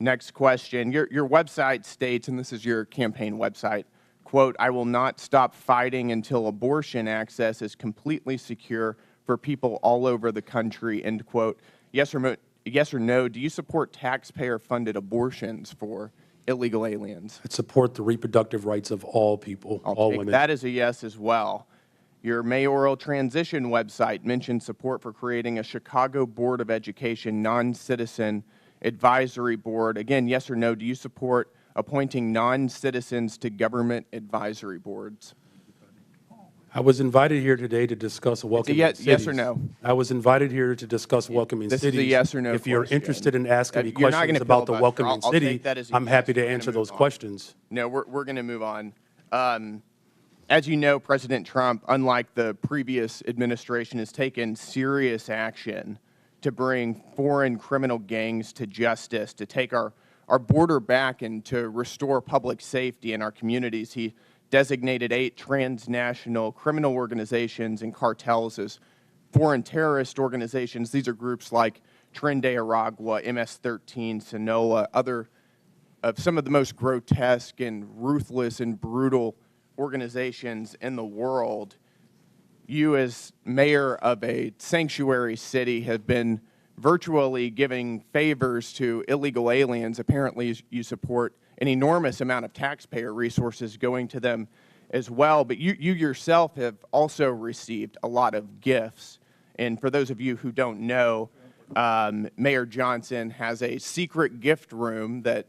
Next question. Your website states, and this is your campaign website, quote, "I will not stop fighting until abortion access is completely secure for people all over the country," end quote. Yes or no, do you support taxpayer-funded abortions for illegal aliens? I support the reproductive rights of all people, all women. That is a yes as well. Your mayoral transition website mentioned support for creating a Chicago Board of Education non-citizen advisory board. Again, yes or no, do you support appointing non-citizens to government advisory boards? I was invited here today to discuss welcoming cities. Yes or no? I was invited here to discuss welcoming cities. This is a yes or no If you're question. interested in asking me You're not questions gonna about the filibuster. welcoming I'll city, take that as a I'm yes. happy to We're gonna answer move those on. questions. No, we're going to move on. As you know, President Trump, unlike the previous administration, has taken serious action to bring foreign criminal gangs to justice, to take our border back and to restore public safety in our communities. He designated 8 transnational criminal organizations and cartels as foreign terrorist organizations. These are groups like Tren de Aragua, MS-13, Sinaloa, other of some of the most grotesque and ruthless and brutal organizations in the world. You, as mayor of a sanctuary city, have been virtually giving favors to illegal aliens. Apparently, you support an enormous amount of taxpayer resources going to them as well. But you yourself have also received a lot of gifts. And for those of you who don't know, Mayor Johnson has a secret gift room that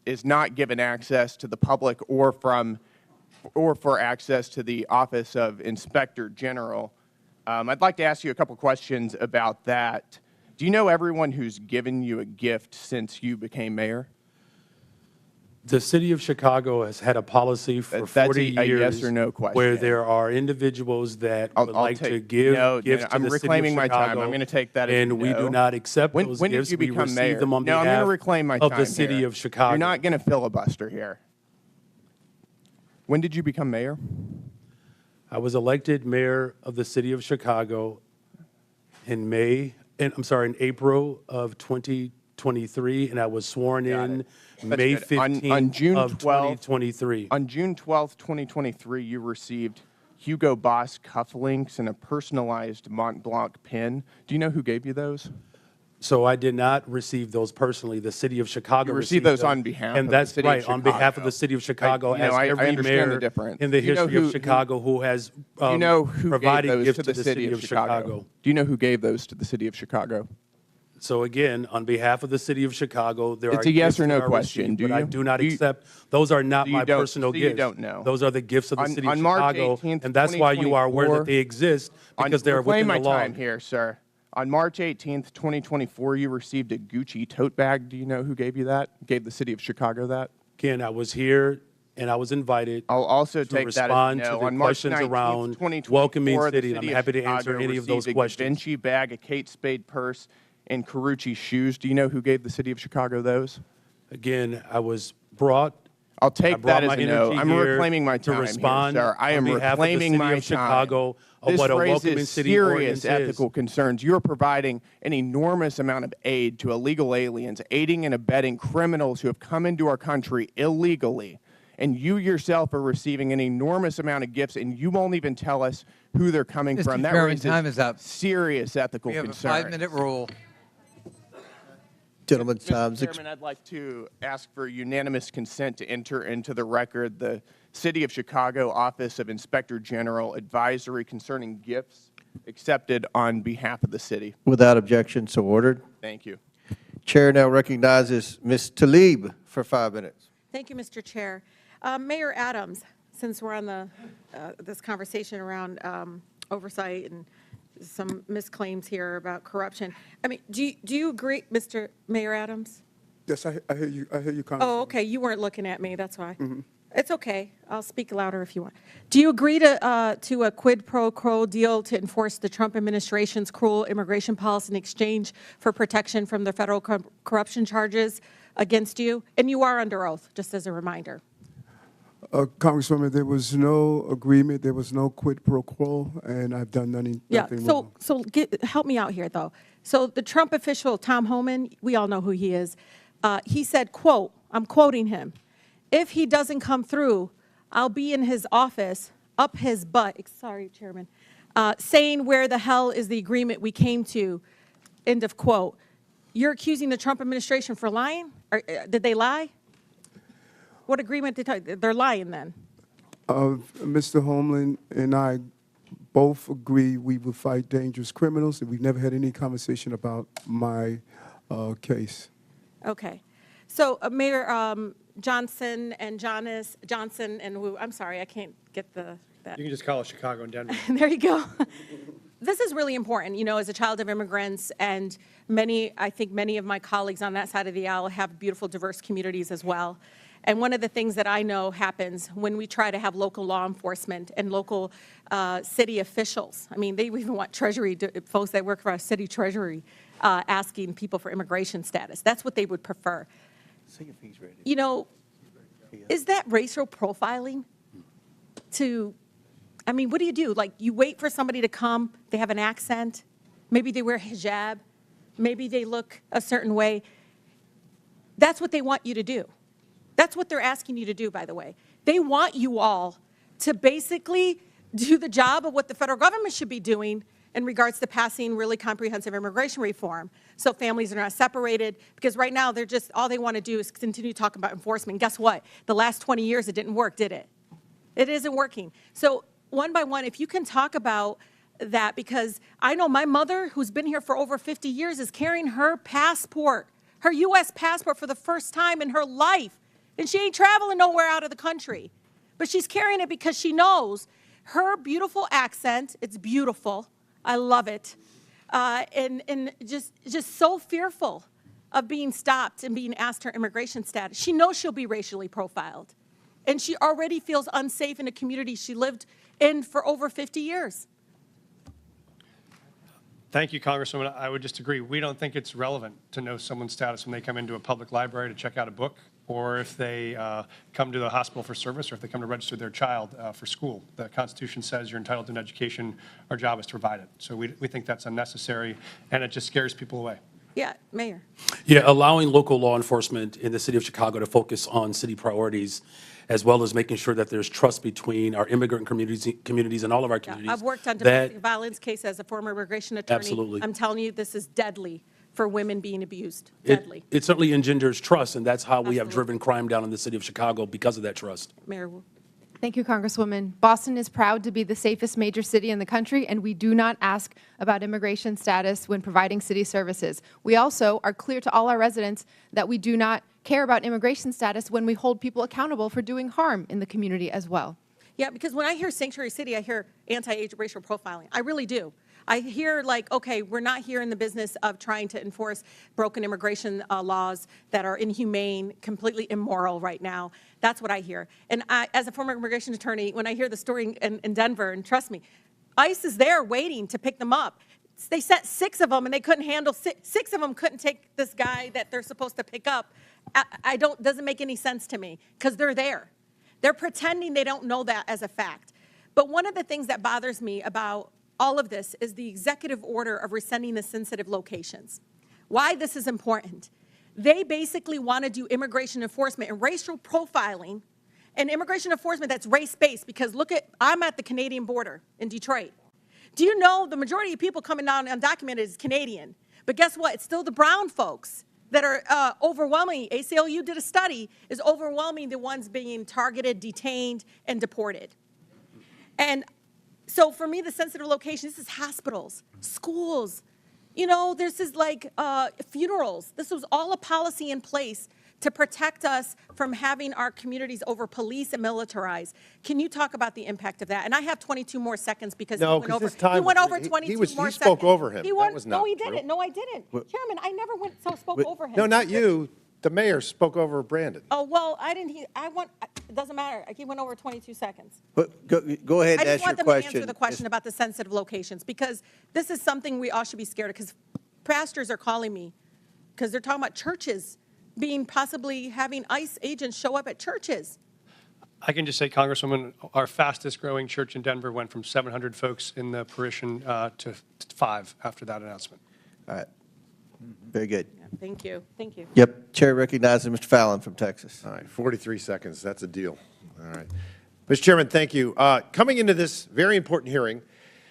is not given access to the public or for access to the Office of Inspector General. I'd like to ask you a couple questions about that. Do you know everyone who's given you a gift since you became mayor? The city of Chicago has had a policy for 40 That's a years yes or no question. where there are individuals that would like to give gifts to I'm the city of reclaiming my Chicago, time. I'm going to take that as and a we no. do not accept those When gifts. did you We become receive mayor? them on No, I'm going behalf to reclaim my of time the city here. of Chicago. You're not going to filibuster here. When did you become mayor? I was elected mayor of the city of Chicago in April of 2023, and I was sworn in May 15th of 2023. On June 12th, 2023, you received Hugo Boss cufflinks and a personalized Mont Blanc pin. Do you know who gave you those? So I did not receive those personally. The city of Chicago You received those them, on behalf and of that's the city right, of Chicago. on behalf of the city of Chicago, I every understand mayor the difference. in the Do you know history of Chicago who has Do you know who provided gave those gifts to the city of Chicago? Do you know who gave those to the city of Chicago? So again, on behalf of the city of Chicago, there are It's a yes gifts or no that are question. received, but I do not accept. Those are not my personal so gifts. you don't know. Those are the gifts of the city of On March Chicago, 18th, and that's why you are aware that they exist, because they're within the my law. time here, sir. On March 18th, 2024, you received a Gucci tote bag. Do you know who gave you that? Gave the city of Chicago that? Ken, I was here and I was invited I'll also to take that respond as to no. the On March questions 19th, around 2024, welcoming the city, and I'm city of happy to answer Chicago any of those received questions. A Vinci bag, a Kate Spade purse, and Carucci shoes. Do you know who gave the city of Chicago those? Again, I was brought. I'll take that as my a no. energy I'm here reclaiming my time to respond here, sir. I am on behalf of the reclaiming city my of Chicago time. of This what a welcoming raises city serious ordinance is. ethical concerns. You're providing an enormous amount of aid to illegal aliens, aiding and abetting criminals who have come into our country illegally. And you yourself are receiving an enormous amount of gifts, and you won't even tell us who they're coming from. That Chairman, raises time is up. serious ethical We have concerns. a 5-minute rule. Gentleman's time's Mr. Chairman, I'd like to ask for unanimous consent to enter into the record the City of Chicago Office of Inspector General advisory concerning gifts accepted on behalf of the city. Without objection, so ordered. Thank you. Chair now recognizes Ms. Tlaib for 5 minutes. Thank you, Mr. Chair. Mayor Adams, since we're on the this conversation around oversight and some misclaims here about corruption, I mean, do you agree, Mr. Mayor Adams? Yes, I hear you. I hear you, Congresswoman. Oh, okay. You weren't looking at me. That's why. It's okay. I'll speak louder if you want. Do you agree to a quid pro quo deal to enforce the Trump administration's cruel immigration policy in exchange for protection from the federal corruption charges against you? And you are under oath, just as a reminder. Congresswoman, there was no agreement. There was no quid pro quo, and I've done nothing wrong. Help me out here, though. So the Trump official, Tom Homan, we all know who he is. He said, quote, I'm quoting him, "If he doesn't come through, I'll be in his office, up his butt," sorry, Chairman, saying where the hell is the agreement we came to, end of quote. You're accusing the Trump administration for lying? Or, did they lie? What agreement did they're lying then? Mr. Homeland and I both agree we would fight dangerous criminals, and we've never had any conversation about my case. Okay. So Mayor Johnson and Johnson and Wu, I'm sorry, I can't get that. You can just call it Chicago and Denver. There you go. This is really important, you know, as a child of immigrants, and I think many of my colleagues on that side of the aisle have beautiful, diverse communities as well. And one of the things that I know happens when we try to have local law enforcement and local city officials, I mean, they even want Treasury, folks that work for our city Treasury, asking people for immigration status. That's what they would prefer. See if he's ready. You know, is that racial profiling? I mean, what do you do? Like, you wait for somebody to come, they have an accent, maybe they wear hijab, maybe they look a certain way. That's what they want you to do. That's what they're asking you to do, by the way. They want you all to basically do the job of what the federal government should be doing in regards to passing really comprehensive immigration reform, so families are not separated, because right now they're just, all they want to do is continue talking about enforcement. Guess what? The last 20 years it didn't work, did it? It isn't working. So one by one, if you can talk about that, because I know my mother, who's been here for over 50 years, is carrying her passport, her U.S. passport for the first time in her life, and she ain't traveling nowhere out of the country. But she's carrying it because she knows her beautiful accent, it's beautiful, I love it, and just so fearful of being stopped and being asked her immigration status. She knows she'll be racially profiled, and she already feels unsafe in a community she lived in for over 50 years. Thank you, Congresswoman. I would just agree. We don't think it's relevant to know someone's status when they come into a public library to check out a book, or if they come to the hospital for service, or if they come to register their child for school. The Constitution says you're entitled to an education. Our job is to provide it. So we think that's unnecessary, and it just scares people away. Yeah, Mayor. Yeah, allowing local law enforcement in the city of Chicago to focus on city priorities, as well as making sure that there's trust between our immigrant communities and all of our communities. I've worked on domestic violence cases as a former immigration attorney. Absolutely. I'm telling you, this is deadly for women being abused. Deadly. It certainly engenders trust, and that's how we have driven crime down in the city of Chicago, because of that trust. Mayor Wu. Thank you, Congresswoman. Boston is proud to be the safest major city in the country, and we do not ask about immigration status when providing city services. We also are clear to all our residents that we do not care about immigration status when we hold people accountable for doing harm in the community as well. Yeah, because when I hear sanctuary city, I hear anti-racial profiling. I really do. I hear like, okay, we're not here in the business of trying to enforce broken immigration laws that are inhumane, completely immoral right now. That's what I hear. And I, as a former immigration attorney, when I hear the story in Denver, and trust me, ICE is there waiting to pick them up. They sent 6 of them, and they couldn't handle 6 of them couldn't take this guy that they're supposed to pick up. Doesn't make any sense to me, because they're there. They're pretending they don't know that as a fact. But one of the things that bothers me about all of this is the executive order of rescinding the sensitive locations. Why this is important. They basically want to do immigration enforcement and racial profiling, and immigration enforcement that's race-based, because look at, I'm at the Canadian border in Detroit. Do you know the majority of people coming down undocumented is Canadian? But guess what? It's still the brown folks that are overwhelming. ACLU did a study, is overwhelming the ones being targeted, detained, and deported. And so for me, the sensitive location, this is hospitals, schools, you know, this is like funerals. This was all a policy in place to protect us from having our communities over police and militarized. Can you talk about the impact of that? And I have 22 more seconds because No, he went over. his time He went was- over 22 more he seconds. spoke over him. He That went, was no, not he true. didn't. No, I didn't. Chairman, I never spoke over him. No, not you. The mayor spoke over Brandon. Oh, well, I didn't. It doesn't matter. He went over 22 seconds. But go ahead I and just ask your want them question. to answer the question about the sensitive locations, because this is something we all should be scared of, because pastors are calling me because they're talking about churches being possibly having ICE agents show up at churches. I can just say, Congresswoman, our fastest growing church in Denver went from 700 folks in the parishion to 5 after that announcement. All right. Very good. Thank you. Thank you. Yep. Chair recognizes Mr. Fallon from Texas. All right, 43 seconds. That's a deal. All right. Mr. Chairman, thank you. Coming into this very important hearing,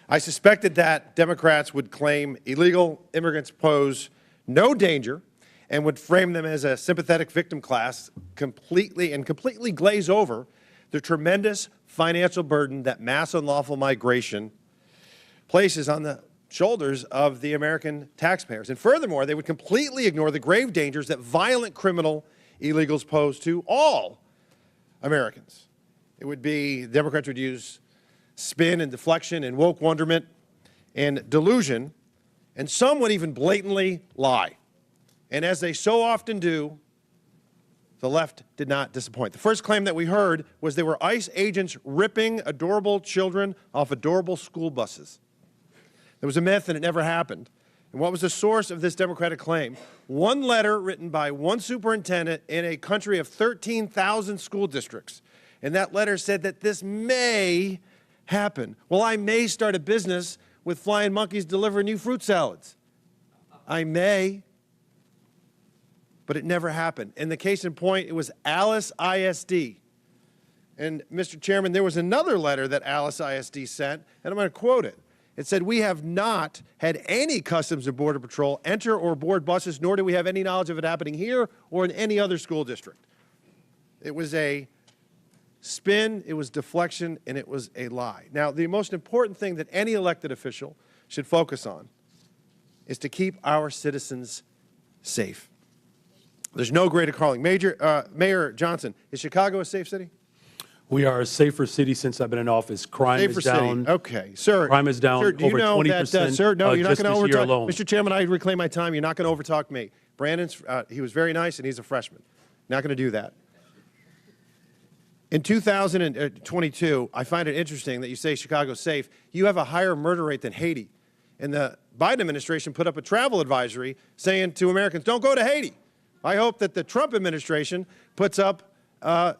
I suspected that Democrats would claim illegal immigrants pose no danger and would frame them as a sympathetic victim class completely glaze over the tremendous financial burden that mass unlawful migration places on the shoulders of the American taxpayers. And furthermore, they would completely ignore the grave dangers that violent criminal illegals pose to all Americans. It would be, Democrats would use spin and deflection and woke wonderment and delusion, and some would even blatantly lie. And as they so often do, the left did not disappoint. The first claim that we heard was they were ICE agents ripping adorable children off adorable school buses. It was a myth and it never happened. And what was the source of this Democratic claim? One letter written by one superintendent in a country of 13,000 school districts. And that letter said that this may happen. Well, I may start a business with flying monkeys delivering you fruit salads. I may. But it never happened. And the case in point, it was Alice ISD. And Mr. Chairman, there was another letter that Alice ISD sent, and I'm going to quote it. It said, "We have not had any Customs and Border Patrol enter or board buses, nor do we have any knowledge of it happening here or in any other school district." It was a spin, it was deflection, and it was a lie. Now, the most important thing that any elected official should focus on is to keep our citizens safe. There's no greater calling. Mayor Johnston, is Chicago a safe city? We are a safer city since I've been in office. Crime Safer is down. city. Okay, sir. Crime is down Sir, do you over know 20%. that, sir, no, you're not just going to this year overtalk. alone. Mr. Chairman, I reclaim my time. You're not going to overtalk me. Brandon's, he was very nice, and he's a freshman. Not going to do that. In 2022, I find it interesting that you say Chicago's safe. You have a higher murder rate than Haiti. And the Biden administration put up a travel advisory saying to Americans, don't go to Haiti. I hope that the Trump administration puts up a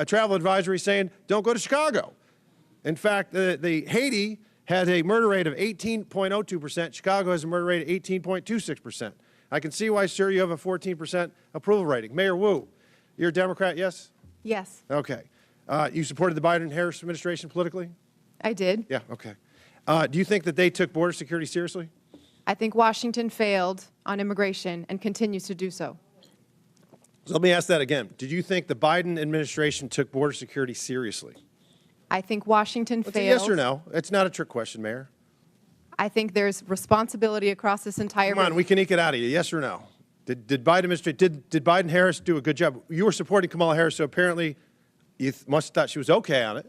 travel advisory saying, don't go to Chicago. In fact, the Haiti had a murder rate of 18.02%. Chicago has a murder rate of 18.26%. I can see why, sir, you have a 14% approval rating. Mayor Wu, you're a Democrat, yes? Yes, Okay. You supported the Biden-Harris administration politically? I did. Yeah, okay. Do you think that they took border security seriously? I think Washington failed on immigration and continues to do so. So let me ask that again. Did you think the Biden administration took border security seriously? I think Washington It's a failed. yes or no. It's not a trick question, Mayor. I think there's responsibility across this entire. Come on, we can eke it out of you. Yes or no? Did Biden-Harris do a good job? You were supporting Kamala Harris, so apparently you must have thought she was okay on it.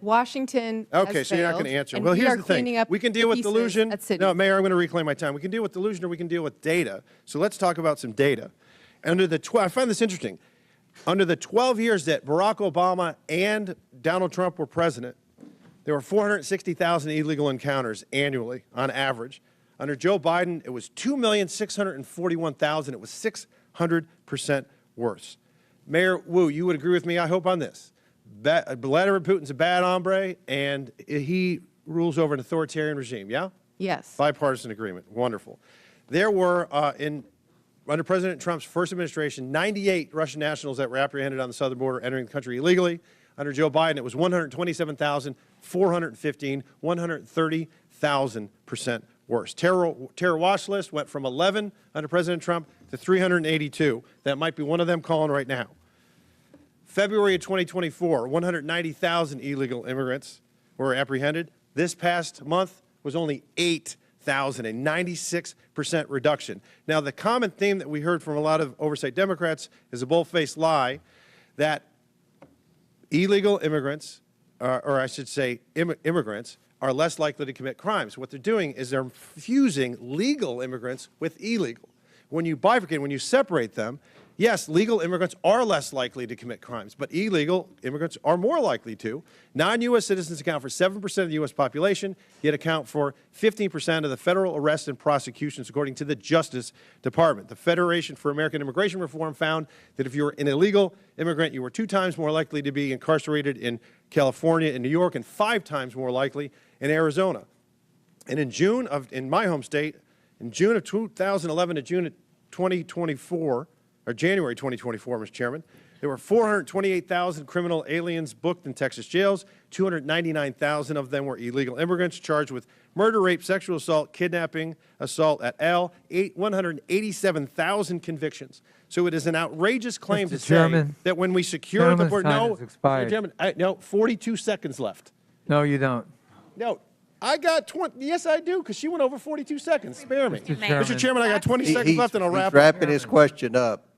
Washington. Okay, has so you're not failed, going to answer. and Well, we here's are the thing. cleaning up We can the deal with pieces delusion. at city. No, Mayor, I'm going to reclaim my time. We can deal with delusion or we can deal with data. So let's talk about some data. I find this interesting. Under the 12 years that Barack Obama and Donald Trump were president, there were 460,000 illegal encounters annually on average. Under Joe Biden, it was 2,641,000. It was 600% worse. Mayor Wu, you would agree with me, I hope, on this. Vladimir Putin's a bad hombre, and he rules over an authoritarian regime, yeah? Yes. Bipartisan agreement. Wonderful. There were, under President Trump's first administration, 98 Russian nationals that were apprehended on the southern border entering the country illegally. Under Joe Biden, it was 127,415, 130,000% worse. Terror watch list went from 11 under President Trump to 382. That might be one of them calling right now. February of 2024, 190,000 illegal immigrants were apprehended. This past month was only 8,000, a 96% reduction. Now, the common theme that we heard from a lot of oversight Democrats is a bold-faced lie that illegal immigrants, or I should say immigrants, are less likely to commit crimes. What they're doing is they're fusing legal immigrants with illegal. When you bifurcate, when you separate them, yes, legal immigrants are less likely to commit crimes, but illegal immigrants are more likely to. Non-U.S. citizens account for 7% of the U.S. population, yet account for 15% of the federal arrests and prosecutions, according to the Justice Department. The Federation for American Immigration Reform found that if you were an illegal immigrant, you were 2 times more likely to be incarcerated in California and New York, and 5 times more likely in Arizona. And in my home state, in June of 2011 to June of 2024, or January 2024, Mr. Chairman, there were 428,000 criminal aliens booked in Texas jails. 299,000 of them were illegal immigrants charged with murder, rape, sexual assault, kidnapping, assault et al. 187,000 convictions. So it is an outrageous claim to say that when we secure the border, no, 42 seconds left. No, you don't. No, I got 20. Yes, I do, because she went over 42 seconds. Spare me. Mr. Chairman, I got 20 seconds left, and I'll wrap up. He's wrapping his question up,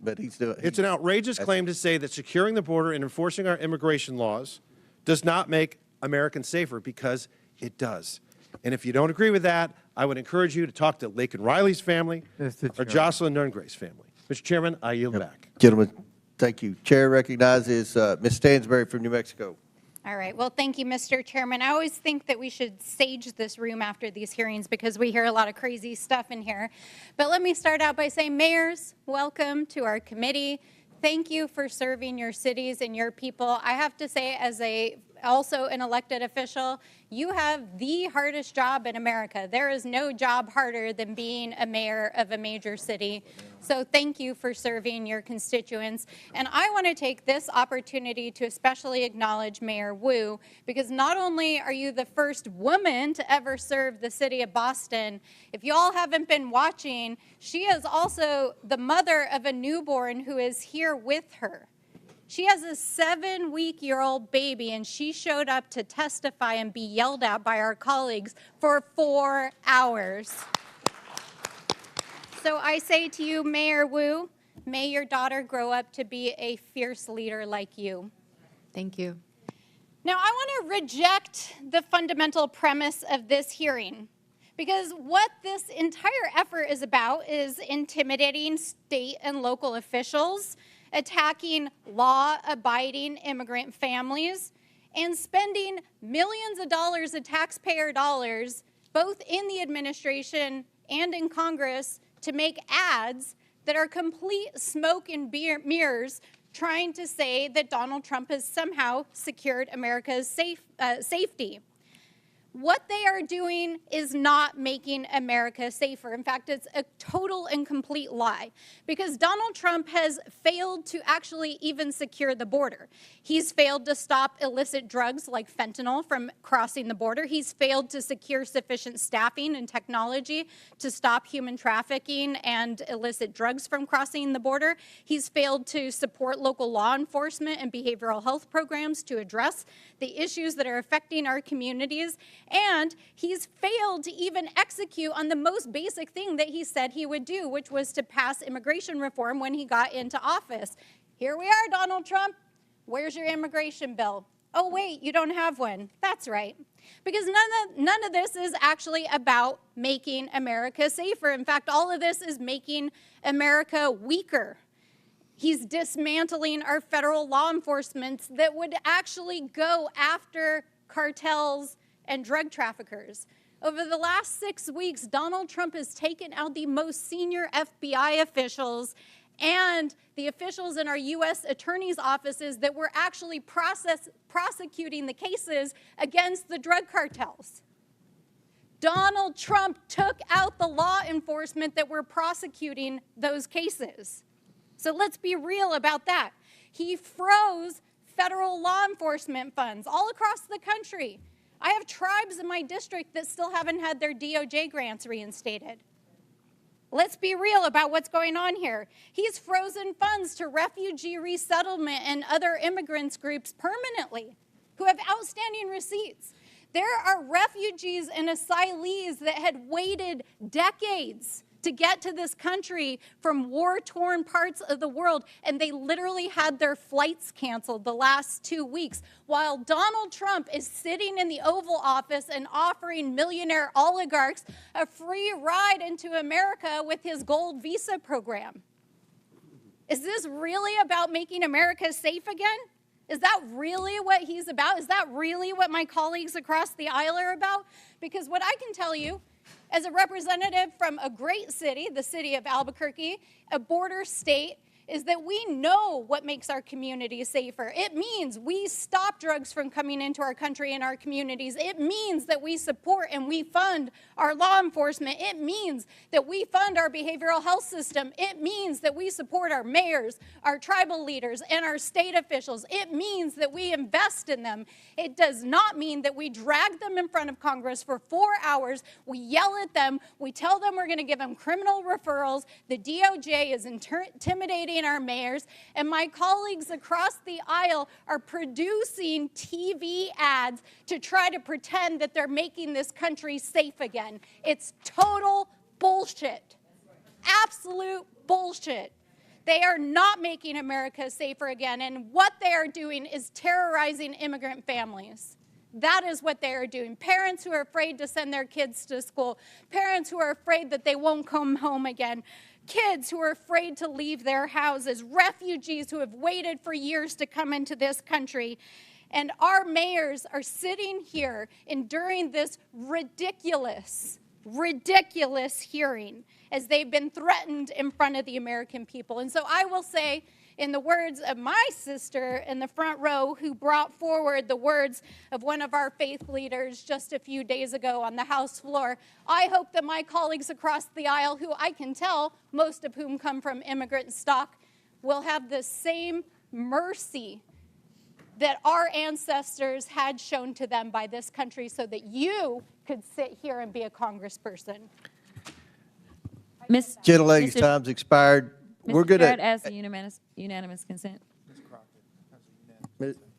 but he's doing. It's an outrageous claim to say that securing the border and enforcing our immigration laws does not make Americans safer, because it does. And if you don't agree with that, I would encourage you to talk to Laken Riley's family or Jocelyn Nerngray's family. Mr. Chairman, I yield back. Gentlemen, thank you. Chair recognizes Ms. Stansberry from New Mexico. All right. Well, thank you, Mr. Chairman. I always think that we should sage this room after these hearings because we hear a lot of crazy stuff in here. But let me start out by saying, mayors, welcome to our committee. Thank you for serving your cities and your people. I have to say, as also an elected official, you have the hardest job in America. There is no job harder than being a mayor of a major city. So thank you for serving your constituents. And I want to take this opportunity to especially acknowledge Mayor Wu, because not only are you the first woman to ever serve the city of Boston, if you all haven't been watching, she is also the mother of a newborn who is here with her. She has a 7-week-old baby, and she showed up to testify and be yelled at by our colleagues for 4 hours. So I say to you, Mayor Wu, may your daughter grow up to be a fierce leader like you. Thank you. Now, I want to reject the fundamental premise of this hearing, because what this entire effort is about is intimidating state and local officials, attacking law-abiding immigrant families, and spending millions of dollars of taxpayer dollars, both in the administration and in Congress, to make ads that are complete smoke and mirrors, trying to say that Donald Trump has somehow secured America's safety. What they are doing is not making America safer. In fact, it's a total and complete lie, because Donald Trump has failed to actually even secure the border. He's failed to stop illicit drugs like fentanyl from crossing the border. He's failed to secure sufficient staffing and technology to stop human trafficking and illicit drugs from crossing the border. He's failed to support local law enforcement and behavioral health programs to address the issues that are affecting our communities. And he's failed to even execute on the most basic thing that he said he would do, which was to pass immigration reform when he got into office. Here we are, Donald Trump. Where's your immigration bill? Oh, wait, you don't have one. That's right. Because none of this is actually about making America safer. In fact, all of this is making America weaker. He's dismantling our federal law enforcement that would actually go after cartels and drug traffickers. Over the last 6 weeks, Donald Trump has taken out the most senior FBI officials and the officials in our U.S. attorney's offices that were actually prosecuting the cases against the drug cartels. Donald Trump took out the law enforcement that were prosecuting those cases. So let's be real about that. He froze federal law enforcement funds all across the country. I have tribes in my district that still haven't had their DOJ grants reinstated. Let's be real about what's going on here. He's frozen funds to refugee resettlement and other immigrants groups permanently who have outstanding receipts. There are refugees and asylees that had waited decades to get to this country from war-torn parts of the world, and they literally had their flights canceled the last 2 weeks, while Donald Trump is sitting in the Oval Office and offering millionaire oligarchs a free ride into America with his gold visa program. Is this really about making America safe again? Is that really what he's about? Is that really what my colleagues across the aisle are about? Because what I can tell you, as a representative from a great city, the city of Albuquerque, a border state, is that we know what makes our communities safer. It means we stop drugs from coming into our country and our communities. It means that we support and we fund our law enforcement. It means that we fund our behavioral health system. It means that we support our mayors, our tribal leaders, and our state officials. It means that we invest in them. It does not mean that we drag them in front of Congress for 4 hours, we yell at them, we tell them we're going to give them criminal referrals, the DOJ is intimidating our mayors, and my colleagues across the aisle are producing TV ads to try to pretend that they're making this country safe again. It's total bullshit. Absolute bullshit. They are not making America safer again, and what they are doing is terrorizing immigrant families. That is what they are doing. Parents who are afraid to send their kids to school, parents who are afraid that they won't come home again, kids who are afraid to leave their houses, refugees who have waited for years to come into this country. And our mayors are sitting here enduring this ridiculous hearing as they've been threatened in front of the American people. And so I will say, in the words of my sister in the front row who brought forward the words of one of our faith leaders just a few days ago on the House floor, I hope that my colleagues across the aisle, who I can tell, most of whom come from immigrant stock, will have the same mercy that our ancestors had shown to them by this country so that you could sit here and be a congressperson. Gentlelady's time's expired. We're going Barrett to ask the unanimous consent.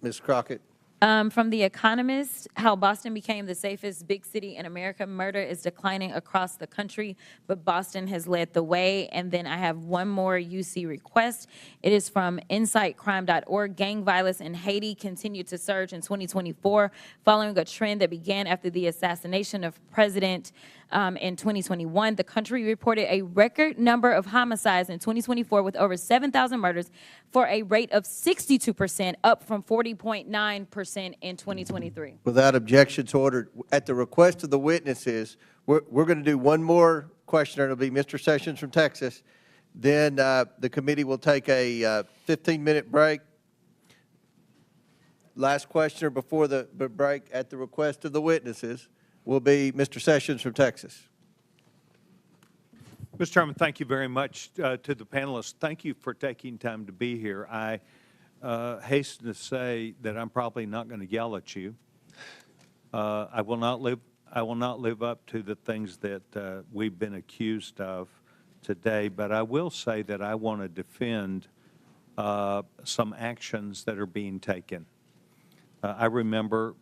Ms. Crockett. From The Economist, how Boston became the safest big city in America. Murder is declining across the country, but Boston has led the way. And then I have one more UC request. It is from insightcrime.org. Gang violence in Haiti continued to surge in 2024, following a trend that began after the assassination of President in 2021. The country reported a record number of homicides in 2024 with over 7,000 murders for a rate of 62%, up from 40.9% in 2023. Without objections ordered, at the request of the witnesses, we're going to do one more questioner. It'll be Mr. Sessions from Texas. Then the committee will take a 15-minute break. Last questioner before the break at the request of the witnesses will be Mr. Sessions from Texas. Mr. Chairman, thank you very much to the panelists. Thank you for taking time to be here. I hasten to say that I'm probably not going to yell at you. I will not live up to the things that we've been accused of today, but I will say that I want to defend some actions that are being taken. I remember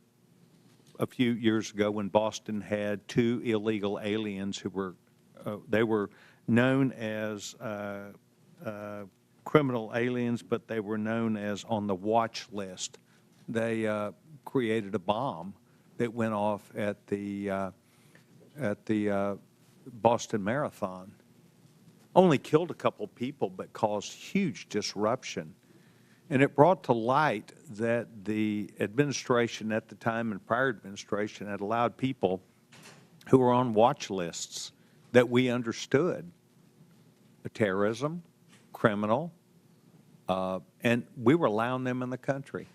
a few years ago when Boston had 2 illegal aliens who were, they were known as criminal aliens, but they were known as on the watch list. They created a bomb that went off at the Boston Marathon. Only killed a couple people, but caused huge disruption. And it brought to light that the administration at the time and prior administration had allowed people who were on watch lists that we understood terrorism, criminal, and we were allowing them in the country.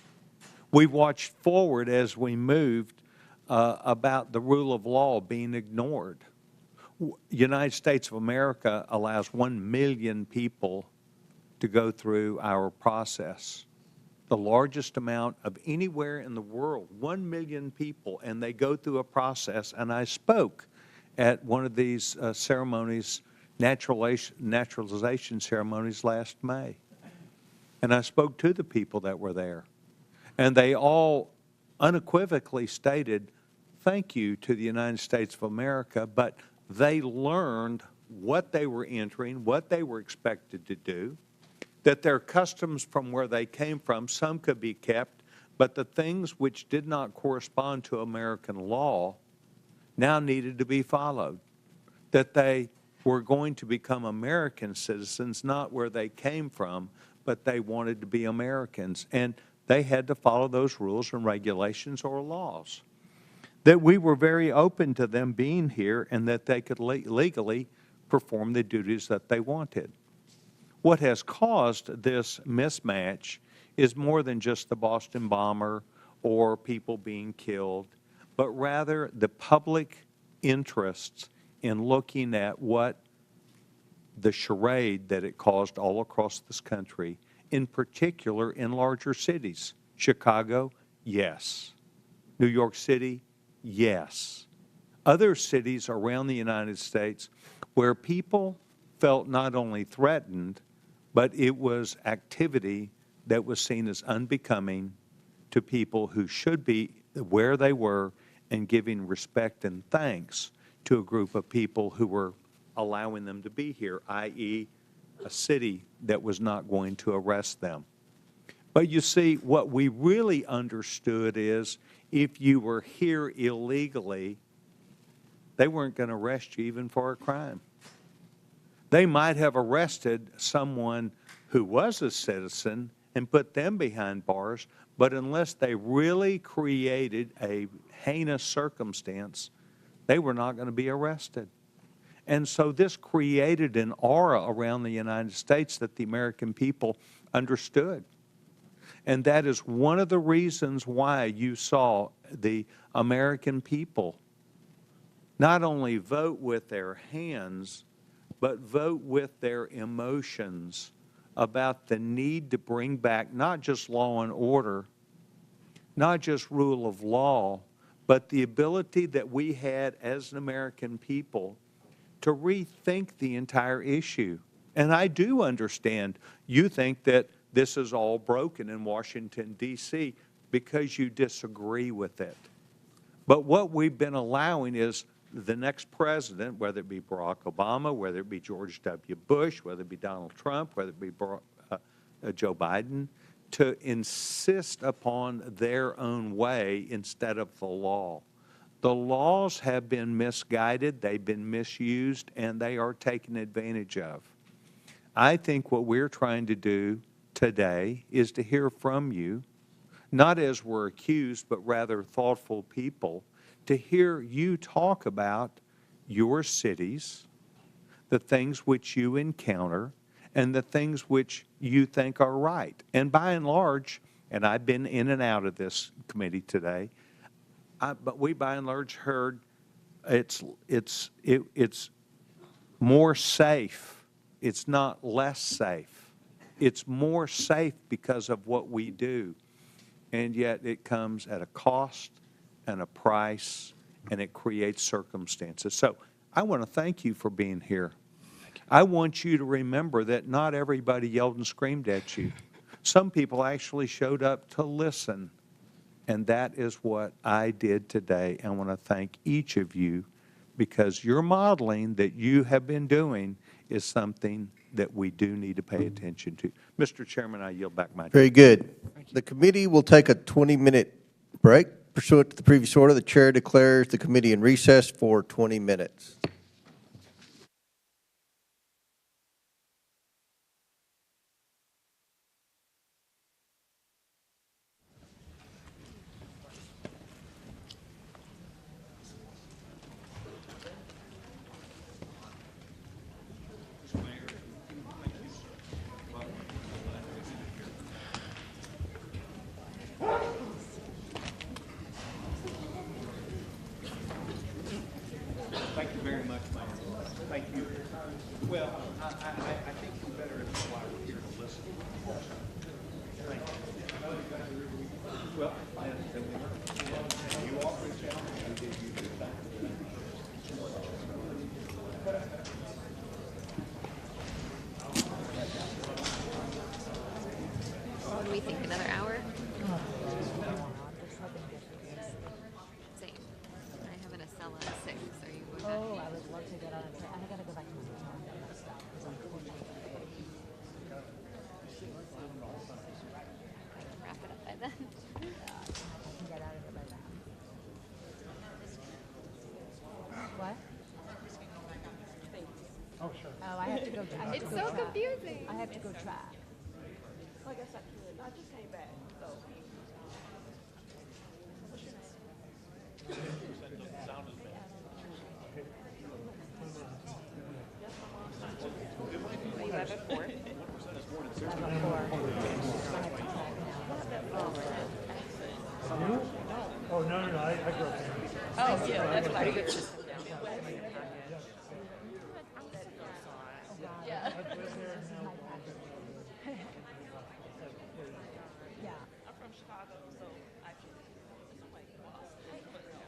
We watched forward as we moved about the rule of law being ignored. United States of America allows 1 million people to go through our process, the largest amount of anywhere in the world, 1 million people, and they go through a process. And I spoke at one of these ceremonies naturalization ceremonies last May. And I spoke to the people that were there. And they all unequivocally stated, thank you to the United States of America, but they learned what they were entering, what they were expected to do, that their customs from where they came from, some could be kept, but the things which did not correspond to American law now needed to be followed, that they were going to become American citizens, not where they came from, but they wanted to be Americans, and they had to follow those rules and regulations or laws. That we were very open to them being here and that they could legally perform the duties that they wanted. What has caused this mismatch is more than just the Boston bomber or people being killed, but rather the public interests in looking at what the charade that it caused all across this country, in particular in larger cities. Chicago, yes. New York City, yes. Other cities around the United States where people felt not only threatened, but it was activity that was seen as unbecoming to people who should be where they were and giving respect and thanks to a group of people who were allowing them to be here, i.e., a city that was not going to arrest them. But you see, what we really understood is if you were here illegally, they weren't going to arrest you even for a crime. They might have arrested someone who was a citizen and put them behind bars, but unless they really created a heinous circumstance, they were not going to be arrested. And so this created an aura around the United States that the American people understood. And that is one of the reasons why you saw the American people not only vote with their hands, but vote with their emotions about the need to bring back not just law and order, not just rule of law, but the ability that we had as an American people to rethink the entire issue. And I do understand you think that this is all broken in Washington, D.C. because you disagree with it. But what we've been allowing is the next president, whether it be Barack Obama, whether it be George W. Bush, whether it be Donald Trump, whether it be Joe Biden, to insist upon their own way instead of the law. The laws have been misguided, they've been misused, and they are taken advantage of. I think what we're trying to do today is to hear from you, not as we're accused, but rather thoughtful people, to hear you talk about your cities, the things which you encounter, and the things which you think are right. And by and large, and I've been in and out of this committee today, but we by and large heard it's more safe. It's not less safe. It's more safe because of what we do. And yet it comes at a cost and a price, and it creates circumstances. So I want to thank you for being here. I want you to remember that not everybody yelled and screamed at you. Some people actually showed up to listen. And that is what I did today. I want to thank each of you because your modeling that you have been doing is something that we do need to pay attention to. Mr. Chairman, I yield back my time. Very good. The committee will take a 20-minute break. Pursuant to the previous order, the chair declares the committee in recess for 20 minutes. Thank you very much, Mayor. Thank you. Well, I think you better know why we're here to listen. Thank you. Well, you offered a challenge. You did. You did. It's so confusing. I have to go track. Well, I guess I could. I just came back, so. You have it for? Oh, no, I grew up here. Oh, yeah, that's what I did. Yeah. Yeah, I'm from Chicago, so actually, it's like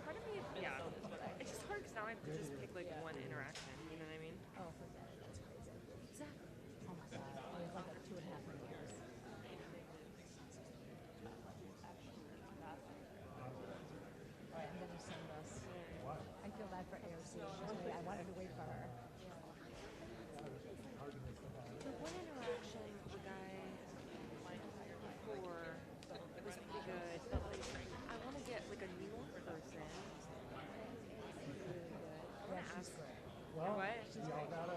part of me, yeah, it's just hard because now I have to just pick like one interaction. You know what I mean? Oh, that's crazy. Exactly. Oh my God, it was like 2.5 years. All right, I'm gonna send this. I feel bad for AOC. I wanted to wait for her. The one interaction, the guy like before, it was pretty good. But like, I want to get like a new person. I want to ask. Well, what? y'all gotta.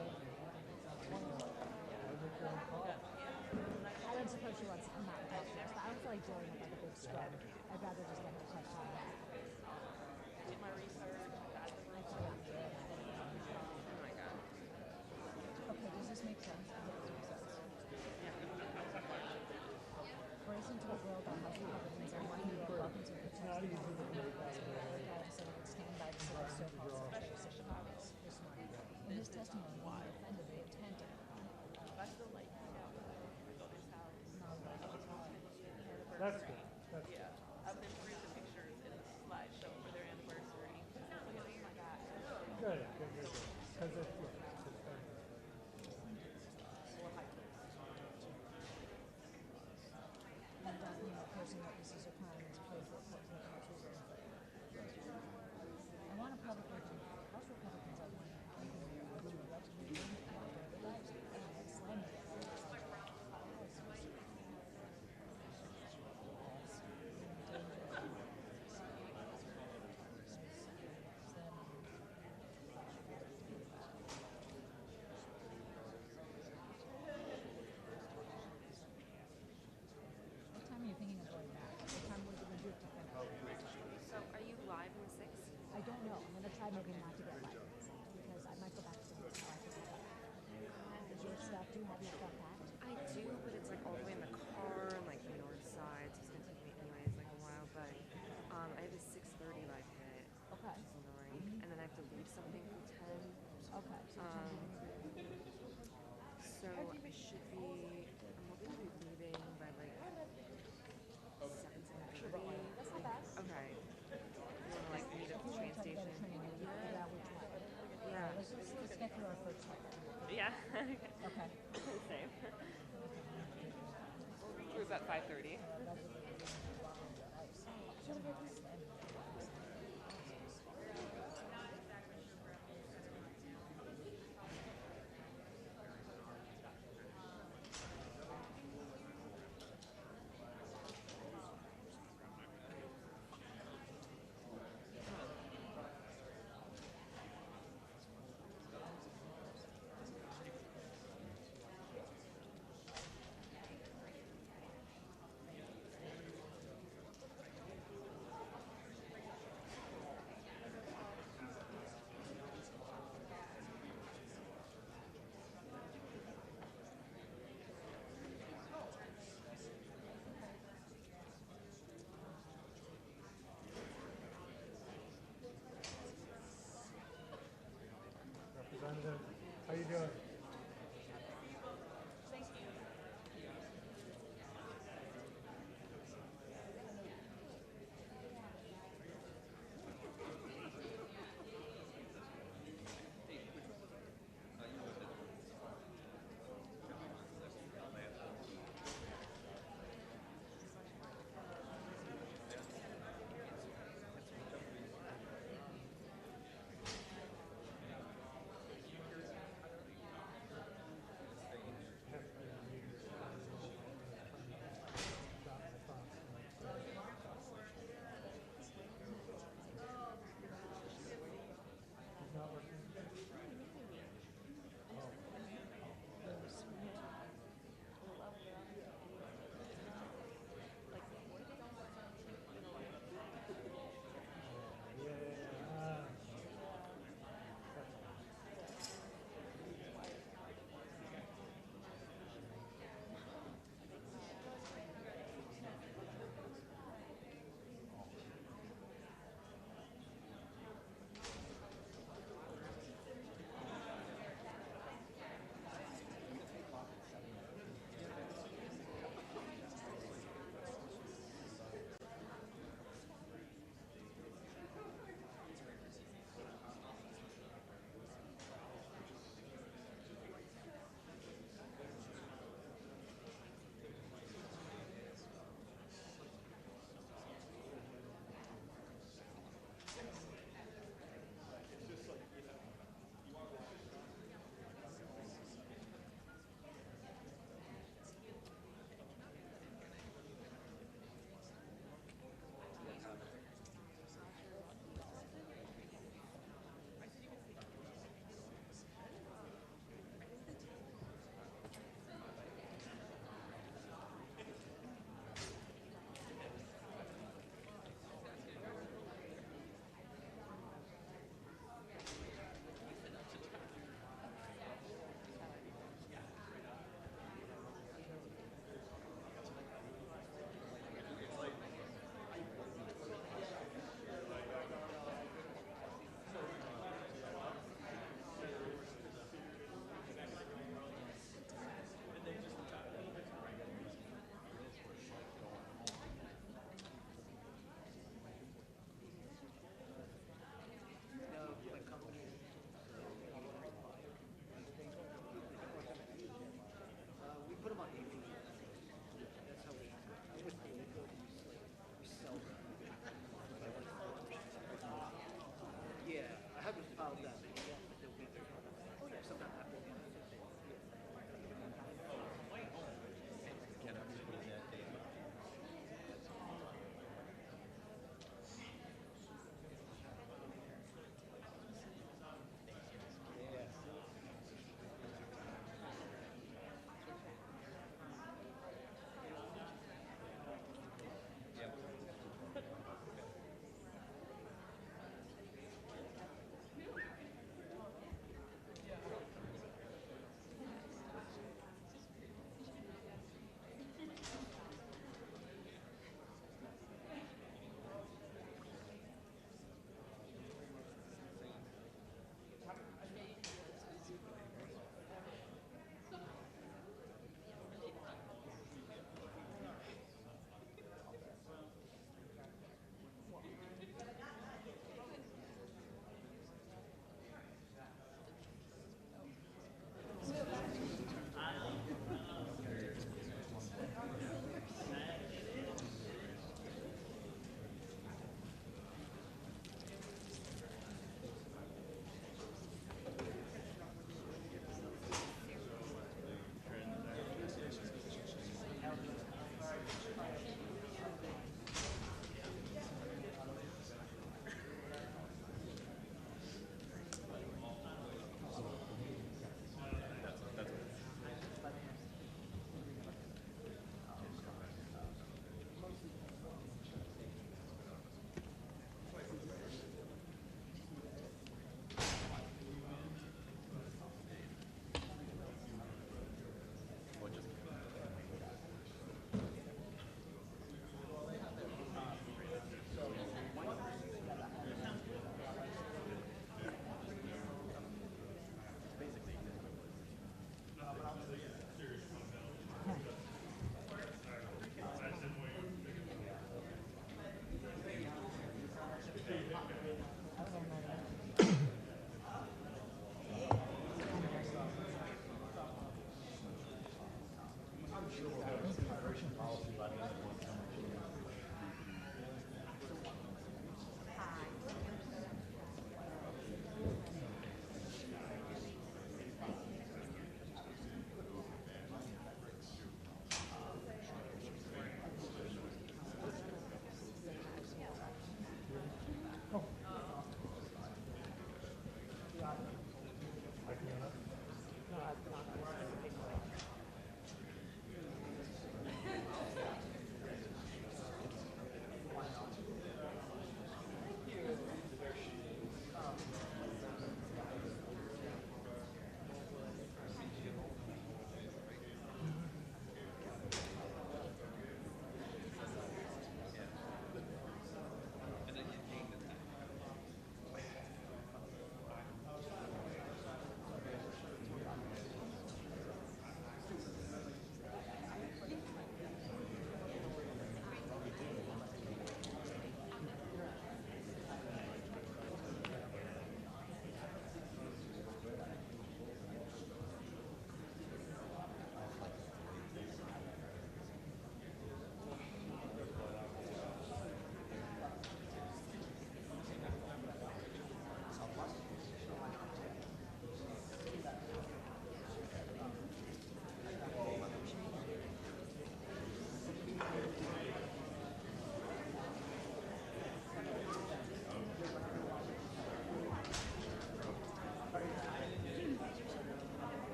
I don't suppose she wants to come out and talk to us, but I don't feel like dealing with like a big scrub. I'd rather just get her question. Did my research. Oh my God. Okay, does this make sense? Burleson told girl about how she Higgins and one girl welcome to the church. God said he would stand by the so-called Secretary of Chicago this morning. In his testimony, he defended the intent of That's the like, That's good. yeah. Of them through the pictures in the slideshow for their anniversary. Oh my God. Good. Because it's, and doesn't mean the person that this is a crime is paid for taking action. I want to publicly thank House Republicans are one out to allegedly ruin their lives and slam it. What time are you thinking of going back? What time would you do to finish? So are you live in the 6th? I don't know. I'm going to try maybe not to get live because I might go back to the hotel. Is your stuff, do you have your stuff packed? I do, but it's like all the way in the car and like the north side, so it's gonna take me anyways like a while. But I have a 6:30 live hit. Okay. Which is annoying, and then I have to leave something for 10. Okay. So I should be. I'm hoping to be leaving by like 7:30. That's not bad. Okay. You wanna like meet at the train station? Yeah. Let's get through our first one. Yeah. Okay. Same. We'll regroup at 5:30.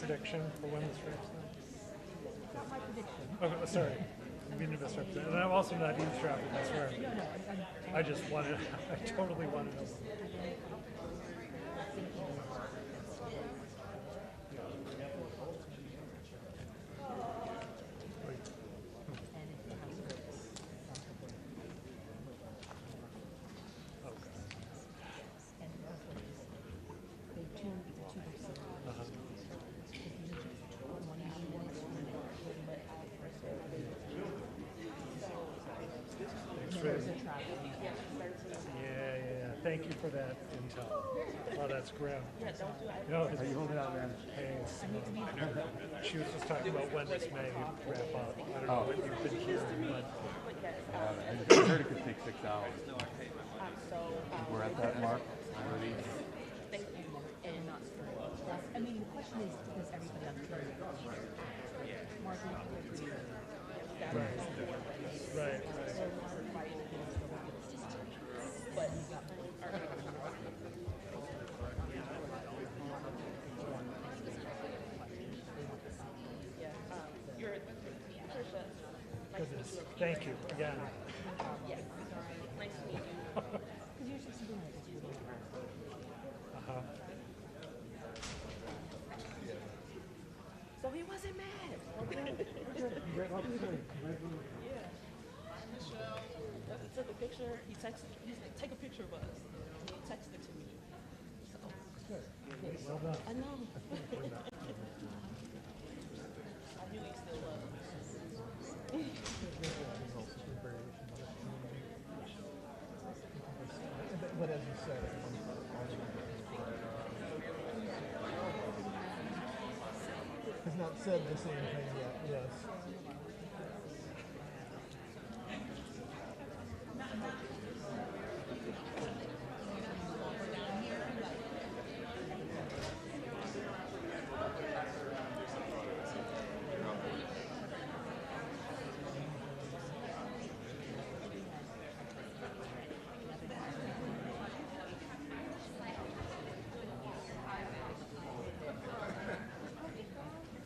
prediction for when the strike's done? Not my prediction. Oh, sorry. I'm being misrepresented. And I'm also not eavesdropping, I swear. I just wanted, I totally wanted to know. Yeah. Thank you for that intel. Oh, that's grim. No, are you holding out, man? Hey, she was just talking about when this may wrap up. I don't know what you've been hearing, but I heard it could take 6 hours. We're at that mark already. Thank you. And I mean, the question is, does everybody understand? Martin, right. Goodness, thank you again. Yes. Nice to meet you. So he wasn't mad. Yeah. Michelle took a picture. He texted. He's like, take a picture of us. And he texted it to me. So, Well done. I know. I knew he still loved me. But as you said, has not said the same thing yet, yes.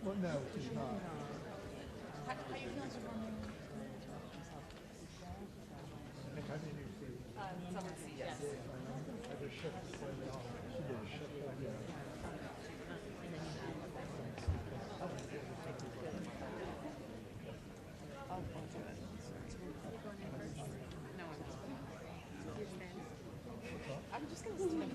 Well, no, she's not. How you feeling, Superman? How did you see? Summer seat, yes. I just shifted slightly off. She did a shift. I'm just going to stand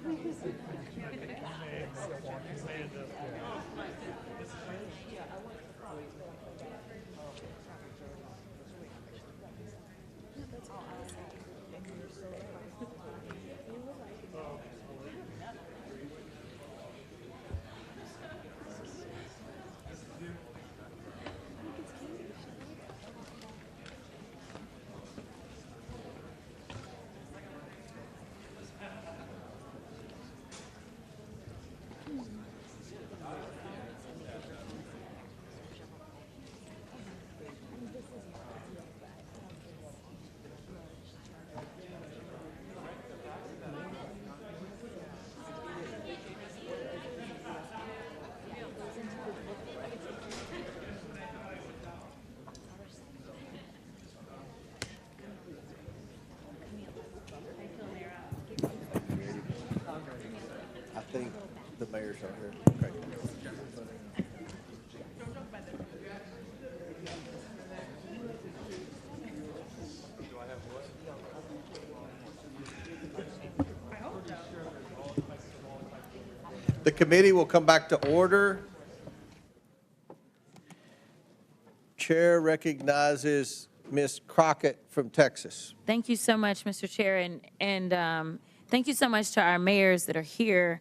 I think the mayor's out here. Okay. The committee will come back to order. Chair recognizes Ms. Crockett from Texas. Thank you so much, Mr. Chair, and thank you so much to our mayors that are here.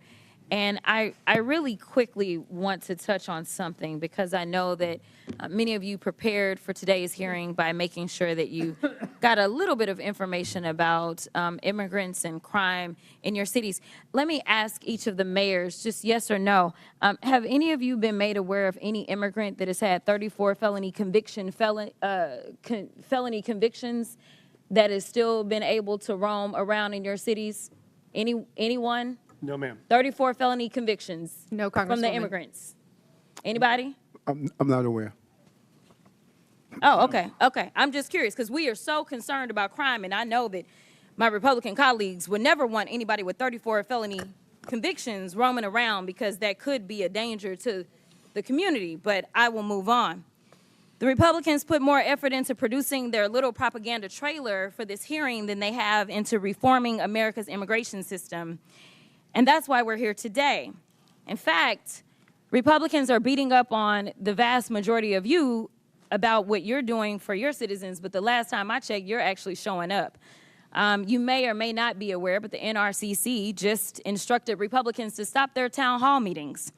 And I really quickly want to touch on something because I know that many of you prepared for today's hearing by making sure that you got a little bit of information about immigrants and crime in your cities. Let me ask each of the mayors, just yes or no, have any of you been made aware of any immigrant that has had 34 felony convictions that has still been able to roam around in your cities? Anyone? No, ma'am. 34 felony convictions No, from the Congresswoman. immigrants. Anybody? I'm not aware. Oh, okay, okay. I'm just curious because we are so concerned about crime, and I know that my Republican colleagues would never want anybody with 34 felony convictions roaming around because that could be a danger to the community, but I will move on. The Republicans put more effort into producing their little propaganda trailer for this hearing than they have into reforming America's immigration system, and that's why we're here today. In fact, Republicans are beating up on the vast majority of you about what you're doing for your citizens, but the last time I checked, you're actually showing up. You may or may not be aware, but the NRCC just instructed Republicans to stop their town hall meetings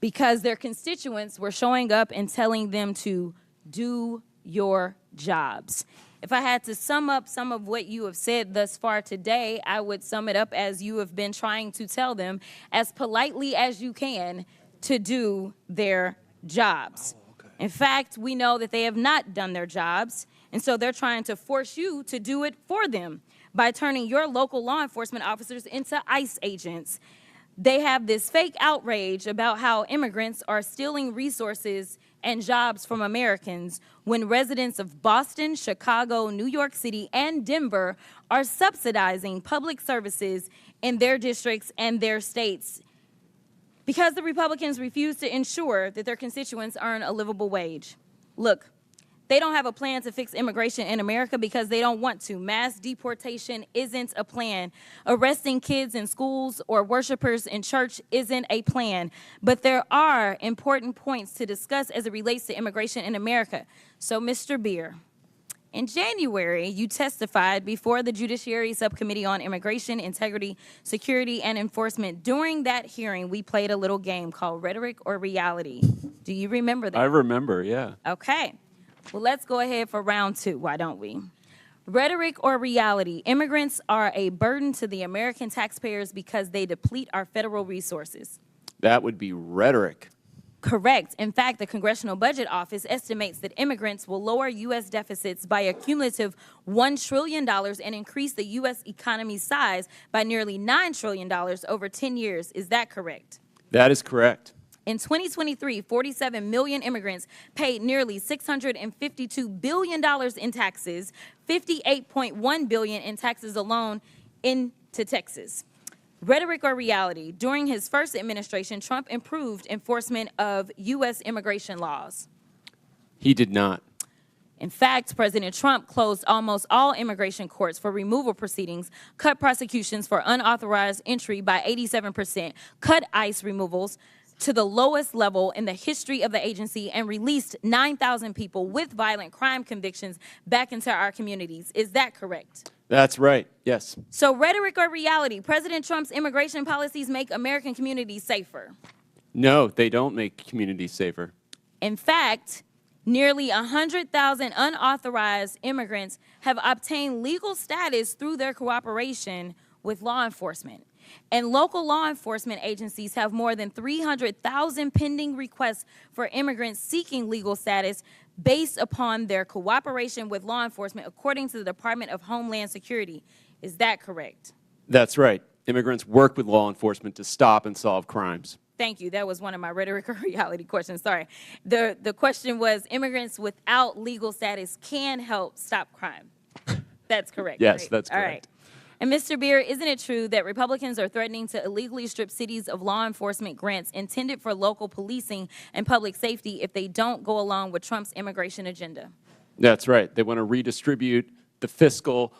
because their constituents were showing up and telling them to do your jobs. If I had to sum up some of what you have said thus far today, I would sum it up as you have been trying to tell them as politely as you can to do their jobs. In fact, we know that they have not done their jobs, and so they're trying to force you to do it for them by turning your local law enforcement officers into ICE agents. They have this fake outrage about how immigrants are stealing resources and jobs from Americans when residents of Boston, Chicago, New York City, and Denver are subsidizing public services in their districts and their states because the Republicans refuse to ensure that their constituents earn a livable wage. Look, they don't have a plan to fix immigration in America because they don't want to. Mass deportation isn't a plan. Arresting kids in schools or worshipers in church isn't a plan. But there are important points to discuss as it relates to immigration in America. So, Mr. Beer, in January, you testified before the Judiciary Subcommittee on Immigration, Integrity, Security, and Enforcement. During that hearing, we played a little game called Rhetoric or Reality. Do you remember that? I remember, yeah. Okay. Well, let's go ahead for round two, why don't we? Rhetoric or reality? Immigrants are a burden to the American taxpayers because they deplete our federal resources. That would be rhetoric. Correct. In fact, the Congressional Budget Office estimates that immigrants will lower U.S. deficits by a cumulative $1 trillion and increase the U.S. economy's size by nearly $9 trillion over 10 years. Is that correct? That is correct. In 2023, 47 million immigrants paid nearly $652 billion in taxes, $58.1 billion in taxes alone into Texas. Rhetoric or reality? During his first administration, Trump improved enforcement of U.S. immigration laws. He did not. In fact, President Trump closed almost all immigration courts for removal proceedings, cut prosecutions for unauthorized entry by 87%, cut ICE removals to the lowest level in the history of the agency, and released 9,000 people with violent crime convictions back into our communities. Is that correct? That's right, yes. So rhetoric or reality? President Trump's immigration policies make American communities safer. No, they don't make communities safer. In fact, nearly 100,000 unauthorized immigrants have obtained legal status through their cooperation with law enforcement. And local law enforcement agencies have more than 300,000 pending requests for immigrants seeking legal status based upon their cooperation with law enforcement, according to the Department of Homeland Security. Is that correct? That's right. Immigrants work with law enforcement to stop and solve crimes. Thank you. That was one of my rhetoric or reality questions. Sorry. The question was, immigrants without legal status can help stop crime. That's correct. Yes, right? that's correct. All right. And Mr. Beer, isn't it true that Republicans are threatening to illegally strip cities of law enforcement grants intended for local policing and public safety if they don't go along with Trump's immigration agenda? That's right. They want to redistribute the fiscal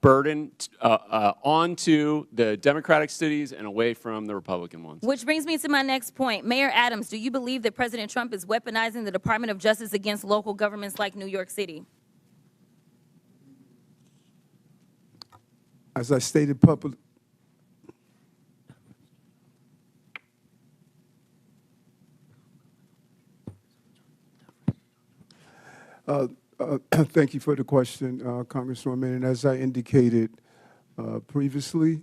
burden onto the Democratic cities and away from the Republican ones. Which brings me to my next point. Mayor Adams, do you believe that President Trump is weaponizing the Department of Justice against local governments like New York City? As I stated publicly, thank you for the question, Congresswoman. And as I indicated previously,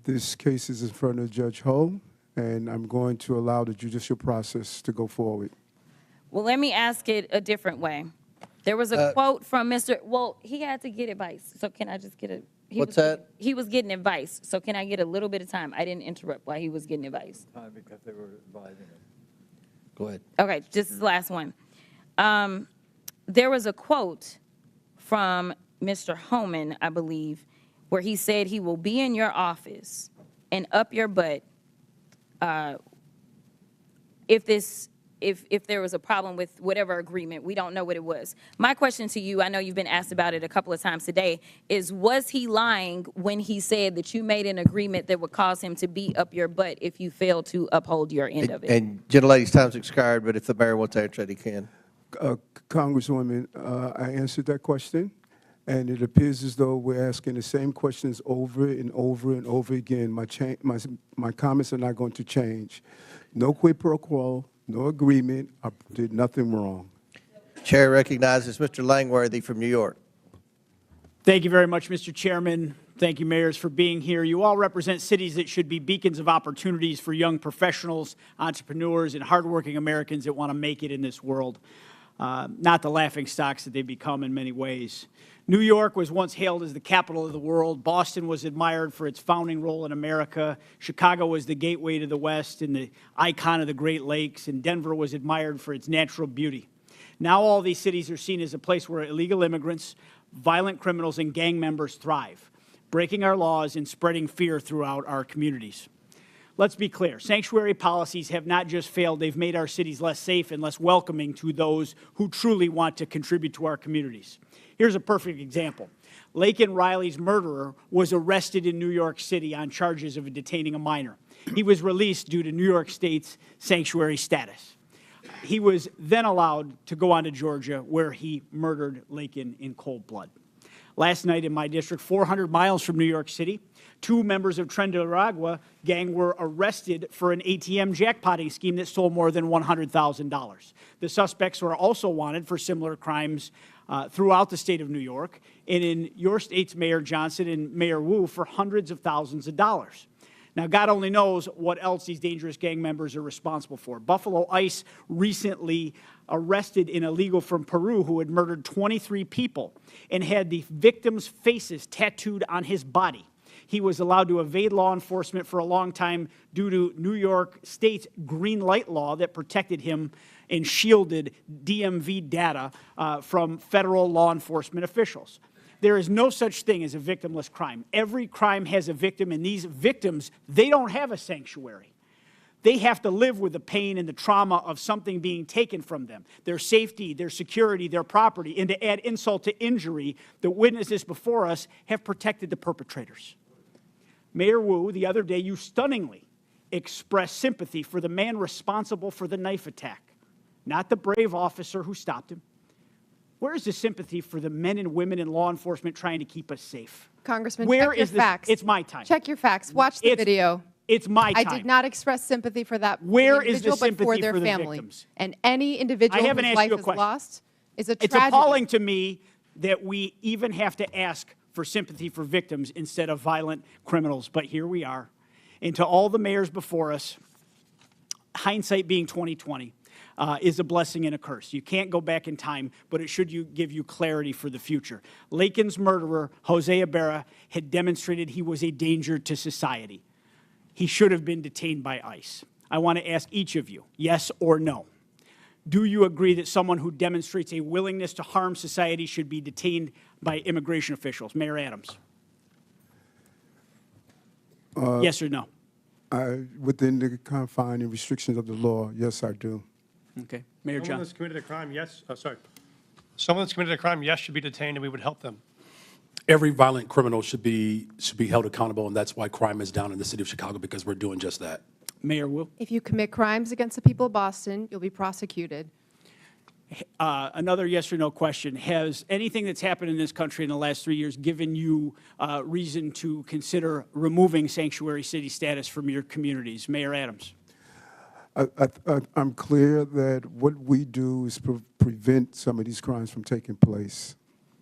this case is in front of Judge Ho, and I'm going to allow the judicial process to go forward. Well, let me ask it a different way. There was a quote from Mr. Well, he had to get advice, so can I just get a... What's that? He was getting advice, so can I get a little bit of time? I didn't interrupt while he was getting advice. Time because they were advising him. Go ahead. Okay, this is the last one. There was a quote from Mr. Homan, I believe, where he said he will be in your office and up your butt if there was a problem with whatever agreement. We don't know what it was. My question to you, I know you've been asked about it a couple of times today, is was he lying when he said that you made an agreement that would cause him to be up your butt if you failed to uphold your end of it? And gentlelady's time's expired, but if the mayor wants to answer that, he can. Congresswoman, I answered that question, and it appears as though we're asking the same questions over and over and over again. My comments are not going to change. No quid pro quo, no agreement. I did nothing wrong. Chair recognizes Mr. Langworthy from New York. Thank you very much, Mr. Chairman. Thank you, mayors, for being here. You all represent cities that should be beacons of opportunities for young professionals, entrepreneurs, and hardworking Americans that want to make it in this world. Not the laughingstocks that they've become in many ways. New York was once hailed as the capital of the world. Boston was admired for its founding role in America. Chicago was the gateway to the West and the icon of the Great Lakes. And Denver was admired for its natural beauty. Now all these cities are seen as a place where illegal immigrants, violent criminals, and gang members thrive, breaking our laws and spreading fear throughout our communities. Let's be clear. Sanctuary policies have not just failed, they've made our cities less safe and less welcoming to those who truly want to contribute to our communities. Here's a perfect example. Laken Riley's murderer was arrested in New York City on charges of detaining a minor. He was released due to New York State's sanctuary status. He was then allowed to go on to Georgia, where he murdered Laken in cold blood. Last night in my district, 400 miles from New York City, 2 members of Tren de Aragua gang were arrested for an ATM jackpotting scheme that stole more than $100,000. The suspects were also wanted for similar crimes throughout the state of New York, and in your state's Mayor Johnston and Mayor Wu for hundreds of thousands of dollars. Now, God only knows what else these dangerous gang members are responsible for. Buffalo ICE recently arrested an illegal from Peru who had murdered 23 people and had the victims' faces tattooed on his body. He was allowed to evade law enforcement for a long time due to New York State's green light law that protected him and shielded DMV data from federal law enforcement officials. There is no such thing as a victimless crime. Every crime has a victim, and these victims, they don't have a sanctuary. They have to live with the pain and the trauma of something being taken from them, their safety, their security, their property, and to add insult to injury, the witnesses before us have protected the perpetrators. Mayor Wu, the other day, you stunningly expressed sympathy for the man responsible for the knife attack, not the brave officer who stopped him. Where is the sympathy for the men and women in law enforcement trying to keep us safe? Congressman, Where check your is this? facts. It's my time. Check your facts. Watch the video. It's my time. I did not express sympathy for that Where is the individual, but for sympathy their for the family. victims? And any individual I haven't whose asked life you a is question. lost is a It's tragedy. appalling to me that we even have to ask for sympathy for victims instead of violent criminals, but here we are. And to all the mayors before us, hindsight being 20/20, is a blessing and a curse. You can't go back in time, but it should give you clarity for the future. Laken's murderer, Jose Boebert, had demonstrated he was a danger to society. He should have been detained by ICE. I want to ask each of you, yes or no. Do you agree that someone who demonstrates a willingness to harm society should be detained by immigration officials? Mayor Adams. Yes or no? Within the confines and restrictions of the law, yes, I do. Okay. Mayor Someone John. that's committed a crime, yes, someone that's committed a crime, yes, should be detained, and we would help them. Every violent criminal should be held accountable, and that's why crime is down in the city of Chicago, because we're doing just that. Mayor Wu. If you commit crimes against the people of Boston, you'll be prosecuted. Another yes or no question. Has anything that's happened in this country in the last 3 years given you reason to consider removing sanctuary city status from your communities? Mayor Adams. I'm clear that what we do is prevent some of these crimes from taking place.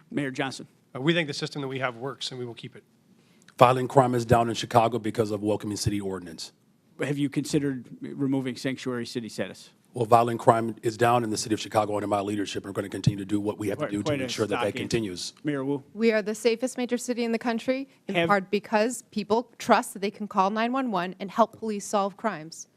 Mayor Johnston. We think the system that we have works, and we will keep it. Violent crime is down in Chicago because of welcoming city ordinance. Have you considered removing sanctuary city status? Well, violent crime is down in the city of Chicago under my leadership, and we're going to continue to do what we have to do to ensure that that continues. Mayor Wu. We are the safest major city in the country, in part because people trust that they can call 911 and help police solve crimes.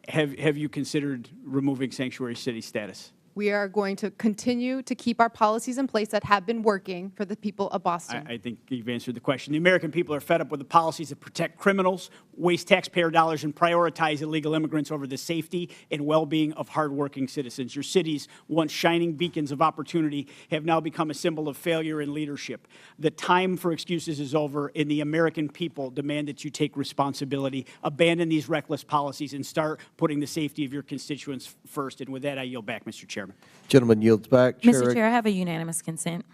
have you considered removing sanctuary city status? We are going to continue to keep our policies in place that have been working for the people of Boston. I think you've answered the question. The American people are fed up with the policies that protect criminals, waste taxpayer dollars, and prioritize illegal immigrants over the safety and well-being of hardworking citizens. Your cities, once shining beacons of opportunity, have now become a symbol of failure in leadership. The time for excuses is over, and the American people demand that you take responsibility, abandon these reckless policies, and start putting the safety of your constituents first. And with that, I yield back, Mr. Chairman. Gentleman yields back. Mr. Chair, I have a unanimous consent.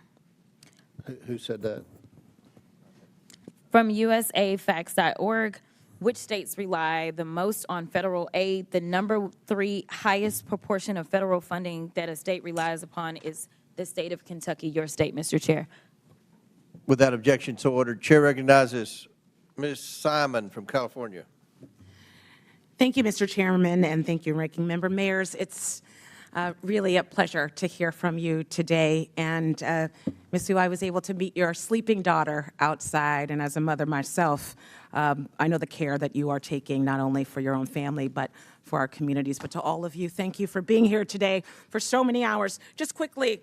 Who said that? From usafacts.org, which states rely the most on federal aid? The number 3 highest proportion of federal funding that a state relies upon is the state of Kentucky, your state, Mr. Chair. Without objection, so ordered. Chair recognizes Ms. Simon from California. Thank you, Mr. Chairman, and thank you, Ranking Member. Mayors, it's really a pleasure to hear from you today. And Ms. Wu, I was able to meet your sleeping daughter outside, and as a mother myself, I know the care that you are taking not only for your own family, but for our communities. But to all of you, thank you for being here today for so many hours. Just quickly,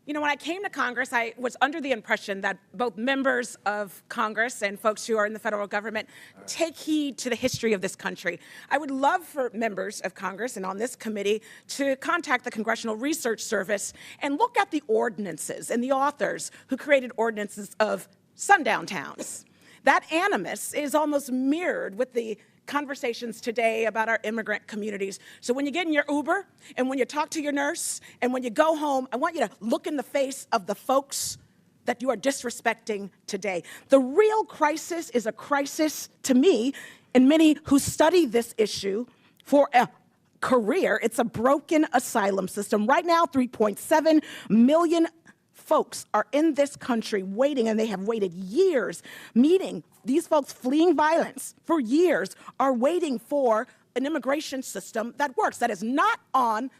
you know, when I came to Congress, I was under the impression that both members of Congress and folks who are in the federal government take heed to the history of this country. I would love for members of Congress and on this committee to contact the Congressional Research Service and look at the ordinances and the authors who created ordinances of sundown towns. That animus is almost mirrored with the conversations today about our immigrant communities. So when you get in your Uber and when you talk to your nurse and when you go home, I want you to look in the face of the folks that you are disrespecting today. The real crisis is a crisis to me and many who study this issue for a career. It's a broken asylum system. Right now, 3.7 million folks are in this country waiting, and they have waited years, meaning these folks fleeing violence for years are waiting for an immigration system that works. That is not on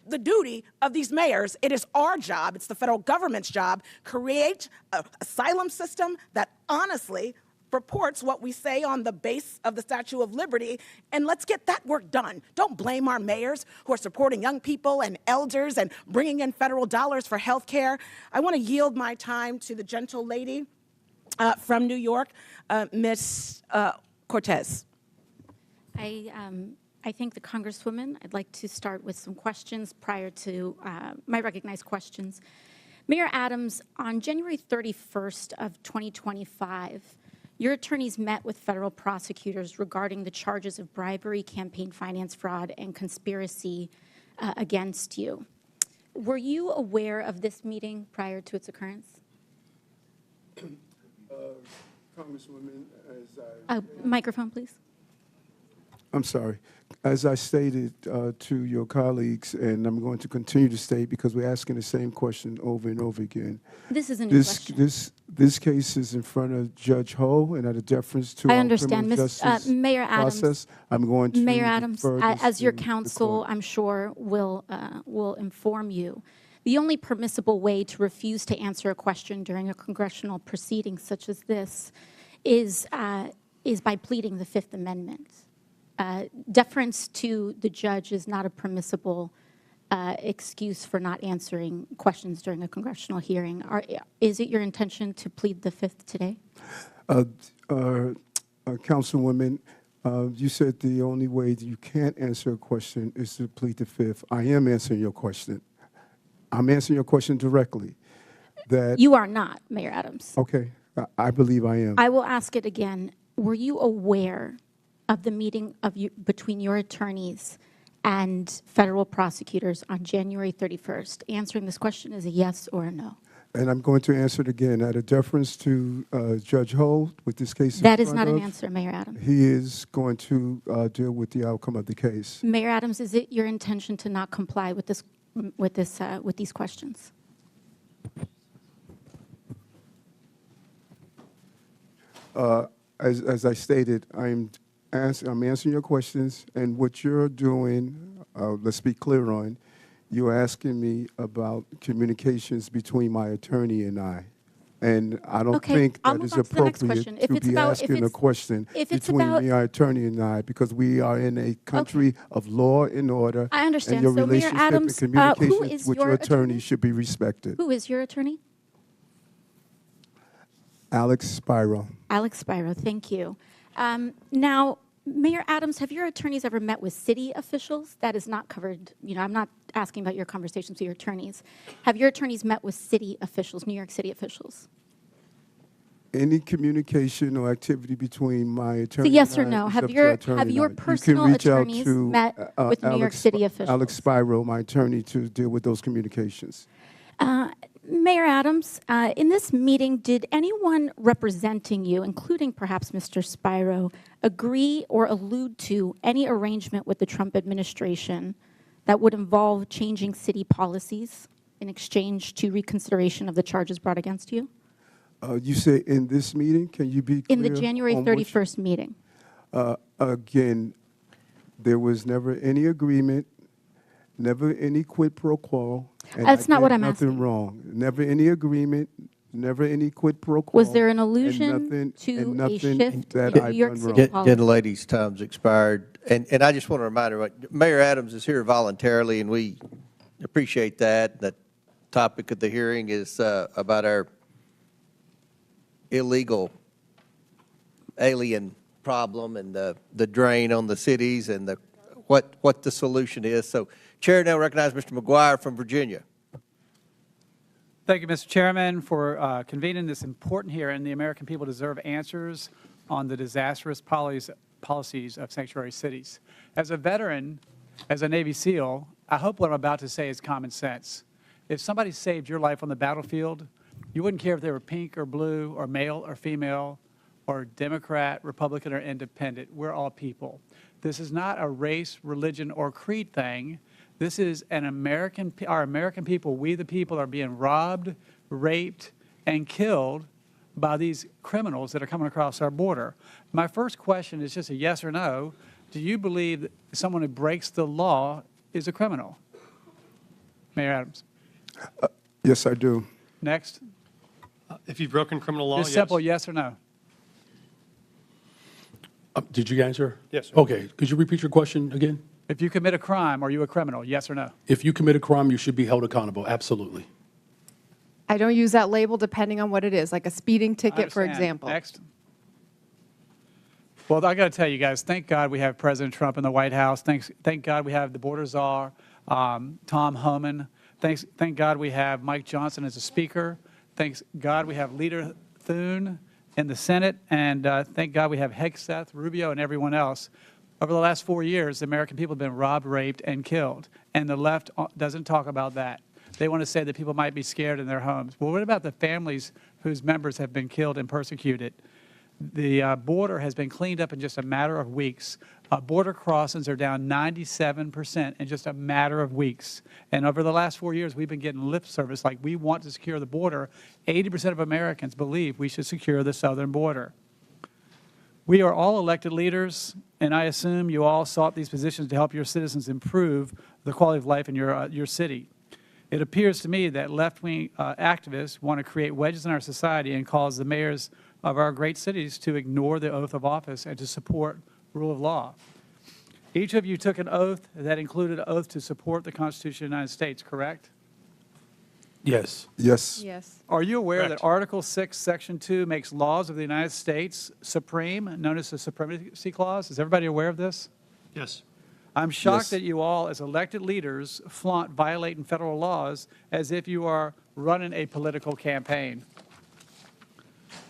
the duty of these mayors. It is our job, it's the federal government's job, create an asylum system that honestly purports what we say on the base of the Statue of Liberty, and let's get that work done. Don't blame our mayors who are supporting young people and elders and bringing in federal dollars for health care. I want to yield my time to the gentle lady from New York, Ms. Cortez. I thank the Congresswoman. I'd like to start with some questions prior to my recognized questions. Mayor Adams, on January 31st of 2025, your attorneys met with federal prosecutors regarding the charges of bribery, campaign finance fraud, and conspiracy against you. Were you aware of this meeting prior to its occurrence? Congresswoman, as microphone, please. I'm sorry. As I stated to your colleagues, and I'm going to continue to state because we're asking the same question over and over again. This is a new question. This case is in front of Judge Ho, and out of deference to I our understand, criminal justice Mayor Adams. process, I'm going to Mayor Adams, defer this as your to the counsel, court. I'm sure will inform you. The only permissible way to refuse to answer a question during a congressional proceeding such as this is by pleading the Fifth Amendment. Deference to the judge is not a permissible excuse for not answering questions during a congressional hearing. Is it your intention to plead the Fifth today? Councilwoman, you said the only way that you can't answer a question is to plead the Fifth. I am answering your question. I'm answering your question directly. That you are not, Mayor Adams. Okay, I believe I am. I will ask it again. Were you aware of the meeting between your attorneys and federal prosecutors on January 31st? Answering this question is a yes or a no. And I'm going to answer it again. Out of deference to Judge Ho, with this case that is not an answer, Mayor Adams. He is going to deal with the outcome of the case. Mayor Adams, is it your intention to not comply with these questions? As I stated, I'm answering your questions, and what you're doing, let's be clear on, you're asking me about communications between my attorney and I. And I don't Okay, think I'll that move is on to the next appropriate question. If to it's be about- if asking a it's- question if it's between about- me, our attorney, and I, because we are in a country of law and order. I understand. And your So, Mayor relationship Adams, and who communication is with your your attorney should be respected. Who is your attorney? Alex Spiro. Alex Spiro, thank you. Now, Mayor Adams, have your attorneys ever met with city officials? That is not covered. I'm not asking about your conversations with your attorneys. Have your attorneys met with city officials, New York City officials? Any communication or activity between my So attorney yes or and I no? is Have up to your our attorney and I. You can personal reach out attorneys to, met with New York City officials? Alex Spiro, my attorney, to deal with those communications. Mayor Adams, in this meeting, did anyone representing you, including perhaps Mr. Spiro, agree or allude to any arrangement with the Trump administration that would involve changing city policies in exchange to reconsideration of the charges brought against you? You say in this meeting? Can you be clear? In the January on which- 31st meeting? Again, there was never any agreement, never any quid pro quo. And That's I not what did I'm nothing asking. wrong. Never any agreement, never any quid pro quo. Was there an and allusion nothing- to and a nothing shift that in I've New York done City wrong. policy? Gentlelady's time's expired. And I just want to remind her, Mayor Adams is here voluntarily, and we appreciate that. The topic of the hearing is about our illegal alien problem and the drain on the cities and what the solution is. So Chair now recognize Mr. McGuire from Virginia. Thank you, Mr. Chairman, for convening this important hearing. The American people deserve answers on the disastrous policies of sanctuary cities. As a veteran, as a Navy SEAL, I hope what I'm about to say is common sense. If somebody saved your life on the battlefield, you wouldn't care if they were pink or blue or male or female or Democrat, Republican, or independent. We're all people. This is not a race, religion, or creed thing. This is our American people, we the people, are being robbed, raped, and killed by these criminals that are coming across our border. My first question is just a yes or no. Do you believe that someone who breaks the law is a criminal? Mayor Adams. Yes, I do. Next. If you've broken criminal law, Just yes. simple yes or no. Did you answer? Yes, sir. Okay. Could you repeat your question again? If you commit a crime, are you a criminal? Yes or no? If you commit a crime, you should be held accountable. Absolutely. I don't use that label depending on what it is, like a speeding ticket, for understand. example. Next. Well, I got to tell you guys, thank God we have President Trump in the White House. Thank God we have the border czar, Tom Homan. Thank God we have Mike Johnston as a speaker. Thank God we have Leader Thune in the Senate. And thank God we have Hegseth, Rubio, and everyone else. Over the last 4 years, the American people have been robbed, raped, and killed. And the left doesn't talk about that. They want to say that people might be scared in their homes. Well, what about the families whose members have been killed and persecuted? The border has been cleaned up in just a matter of weeks. Border crossings are down 97% in just a matter of weeks. And over the last 4 years, we've been getting lip service like we want to secure the border. 80% of Americans believe we should secure the southern border. We are all elected leaders, and I assume you all sought these positions to help your citizens improve the quality of life in your city. It appears to me that left-wing activists want to create wedges in our society and cause the mayors of our great cities to ignore the oath of office and to support rule of law. Each of you took an oath that included an oath to support the Constitution of the United States, correct? Yes. Yes. Yes. Are you aware Correct. that Article 6, Section 2 makes laws of the United States supreme, known as the Supremacy Clause? Is everybody aware of this? Yes. I'm shocked Yes. that you all, as elected leaders, flaunt violating federal laws as if you are running a political campaign.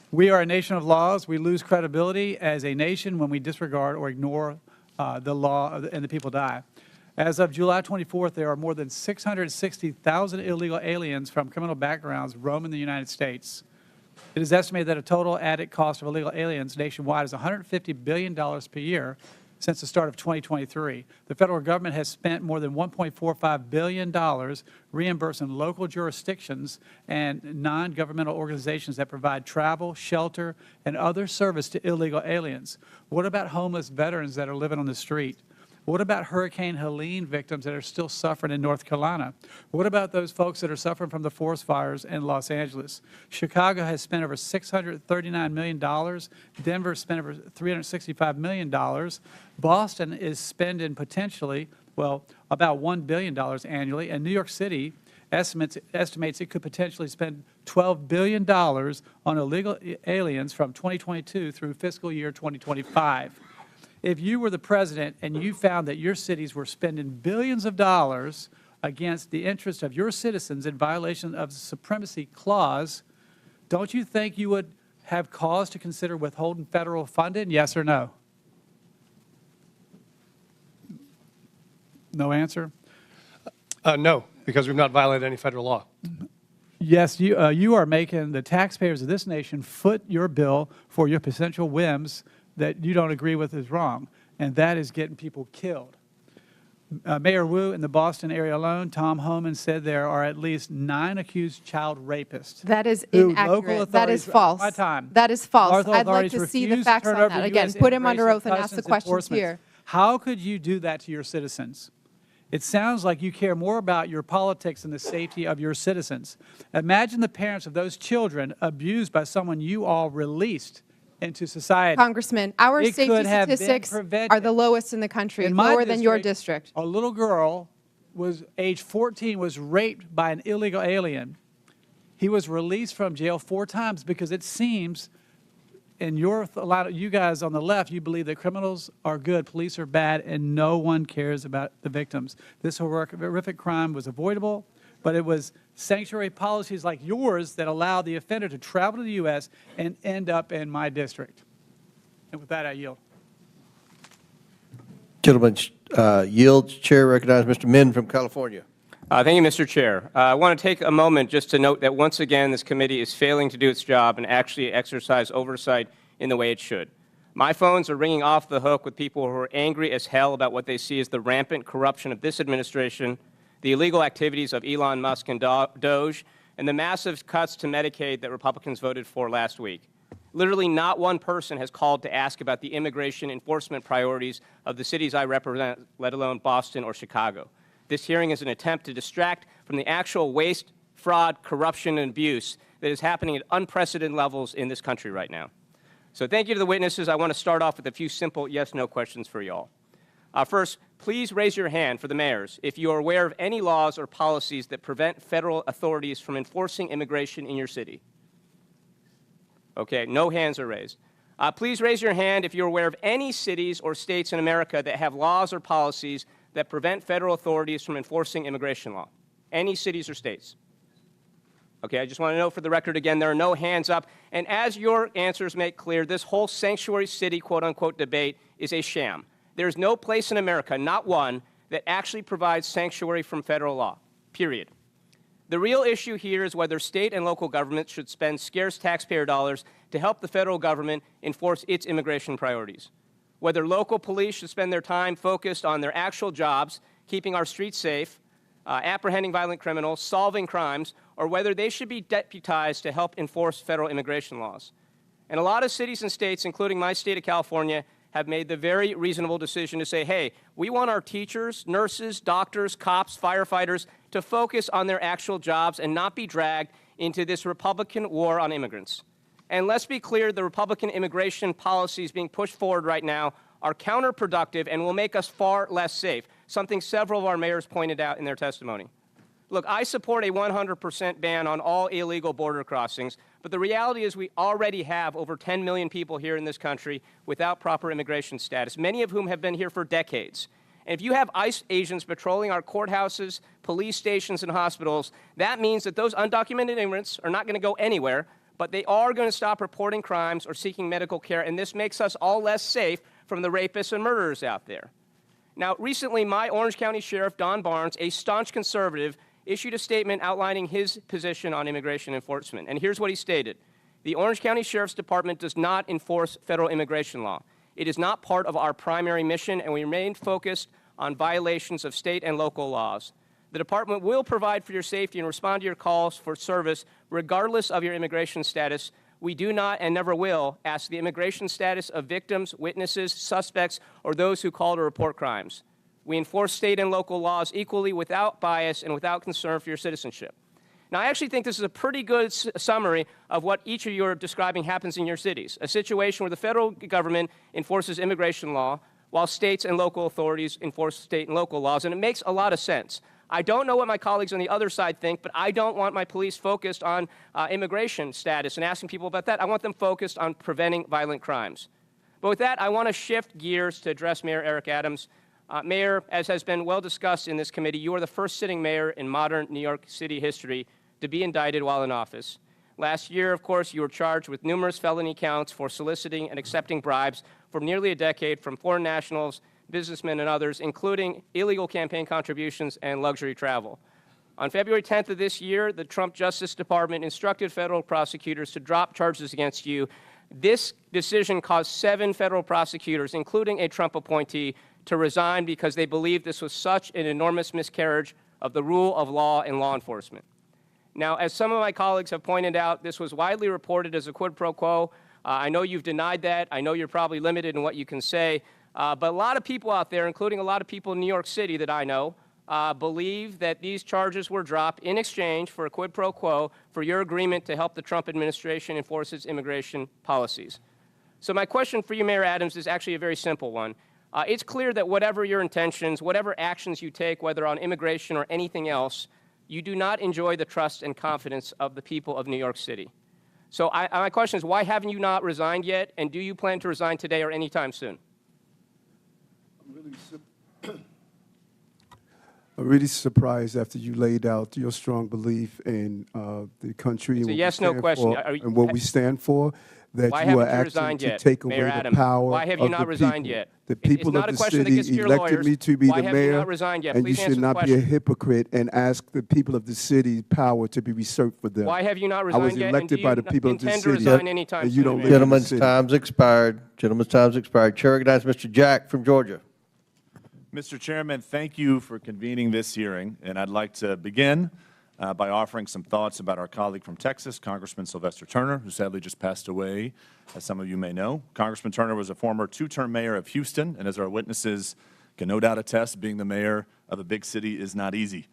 We are a nation of laws. We lose credibility as a nation when we disregard or ignore the law and the people die. As of July 24th, there are more than 660,000 illegal aliens from criminal backgrounds roaming the United States. It is estimated that a total added cost of illegal aliens nationwide is $150 billion per year since the start of 2023. The federal government has spent more than $1.45 billion reimbursing local jurisdictions and non-governmental organizations that provide travel, shelter, and other service to illegal aliens. What about homeless veterans that are living on the street? What about Hurricane Helene victims that are still suffering in North Carolina? What about those folks that are suffering from the forest fires in Los Angeles? Chicago has spent over $639 million. Denver spent over $365 million. Boston is spending potentially, well, about $1 billion annually. And New York City estimates it could potentially spend $12 billion on illegal aliens from 2022 through fiscal year 2025. If you were the president and you found that your cities were spending billions of dollars against the interest of your citizens in violation of the Supremacy Clause, don't you think you would have cause to consider withholding federal funding, yes or no? No answer? No, because we've not violated any federal law. Yes, you are making the taxpayers of this nation foot your bill for your potential whims that you don't agree with is wrong, and that is getting people killed. Mayor Wu, in the Boston area alone, Tom Homan said there are at least 9 accused child rapists. That is inaccurate. That is false. My time. That is false. Local I'd like authorities to see the refuse facts turn on over that. to Again, US put him under Immigration oath and ask the Customs questions Enforcement. here. How could you do that to your citizens? It sounds like you care more about your politics than the safety of your citizens. Imagine the parents of those children abused by someone you all released into society. Congressman, our It safety could have been statistics prevented. are the lowest in the country, In my lower than your district. A little girl was age 14, was raped by an illegal alien. He was released from jail 4 times because it seems, and a lot of you guys on the left, you believe that criminals are good, police are bad, and no one cares about the victims. This horrific crime was avoidable, but it was sanctuary policies like yours that allowed the offender to travel to the U.S. and end up in my district. And with that, I yield. Gentleman yields. Chair recognizes Mr. Min from California. Thank you, Mr. Chair. I want to take a moment just to note that once again this committee is failing to do its job and actually exercise oversight in the way it should. My phones are ringing off the hook with people who are angry as hell about what they see as the rampant corruption of this administration, the illegal activities of Elon Musk and Doge, and the massive cuts to Medicaid that Republicans voted for last week. Literally not one person has called to ask about the immigration enforcement priorities of the cities I represent, let alone Boston or Chicago. This hearing is an attempt to distract from the actual waste, fraud, corruption, and abuse that is happening at unprecedented levels in this country right now. So thank you to the witnesses. I want to start off with a few simple yes-no questions for you all. First, please raise your hand for the mayors if you are aware of any laws or policies that prevent federal authorities from enforcing immigration in your city. Okay, no hands are raised. Please raise your hand if you're aware of any cities or states in America that have laws or policies that prevent federal authorities from enforcing immigration law. Any cities or states. Okay, I just want to know for the record again, there are no hands up. And as your answers make clear, this whole sanctuary city, quote-unquote, debate is a sham. There is no place in America, not one, that actually provides sanctuary from federal law, period. The real issue here is whether state and local governments should spend scarce taxpayer dollars to help the federal government enforce its immigration priorities. Whether local police should spend their time focused on their actual jobs, keeping our streets safe, apprehending violent criminals, solving crimes, or whether they should be deputized to help enforce federal immigration laws. And a lot of cities and states, including my state of California, have made the very reasonable decision to say, hey, we want our teachers, nurses, doctors, cops, firefighters to focus on their actual jobs and not be dragged into this Republican war on immigrants. And let's be clear, the Republican immigration policies being pushed forward right now are counterproductive and will make us far less safe, something several of our mayors pointed out in their testimony. Look, I support a 100% ban on all illegal border crossings, but the reality is we already have over 10 million people here in this country without proper immigration status, many of whom have been here for decades. And if you have ICE agents patrolling our courthouses, police stations, and hospitals, that means that those undocumented immigrants are not going to go anywhere, but they are going to stop reporting crimes or seeking medical care, and this makes us all less safe from the rapists and murderers out there. Now, recently, my Orange County Sheriff, Don Barnes, a staunch conservative, issued a statement outlining his position on immigration enforcement. And here's what he stated. The Orange County Sheriff's Department does not enforce federal immigration law. It is not part of our primary mission, and we remain focused on violations of state and local laws. The department will provide for your safety and respond to your calls for service regardless of your immigration status. We do not and never will ask the immigration status of victims, witnesses, suspects, or those who call to report crimes. We enforce state and local laws equally without bias and without concern for your citizenship. Now, I actually think this is a pretty good summary of what each of you are describing happens in your cities, a situation where the federal government enforces immigration law while states and local authorities enforce state and local laws, and it makes a lot of sense. I don't know what my colleagues on the other side think, but I don't want my police focused on immigration status and asking people about that. I want them focused on preventing violent crimes. But with that, I want to shift gears to address Mayor Eric Adams. Mayor, as has been well discussed in this committee, you are the first sitting mayor in modern New York City history to be indicted while in office. Last year, of course, you were charged with numerous felony counts for soliciting and accepting bribes for nearly a decade from foreign nationals, businessmen, and others, including illegal campaign contributions and luxury travel. On February 10th of this year, the Trump Justice Department instructed federal prosecutors to drop charges against you. This decision caused 7 federal prosecutors, including a Trump appointee, to resign because they believed this was such an enormous miscarriage of the rule of law in law enforcement. Now, as some of my colleagues have pointed out, this was widely reported as a quid pro quo. I know you've denied that. I know you're probably limited in what you can say. But a lot of people out there, including a lot of people in New York City that I know, believe that these charges were dropped in exchange for a quid pro quo for your agreement to help the Trump administration enforce its immigration policies. So my question for you, Mayor Adams, is actually a very simple one. It's clear that whatever your intentions, whatever actions you take, whether on immigration or anything else, you do not enjoy the trust and confidence of the people of New York City. So my question is, why haven't you not resigned yet, and do you plan to resign today or anytime soon? I'm really surprised after you laid out your strong belief in the country and, yes/no question. And what we stand for, that why you are haven't you actually resigned to yet, take Mayor away Adams? the power Why have you of not the resigned people. yet? The It's people not of a the question that gets city to your elected lawyers. me to be Why the have you mayor, not resigned yet? and Please you answer should the not be a question. hypocrite and ask the people of the city power to be reserved for them. Why have you not I resigned was yet, elected and do by you the people of the intend to city, resign anytime and you soon, don't Mayor? live in the Gentleman's city. time's expired. Gentleman's time's expired. Chair recognizes Mr. Jack from Georgia. Mr. Chairman, thank you for convening this hearing, and I'd like to begin by offering some thoughts about our colleague from Texas, Congressman Sylvester Turner, who sadly just passed away, as some of you may know. Congressman Turner was a former 2-term mayor of Houston, and as our witnesses can no doubt attest, being the mayor of a big city is not easy.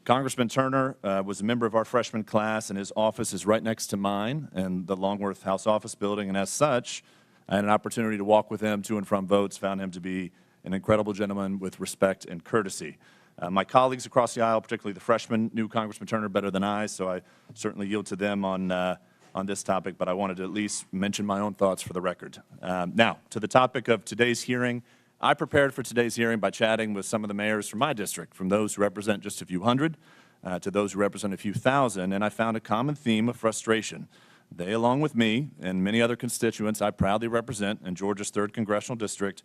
Congressman Turner was a member of our freshman class, and his office is right next to mine in the Longworth House Office Building, and as such, I had an opportunity to walk with him to and from votes, found him to be an incredible gentleman with respect and courtesy. My colleagues across the aisle, particularly the freshmen, knew Congressman Turner better than I, so I certainly yield to them on this topic, but I wanted to at least mention my own thoughts for the record. Now, to the topic of today's hearing, I prepared for today's hearing by chatting with some of the mayors from my district, from those who represent just a few hundred to those who represent a few thousand, and I found a common theme of frustration. They, along with me and many other constituents I proudly represent in Georgia's 3rd Congressional District,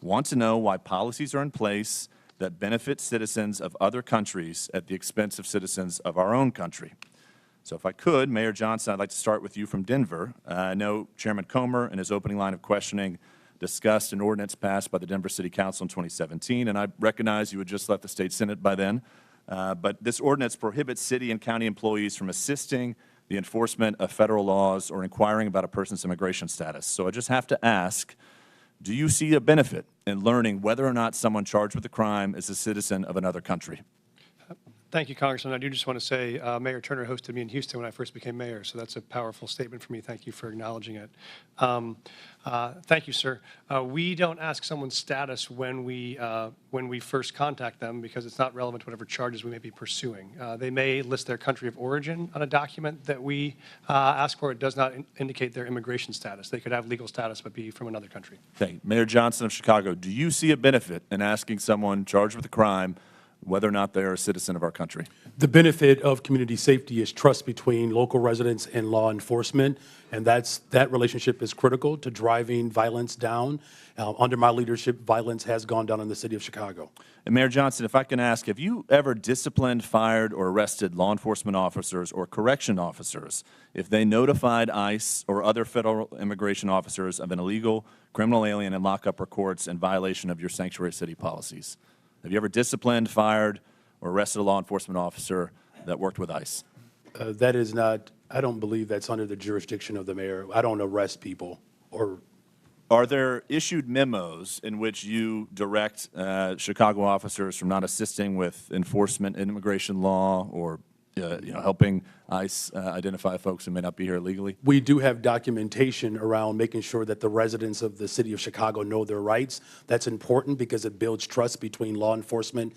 want to know why policies are in place that benefit citizens of other countries at the expense of citizens of our own country. So if I could, Mayor Johnston, I'd like to start with you from Denver. I know Chairman Comer, in his opening line of questioning, discussed an ordinance passed by the Denver City Council in 2017, and I recognize you had just left the state Senate by then. But this ordinance prohibits city and county employees from assisting the enforcement of federal laws or inquiring about a person's immigration status. So I just have to ask, do you see a benefit in learning whether or not someone charged with a crime is a citizen of another country? Thank you, Congressman. I do just want to say Mayor Turner hosted me in Houston when I first became mayor, so that's a powerful statement for me. Thank you for acknowledging it. Thank you, sir. We don't ask someone's status when we first contact them because it's not relevant to whatever charges we may be pursuing. They may list their country of origin on a document that we ask for. It does not indicate their immigration status. They could have legal status but be from another country. Thank you. Mayor Johnston of Chicago, do you see a benefit in asking someone charged with a crime whether or not they are a citizen of our country? The benefit of community safety is trust between local residents and law enforcement, and that relationship is critical to driving violence down. Under my leadership, violence has gone down in the city of Chicago. And Mayor Johnston, if I can ask, have you ever disciplined, fired, or arrested law enforcement officers or correction officers if they notified ICE or other federal immigration officers of an illegal criminal alien in lockup or courts in violation of your sanctuary city policies? Have you ever disciplined, fired, or arrested a law enforcement officer that worked with ICE? That is not, I don't believe that's under the jurisdiction of the mayor. I don't arrest people or Are there issued memos in which you direct Chicago officers from not assisting with enforcement in immigration law or helping ICE identify folks who may not be here illegally? We do have documentation around making sure that the residents of the city of Chicago know their rights. That's important because it builds trust between law enforcement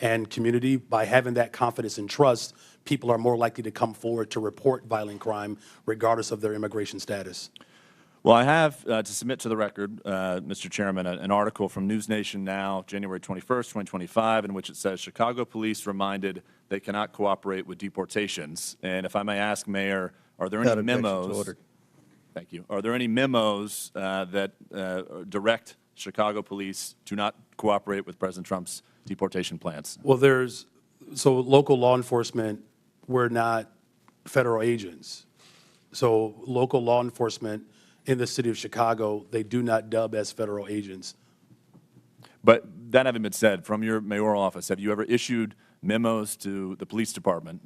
and community. By having that confidence and trust, people are more likely to come forward to report violent crime regardless of their immigration status. Well, I have to submit to the record, Mr. Chairman, an article from News Nation Now, January 21st, 2025, in which it says Chicago police reminded they cannot cooperate with deportations. And if I may ask, Mayor, are there any memos? Thank you. Are there any memos that direct Chicago police to not cooperate with President Trump's deportation plans? Well, so local law enforcement, we're not federal agents. So local law enforcement in the city of Chicago, they do not dub as federal agents. But that having been said, from your mayoral office, have you ever issued memos to the police department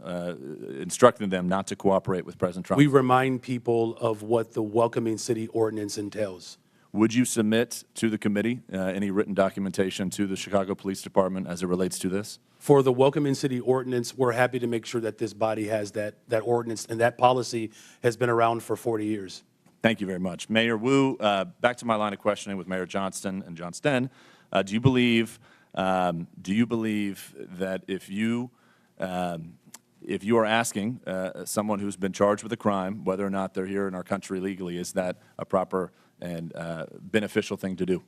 instructing them not to cooperate with President Trump? We remind people of what the Welcoming City Ordinance entails. Would you submit to the committee any written documentation to the Chicago Police Department as it relates to this? For the Welcoming City Ordinance, we're happy to make sure that this body has that ordinance, and that policy has been around for 40 years. Thank you very much. Mayor Wu, back to my line of questioning with Mayor Johnston and Johnston. Do you believe that if you are asking someone who's been charged with a crime, whether or not they're here in our country legally, is that a proper and beneficial thing to do?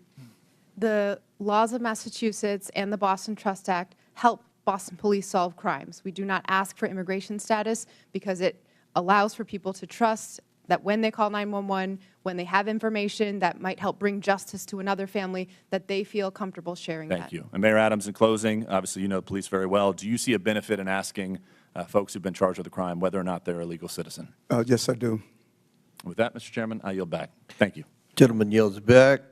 The laws of Massachusetts and the Boston Trust Act help Boston police solve crimes. We do not ask for immigration status because it allows for people to trust that when they call 911, when they have information that might help bring justice to another family, that they feel comfortable sharing that. Thank you. And Mayor Adams, in closing, obviously you know the police very well. Do you see a benefit in asking folks who've been charged with a crime whether or not they're a legal citizen? Yes, I do. With that, Mr. Chairman, I yield back. Thank you. Gentleman yields back.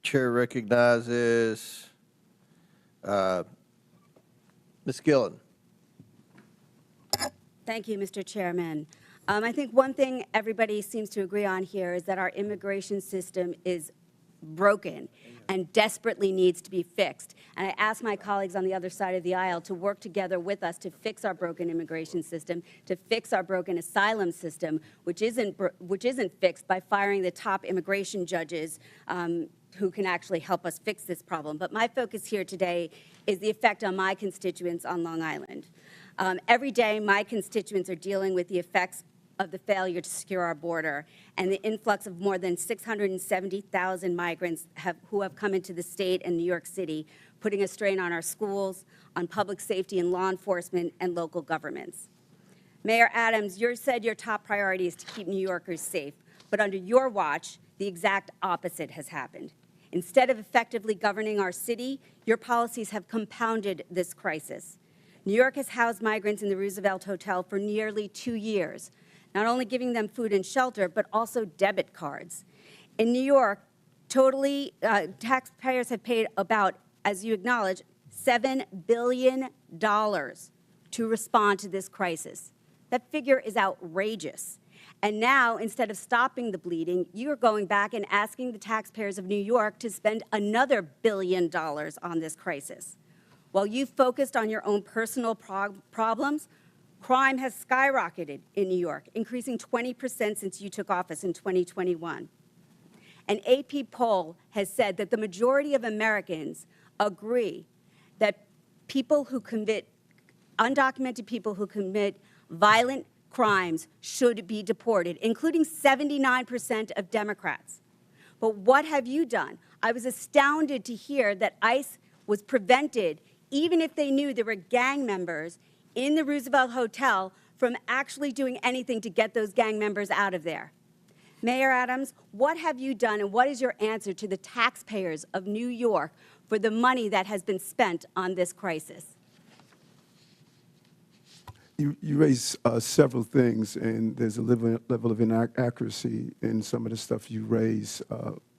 Chair recognizes Ms. Gillen. Thank you, Mr. Chairman. I think one thing everybody seems to agree on here is that our immigration system is broken and desperately needs to be fixed. And I ask my colleagues on the other side of the aisle to work together with us to fix our broken immigration system, to fix our broken asylum system, which isn't fixed by firing the top immigration judges who can actually help us fix this problem. But my focus here today is the effect on my constituents on Long Island. Every day, my constituents are dealing with the effects of the failure to secure our border and the influx of more than 670,000 migrants who have come into the state and New York City, putting a strain on our schools, on public safety and law enforcement, and local governments. Mayor Adams, you said your top priority is to keep New Yorkers safe, but under your watch, the exact opposite has happened. Instead of effectively governing our city, your policies have compounded this crisis. New York has housed migrants in the Roosevelt Hotel for nearly 2 years, not only giving them food and shelter, but also debit cards. In New York, taxpayers have paid about, as you acknowledge, $7 billion to respond to this crisis. That figure is outrageous. And now, instead of stopping the bleeding, you are going back and asking the taxpayers of New York to spend another $1 billion on this crisis. While you focused on your own personal problems, crime has skyrocketed in New York, increasing 20% since you took office in 2021. An AP poll has said that the majority of Americans agree that undocumented people who commit violent crimes should be deported, including 79% of Democrats. But what have you done? I was astounded to hear that ICE was prevented, even if they knew there were gang members in the Roosevelt Hotel, from actually doing anything to get those gang members out of there. Mayor Adams, what have you done and what is your answer to the taxpayers of New York for the money that has been spent on this crisis? You raise several things, and there's a level of inaccuracy in some of the stuff you raise.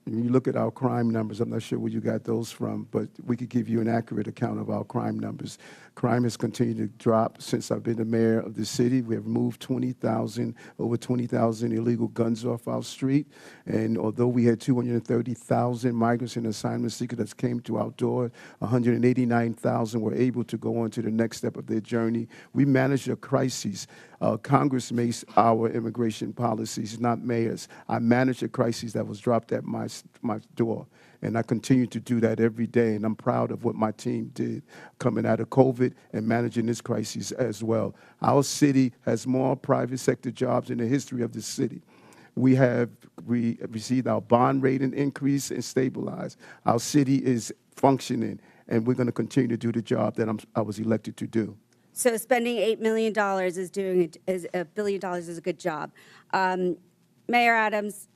When you look at our crime numbers, I'm not sure where you got those from, but we could give you an accurate account of our crime numbers. Crime has continued to drop since I've been the mayor of the city. We have removed over 20,000 illegal guns off our street. And although we had 230,000 migrants and asylum seekers that came to our door, 189,000 were able to go on to the next step of their journey. We manage a crisis. Congress makes our immigration policies, not mayors. I manage a crisis that was dropped at my door. And I continue to do that every day, and I'm proud of what my team did coming out of COVID and managing this crisis as well. Our city has more private sector jobs in the history of the city. We received our bond rating increase and stabilized. Our city is functioning, and we're going to continue to do the job that I was elected to do. So spending $8 million is $1 billion is a good job. Mayor Adams,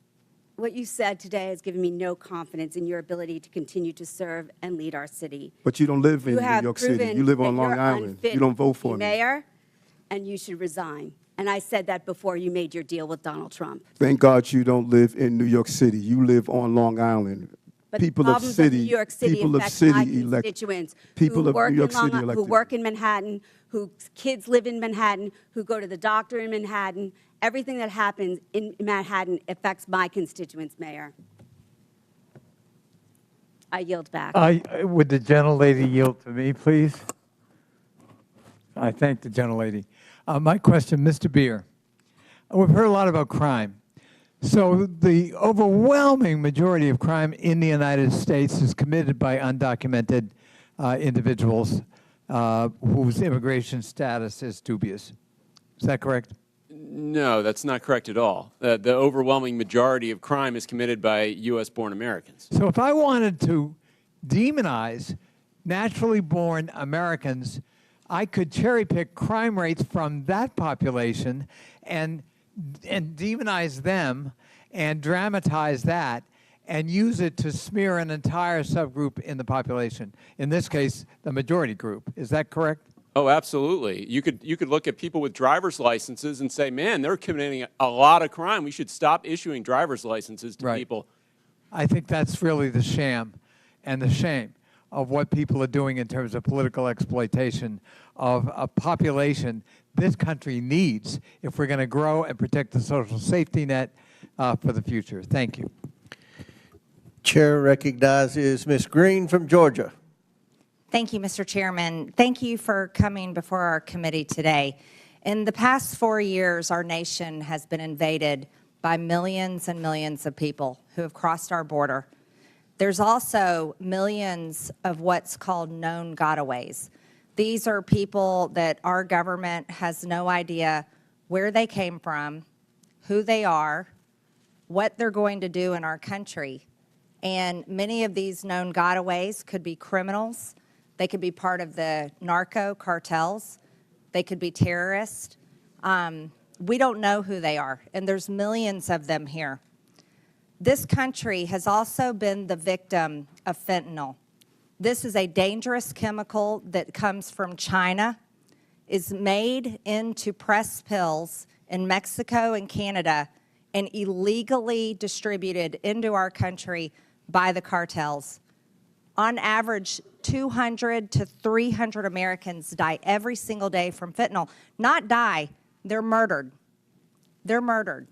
what you said today has given me no confidence in your ability to continue to serve and lead our city. But you don't live in New York City. You live on Long Island. You don't vote for me. Mayor, and you should resign. And I said that before you made your deal with Donald Trump. Thank God you don't live in New York City. You live on Long Island. But people the of problems city, New York City people of affect city my elect constituents people who of work New York in Long City Island, who elected. work in Manhattan, whose kids live in Manhattan, who go to the doctor in Manhattan. Everything that happens in Manhattan affects my constituents, Mayor. I yield back. Would the gentlelady yield to me, please? I thank the gentlelady. My question, Mr. Beer. We've heard a lot about crime. So the overwhelming majority of crime in the United States is committed by undocumented individuals whose immigration status is dubious. Is that correct? No, that's not correct at all. The overwhelming majority of crime is committed by U.S.-born Americans. So if I wanted to demonize naturally born Americans, I could cherry pick crime rates from that population and demonize them and dramatize that and use it to smear an entire subgroup in the population. In this case, the majority group. Is that correct? Oh, absolutely. You could look at people with driver's licenses and say, man, they're committing a lot of crime. We should stop issuing driver's licenses to people. I think that's really the sham and the shame of what people are doing in terms of political exploitation of a population this country needs if we're going to grow and protect the social safety net for the future. Thank you. Chair recognizes Ms. Green from Georgia. Thank you, Mr. Chairman. Thank you for coming before our committee today. In the past 4 years, our nation has been invaded by millions and millions of people who have crossed our border. There's also millions of what's called known gotaways. These are people that our government has no idea where they came from, who they are, what they're going to do in our country. And many of these known gotaways could be criminals. They could be part of the narco cartels. They could be terrorists. We don't know who they are, and there's millions of them here. This country has also been the victim of fentanyl. This is a dangerous chemical that comes from China, is made into pressed pills in Mexico and Canada, and illegally distributed into our country by the cartels. On average, 200 to 300 Americans die every single day from fentanyl. Not die, they're murdered. They're murdered.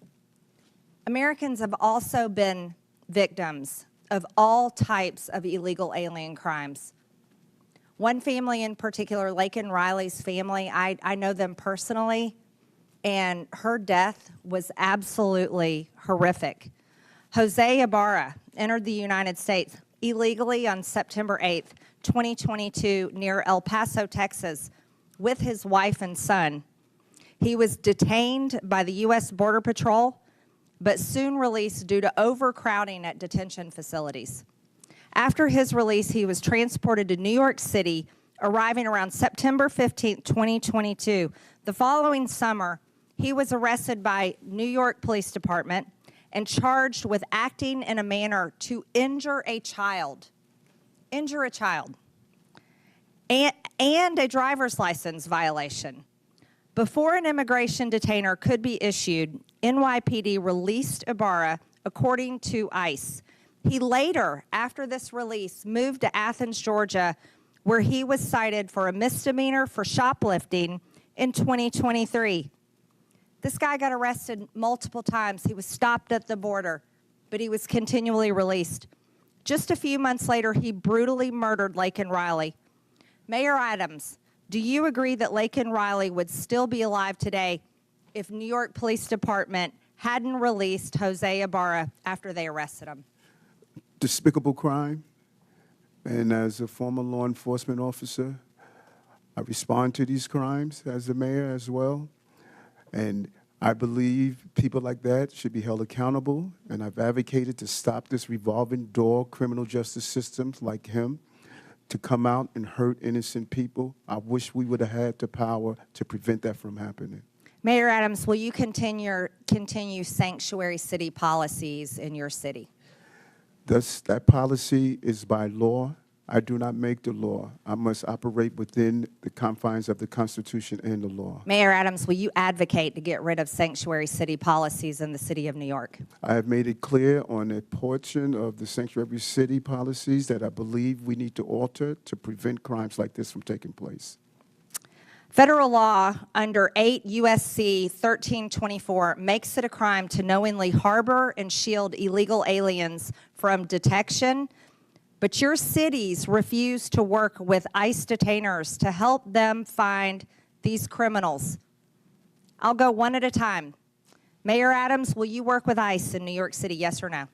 Americans have also been victims of all types of illegal alien crimes. One family in particular, Laken Riley's family, I know them personally, and her death was absolutely horrific. Jose Ibarra entered the United States illegally on September 8th, 2022, near El Paso, Texas, with his wife and son. He was detained by the U.S. Border Patrol, but soon released due to overcrowding at detention facilities. After his release, he was transported to New York City, arriving around September 15th, 2022. The following summer, he was arrested by New York Police Department and charged with acting in a manner to injure a child, and a driver's license violation. Before an immigration detainer could be issued, NYPD released Ibarra according to ICE. He later, after this release, moved to Athens, Georgia, where he was cited for a misdemeanor for shoplifting in 2023. This guy got arrested multiple times. He was stopped at the border, but he was continually released. Just a few months later, he brutally murdered Laken Riley. Mayor Adams, do you agree that Laken Riley would still be alive today if New York Police Department hadn't released Jose Ibarra after they arrested him? Despicable crime. And as a former law enforcement officer, I respond to these crimes as the mayor as well. And I believe people like that should be held accountable. And I've advocated to stop this revolving door criminal justice systems like him to come out and hurt innocent people. I wish we would have had the power to prevent that from happening. Mayor Adams, will you continue sanctuary city policies in your city? That policy is by law. I do not make the law. I must operate within the confines of the Constitution and the law. Mayor Adams, will you advocate to get rid of sanctuary city policies in the city of New York? I have made it clear on a portion of the sanctuary city policies that I believe we need to alter to prevent crimes like this from taking place. Federal law under 8 U.S.C. 1324 makes it a crime to knowingly harbor and shield illegal aliens from detection, but your cities refuse to work with ICE detainers to help them find these criminals. I'll go one at a time. Mayor Adams, will you work with ICE in New York City, yes or no?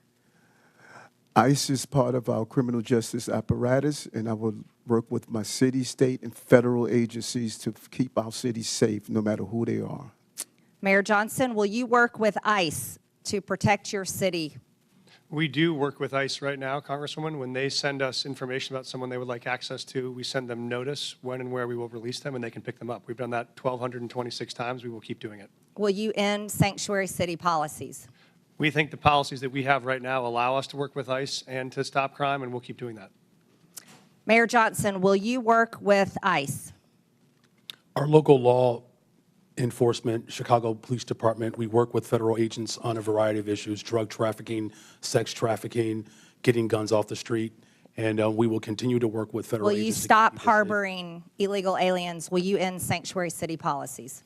ICE is part of our criminal justice apparatus, and I will work with my city, state, and federal agencies to keep our cities safe, no matter who they are. Mayor Johnston, will you work with ICE to protect your city? We do work with ICE right now, Congresswoman. When they send us information about someone they would like access to, we send them notice when and where we will release them, and they can pick them up. We've done that 1,226 times. We will keep doing it. Will you end sanctuary city policies? We think the policies that we have right now allow us to work with ICE and to stop crime, and we'll keep doing that. Mayor Johnston, will you work with ICE? Our local law enforcement, Chicago Police Department, we work with federal agents on a variety of issues, drug trafficking, sex trafficking, getting guns off the street, and we will continue to work with federal agents. Will you stop harboring illegal aliens? Will you end sanctuary city policies?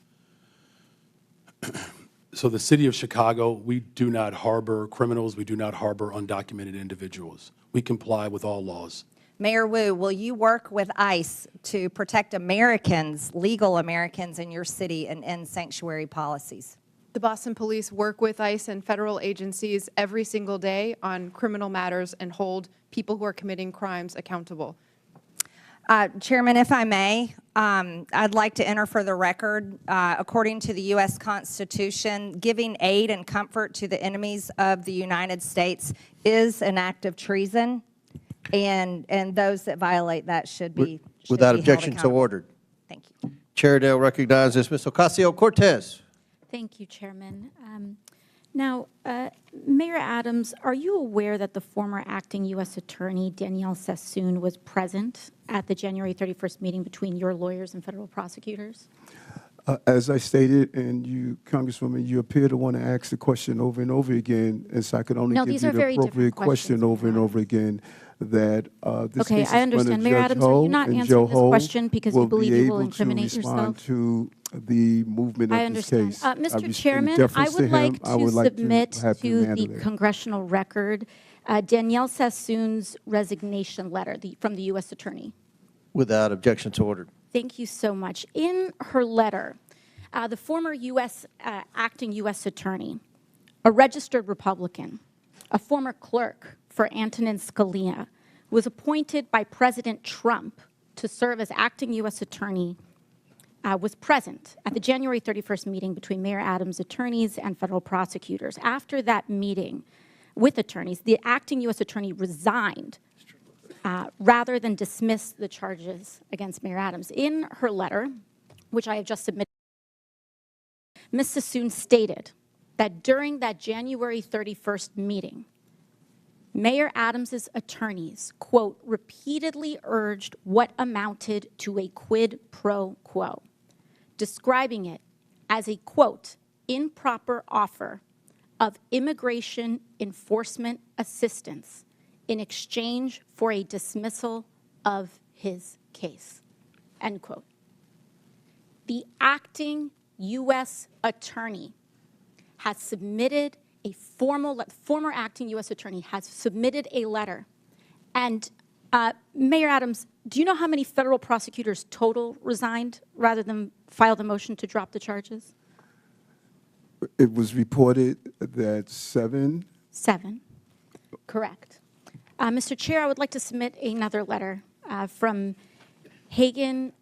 So the city of Chicago, we do not harbor criminals. We do not harbor undocumented individuals. We comply with all laws. Mayor Wu, will you work with ICE to protect Americans, legal Americans in your city, and end sanctuary policies? The Boston Police work with ICE and federal agencies every single day on criminal matters and hold people who are committing crimes accountable. Chairman, if I may, I'd like to enter for the record, according to the U.S. Constitution, giving aid and comfort to the enemies of the United States is an act of treason, and those that violate that should be Without objection, so ordered. Thank you. Chair Dale recognizes Ms. Ocasio-Cortez. Thank you, Chairman. Now, Mayor Adams, are you aware that the former acting U.S. Attorney Danielle Sassoon was present at the January 31st meeting between your lawyers and federal prosecutors? As I stated, and you, Congresswoman, you appear to want to ask the question over and over again, and so I could only give you the appropriate question over and over again. That this okay, I understand. Mayor Adams, are you not answering this question because you believe you will incriminate yourself? To the movement of this case. Mr. Chairman, I would like to submit to the congressional record Danielle Sassoon's resignation letter from the U.S. Attorney. Without objection, so ordered. Thank you so much. In her letter, the former acting U.S. Attorney, a registered Republican, a former clerk for Antonin Scalia, was appointed by President Trump to serve as acting U.S. Attorney, was present at the January 31st meeting between Mayor Adams' attorneys and federal prosecutors. After that meeting with attorneys, the acting U.S. Attorney resigned rather than dismiss the charges against Mayor Adams. In her letter, which I have just submitted, Ms. Sassoon stated that during that January 31st meeting, Mayor Adams' attorneys, quote, repeatedly urged what amounted to a quid pro quo, describing it as a, quote, improper offer of immigration enforcement assistance in exchange for a dismissal of his case, end quote. The acting U.S. attorney has submitted a former acting U.S. attorney has submitted a letter. And Mayor Adams, do you know how many federal prosecutors total resigned rather than file the motion to drop the charges? It was reported that 7. 7, correct. Mr. Chair, I would like to submit another letter from Higgins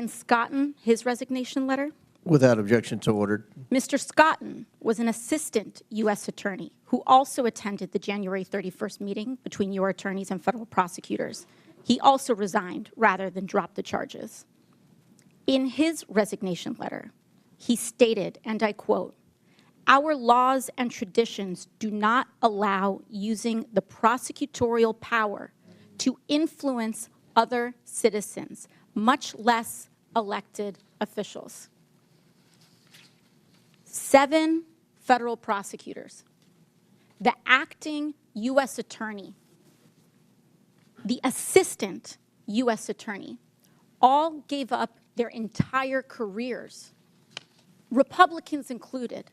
Scotton, his resignation letter. Without objection, so ordered. Mr. Scotton was an assistant U.S. attorney who also attended the January 31st meeting between your attorneys and federal prosecutors. He also resigned rather than drop the charges. In his resignation letter, he stated, and I quote, "Our laws and traditions do not allow using the prosecutorial power to influence other citizens, much less elected officials." 7 federal prosecutors, the acting U.S. attorney, the assistant U.S. attorney, all gave up their entire careers, Republicans included,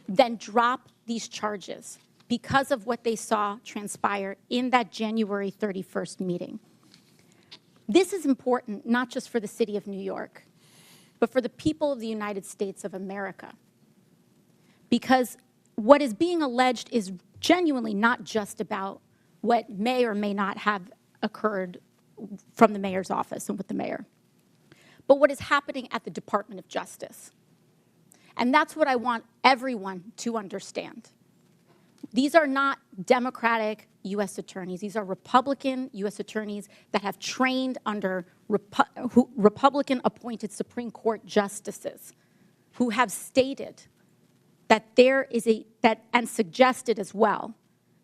then drop these charges because of what they saw transpire in that January 31st meeting. This is important not just for the city of New York, but for the people of the United States of America. Because what is being alleged is genuinely not just about what may or may not have occurred from the mayor's office and with the mayor, but what is happening at the Department of Justice. And that's what I want everyone to understand. These are not Democratic U.S. attorneys. These are Republican U.S. attorneys that have trained under Republican-appointed Supreme Court justices who have stated that there is and suggested as well,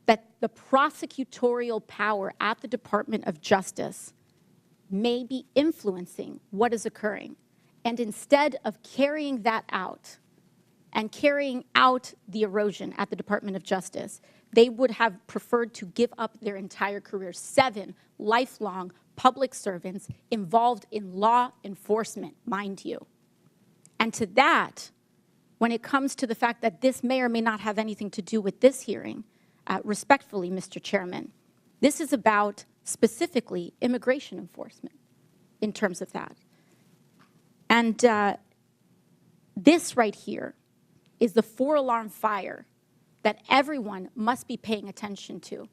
that the prosecutorial power at the Department of Justice may be influencing what is occurring. And instead of carrying that out and carrying out the erosion at the Department of Justice, they would have preferred to give up their entire career. 7 lifelong public servants involved in law enforcement, mind you. And to that, when it comes to the fact that this may or may not have anything to do with this hearing, respectfully, Mr. Chairman, this is about specifically immigration enforcement in terms of that. And this right here is the 4-alarm fire that everyone must be paying attention to.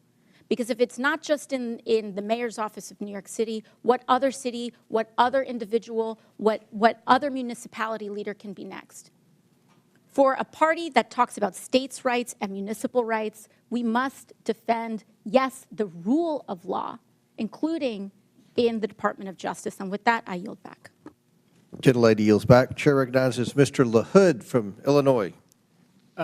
Because if it's not just in the mayor's office of New York City, what other city, what other individual, what other municipality leader can be next? For a party that talks about states' rights and municipal rights, we must defend, yes, the rule of law, including in the Department of Justice. And with that, I yield back. Gentlelady yields back. Chair recognizes Mr. LaHood from Illinois.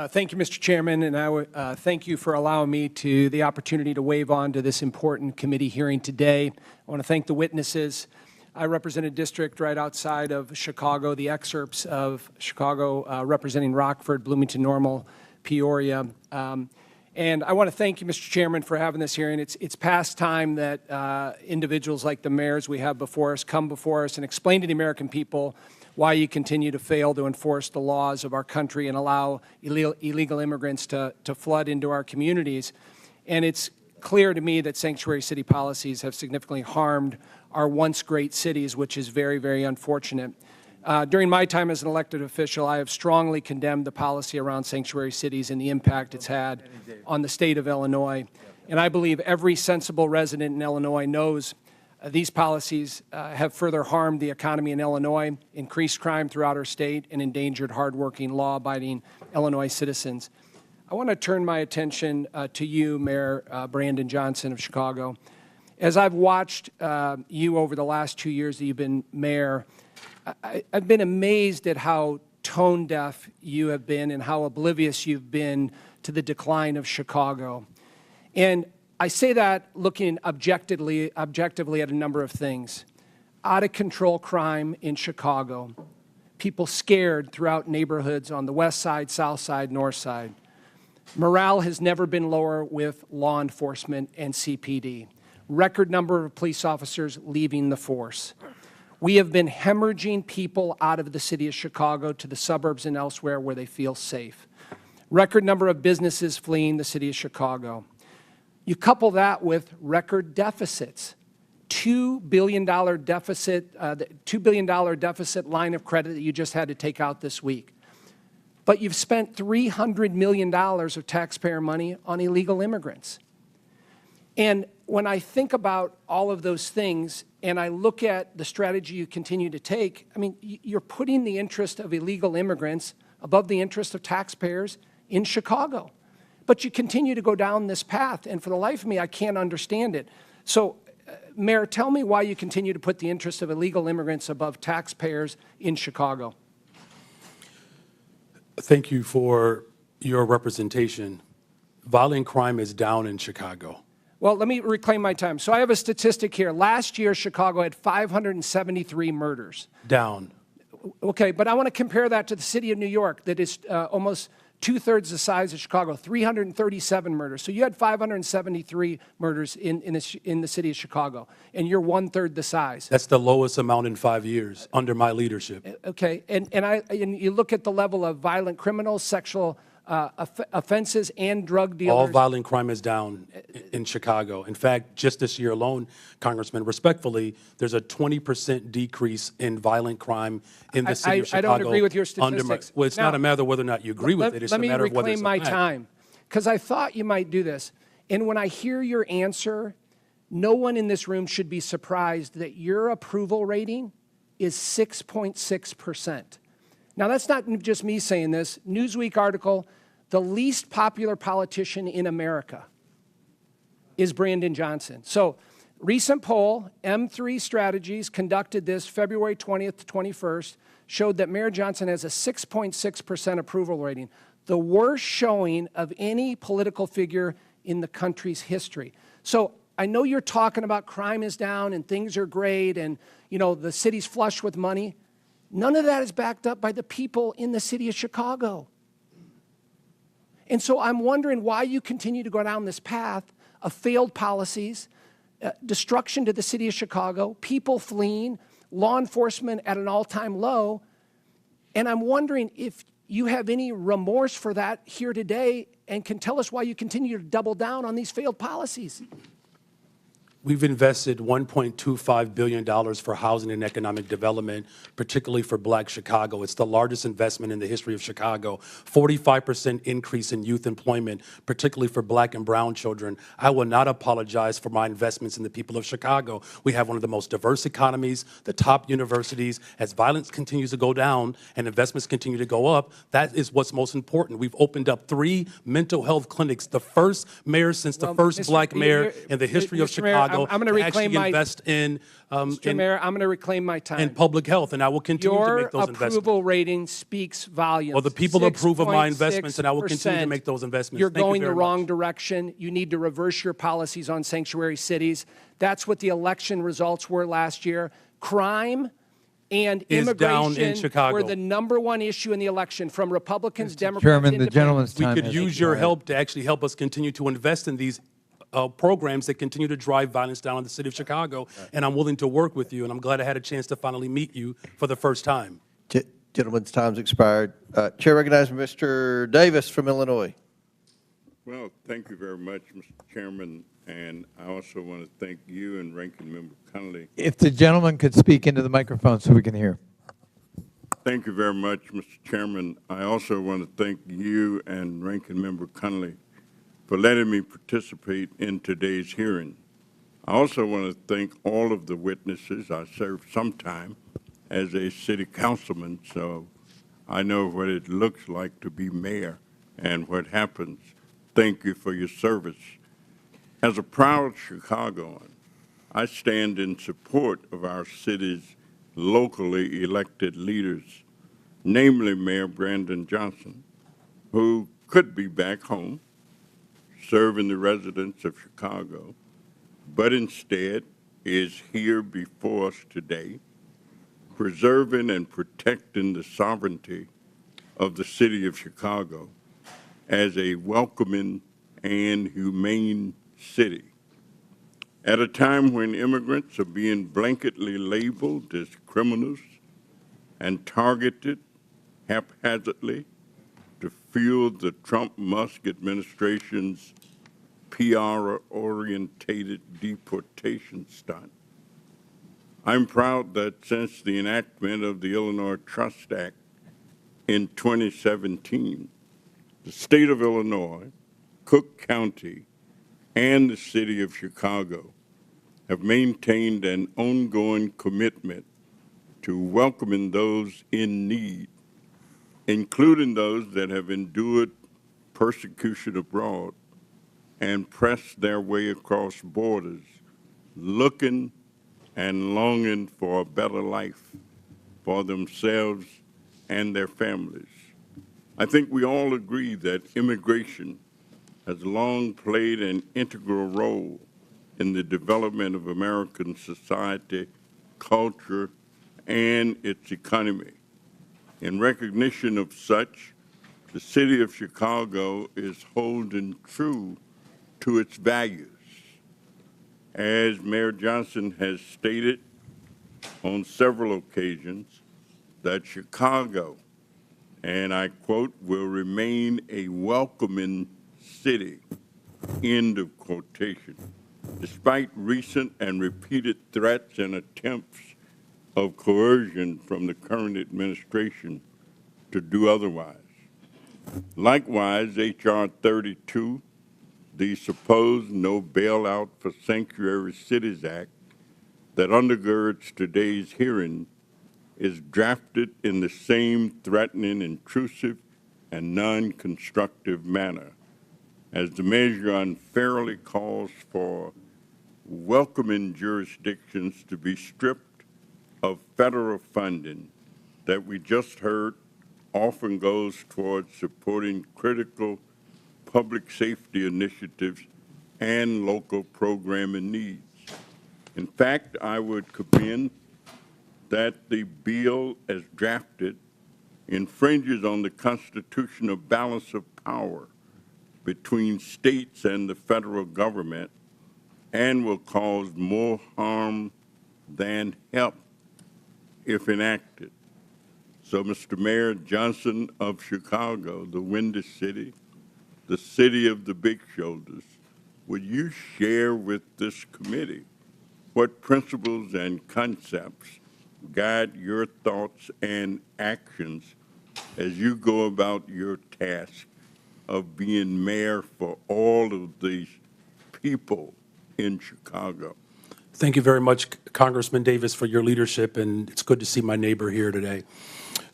Thank you, Mr. Chairman, and I thank you for allowing me the opportunity to wave on to this important committee hearing today. I want to thank the witnesses. I represent a district right outside of Chicago, the excerpts of Chicago representing Rockford, Bloomington Normal, Peoria. And I want to thank you, Mr. Chairman, for having this hearing. It's past time that individuals like the mayors we have before us come before us and explain to the American people why you continue to fail to enforce the laws of our country and allow illegal immigrants to flood into our communities. And it's clear to me that sanctuary city policies have significantly harmed our once great cities, which is very, very unfortunate. During my time as an elected official, I have strongly condemned the policy around sanctuary cities and the impact it's had on the state of Illinois. And I believe every sensible resident in Illinois knows these policies have further harmed the economy in Illinois, increased crime throughout our state, and endangered hardworking, law-abiding Illinois citizens. I want to turn my attention to you, Mayor Brandon Johnson of Chicago. As I've watched you over the last 2 years that you've been mayor, I've been amazed at how tone-deaf you have been and how oblivious you've been to the decline of Chicago. And I say that looking objectively at a number of things. Out-of-control crime in Chicago, people scared throughout neighborhoods on the west side, south side, north side. Morale has never been lower with law enforcement and CPD. Record number of police officers leaving the force. We have been hemorrhaging people out of the city of Chicago to the suburbs and elsewhere where they feel safe. Record number of businesses fleeing the city of Chicago. You couple that with record deficits. $2 billion deficit, the $2 billion deficit line of credit that you just had to take out this week. But you've spent $300 million of taxpayer money on illegal immigrants. And when I think about all of those things and I look at the strategy you continue to take, I mean, you're putting the interest of illegal immigrants above the interest of taxpayers in Chicago. But you continue to go down this path, and for the life of me, I can't understand it. So, Mayor, tell me why you continue to put the interest of illegal immigrants above taxpayers in Chicago. Thank you for your representation. Violent crime is down in Chicago. Well, let me reclaim my time. So I have a statistic here. Last year, Chicago had 573 murders. Down. Okay, but I want to compare that to the city of New York that is almost two-thirds the size of Chicago, 337 murders. So you had 573 murders in the city of Chicago, and you're one-third the size. That's the lowest amount in 5 years under my leadership. Okay, and you look at the level of violent criminals, sexual offenses, and drug dealers. All violent crime is down in Chicago. In fact, just this year alone, Congressman, respectfully, there's a 20% decrease in violent crime in the city of Chicago. I don't agree with your statistics. Well, it's not a matter of whether or not you agree with it. It's a matter of whether it's a fact. Let me reclaim my time, because I thought you might do this. And when I hear your answer, no one in this room should be surprised that your approval rating is 6.6%. Now, that's not just me saying this. Newsweek article, the least popular politician in America is Brandon Johnson. So, recent poll, M3 Strategies conducted this February 20th to 21st, showed that Mayor Johnson has a 6.6% approval rating, the worst showing of any political figure in the country's history. So, I know you're talking about crime is down and things are great and, you know, the city's flush with money. None of that is backed up by the people in the city of Chicago. And so I'm wondering why you continue to go down this path of failed policies, destruction to the city of Chicago, people fleeing, law enforcement at an all-time low. And I'm wondering if you have any remorse for that here today and can tell us why you continue to double down on these failed policies. We've invested $1.25 billion for housing and economic development, particularly for Black Chicago. It's the largest investment in the history of Chicago. 45% increase in youth employment, particularly for Black and brown children. I will not apologize for my investments in the people of Chicago. We have one of the most diverse economies, the top universities. As violence continues to go down and investments continue to go up, that is what's most important. We've opened up 3 mental health clinics, the first mayor since the first Black mayor in the history of Chicago. I'm going to reclaim my invest in Mr. Mayor, I'm going to reclaim my time. In public health, and I will continue to make those investments. Your approval rating speaks volumes. Well, the people approve of my investments, and I will continue to make those investments. You're going the wrong direction. You need to reverse your policies on sanctuary cities. That's what the election results were last year. Crime and immigration were the #1 issue in the election, from Republicans, Democrats, Chairman, the gentleman's time. We could use your help to actually help us continue to invest in these programs that continue to drive violence down in the city of Chicago, and I'm willing to work with you, and I'm glad I had a chance to finally meet you for the first time. Gentleman's time's expired. Chair recognizes Mr. Davis from Illinois. Well, thank you very much, Mr. Chairman, and I also want to thank you and Ranking Member Connolly. If the gentleman could speak into the microphone so we can hear. Thank you very much, Mr. Chairman. I also want to thank you and Ranking Member Connolly for letting me participate in today's hearing. I also want to thank all of the witnesses. I served some time as a city councilman, so I know what it looks like to be mayor and what happens. Thank you for your service. As a proud Chicagoan, I stand in support of our city's locally elected leaders, namely Mayor Brandon Johnson, who could be back home serving the residents of Chicago, but instead is here before us today, preserving and protecting the sovereignty of the city of Chicago as a welcoming and humane city. At a time when immigrants are being blanketly labeled as criminals and targeted haphazardly to fuel the Trump-Musk administration's PR-orientated deportation stunt. I'm proud that since the enactment of the Illinois Trust Act in 2017, the state of Illinois, Cook County, and the city of Chicago have maintained an ongoing commitment to welcoming those in need, including those that have endured persecution abroad and pressed their way across borders, looking and longing for a better life for themselves and their families. I think we all agree that immigration has long played an integral role in the development of American society, culture, and its economy. In recognition of such, the city of Chicago is holding true to its values. As Mayor Johnston has stated on several occasions, that Chicago, and I quote, will remain a welcoming city, end of quotation, despite recent and repeated threats and attempts of coercion from the current administration to do otherwise. Likewise, H.R. 32, the supposed No Bailout for Sanctuary Cities Act that undergirds today's hearing, is drafted in the same threatening, intrusive, and non-constructive manner, as the measure unfairly calls for welcoming jurisdictions to be stripped of federal funding that we just heard often goes towards supporting critical public safety initiatives and local programming needs. In fact, I would commend that the bill as drafted infringes on the constitutional balance of power between states and the federal government and will cause more harm than help if enacted. So, Mr. Mayor Johnston of Chicago, the Windy City, the city of the big shoulders, would you share with this committee what principles and concepts guide your thoughts and actions as you go about your task of being mayor for all of these people in Chicago? Thank you very much, Congressman Davis, for your leadership, and it's good to see my neighbor here today.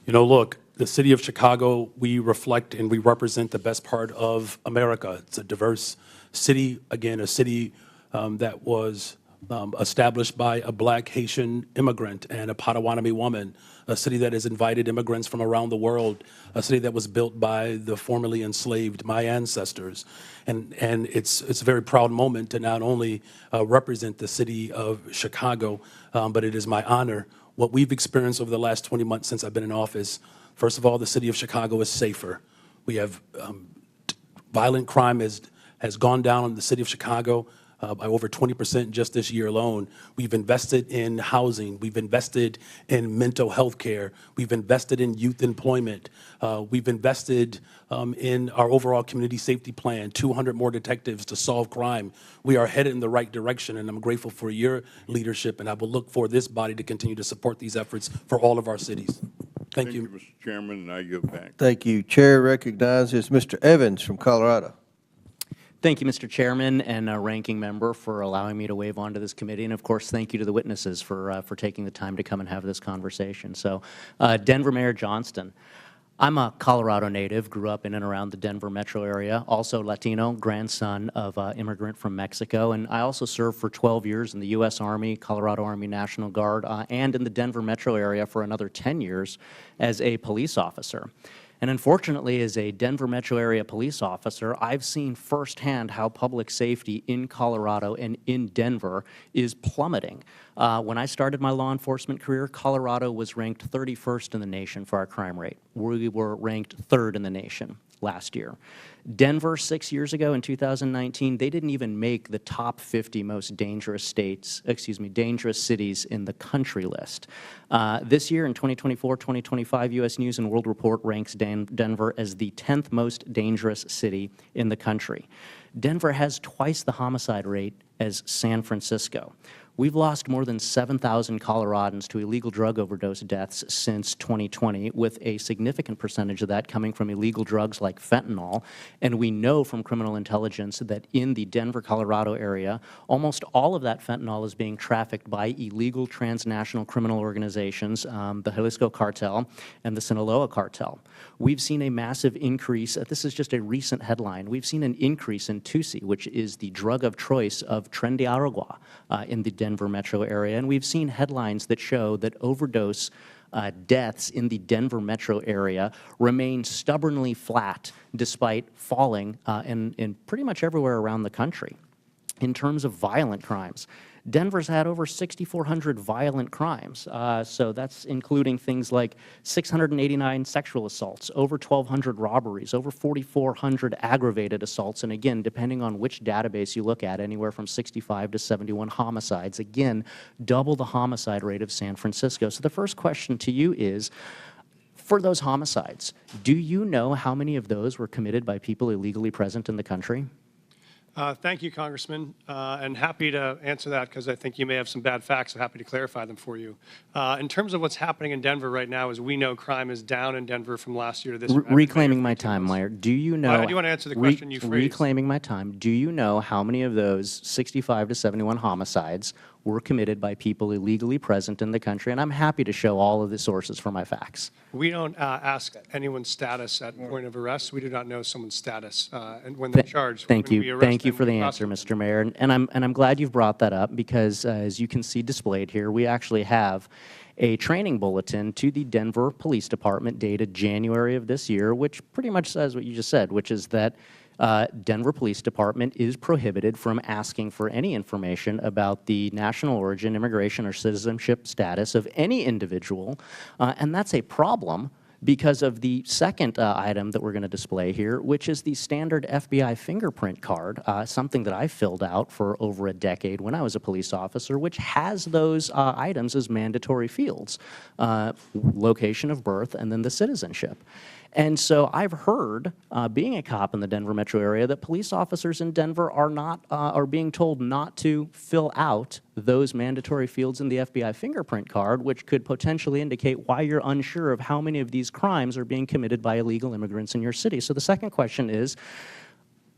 You know, look, the city of Chicago, we reflect and we represent the best part of America. It's a diverse city, again, a city that was established by a Black Haitian immigrant and a Potawatomi woman, a city that has invited immigrants from around the world, a city that was built by the formerly enslaved, my ancestors. And it's a very proud moment to not only represent the city of Chicago, but it is my honor. What we've experienced over the last 20 months since I've been in office, first of all, the city of Chicago is safer. We have violent crime has gone down in the city of Chicago by over 20% just this year alone. We've invested in housing. We've invested in mental health care. We've invested in youth employment. We've invested in our overall community safety plan, 200 more detectives to solve crime. We are headed in the right direction, and I'm grateful for your leadership, and I will look for this body to continue to support these efforts for all of our cities. Thank you. Mr. Chairman, and I yield back. Thank you. Chair recognizes Mr. Evans from Colorado. Thank you, Mr. Chairman and Ranking Member, for allowing me to wave on to this committee. And, of course, thank you to the witnesses for taking the time to come and have this conversation. So, Denver Mayor Johnston. I'm a Colorado native, grew up in and around the Denver metro area, also Latino, grandson of an immigrant from Mexico. And I also served for 12 years in the U.S. Army, Colorado Army National Guard, and in the Denver metro area for another 10 years as a police officer. And unfortunately, as a Denver metro area police officer, I've seen firsthand how public safety in Colorado and in Denver is plummeting. When I started my law enforcement career, Colorado was ranked 31st in the nation for our crime rate. We were ranked 3rd in the nation. last year. Denver, 6 years ago in 2019, they didn't even make the top 50 most dangerous dangerous cities in the country list. This year in 2024-2025, U.S. News and World Report ranks Denver as the 10th most dangerous city in the country. Denver has twice the homicide rate as San Francisco. We've lost more than 7,000 Coloradans to illegal drug overdose deaths since 2020, with a significant percentage of that coming from illegal drugs like fentanyl. And we know from criminal intelligence that in the Denver, Colorado area, almost all of that fentanyl is being trafficked by illegal transnational criminal organizations, the Jalisco Cartel and the Sinaloa Cartel. We've seen a massive increase. This is just a recent headline. We've seen an increase in Tusi, which is the drug of choice of Trendiaragua in the Denver metro area. And we've seen headlines that show that overdose deaths in the Denver metro area remain stubbornly flat despite falling in pretty much everywhere around the country. In terms of violent crimes, Denver's had over 6,400 violent crimes, so that's including things like 689 sexual assaults, over 1,200 robberies, over 4,400 aggravated assaults, and again, depending on which database you look at, anywhere from 65 to 71 homicides. Again, double the homicide rate of San Francisco. So the first question to you is, for those homicides, do you know how many of those were committed by people illegally present in the country? Thank you, Congressman, and happy to answer that because I think you may have some bad facts. I'm happy to clarify them for you. In terms of what's happening in Denver right now, as we know, crime is down in Denver from last year to this year. Reclaiming my time, Meyer. Do you know? I do want to answer the question you phrased. Reclaiming my time. Do you know how many of those 65 to 71 homicides were committed by people illegally present in the country? And I'm happy to show all of the sources for my facts. We don't ask anyone's status at point of arrest. We do not know someone's status and when they're charged. Thank you. Thank you for the answer, Mr. Mayor. And I'm glad you've brought that up because, as you can see displayed here, we actually have a training bulletin to the Denver Police Department dated January of this year, which pretty much says what you just said, which is that Denver Police Department is prohibited from asking for any information about the national origin, immigration, or citizenship status of any individual, and that's a problem because of the second item that we're going to display here, which is the standard FBI fingerprint card, something that I filled out for over a decade when I was a police officer, which has those items as mandatory fields, location of birth and then the citizenship. And so I've heard, being a cop in the Denver metro area, that police officers in Denver are being told not to fill out those mandatory fields in the FBI fingerprint card, which could potentially indicate why you're unsure of how many of these crimes are being committed by illegal immigrants in your city. So the second question is,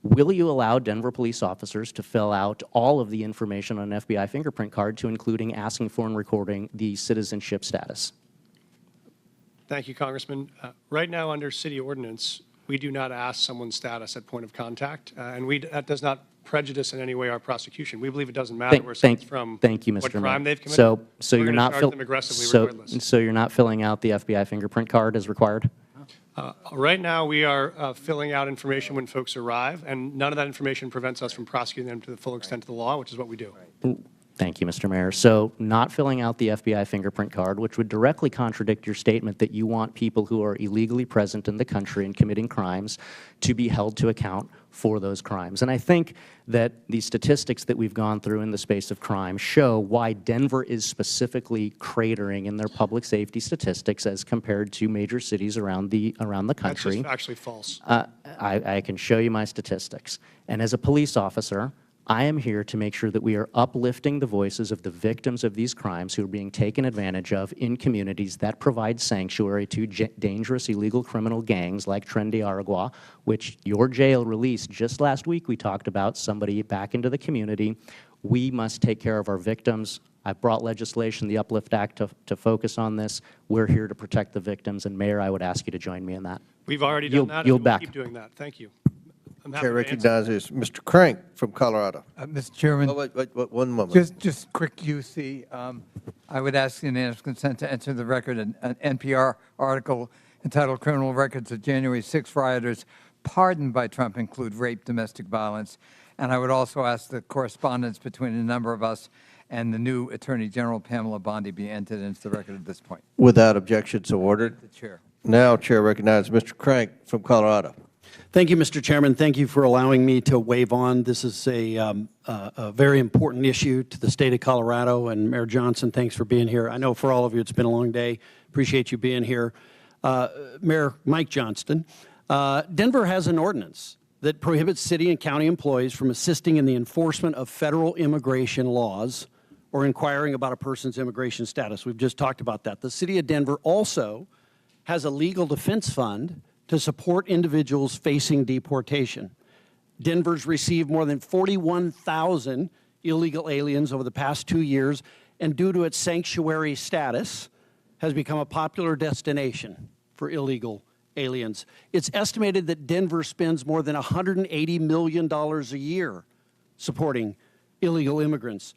will you allow Denver police officers to fill out all of the information on an FBI fingerprint card, to including asking for and recording the citizenship status? Thank you, Congressman. Right now, under city ordinance, we do not ask someone's status at point of contact, and that does not prejudice in any way our prosecution. We believe it doesn't matter where someone's from, thank you, Mr. what crime Mayor. they've committed. So We're you're gonna not charge them aggressively regardless. so you're not filling out the FBI fingerprint card as required? Right now, we are filling out information when folks arrive, and none of that information prevents us from prosecuting them to the full extent of the law, which is what we do. Thank you, Mr. Mayor. So not filling out the FBI fingerprint card, which would directly contradict your statement that you want people who are illegally present in the country and committing crimes to be held to account for those crimes. And I think that the statistics that we've gone through in the space of crime show why Denver is specifically cratering in their public safety statistics as compared to major cities around the country. That's just actually false. I can show you my statistics. And as a police officer, I am here to make sure that we are uplifting the voices of the victims of these crimes who are being taken advantage of in communities that provide sanctuary to dangerous illegal criminal gangs like Trendiaragua, which your jail released just last week. We talked about somebody back into the community. We must take care of our victims. I brought legislation, the Uplift Act, to focus on this. We're here to protect the victims, and Mayor, I would ask you to join me in that. We've already done that, and we'll keep doing that. Thank you. Chair recognizes Mr. Crank from Colorado. Mr. Chairman. Oh, wait, one moment. Just quick UC. I would ask unanimous consent to enter the record an NPR article entitled Criminal Records of January 6 Rioters Pardoned by Trump Include Rape, Domestic Violence. And I would also ask the correspondence between a number of us and the new Attorney General Pamela Bondi be entered into the record at this point. Without objection, so ordered. The Chair. Now, Chair recognizes Mr. Crank from Colorado. Thank you, Mr. Chairman. Thank you for allowing me to wave on. This is a very important issue to the state of Colorado. And Mayor Johnston, thanks for being here. I know for all of you it's been a long day. Appreciate you being here. Mayor Mike Johnston, Denver has an ordinance that prohibits city and county employees from assisting in the enforcement of federal immigration laws or inquiring about a person's immigration status. We've just talked about that. The city of Denver also has a legal defense fund to support individuals facing deportation. Denver's received more than 41,000 illegal aliens over the past 2 years, and due to its sanctuary status, has become a popular destination for illegal aliens. It's estimated that Denver spends more than $180 million a year supporting illegal immigrants.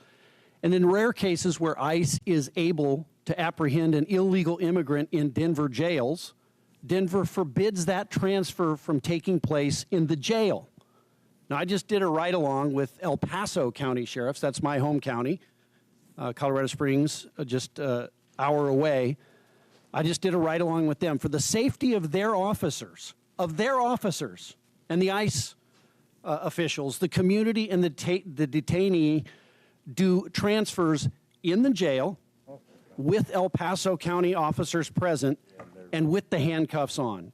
And in rare cases where ICE is able to apprehend an illegal immigrant in Denver jails, Denver forbids that transfer from taking place in the jail. Now, I just did a ride-along with El Paso County Sheriffs. That's my home county. Colorado Springs, just an hour away. I just did a ride-along with them for the safety of their officers, and the ICE officials. The community and the detainee do transfers in the jail with El Paso County officers present and with the handcuffs on.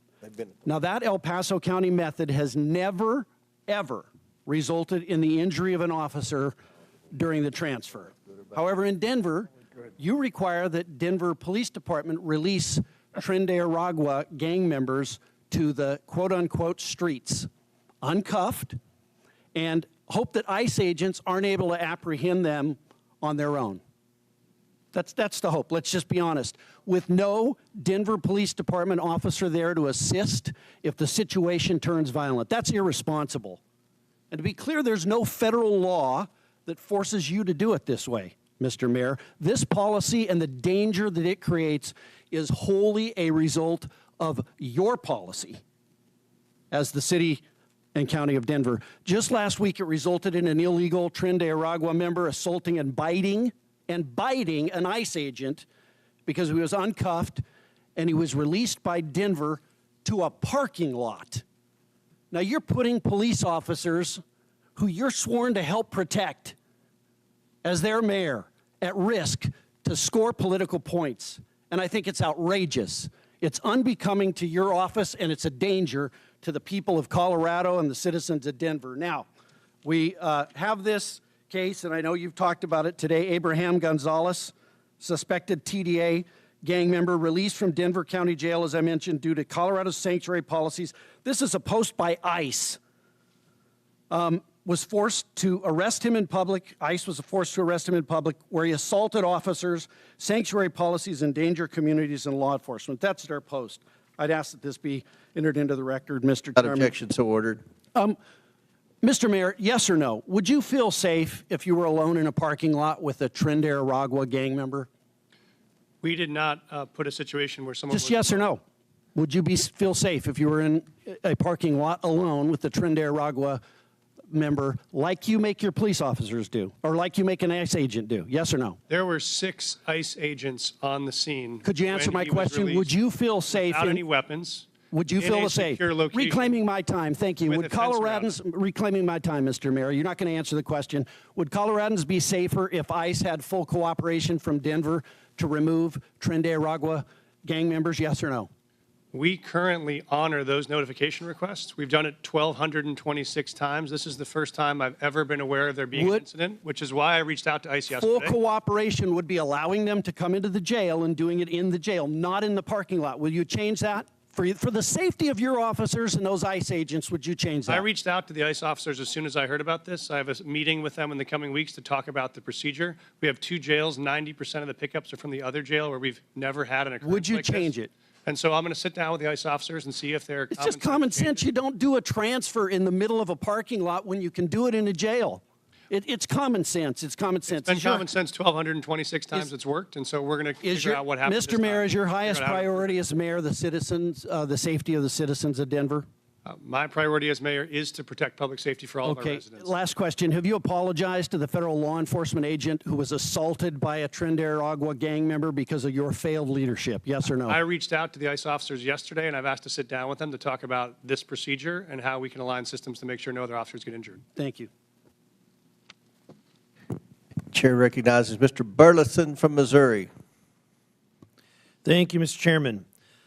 Now, that El Paso County method has never, ever resulted in the injury of an officer during the transfer. However, in Denver, you require that Denver Police Department release Tren de Aragua gang members to the quote-unquote streets, uncuffed, and hope that ICE agents aren't able to apprehend them on their own. That's the hope. Let's just be honest. With no Denver Police Department officer there to assist if the situation turns violent, that's irresponsible. And to be clear, there's no federal law that forces you to do it this way, Mr. Mayor. This policy and the danger that it creates is wholly a result of your policy as the city and county of Denver. Just last week, it resulted in an illegal Tren de Aragua member assaulting and biting an ICE agent because he was uncuffed and he was released by Denver to a parking lot. Now, you're putting police officers who you're sworn to help protect as their mayor at risk to score political points. And I think it's outrageous. It's unbecoming to your office, and it's a danger to the people of Colorado and the citizens of Denver. Now, we have this case, and I know you've talked about it today. Abraham Gonzalez, suspected TDA gang member, released from Denver County Jail, as I mentioned, due to Colorado's sanctuary policies. This is a post by ICE. Was forced to arrest him in public. ICE was forced to arrest him in public where he assaulted officers, sanctuary policies, endanger communities, and law enforcement. That's their post. I'd ask that this be entered into the record, Mr. Chairman. Objection, so ordered. Mr. Mayor, yes or no? Would you feel safe if you were alone in a parking lot with a Tren de Aragua gang member? We did not put a situation where someone Just yes or no. Would you feel safe if you were in a parking lot alone with a Tren de Aragua member like you make your police officers do, or like you make an ICE agent do? Yes or no? There were 6 ICE agents on the scene. Could you answer my question? Would you feel safe without any weapons? Would you feel safe? Reclaiming my time, thank you. Would Coloradans, reclaiming my time, Mr. Mayor, you're not going to answer the question. Would Coloradans be safer if ICE had full cooperation from Denver to remove Tren de Aragua gang members? Yes or no? We currently honor those notification requests. We've done it 1,226 times. This is the first time I've ever been aware of there being an incident, which is why I reached out to ICE yesterday. Full cooperation would be allowing them to come into the jail and doing it in the jail, not in the parking lot. Will you change that? For the safety of your officers and those ICE agents, would you change that? I reached out to the ICE officers as soon as I heard about this. I have a meeting with them in the coming weeks to talk about the procedure. We have 2 jails. 90% of the pickups are from the other jail where we've never had an occurrence. Would you change it? And so I'm going to sit down with the ICE officers and see if they're It's just common sense. You don't do a transfer in the middle of a parking lot when you can do it in a jail. It's common sense. It's common sense. It's been common sense 1,226 times it's worked, and so we're going to figure out what happens. Mr. Mayor, is your highest priority as mayor the citizens, the safety of the citizens of Denver? My priority as mayor is to protect public safety for all of our Okay, residents. last question. Have you apologized to the federal law enforcement agent who was assaulted by a Trinidad Agua gang member because of your failed leadership? Yes or no? I reached out to the ICE officers yesterday, and I've asked to sit down with them to talk about this procedure and how we can align systems to make sure no other officers get injured. Thank you. Chair recognizes Mr. Burleson from Missouri. Thank you, Mr. Chairman.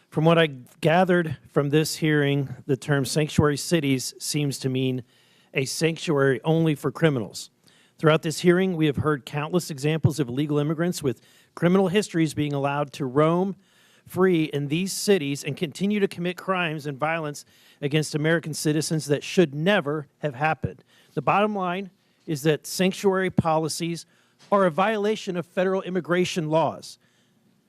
From what I gathered from this hearing, the term sanctuary cities seems to mean a sanctuary only for criminals. Throughout this hearing, we have heard countless examples of illegal immigrants with criminal histories being allowed to roam free in these cities and continue to commit crimes and violence against American citizens that should never have happened. The bottom line is that sanctuary policies are a violation of federal immigration laws.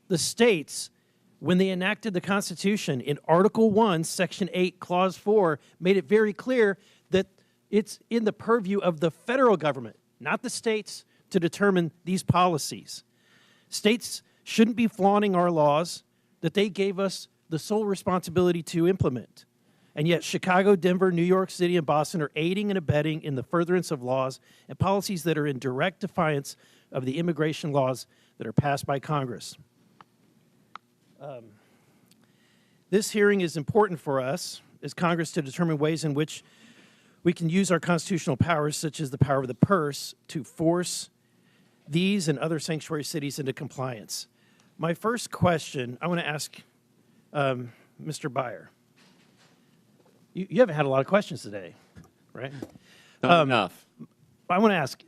The states, when they enacted the Constitution in Article 1, Section 8, Clause 4, made it very clear that it's in the purview of the federal government, not the states, to determine these policies. States shouldn't be flaunting our laws that they gave us the sole responsibility to implement. And yet Chicago, Denver, New York City, and Boston are aiding and abetting in the furtherance of laws and policies that are in direct defiance of the immigration laws that are passed by Congress. This hearing is important for us as Congress to determine ways in which we can use our constitutional powers, such as the power of the purse, to force these and other sanctuary cities into compliance. My first question, I want to ask Mr. Beyer. You haven't had a lot of questions today, right? Not enough. I want to ask,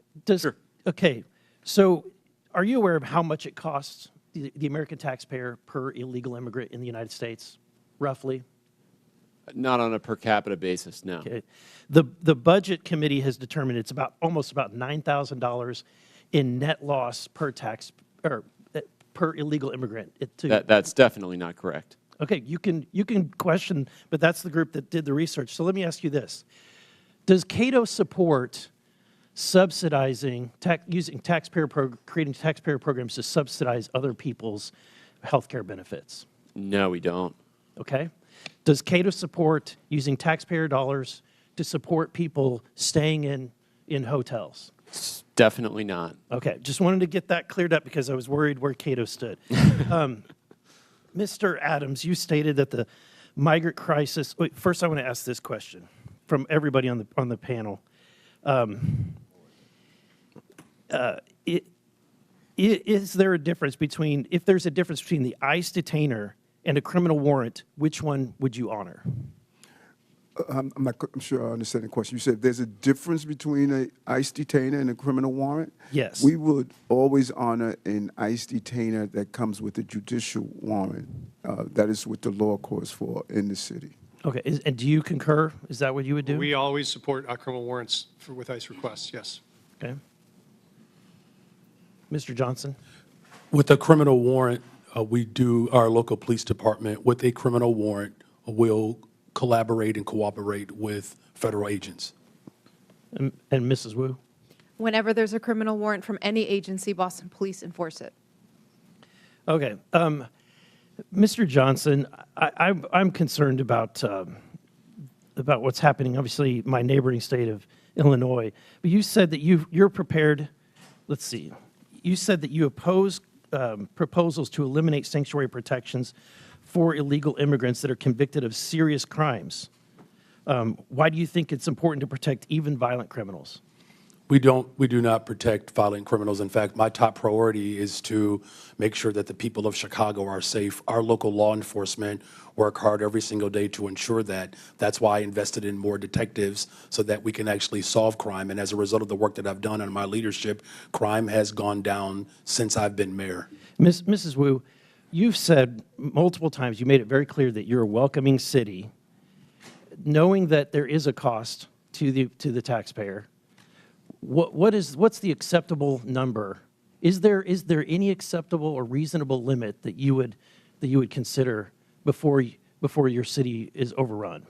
okay, so are you aware of how much it costs the American taxpayer per illegal immigrant in the United States, roughly? Not on a per capita basis, no. Okay. The Budget Committee has determined it's almost about $9,000 in net loss per per illegal immigrant. That's definitely not correct. Okay, you can question, but that's the group that did the research. So let me ask you this. Does Cato support subsidizing, creating taxpayer programs to subsidize other people's health care benefits? No, we don't. Okay. Does Cato support using taxpayer dollars to support people staying in hotels? Definitely not. Okay, just wanted to get that cleared up because I was worried where Cato stood. Mr. Adams, you stated that the migrant crisis, wait, first I want to ask this question from everybody on the panel. Is there a difference between, if there's a difference between the ICE detainer and a criminal warrant, which one would you honor? I'm sure I understand the question. You said there's a difference between an ICE detainer and a criminal warrant? Yes. We would always honor an ICE detainer that comes with a judicial warrant. That is what the law calls for in the city. Okay, and do you concur? Is that what you would do? We always support our criminal warrants with ICE requests, yes. Okay. Mr. Johnston? With a criminal warrant, our local police department, with a criminal warrant, will collaborate and cooperate with federal agents. And Mrs. Wu? Whenever there's a criminal warrant from any agency, Boston Police enforce it. Okay. Mr. Johnston, I'm concerned about what's happening, obviously, my neighboring state of Illinois. But you said that you're prepared, let's see, you said that you oppose proposals to eliminate sanctuary protections for illegal immigrants that are convicted of serious crimes. Why do you think it's important to protect even violent criminals? We do not protect violent criminals. In fact, my top priority is to make sure that the people of Chicago are safe. Our local law enforcement work hard every single day to ensure that. That's why I invested in more detectives so that we can actually solve crime. And as a result of the work that I've done in my leadership, crime has gone down since I've been mayor. Mrs. Wu, you've said multiple times, you made it very clear that you're a welcoming city, knowing that there is a cost to the taxpayer. What's the acceptable number? Is there any acceptable or reasonable limit that you would consider before your city is overrun?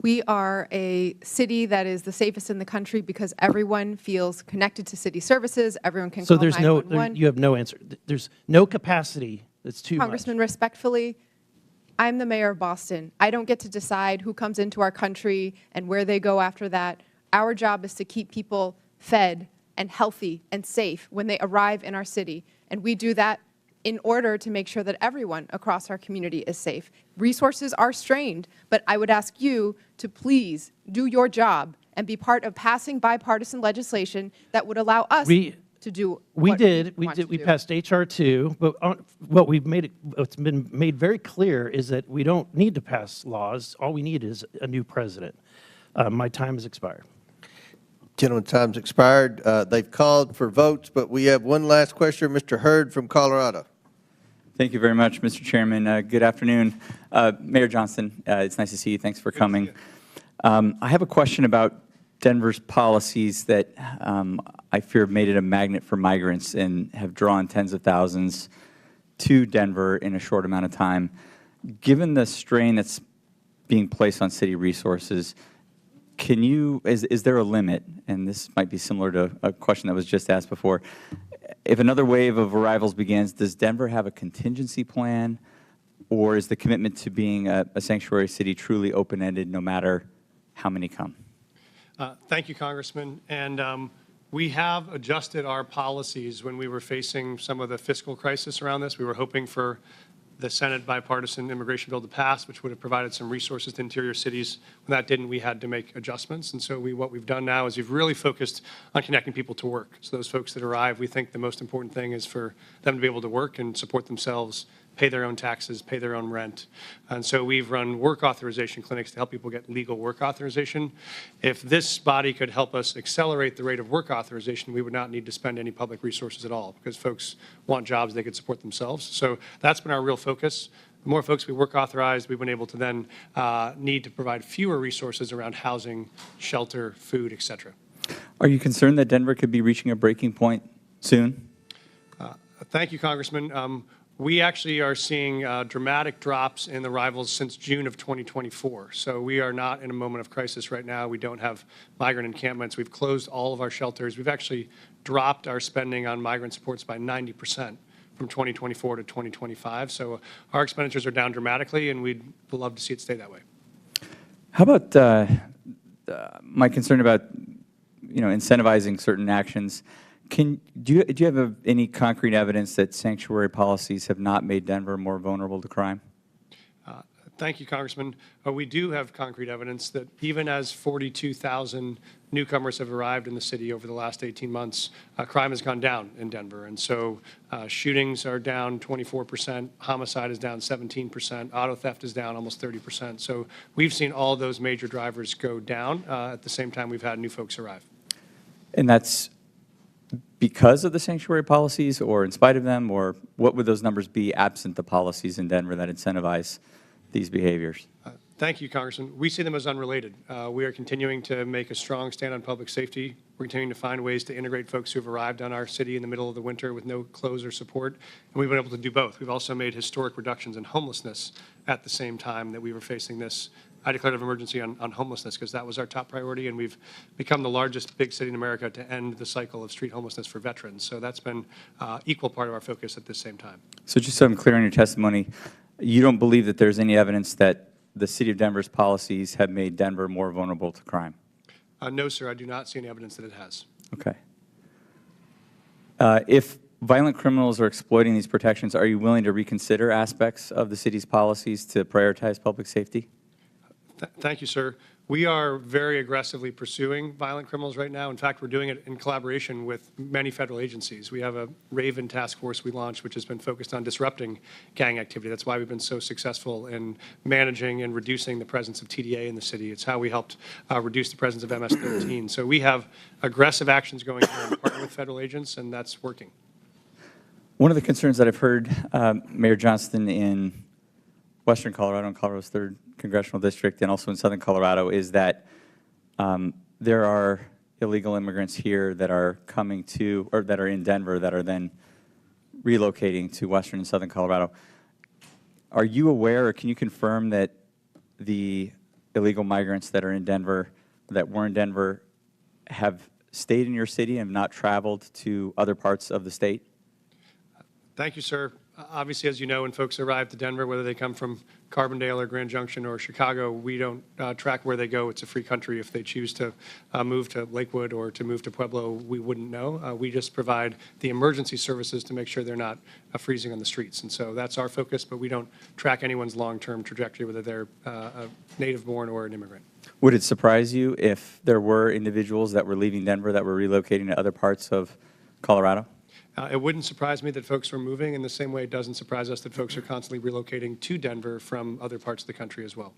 We are a city that is the safest in the country because everyone feels connected to city services. Everyone can call 911. You have no answer. There's no capacity that's too Congressman, much. respectfully, I'm the mayor of Boston. I don't get to decide who comes into our country and where they go after that. Our job is to keep people fed and healthy and safe when they arrive in our city. And we do that in order to make sure that everyone across our community is safe. Resources are strained, but I would ask you to please do your job and be part of passing bipartisan legislation that would allow us to do We what did. we want to We do. passed HR 2, but what's been made very clear is that we don't need to pass laws. All we need is a new president. My time has expired. Gentleman's time's expired. They've called for votes, but we have one last question. Mr. Hurd from Colorado. Thank you very much, Mr. Chairman. Good afternoon. Mayor Johnston, it's nice to see you. Thanks for coming. I have a question about Denver's policies that I fear have made it a magnet for migrants and have drawn tens of thousands to Denver in a short amount of time. Given the strain that's being placed on city resources, is there a limit, and this might be similar to a question that was just asked before, if another wave of arrivals begins, does Denver have a contingency plan, or is the commitment to being a sanctuary city truly open-ended no matter how many come? Thank you, Congressman. And we have adjusted our policies when we were facing some of the fiscal crisis around this. We were hoping for the Senate bipartisan immigration bill to pass, which would have provided some resources to interior cities. When that didn't, we had to make adjustments. And so what we've done now is we've really focused on connecting people to work. So those folks that arrive, we think the most important thing is for them to be able to work and support themselves, pay their own taxes, pay their own rent. And so we've run work authorization clinics to help people get legal work authorization. If this body could help us accelerate the rate of work authorization, we would not need to spend any public resources at all, because folks want jobs they could support themselves. So that's been our real focus. The more folks we work authorized, we've been able to then need to provide fewer resources around housing, shelter, food, et cetera. Are you concerned that Denver could be reaching a breaking point soon? Thank you, Congressman. We actually are seeing dramatic drops in arrivals since June of 2024. So we are not in a moment of crisis right now. We don't have migrant encampments. We've closed all of our shelters. We've actually dropped our spending on migrant supports by 90% from 2024 to 2025. So our expenditures are down dramatically, and we'd love to see it stay that way. How about my concern about incentivizing certain actions? Do you have any concrete evidence that sanctuary policies have not made Denver more vulnerable to crime? Thank you, Congressman. We do have concrete evidence that even as 42,000 newcomers have arrived in the city over the last 18 months, crime has gone down in Denver. And so shootings are down 24%, homicide is down 17%, auto theft is down almost 30%. So we've seen all those major drivers go down at the same time we've had new folks arrive. And that's because of the sanctuary policies, or in spite of them, or what would those numbers be absent the policies in Denver that incentivize these behaviors? Thank you, Congressman. We see them as unrelated. We are continuing to make a strong stand on public safety. We're continuing to find ways to integrate folks who have arrived on our city in the middle of the winter with no clothes or support, and we've been able to do both. We've also made historic reductions in homelessness at the same time that we were facing this. I declared an emergency on homelessness because that was our top priority, and we've become the largest big city in America to end the cycle of street homelessness for veterans. So that's been equal part of our focus at the same time. So just so I'm clear on your testimony, you don't believe that there's any evidence that the city of Denver's policies have made Denver more vulnerable to crime? No, sir, I do not see any evidence that it has. Okay. If violent criminals are exploiting these protections, are you willing to reconsider aspects of the city's policies to prioritize public safety? Thank you, sir. We are very aggressively pursuing violent criminals right now. In fact, we're doing it in collaboration with many federal agencies. We have a Raven task force we launched, which has been focused on disrupting gang activity. That's why we've been so successful in managing and reducing the presence of TDA in the city. It's how we helped reduce the presence of MS-13. So we have aggressive actions going on in partner with federal agents, and that's working. One of the concerns that I've heard, Mayor Johnston, in Western Colorado and Colorado's 3rd Congressional District and also in Southern Colorado, is that there are illegal immigrants here that are coming to, or that are in Denver, that are then relocating to Western and Southern Colorado. Are you aware, or can you confirm that the illegal migrants that are in Denver, that were in Denver, have stayed in your city and have not traveled to other parts of the state? Thank you, sir. Obviously, as you know, when folks arrive to Denver, whether they come from Carbondale or Grand Junction or Chicago, we don't track where they go. It's a free country. If they choose to move to Lakewood or to move to Pueblo, we wouldn't know. We just provide the emergency services to make sure they're not freezing on the streets. And so that's our focus, but we don't track anyone's long-term trajectory, whether they're a native-born or an immigrant. Would it surprise you if there were individuals that were leaving Denver that were relocating to other parts of Colorado? It wouldn't surprise me that folks were moving in the same way it doesn't surprise us that folks are constantly relocating to Denver from other parts of the country as well.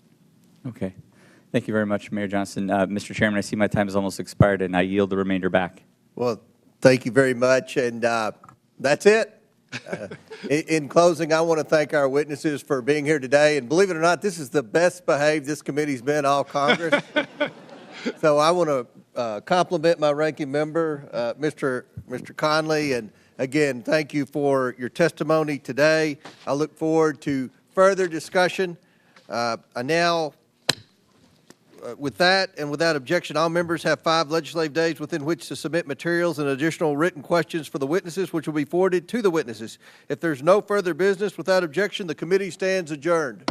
Okay. Thank you very much, Mayor Johnston. Mr. Chairman, I see my time has almost expired, and I yield the remainder back. Well, thank you very much, and that's it. In closing, I want to thank our witnesses for being here today, and believe it or not, this is the best behaved this committee's been all Congress. So I want to compliment my ranking member, Mr. Conley, and again, thank you for your testimony today. I look forward to further discussion. With that and without objection, all members have 5 legislative days within which to submit materials and additional written questions for the witnesses, which will be forwarded to the witnesses. If there's no further business, without objection, the committee stands adjourned.